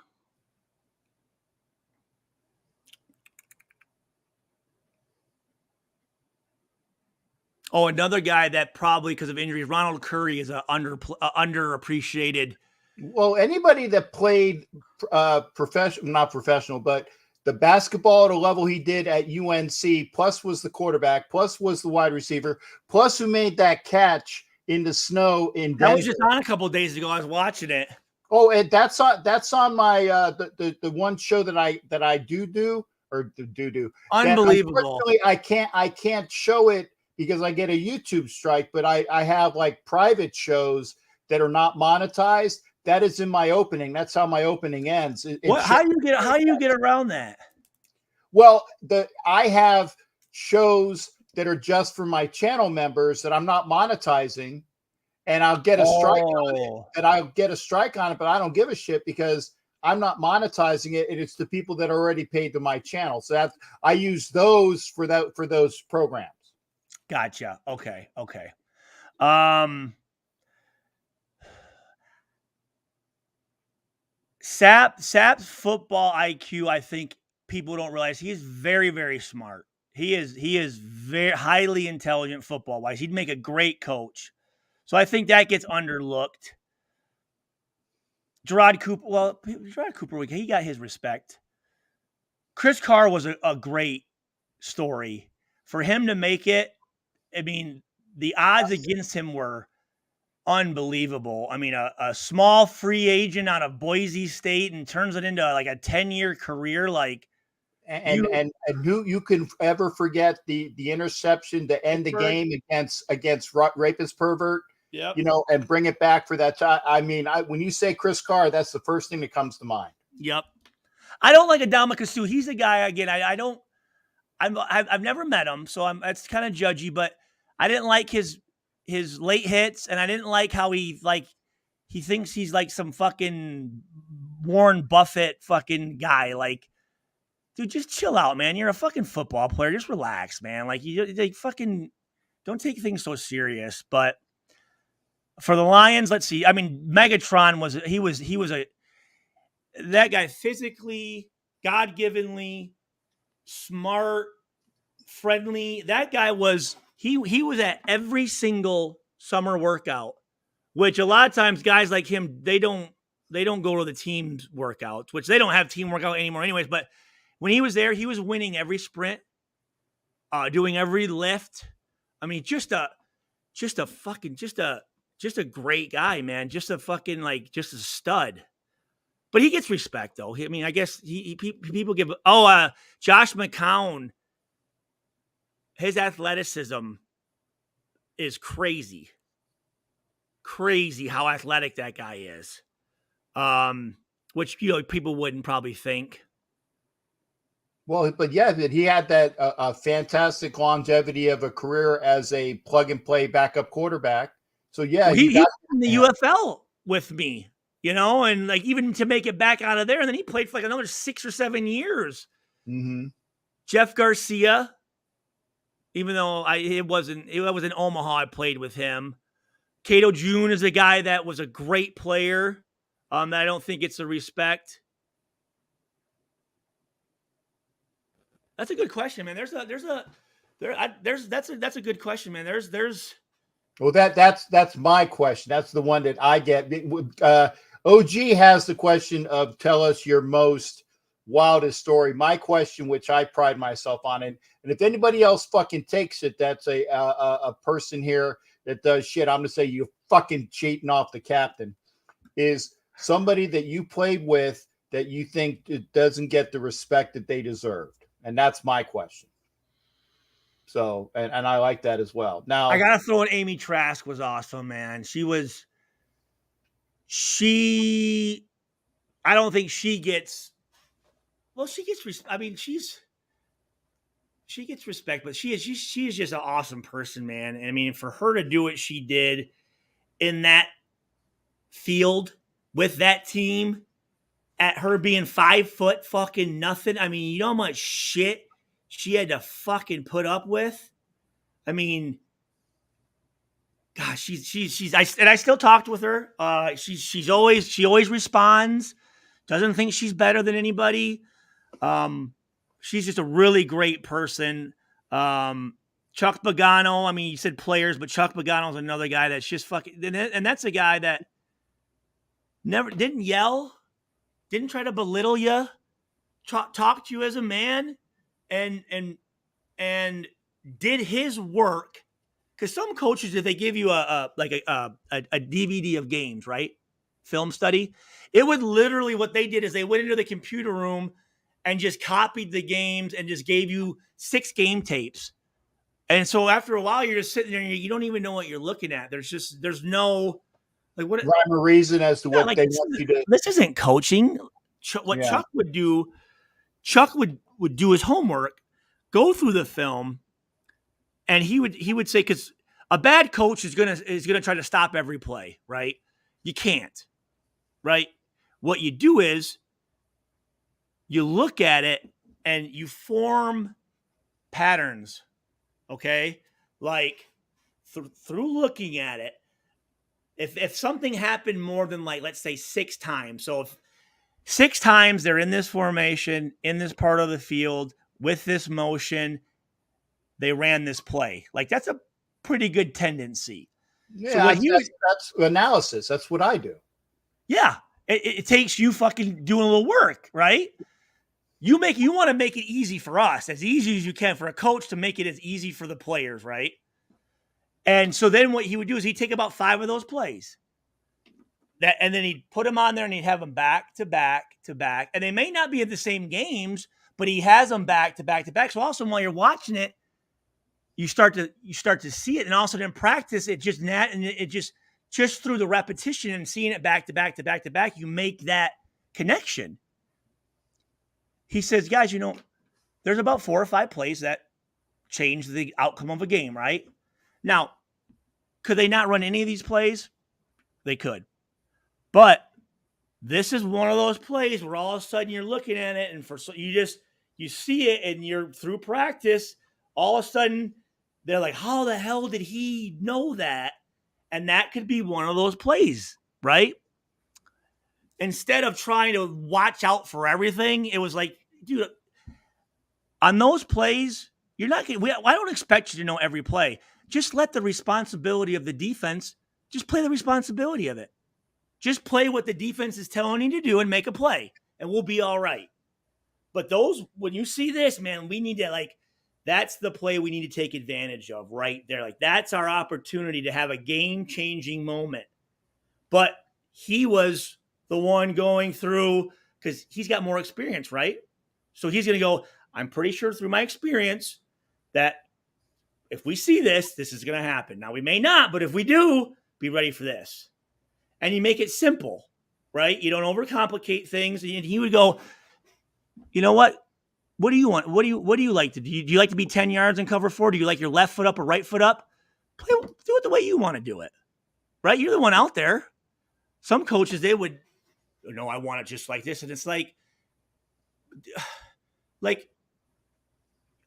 Oh, another guy that probably because of injuries, Ronald Curry is underappreciated. Well, anybody that played not professional, but the basketball at a level he did at UNC, plus was the quarterback, plus was the wide receiver, plus who made that catch in the snow in Denver. That was just on a couple of days ago. I was watching it. Oh, and that's on my the one show that I do. Unbelievable. Unfortunately, I can't show it because I get a YouTube strike, but I have like private shows that are not monetized. That is in my opening. That's how my opening ends. How do you get around that? Well, I have shows that are just for my channel members that I'm not monetizing, and I'll get a strike on it. And I'll get a strike on it, but I don't give a shit because I'm not monetizing it, and it's the people that are already paid to my channel. So I use those for those programs. Gotcha. Okay. Sap's football IQ, I think people don't realize he is very, very smart. He is very highly intelligent football wise. He'd make a great coach. So I think that gets underlooked. Gerard Cooper, he got his respect. Chris Carr was a great story. For him to make it, I mean, the odds against him were unbelievable. I mean, a small free agent out of Boise State and turns it into like a 10-year career. Like, and who you can ever forget the interception to end the game against rapist pervert? Yep. And bring it back for that time. I mean, when you say Chris Carr, that's the first thing that comes to mind. Yep. I don't like Adama Sue. He's a guy, again, I've never met him, so that's kind of judgy, but I didn't like his late hits, and I didn't like how he thinks he's like some fucking Warren Buffett fucking guy. Like, dude, just chill out, man. You're a fucking football player. Just relax, man. Like, you fucking don't take things so serious. But for the Lions, let's see. I mean, Megatron was that guy physically, God-givenly, smart, friendly. That guy was he was at every single summer workout, which a lot of times guys like him, they don't go to the team's workouts, which they don't have team workout anymore anyways. But when he was there, he was winning every sprint, doing every lift. I mean, just a great guy, man. Just a fucking just a stud. But he gets respect, though. I mean, I guess people give. Josh McCown, his athleticism is crazy. Crazy how athletic that guy is. Which people wouldn't probably think. Well, but yeah, that he had that a fantastic longevity of a career as a plug and play backup quarterback. So yeah, he was in the UFL with me. And even to make it back out of there, and then he played for another 6 or 7 years. Mm-hmm. Jeff Garcia, even though it was in Omaha, I played with him. Cato June is a guy that was a great player. That I don't think gets the respect. That's a good question, man. That's a good question, man. There's. Well, that's my question. That's the one that I get. OG has the question of tell us your most wildest story. My question, which I pride myself on, and if anybody else fucking takes it, that's a person here that does shit. I'm gonna say you fucking cheating off the captain. Is somebody that you played with that you think it doesn't get the respect that they deserved, and that's my question. So, and I like that as well. Now I gotta throw in Amy Trask was awesome, man. I don't think she gets. Well, she gets. I mean, she gets respect, but she is just an awesome person, man. And I mean, for her to do what she did in that field with that team, at her being 5 foot fucking nothing. I mean, you know how much shit she had to fucking put up with. I mean, gosh, I still talked with her. She always responds. Doesn't think she's better than anybody. She's just a really great person. Chuck Pagano. I mean, you said players, but Chuck Pagano's another guy that's just fucking. And that's a guy that never didn't yell, didn't try to belittle you. talked to you as a man and did his work. Because some coaches, if they give you a DVD of games, right, film study, it would literally, what they did is they went into the computer room and just copied the games and just gave you 6 game tapes. And so after a while, you're just sitting there and you don't even know what you're looking at. There's no like what Rhyme or reason as to what like they want you to. this isn't coaching. What Yeah. Chuck would do, Chuck would do his homework, go through the film, and he would say, because a bad coach is gonna try to stop every play, right? You can't, right? What you do is you look at it and you form patterns, okay? Like through looking at it, if something happened more than, like, let's say 6 times, so if 6 times they're in this formation, in this part of the field, with this motion, they ran this play. Like, that's a pretty good tendency. Yeah, that's analysis. That's what I do. Yeah. It takes you fucking doing a little work, right? You want to make it easy for us, as easy as you can for a coach to make it as easy for the players, right? And so then what he would do is he'd take about 5 of those plays. And then he'd put them on there and he'd have them back to back to back. And they may not be in the same games, but he has them back to back to back. So also while you're watching it, you start to see it, and also in practice, it just through the repetition and seeing it back to back to back to back, you make that connection. He says, guys, there's about 4 or 5 plays that change the outcome of a game, right? Now, could they not run any of these plays? They could. But this is one of those plays where all of a sudden you're looking at it, and you see it, and you're through practice, all of a sudden they're like, how the hell did he know that? And that could be one of those plays, right? Instead of trying to watch out for everything, it was like, dude, on those plays, I don't expect you to know every play. Just let the responsibility of the defense, just play the responsibility of it. Just play what the defense is telling you to do and make a play, and we'll be all right. But when you see this, man, we need to, that's the play we need to take advantage of right there. Like, that's our opportunity to have a game-changing moment. But he was the one going through, because he's got more experience, right? So he's going to go, I'm pretty sure through my experience that if we see this is going to happen. Now, we may not, but if we do, be ready for this. And you make it simple, right? You don't overcomplicate things. And he would go, you know what? What do you want? What do you like to do? Do you like to be 10 yards and cover 4? Do you like your left foot up or right foot up? Do it the way you want to do it, right? You're the one out there. Some coaches, they would, no, I want it just like this. And it's like,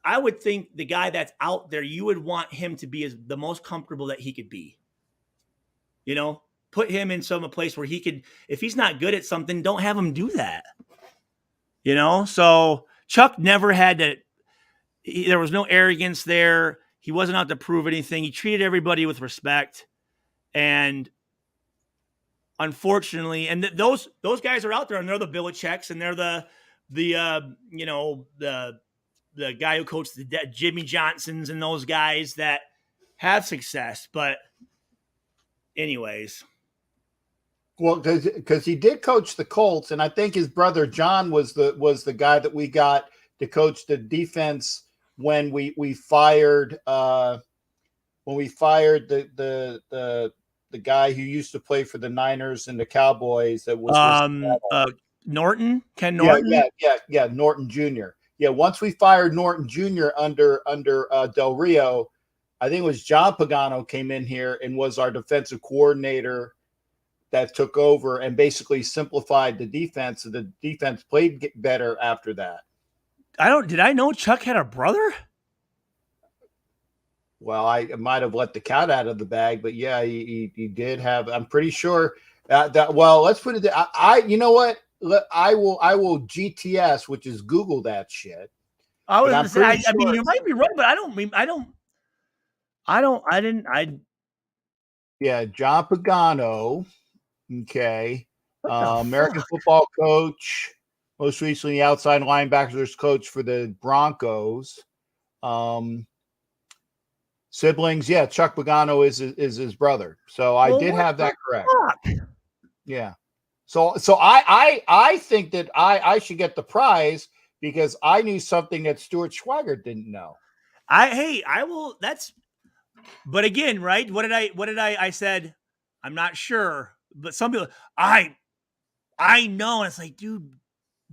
I would think the guy that's out there, you would want him to be the most comfortable that he could be. Put him in a place where he could, if he's not good at something, don't have him do that. So Chuck never had to, there was no arrogance there. He wasn't out to prove anything. He treated everybody with respect. And unfortunately, and those guys are out there, and they're the Belichicks, and they're the guy who coached the Jimmy Johnsons and those guys that have success. But anyways. Well, because he did coach the Colts, and I think his brother John was the guy that we got to coach the defense when we fired the guy who used to play for the Niners and the Cowboys. That was Ken Norton. Yeah, Norton Jr. Yeah, once we fired Norton Jr. under Del Rio, I think it was John Pagano came in here and was our defensive coordinator. That took over and basically simplified the defense. So the defense played better after that. Did I know Chuck had a brother? Well, I might have let the cat out of the bag, but yeah, he did have. I'm pretty sure that. Well, let's put it. You know what? I will GTS, which is Google that shit. I was going to say. I mean, you might be right, but I didn't. Yeah, John Pagano. Okay. American football coach. Most recently, outside linebackers coach for the Broncos. Siblings, yeah. Chuck Pagano is his brother. So I did have that correct. Fuck? Yeah. So I think that I should get the prize because I knew something that Stuart Schweigert didn't know. I will. But again, right? What did I said? I'm not sure, but some people, I know, and it's like, dude,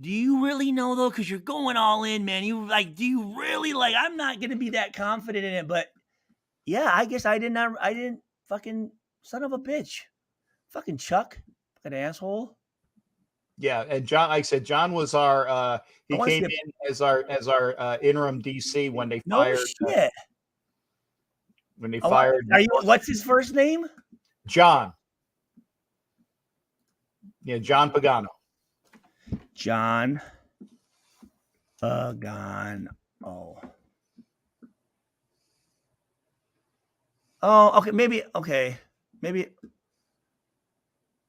do you really know though? Because you're going all in, man. Do you really I'm not gonna be that confident in it, but yeah, I guess I didn't fucking son of a bitch, fucking Chuck, fucking asshole. Yeah, and John, like I said, John was our he came in as our interim DC when they fired shit. When they fired What's his first name? John. Yeah, John Pagano. John Pagano. Oh, okay, maybe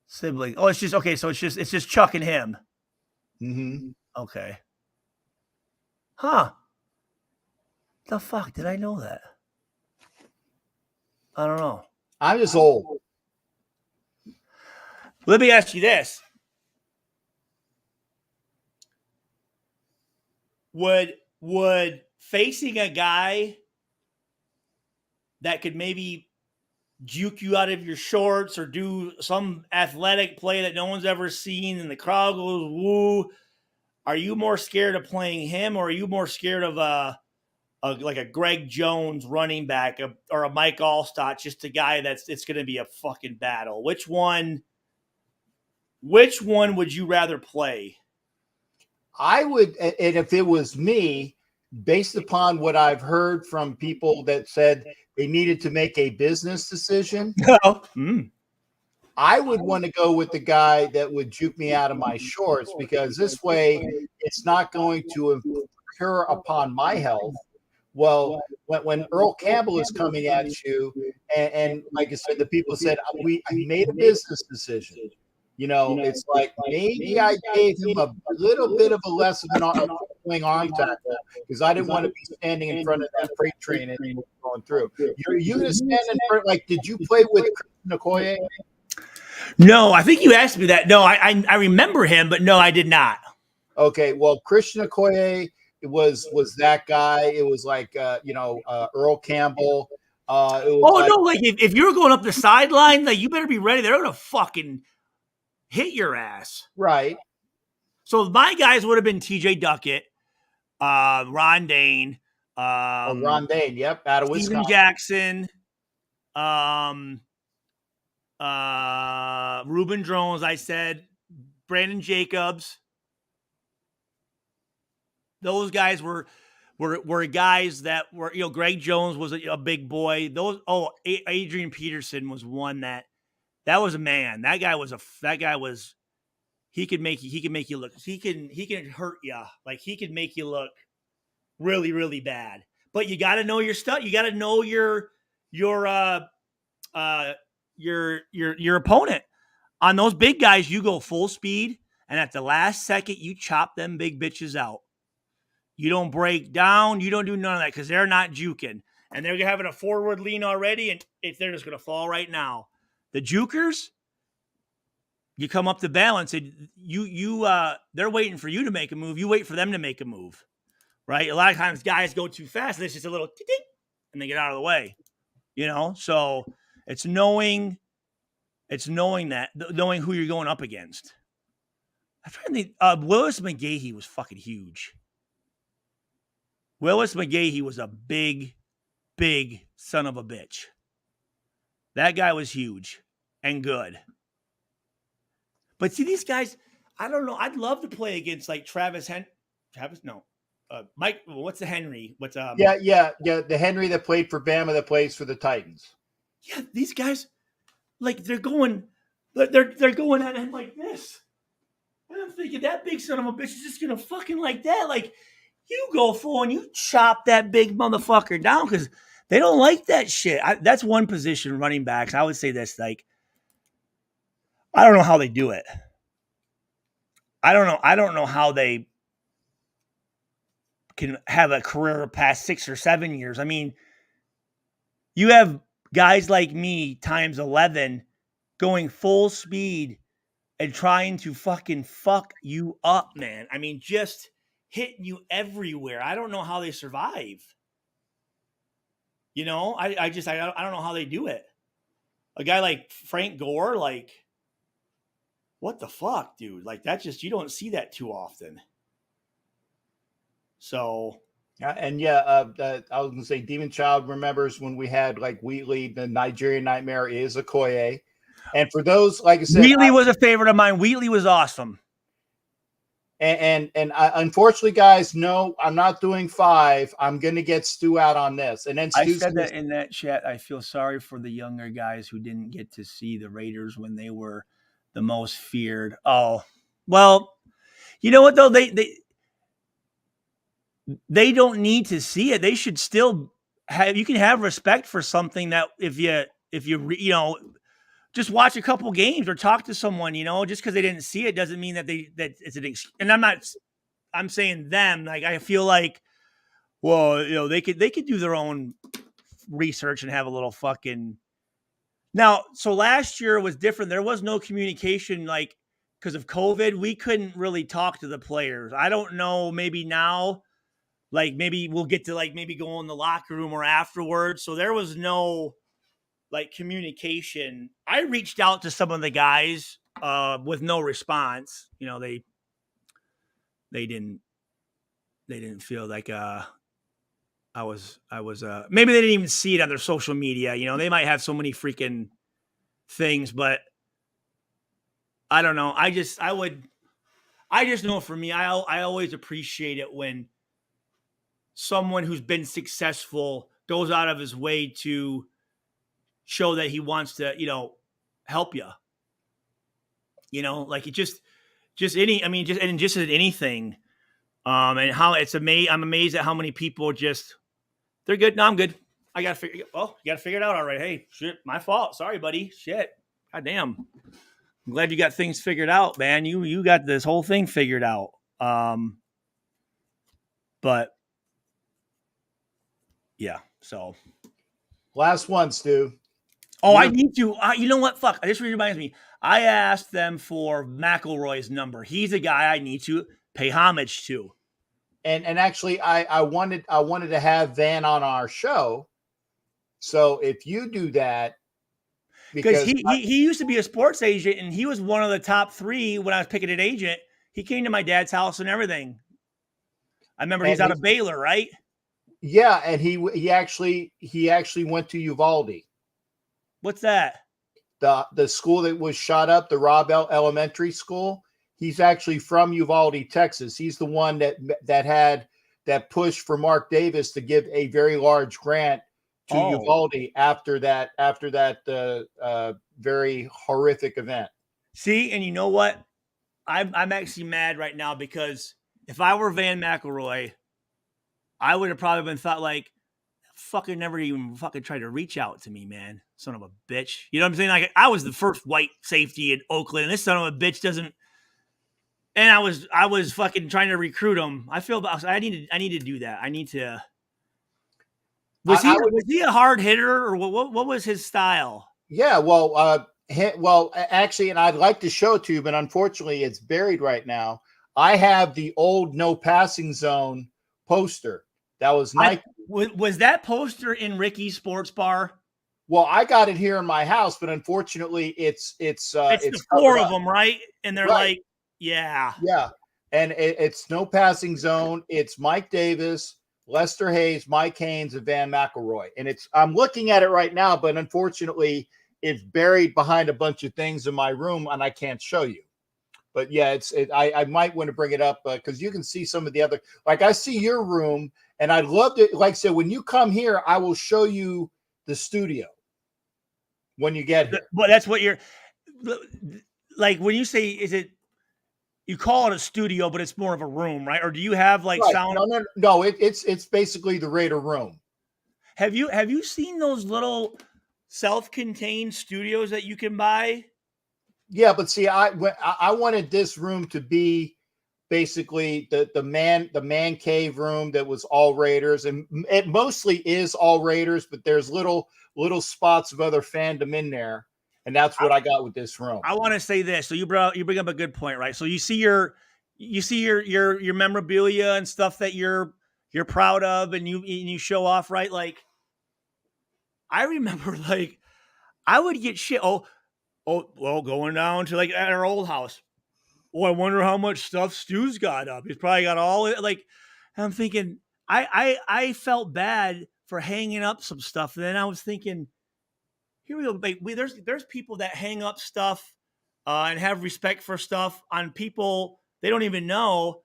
sibling. Oh, it's just okay. So it's just Chuck and him. Mm-hmm. Okay. Huh. The fuck did I know that? I don't know. I'm just old. Let me ask you this. Would facing a guy that could maybe juke you out of your shorts or do some athletic play that no one's ever seen and the crowd goes woo, are you more scared of playing him, or are you more scared of like a Greg Jones running back or a Mike Allstott, just a guy it's going to be a fucking battle? Which one would you rather play? I would, and if it was me, based upon what I've heard from people that said they needed to make a business decision, I would want to go with the guy that would juke me out of my shorts, because this way it's not going to incur upon my health. Well, when Earl Campbell is coming at you, and like I said, the people said, I made a business decision. It's like maybe I gave him a little bit of a less of an swing arm tackle because I didn't want to be standing in front of that freight train and going through. You going to stand in front? Like, did you play with Christian Okoye? No, I think you asked me that. No, I remember him, but no, I did not. Okay, well, Christian Okoye was that guy. It was like Earl Campbell. If you're going up the sideline, like, you better be ready. They're gonna fucking hit your ass. Right. So my guys would have been TJ Duckett, Ron Dane, Ron Dane, yep, out of Steven Wisconsin. Jackson, Reuben Drones, I said, Brandon Jacobs. Those guys were guys that were, Greg Jones was a big boy. Adrian Peterson was one that was a man. That guy was he could make you look. He can hurt you. Like, he could make you look really, really bad. But you got to know your stuff. You got to know your opponent. On those big guys, you go full speed, and at the last second, you chop them big bitches out. You don't break down. You don't do none of that because they're not juking, and they're having a forward lean already, and they're just going to fall right now. The jukers, you come up to balance, and they're waiting for you to make a move. You wait for them to make a move, right? A lot of times guys go too fast, and it's just a little ding, and they get out of the way, So it's knowing who you're going up against. I'm trying to think. Willis McGahee was fucking huge. Willis McGahee was a big, big son of a bitch. That guy was huge and good. But see, these guys, I don't know. I'd love to play against like Mike. What's the Henry? Yeah. The Henry that played for Bama that plays for the Titans. Yeah, these guys, like, they're going at him like this. And I'm thinking, that big son of a bitch is just gonna fucking like that. Like, you go full and you chop that big motherfucker down because they don't like that shit. That's one position, running backs. I would say this, like, I don't know how they do it. I don't know how they can have a career past 6 or 7 years. I mean, you have guys like me times 11 going full speed and trying to fucking fuck you up, man. I mean, just hitting you everywhere. I don't know how they survive. You know, I don't know how they do it. A guy like Frank Gore, like, what the fuck, dude? Like, that just, you don't see that too often. So, and yeah, I was gonna say, Demon Child remembers when we had like Wheatley, the Nigerian Nightmare is Okoye, and for those, like I said, Wheatley was a favorite of mine. Wheatley was awesome. And I, unfortunately, guys, no, I'm not doing 5. I'm gonna get Stu out on this, and then I Stu said that in that chat. I feel sorry for the younger guys who didn't get to see the Raiders when they were the most feared. Oh, well, you know what though? They don't need to see it. They should still have. You can have respect for something that if you you know, just watch a couple games or talk to someone. You know, just because they didn't see it doesn't mean that it's an. And I'm saying them. Like, I feel like, well, you know, they could do their own research and have a little fucking. Now, so last year was different. There was no communication, like, because of COVID. We couldn't really talk to the players. I don't know. Maybe now. Like, maybe we'll get to, like, maybe go in the locker room or afterwards. So there was no, like, communication. I reached out to some of the guys with no response. You know, they didn't feel like I was maybe they didn't even see it on their social media. You know, they might have so many freaking things, but I don't know. I just know for me, I always appreciate it when someone who's been successful goes out of his way to show that he wants to, you know, help you. You know, like, it just any, I mean, just at anything. And how it's amazing. I'm amazed at how many people just, they're good. No, I'm good. I got to figure, you got to figure it out. All right. Hey, shit, my fault. Sorry, buddy. Shit. God damn. I'm glad you got things figured out, man. You got this whole thing figured out. But yeah, so. last one, Stu. Oh, I need to. You know what? Fuck. This reminds me. I asked them for McElroy's number. He's a guy I need to pay homage to. And actually, I wanted to have Van on our show. So if you do that, because he used to be a sports agent, and he was one of the top 3 when I was picking an agent. He came to my dad's house and everything. I remember he's out of Baylor, right? Yeah, and he actually went to Uvalde. What's that? The school that was shot up, the Robb Elementary School. He's actually from Uvalde, Texas. He's the one that had that push for Mark Davis to give a very large grant to Uvalde after that very horrific event. See, and you know what? I'm actually mad right now because if I were Van McElroy, I would have probably been thought like, fucking never even fucking tried to reach out to me, man. Son of a bitch. You know what I'm saying? Like, I was the first white safety in Oakland, and this son of a bitch doesn't. And I was fucking trying to recruit him. I feel I need to do that. I need to. Was he a hard hitter, or what was his style? Yeah, well, actually, and I'd like to show it to you, but unfortunately, it's buried right now. I have the old no passing zone poster. That was Nike. Was that poster in Ricky's Sports Bar? Well, I got it here in my house, but unfortunately, it's the 4 of them, right? And they're like, yeah, and it's no passing zone. It's Mike Davis, Lester Hayes, Mike Haynes, and Van McElroy, and I'm looking at it right now, but unfortunately, it's buried behind a bunch of things in my room, and I can't show you. But yeah, I might want to bring it up because you can see some of the other. Like, I see your room, and I'd love to. Like I said, when you come here, I will show you the studio when you get here. Well, that's what you're like when you say. Is it? You call it a studio, but it's more of a room, right? Or do you have like sound? No. It's basically the Raider room. Have you seen those little self-contained studios that you can buy? Yeah, but see, I wanted this room to be basically the man cave room that was all Raiders, and it mostly is all Raiders, but there's little spots of other fandom in there, and that's what I got with this room. I want to say this. So you bring up a good point, right? So you see your memorabilia and stuff that you're proud of, and you show off, right? Like I remember, like I would get shit. Oh, well, going down to like at our old house. Oh, I wonder how much stuff Stu's got up. He's probably got all it. Like I'm thinking, I felt bad for hanging up some stuff. And then I was thinking, here we go. Like, there's people that hang up stuff and have respect for stuff on people they don't even know,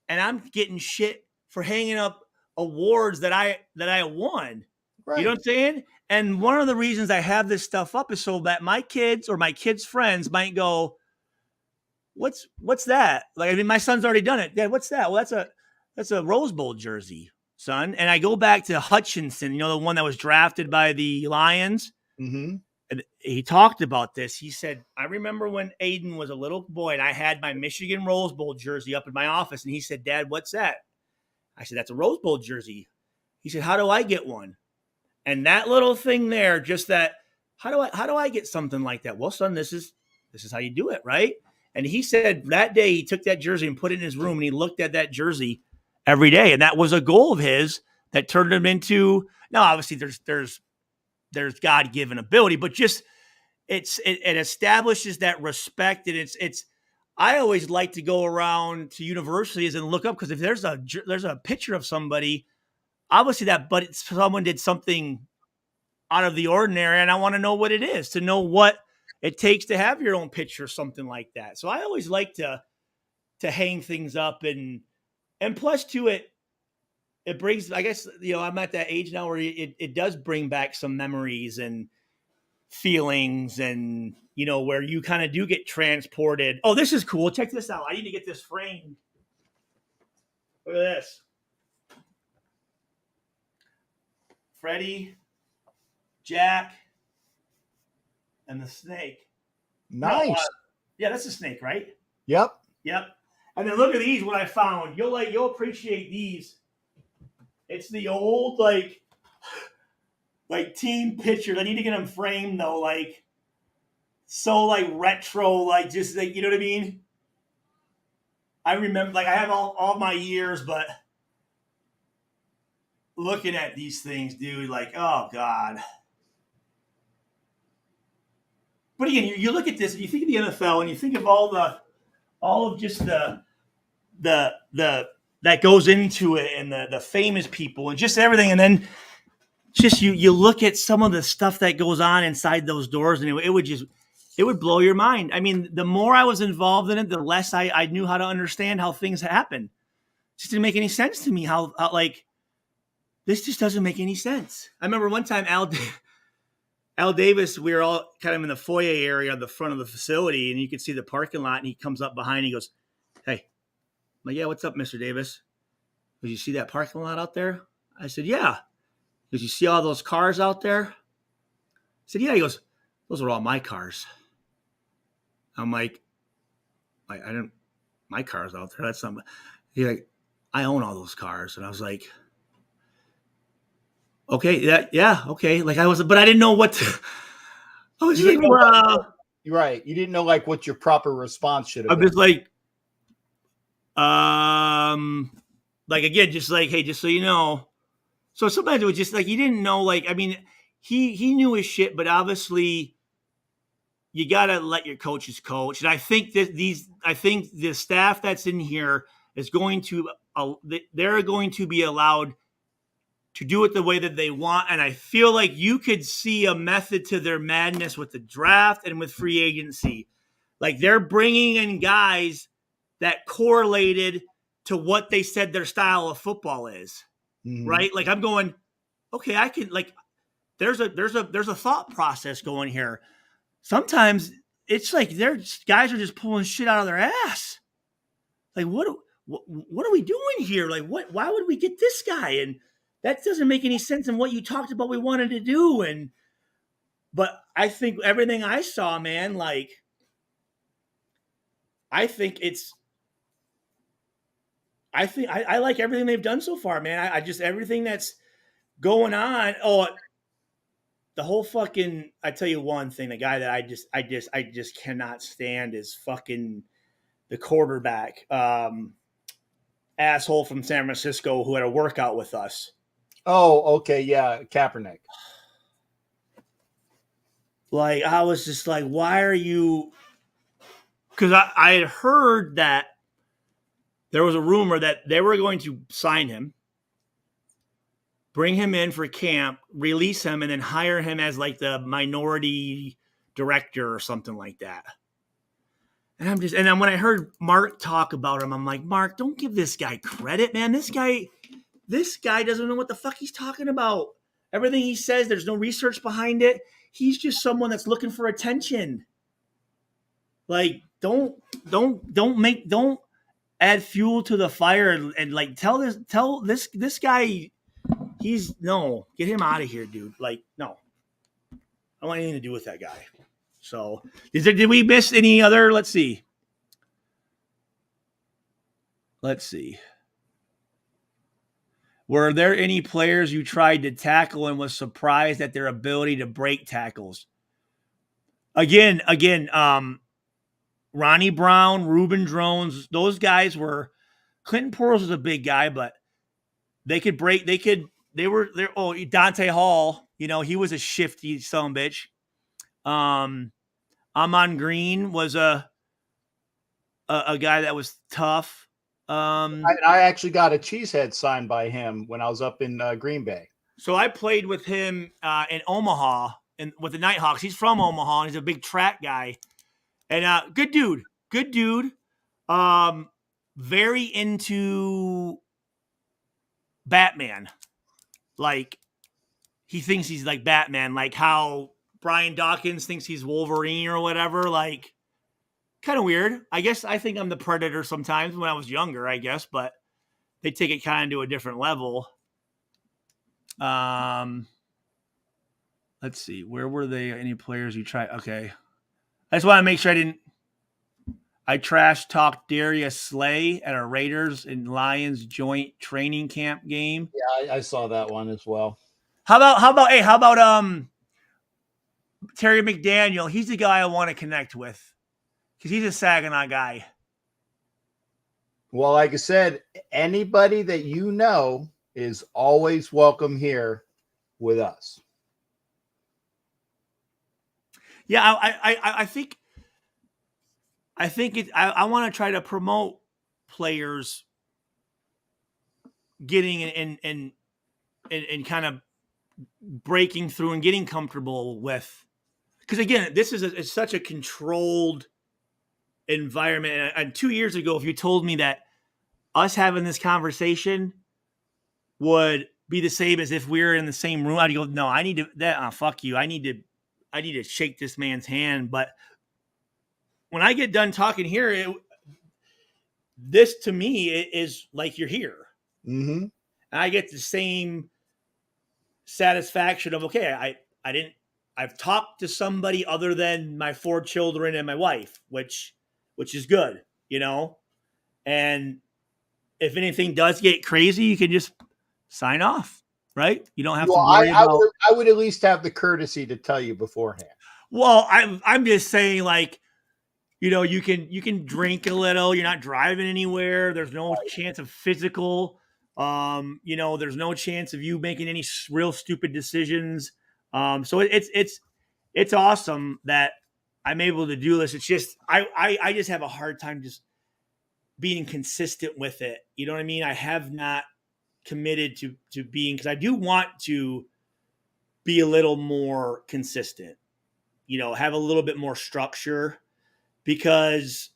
and I'm getting shit for hanging up awards that I won. Right. You know what I'm saying? And one of the reasons I have this stuff up is so that my kids or my kids' friends might go, What's that? Like, I mean, my son's already done it. Dad, what's that? Well, that's a Rose Bowl jersey, son. And I go back to Hutchinson, the one that was drafted by the Lions. Mm-hmm. And he talked about this. He said, I remember when Aiden was a little boy and I had my Michigan Rose Bowl jersey up in my office. And he said, Dad, what's that? I said, that's a Rose Bowl jersey. He said, how do I get one? And that little thing there, just that, how do I get something like that? Well, son, this is how you do it, right? And he said that day he took that jersey and put it in his room and he looked at that jersey every day. And that was a goal of his that turned him into, now obviously there's God-given ability, but just it establishes that respect. And it's I always like to go around to universities and look up, because if there's a picture of somebody, obviously but someone did something out of the ordinary, and I want to know what it is, to know what it takes to have your own picture, something like that. So I always like to hang things up, and plus to it brings, I guess, I'm at that age now where it does bring back some memories and feelings, and where you kind of do get transported. Oh, this is cool. Check this out. I need to get this framed. Look at this. Freddie, Jack, and the snake. Nice. No, yeah, that's a snake, right? Yep. And then look at these, what I found. You'll appreciate these. It's the old like team pictures. I need to get them framed though, like so like retro, like just like, you know what I mean? I remember, like I have all my years, but looking at these things, dude, like, oh God. But again, you look at this and you think of the NFL and you think of all of just the that goes into it, and the famous people and just everything. And then just you look at some of the stuff that goes on inside those doors, and it would blow your mind. I mean, the more I was involved in it, the less I knew how to understand how things happen. It just didn't make any sense to me how like this just doesn't make any sense. I remember one time Al Davis, we were all kind of in the foyer area on the front of the facility, and you could see the parking lot, and he comes up behind, he goes, hey. I'm like, yeah, what's up, Mr. Davis? Did you see that parking lot out there? I said, yeah. Did you see all those cars out there? I said, yeah. He goes, those are all my cars. I'm like, I didn't, my car's out there. That's not, he's like, I own all those cars. And I was like, okay, yeah, okay. Like but I didn't know what to, I was like, wow. You're right. You didn't know like what your proper response should have I been. was like, like again, just like, hey, just so you know. So sometimes it was just like, you didn't know, like, I mean, he knew his shit, but obviously you got to let your coaches coach. And I think I think the staff that's in here is going to, they're going to be allowed to do it the way that they want. And I feel like you could see a method to their madness with the draft and with free agency. Like they're bringing in guys that correlated to what they said their style of football is, right? Like I'm going, okay, I can, like, there's a thought process going here. Sometimes it's like guys are just pulling shit out of their ass. Like what are we doing here? Like why would we get this guy? And that doesn't make any sense in what you talked about we wanted to do. But I think everything I saw, man, like, I think it's I think I like everything they've done so far, man. I just everything that's going on. Oh, the whole fucking. I tell you one thing, the guy that I just cannot stand is fucking the quarterback, asshole from San Francisco who had a workout with us. Oh, okay, yeah, Kaepernick. Like I was just like, why are you? Because I had heard that there was a rumor that they were going to sign him, bring him in for camp, release him, and then hire him as like the minority director or something like that. And then when I heard Mark talk about him, I'm like, Mark, don't give this guy credit, man. This guy doesn't know what the fuck he's talking about. Everything he says, there's no research behind it. He's just someone that's looking for attention. Like, don't add fuel to the fire and like tell this guy get him out of here, dude. Like, no. I don't want anything to do with that guy. So did we miss any other? Let's see. Were there any players you tried to tackle and was surprised at their ability to break tackles? Again, Ronnie Brown, Reuben Drones, those guys were. Clinton Porras was a big guy, but they could break. They were there. Oh, Dante Hall, he was a shifty son of a bitch. Amon Green was a guy that was tough. I actually got a cheesehead signed by him when I was up in Green Bay. So I played with him in Omaha and with the Nighthawks. He's from Omaha. And he's a big track guy, and good dude. Very into Batman. Like he thinks he's like Batman, like how Brian Dawkins thinks he's Wolverine or whatever. Like kind of weird. I guess I think I'm the Predator sometimes when I was younger, I guess, but they take it kind of to a different level. Let's see. Where were they? Any players you tried? Okay. I just want to make sure I trash talked Darius Slay at a Raiders and Lions joint training camp game. Yeah, I saw that one as well. How about Terry McDaniel? He's the guy I want to connect with because he's a Saginaw guy. Well, like I said, anybody that you know is always welcome here with us. Yeah, I think I want to try to promote players getting and kind of breaking through and getting comfortable with, because again, this is such a controlled environment. And 2 years ago, if you told me that us having this conversation would be the same as if we were in the same room, I'd go, no, I need to fuck you. I need to shake this man's hand. But when I get done talking here, this to me is like you're here. Mm-hmm. And I get the same satisfaction of, okay, I've talked to somebody other than my 4 children and my wife, which is good, and if anything does get crazy, you can just sign off, right? You don't have to worry about. I would at least have the courtesy to tell you beforehand. Well, I'm just saying, like, you can drink a little. You're not driving anywhere. There's no chance of physical. There's no chance of you making any real stupid decisions. So it's awesome that I'm able to do this. It's just I just have a hard time just being consistent with it. You know what I mean? I have not committed to being, because I do want to be a little more consistent. Have a little bit more structure, because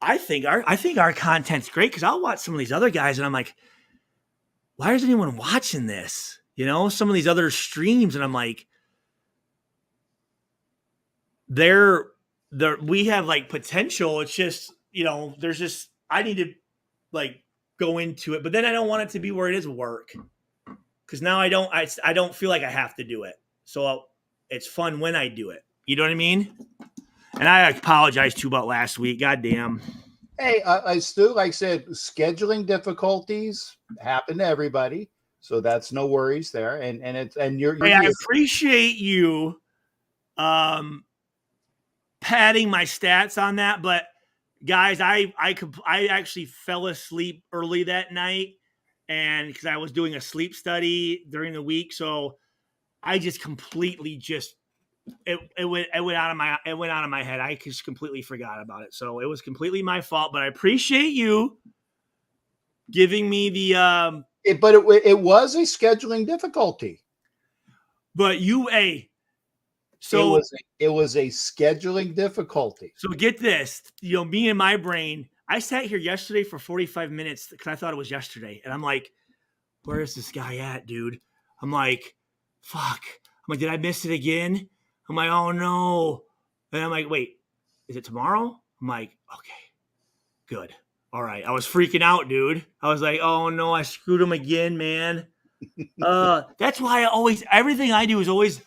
I think our content's great, because I'll watch some of these other guys and I'm like, why is anyone watching this? Some of these other streams, and I'm like, we have like potential. It's just, there's just, I need to like go into it, but then I don't want it to be where it is work. Cause now I don't feel like I have to do it. So it's fun when I do it. You know what I mean? And I apologize too about last week. God damn. Hey, I Stu, like I said, scheduling difficulties happen to everybody, so that's no worries there. And you're Hey, I good. appreciate you padding my stats on that, but guys, I actually fell asleep early that night, and because I was doing a sleep study during the week, so I just completely it went out of my head. I just completely forgot about it, so it was completely my fault. But I appreciate you giving me the But it was a scheduling difficulty. but you so It was a scheduling difficulty. So get this, me and my brain, I sat here yesterday for 45 minutes because I thought it was yesterday. And I'm like, where is this guy at, dude? I'm like, fuck. I'm like, did I miss it again? I'm like, oh no. And I'm like, wait, is it tomorrow? I'm like, okay, good. All right. I was freaking out, dude. I was like, oh no, I screwed him again, man. That's why everything I do is always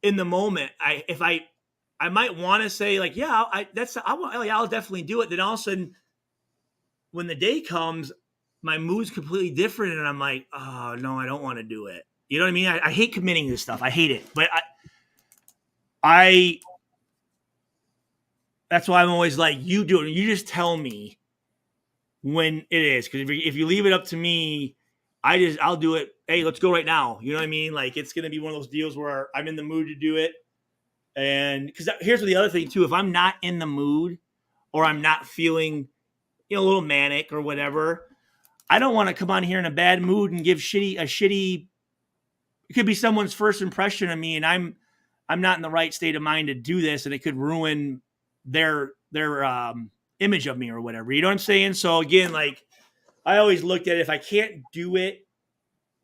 in the moment. I might want to say like, yeah, I'll definitely do it. Then all of a sudden, when the day comes, my mood's completely different, and I'm like, oh no, I don't want to do it. You know what I mean? I hate committing to stuff. I hate it, but I that's why I'm always like, you do it. You just tell me when it is, because if you leave it up to me, I'll do it. Hey, let's go right now. You know what I mean? Like it's gonna be one of those deals where I'm in the mood to do it. And because here's the other thing too, if I'm not in the mood or I'm not feeling, a little manic or whatever, I don't want to come on here in a bad mood and give a shitty. It could be someone's first impression of me, and I'm not in the right state of mind to do this, and it could ruin their image of me or whatever. You know what I'm saying? So again, like I always looked at it, if I can't do it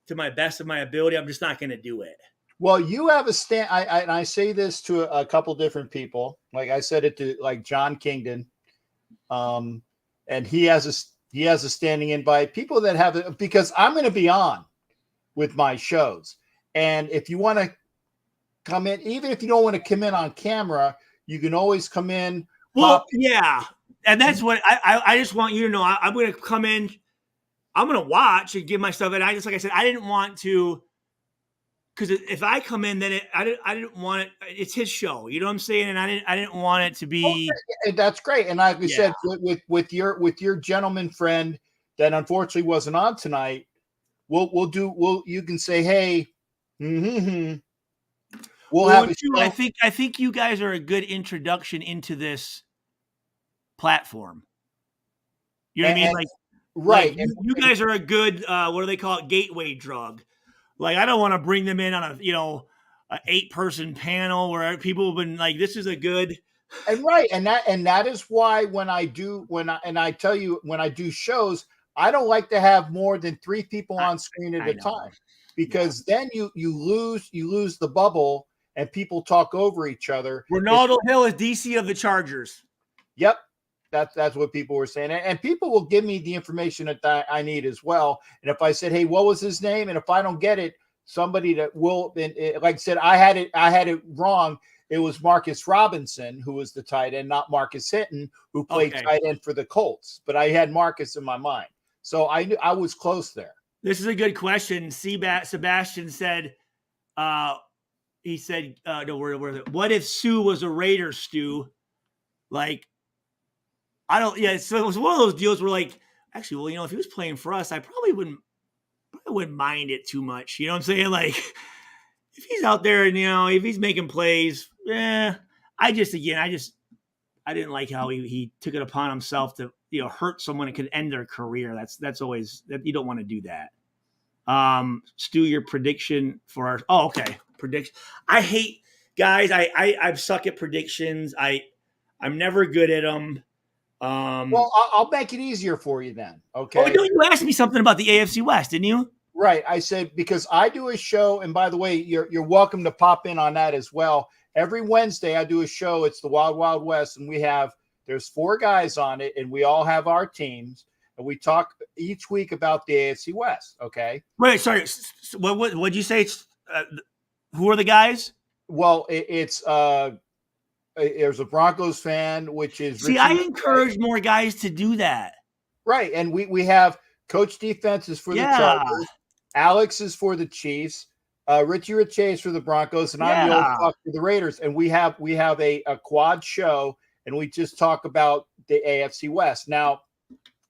to my best of my ability, I'm just not going to do it. Well, you have a stand. I say this to a couple different people. Like I said it to like John Kingdon, and he has a standing invite. People that have it, because I'm going to be on with my shows, and if you want to come in, even if you don't want to come in on camera, you can always come in. Well, yeah, and that's what I just want you to know. I'm going to come in. I'm going to watch and give my stuff, and like I said, I didn't want to. Because if I come in, then I didn't want it. It's his show, you know what I'm saying, and I didn't want it to be. Okay, that's great. And like we said, with your gentleman friend that unfortunately wasn't on tonight, you can say, hey, we'll have. I think you guys are a good introduction into this platform. You know what I mean? Like, right. Like you guys are a good what do they call it? Gateway drug. Like I don't want to bring them in on a 8-person panel where people have been like, this is a good and that is why when I do shows, I don't like to have more than 3 people on screen at a time, because then you lose the bubble and people talk over each other. Ronaldo Hill is DC of the Chargers. Yep. That's what people were saying. And people will give me the information that I need as well. And if I said, hey, what was his name? And if I don't get it, somebody that will, like I said, I had it wrong. It was Marcus Robinson, who was the tight end, not Marcus Hinton, who played tight end for the Colts. But I had Marcus in my mind. So I knew I was close there. This is a good question. Sebastian said, he said, no, what if Sue was a Raider, Stu? Like, so it was one of those deals where like, actually, well, if he was playing for us, I probably wouldn't mind it too much. You know what I'm saying? Like if he's out there and, if he's making plays, I didn't like how he took it upon himself to, hurt someone that could end their career. That's always that you don't want to do that. Stu, your prediction for prediction. I hate guys. I suck at predictions. I'm never good at them. Well, I'll make it easier for you then. Okay. Oh, you asked me something about the AFC West, didn't you? Right. I said, because I do a show, and by the way, you're welcome to pop in on that as well. Every Wednesday I do a show. It's the Wild Wild West, and there's 4 guys on it, and we all have our teams, and we talk each week about the AFC West. Okay. Wait, sorry. What'd you say? Who are the guys? Well, it's there's a Broncos fan, which is See, Richie, I encourage more guys to do that. right, and we have Coach Defense is for the Chargers, Alex is for the Chiefs, Richie Riche is for the Broncos, and I'm the old fuck for the Raiders. And we have a quad show, and we just talk about the AFC West. Now,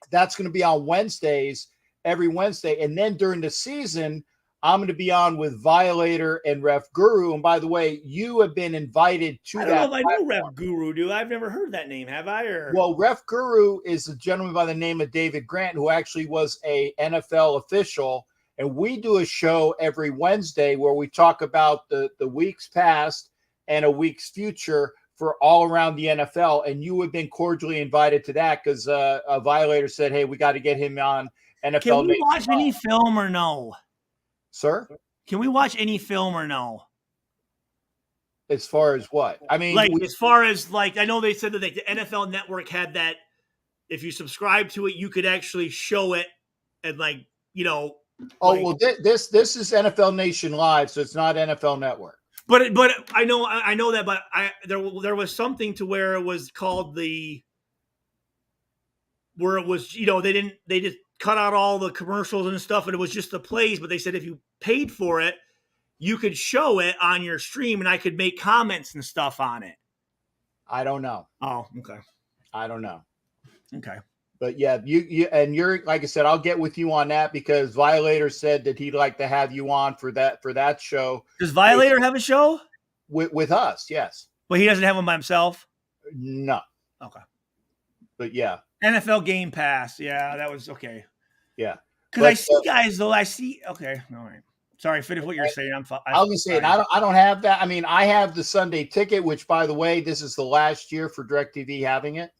that's going to be on Wednesdays, every Wednesday, and then during the season, I'm going to be on with Violator and Ref Guru. And by the way, you have been invited to that. I don't know if I know Ref Guru, do I've never heard that name, have I? Or well, Ref Guru is a gentleman by the name of David Grant, who actually was a NFL official. And we do a show every Wednesday where we talk about the week's past and a week's future for all around the NFL. And you have been cordially invited to that because a Violator said, hey, we got to get him on NFL. Can we watch any film or no? Sir? Can we watch any film or no? As far as what? I mean, as far as I know they said that the NFL Network had that. If you subscribe to it, you could actually show it and Oh, well, this is NFL Nation Live, so it's not NFL Network. But I know that. But there was something to where it was called where it was they just cut out all the commercials and stuff, and it was just the plays. But they said if you paid for it, you could show it on your stream, and I could make comments and stuff on it. I don't know. Oh, okay. I don't know. Okay. But yeah, you're like I said, I'll get with you on that because Violator said that he'd like to have you on for that show. Does Violator have a show with us? Yes, but he doesn't have one by himself. No. Okay. But yeah, NFL Game Pass. Yeah, that was okay. Yeah, because I see guys though. I see. Okay, all right. Sorry, finish what you're saying. I was saying I don't have that. I mean, I have the Sunday Ticket, which by the way, this is the last year for DirecTV having it.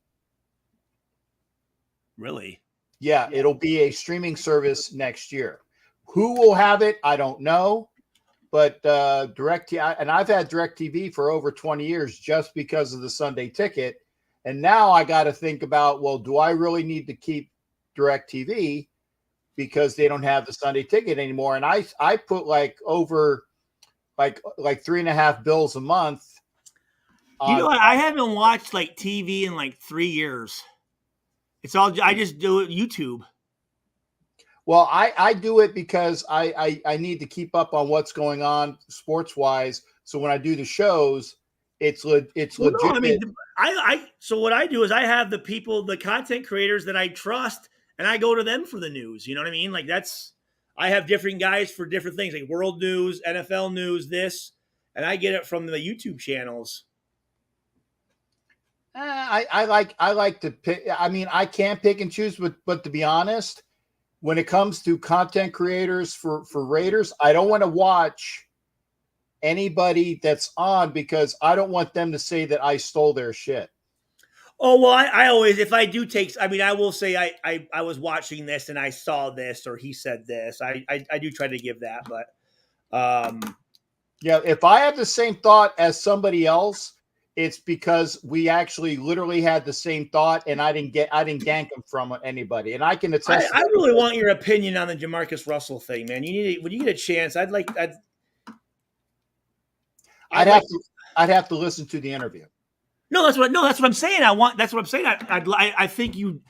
Really? Yeah, it'll be a streaming service next year. Who will have it? I don't know. But DirecTV, and I've had DirecTV for over 20 years just because of the Sunday Ticket. And now I got to think about, well, do I really need to keep DirecTV because they don't have the Sunday Ticket anymore? And I put over $3.5 bills a month. You know what? I haven't watched TV in 3 years. It's all I just do it YouTube. Well, I do it because I need to keep up on what's going on sports wise. So when I do the shows, it's legit. No, I mean, so what I do is I have the content creators that I trust, and I go to them for the news. You know what I mean? I have different guys for different things, like world news, NFL news, and I get it from the YouTube channels. I like to pick. I mean, I can't pick and choose, but to be honest, when it comes to content creators for Raiders, I don't want to watch anybody that's on because I don't want them to say that I stole their shit. Oh, well, I always, if I do take, I mean, I will say I was watching this and I saw this or he said this. I do try to give that, but yeah, if I have the same thought as somebody else, it's because we actually literally had the same thought, and I didn't gank them from anybody. And I can attest. I really want your opinion on the Jamarcus Russell thing, man. When you get a chance, I'd have to listen to the interview. No, that's what I'm saying. That's what I'm saying. I think you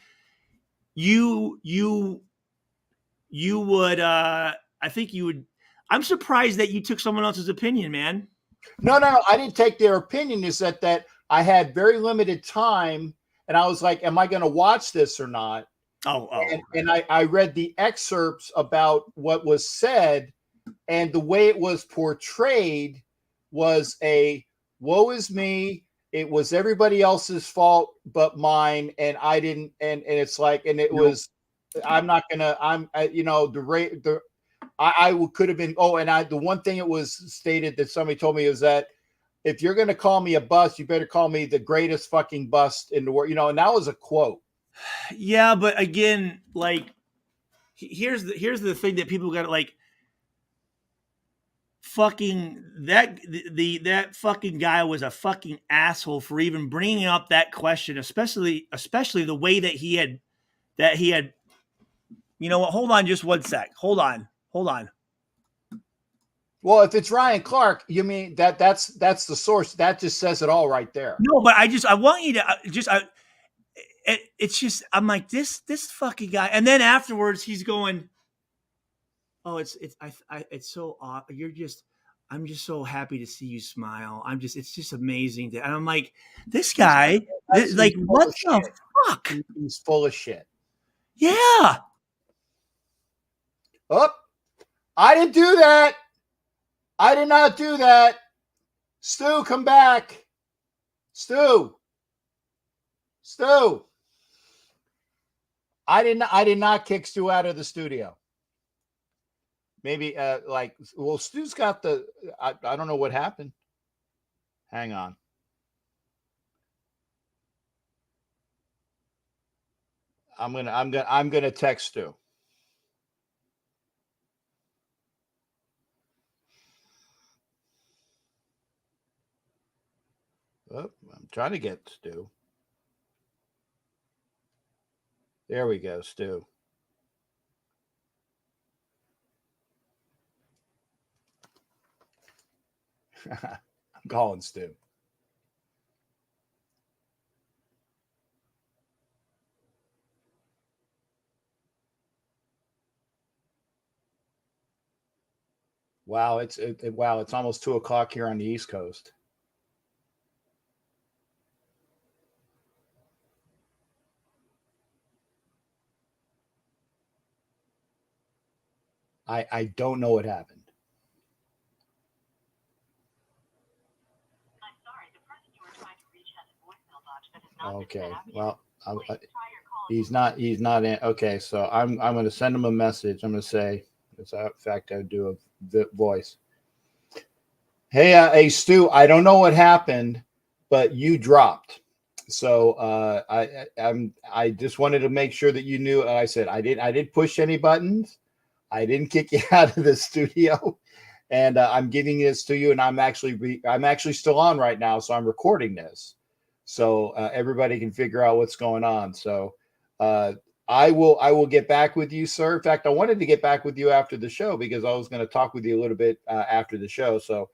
would. I think you would. I'm surprised that you took someone else's opinion, man. No, I didn't take their opinion. Is that I had very limited time, and I was like, "Am I going to watch this or not?" And I read the excerpts about what was said, and the way it was portrayed was a "woe is me." It was everybody else's fault but mine, and I didn't. And it's like, and it was. I'm not gonna. I could have been. Oh, and the one thing it was stated that somebody told me is that if you're going to call me a bust, you better call me the greatest fucking bust in the world. And that was a quote. Yeah, but again, here's the thing that people got to fucking that fucking guy was a fucking asshole for even bringing up that question, especially the way that he had. You know what? Hold on, just 1 sec. Hold on. Well, if it's Ryan Clark, you mean that's the source. That just says it all right there. No, but I want you to it's just, I'm like, this fucking guy. And then afterwards he's going, oh, it's so I'm just so happy to see you smile. It's just amazing. And I'm like, this guy, like, what the fuck? He's full of shit. Yeah. Oh, I didn't do that. I did not do that. Stu, come back. Stu. I did not kick Stu out of the studio. Maybe Stu's got I don't know what happened. Hang on. I'm gonna text Stu. Oh, I'm trying to get Stu. There we go, Stu. I'm calling Stu. Wow, it's almost 2:00 here on the East Coast. I don't know what happened. I'm sorry, the person you were trying to reach has a voicemail box that has not been set up Well, yet. Please try your call. he's not in. Okay, so I'm going to send him a message. I'm going to say, in fact, I do a voice. Hey, Stu, I don't know what happened, but you dropped. So I just wanted to make sure that you knew. I said I didn't push any buttons. I didn't kick you out of the studio, and I'm giving this to you. And I'm actually still on right now, so I'm recording this, so everybody can figure out what's going on. So I will get back with you, sir. In fact, I wanted to get back with you after the show because I was going to talk with you a little bit after the show. So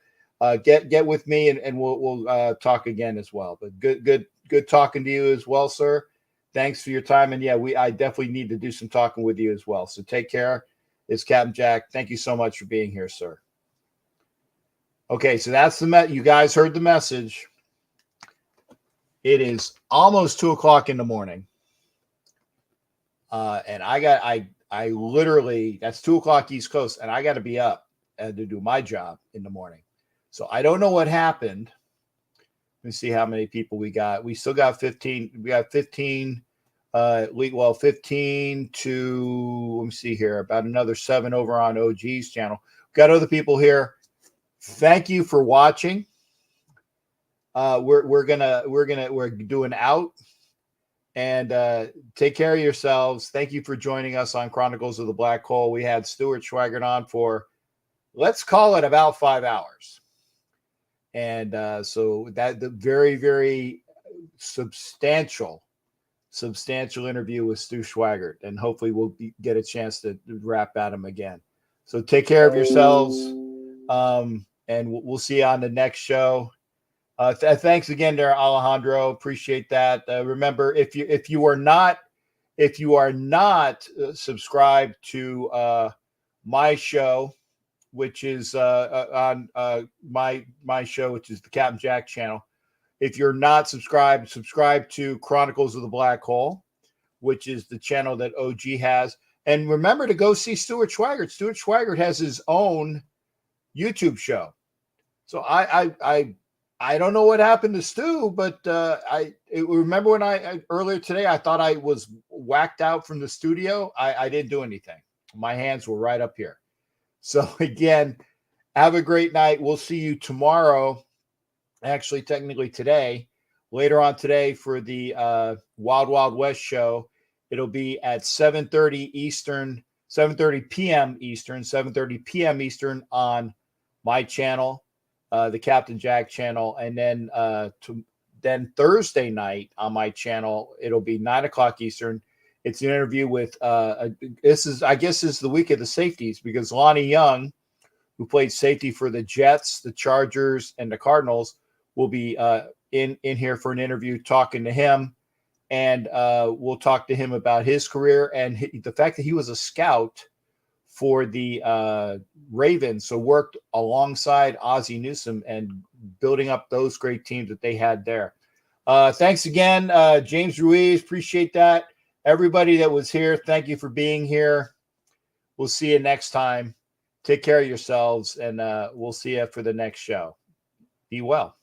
get with me, and we'll talk again as well. But good talking to you as well, sir. Thanks for your time, and yeah, I definitely need to do some talking with you as well. So take care. It's Captain Jack. Thank you so much for being here, sir. Okay, so that's you guys heard the message. It is almost 2:00 in the morning. And I literally, that's 2:00 East Coast, and I got to be up to do my job in the morning. So I don't know what happened. Let me see how many people we got. We still got 15. We got 15. 15 to, let me see here, about another 7 over on OG's channel. Got other people here. Thank you for watching. We're doing out, and take care of yourselves. Thank you for joining us on Chronicles of the Black Hole. We had Stuart Schweigert on for, let's call it, about 5 hours. And so that the very, very substantial interview with Stu Schweigert, and hopefully we'll get a chance to rap at him again. So take care of yourselves, and we'll see you on the next show. Thanks again there, Alejandro. Appreciate that. Remember, if you are not subscribed to my show, which is on my show, which is the Captain Jack channel. If you're not subscribed, subscribe to Chronicles of the Black Hole, which is the channel that OG has. And remember to go see Stuart Schweigert. Stuart Schweigert has his own YouTube show. So I don't know what happened to Stu, but remember when earlier today I thought I was whacked out from the studio. I didn't do anything. My hands were right up here. So again, have a great night. We'll see you tomorrow. Actually, technically today, later on today for the Wild Wild West show. It'll be at 7:30 Eastern, 7:30 p.m. Eastern, 7:30 p.m. Eastern on my channel, the Captain Jack channel. And then Thursday night on my channel, it'll be 9:00 Eastern. It's an interview with, I guess this is the week of the safeties, because Lonnie Young, who played safety for the Jets, the Chargers, and the Cardinals, will be in here for an interview talking to him. And we'll talk to him about his career and the fact that he was a scout for the Ravens, so worked alongside Ozzie Newsome and building up those great teams that they had there. Thanks again, James Ruiz. Appreciate that. Everybody that was here, thank you for being here. We'll see you next time. Take care of yourselves, and we'll see you for the next show. Be well.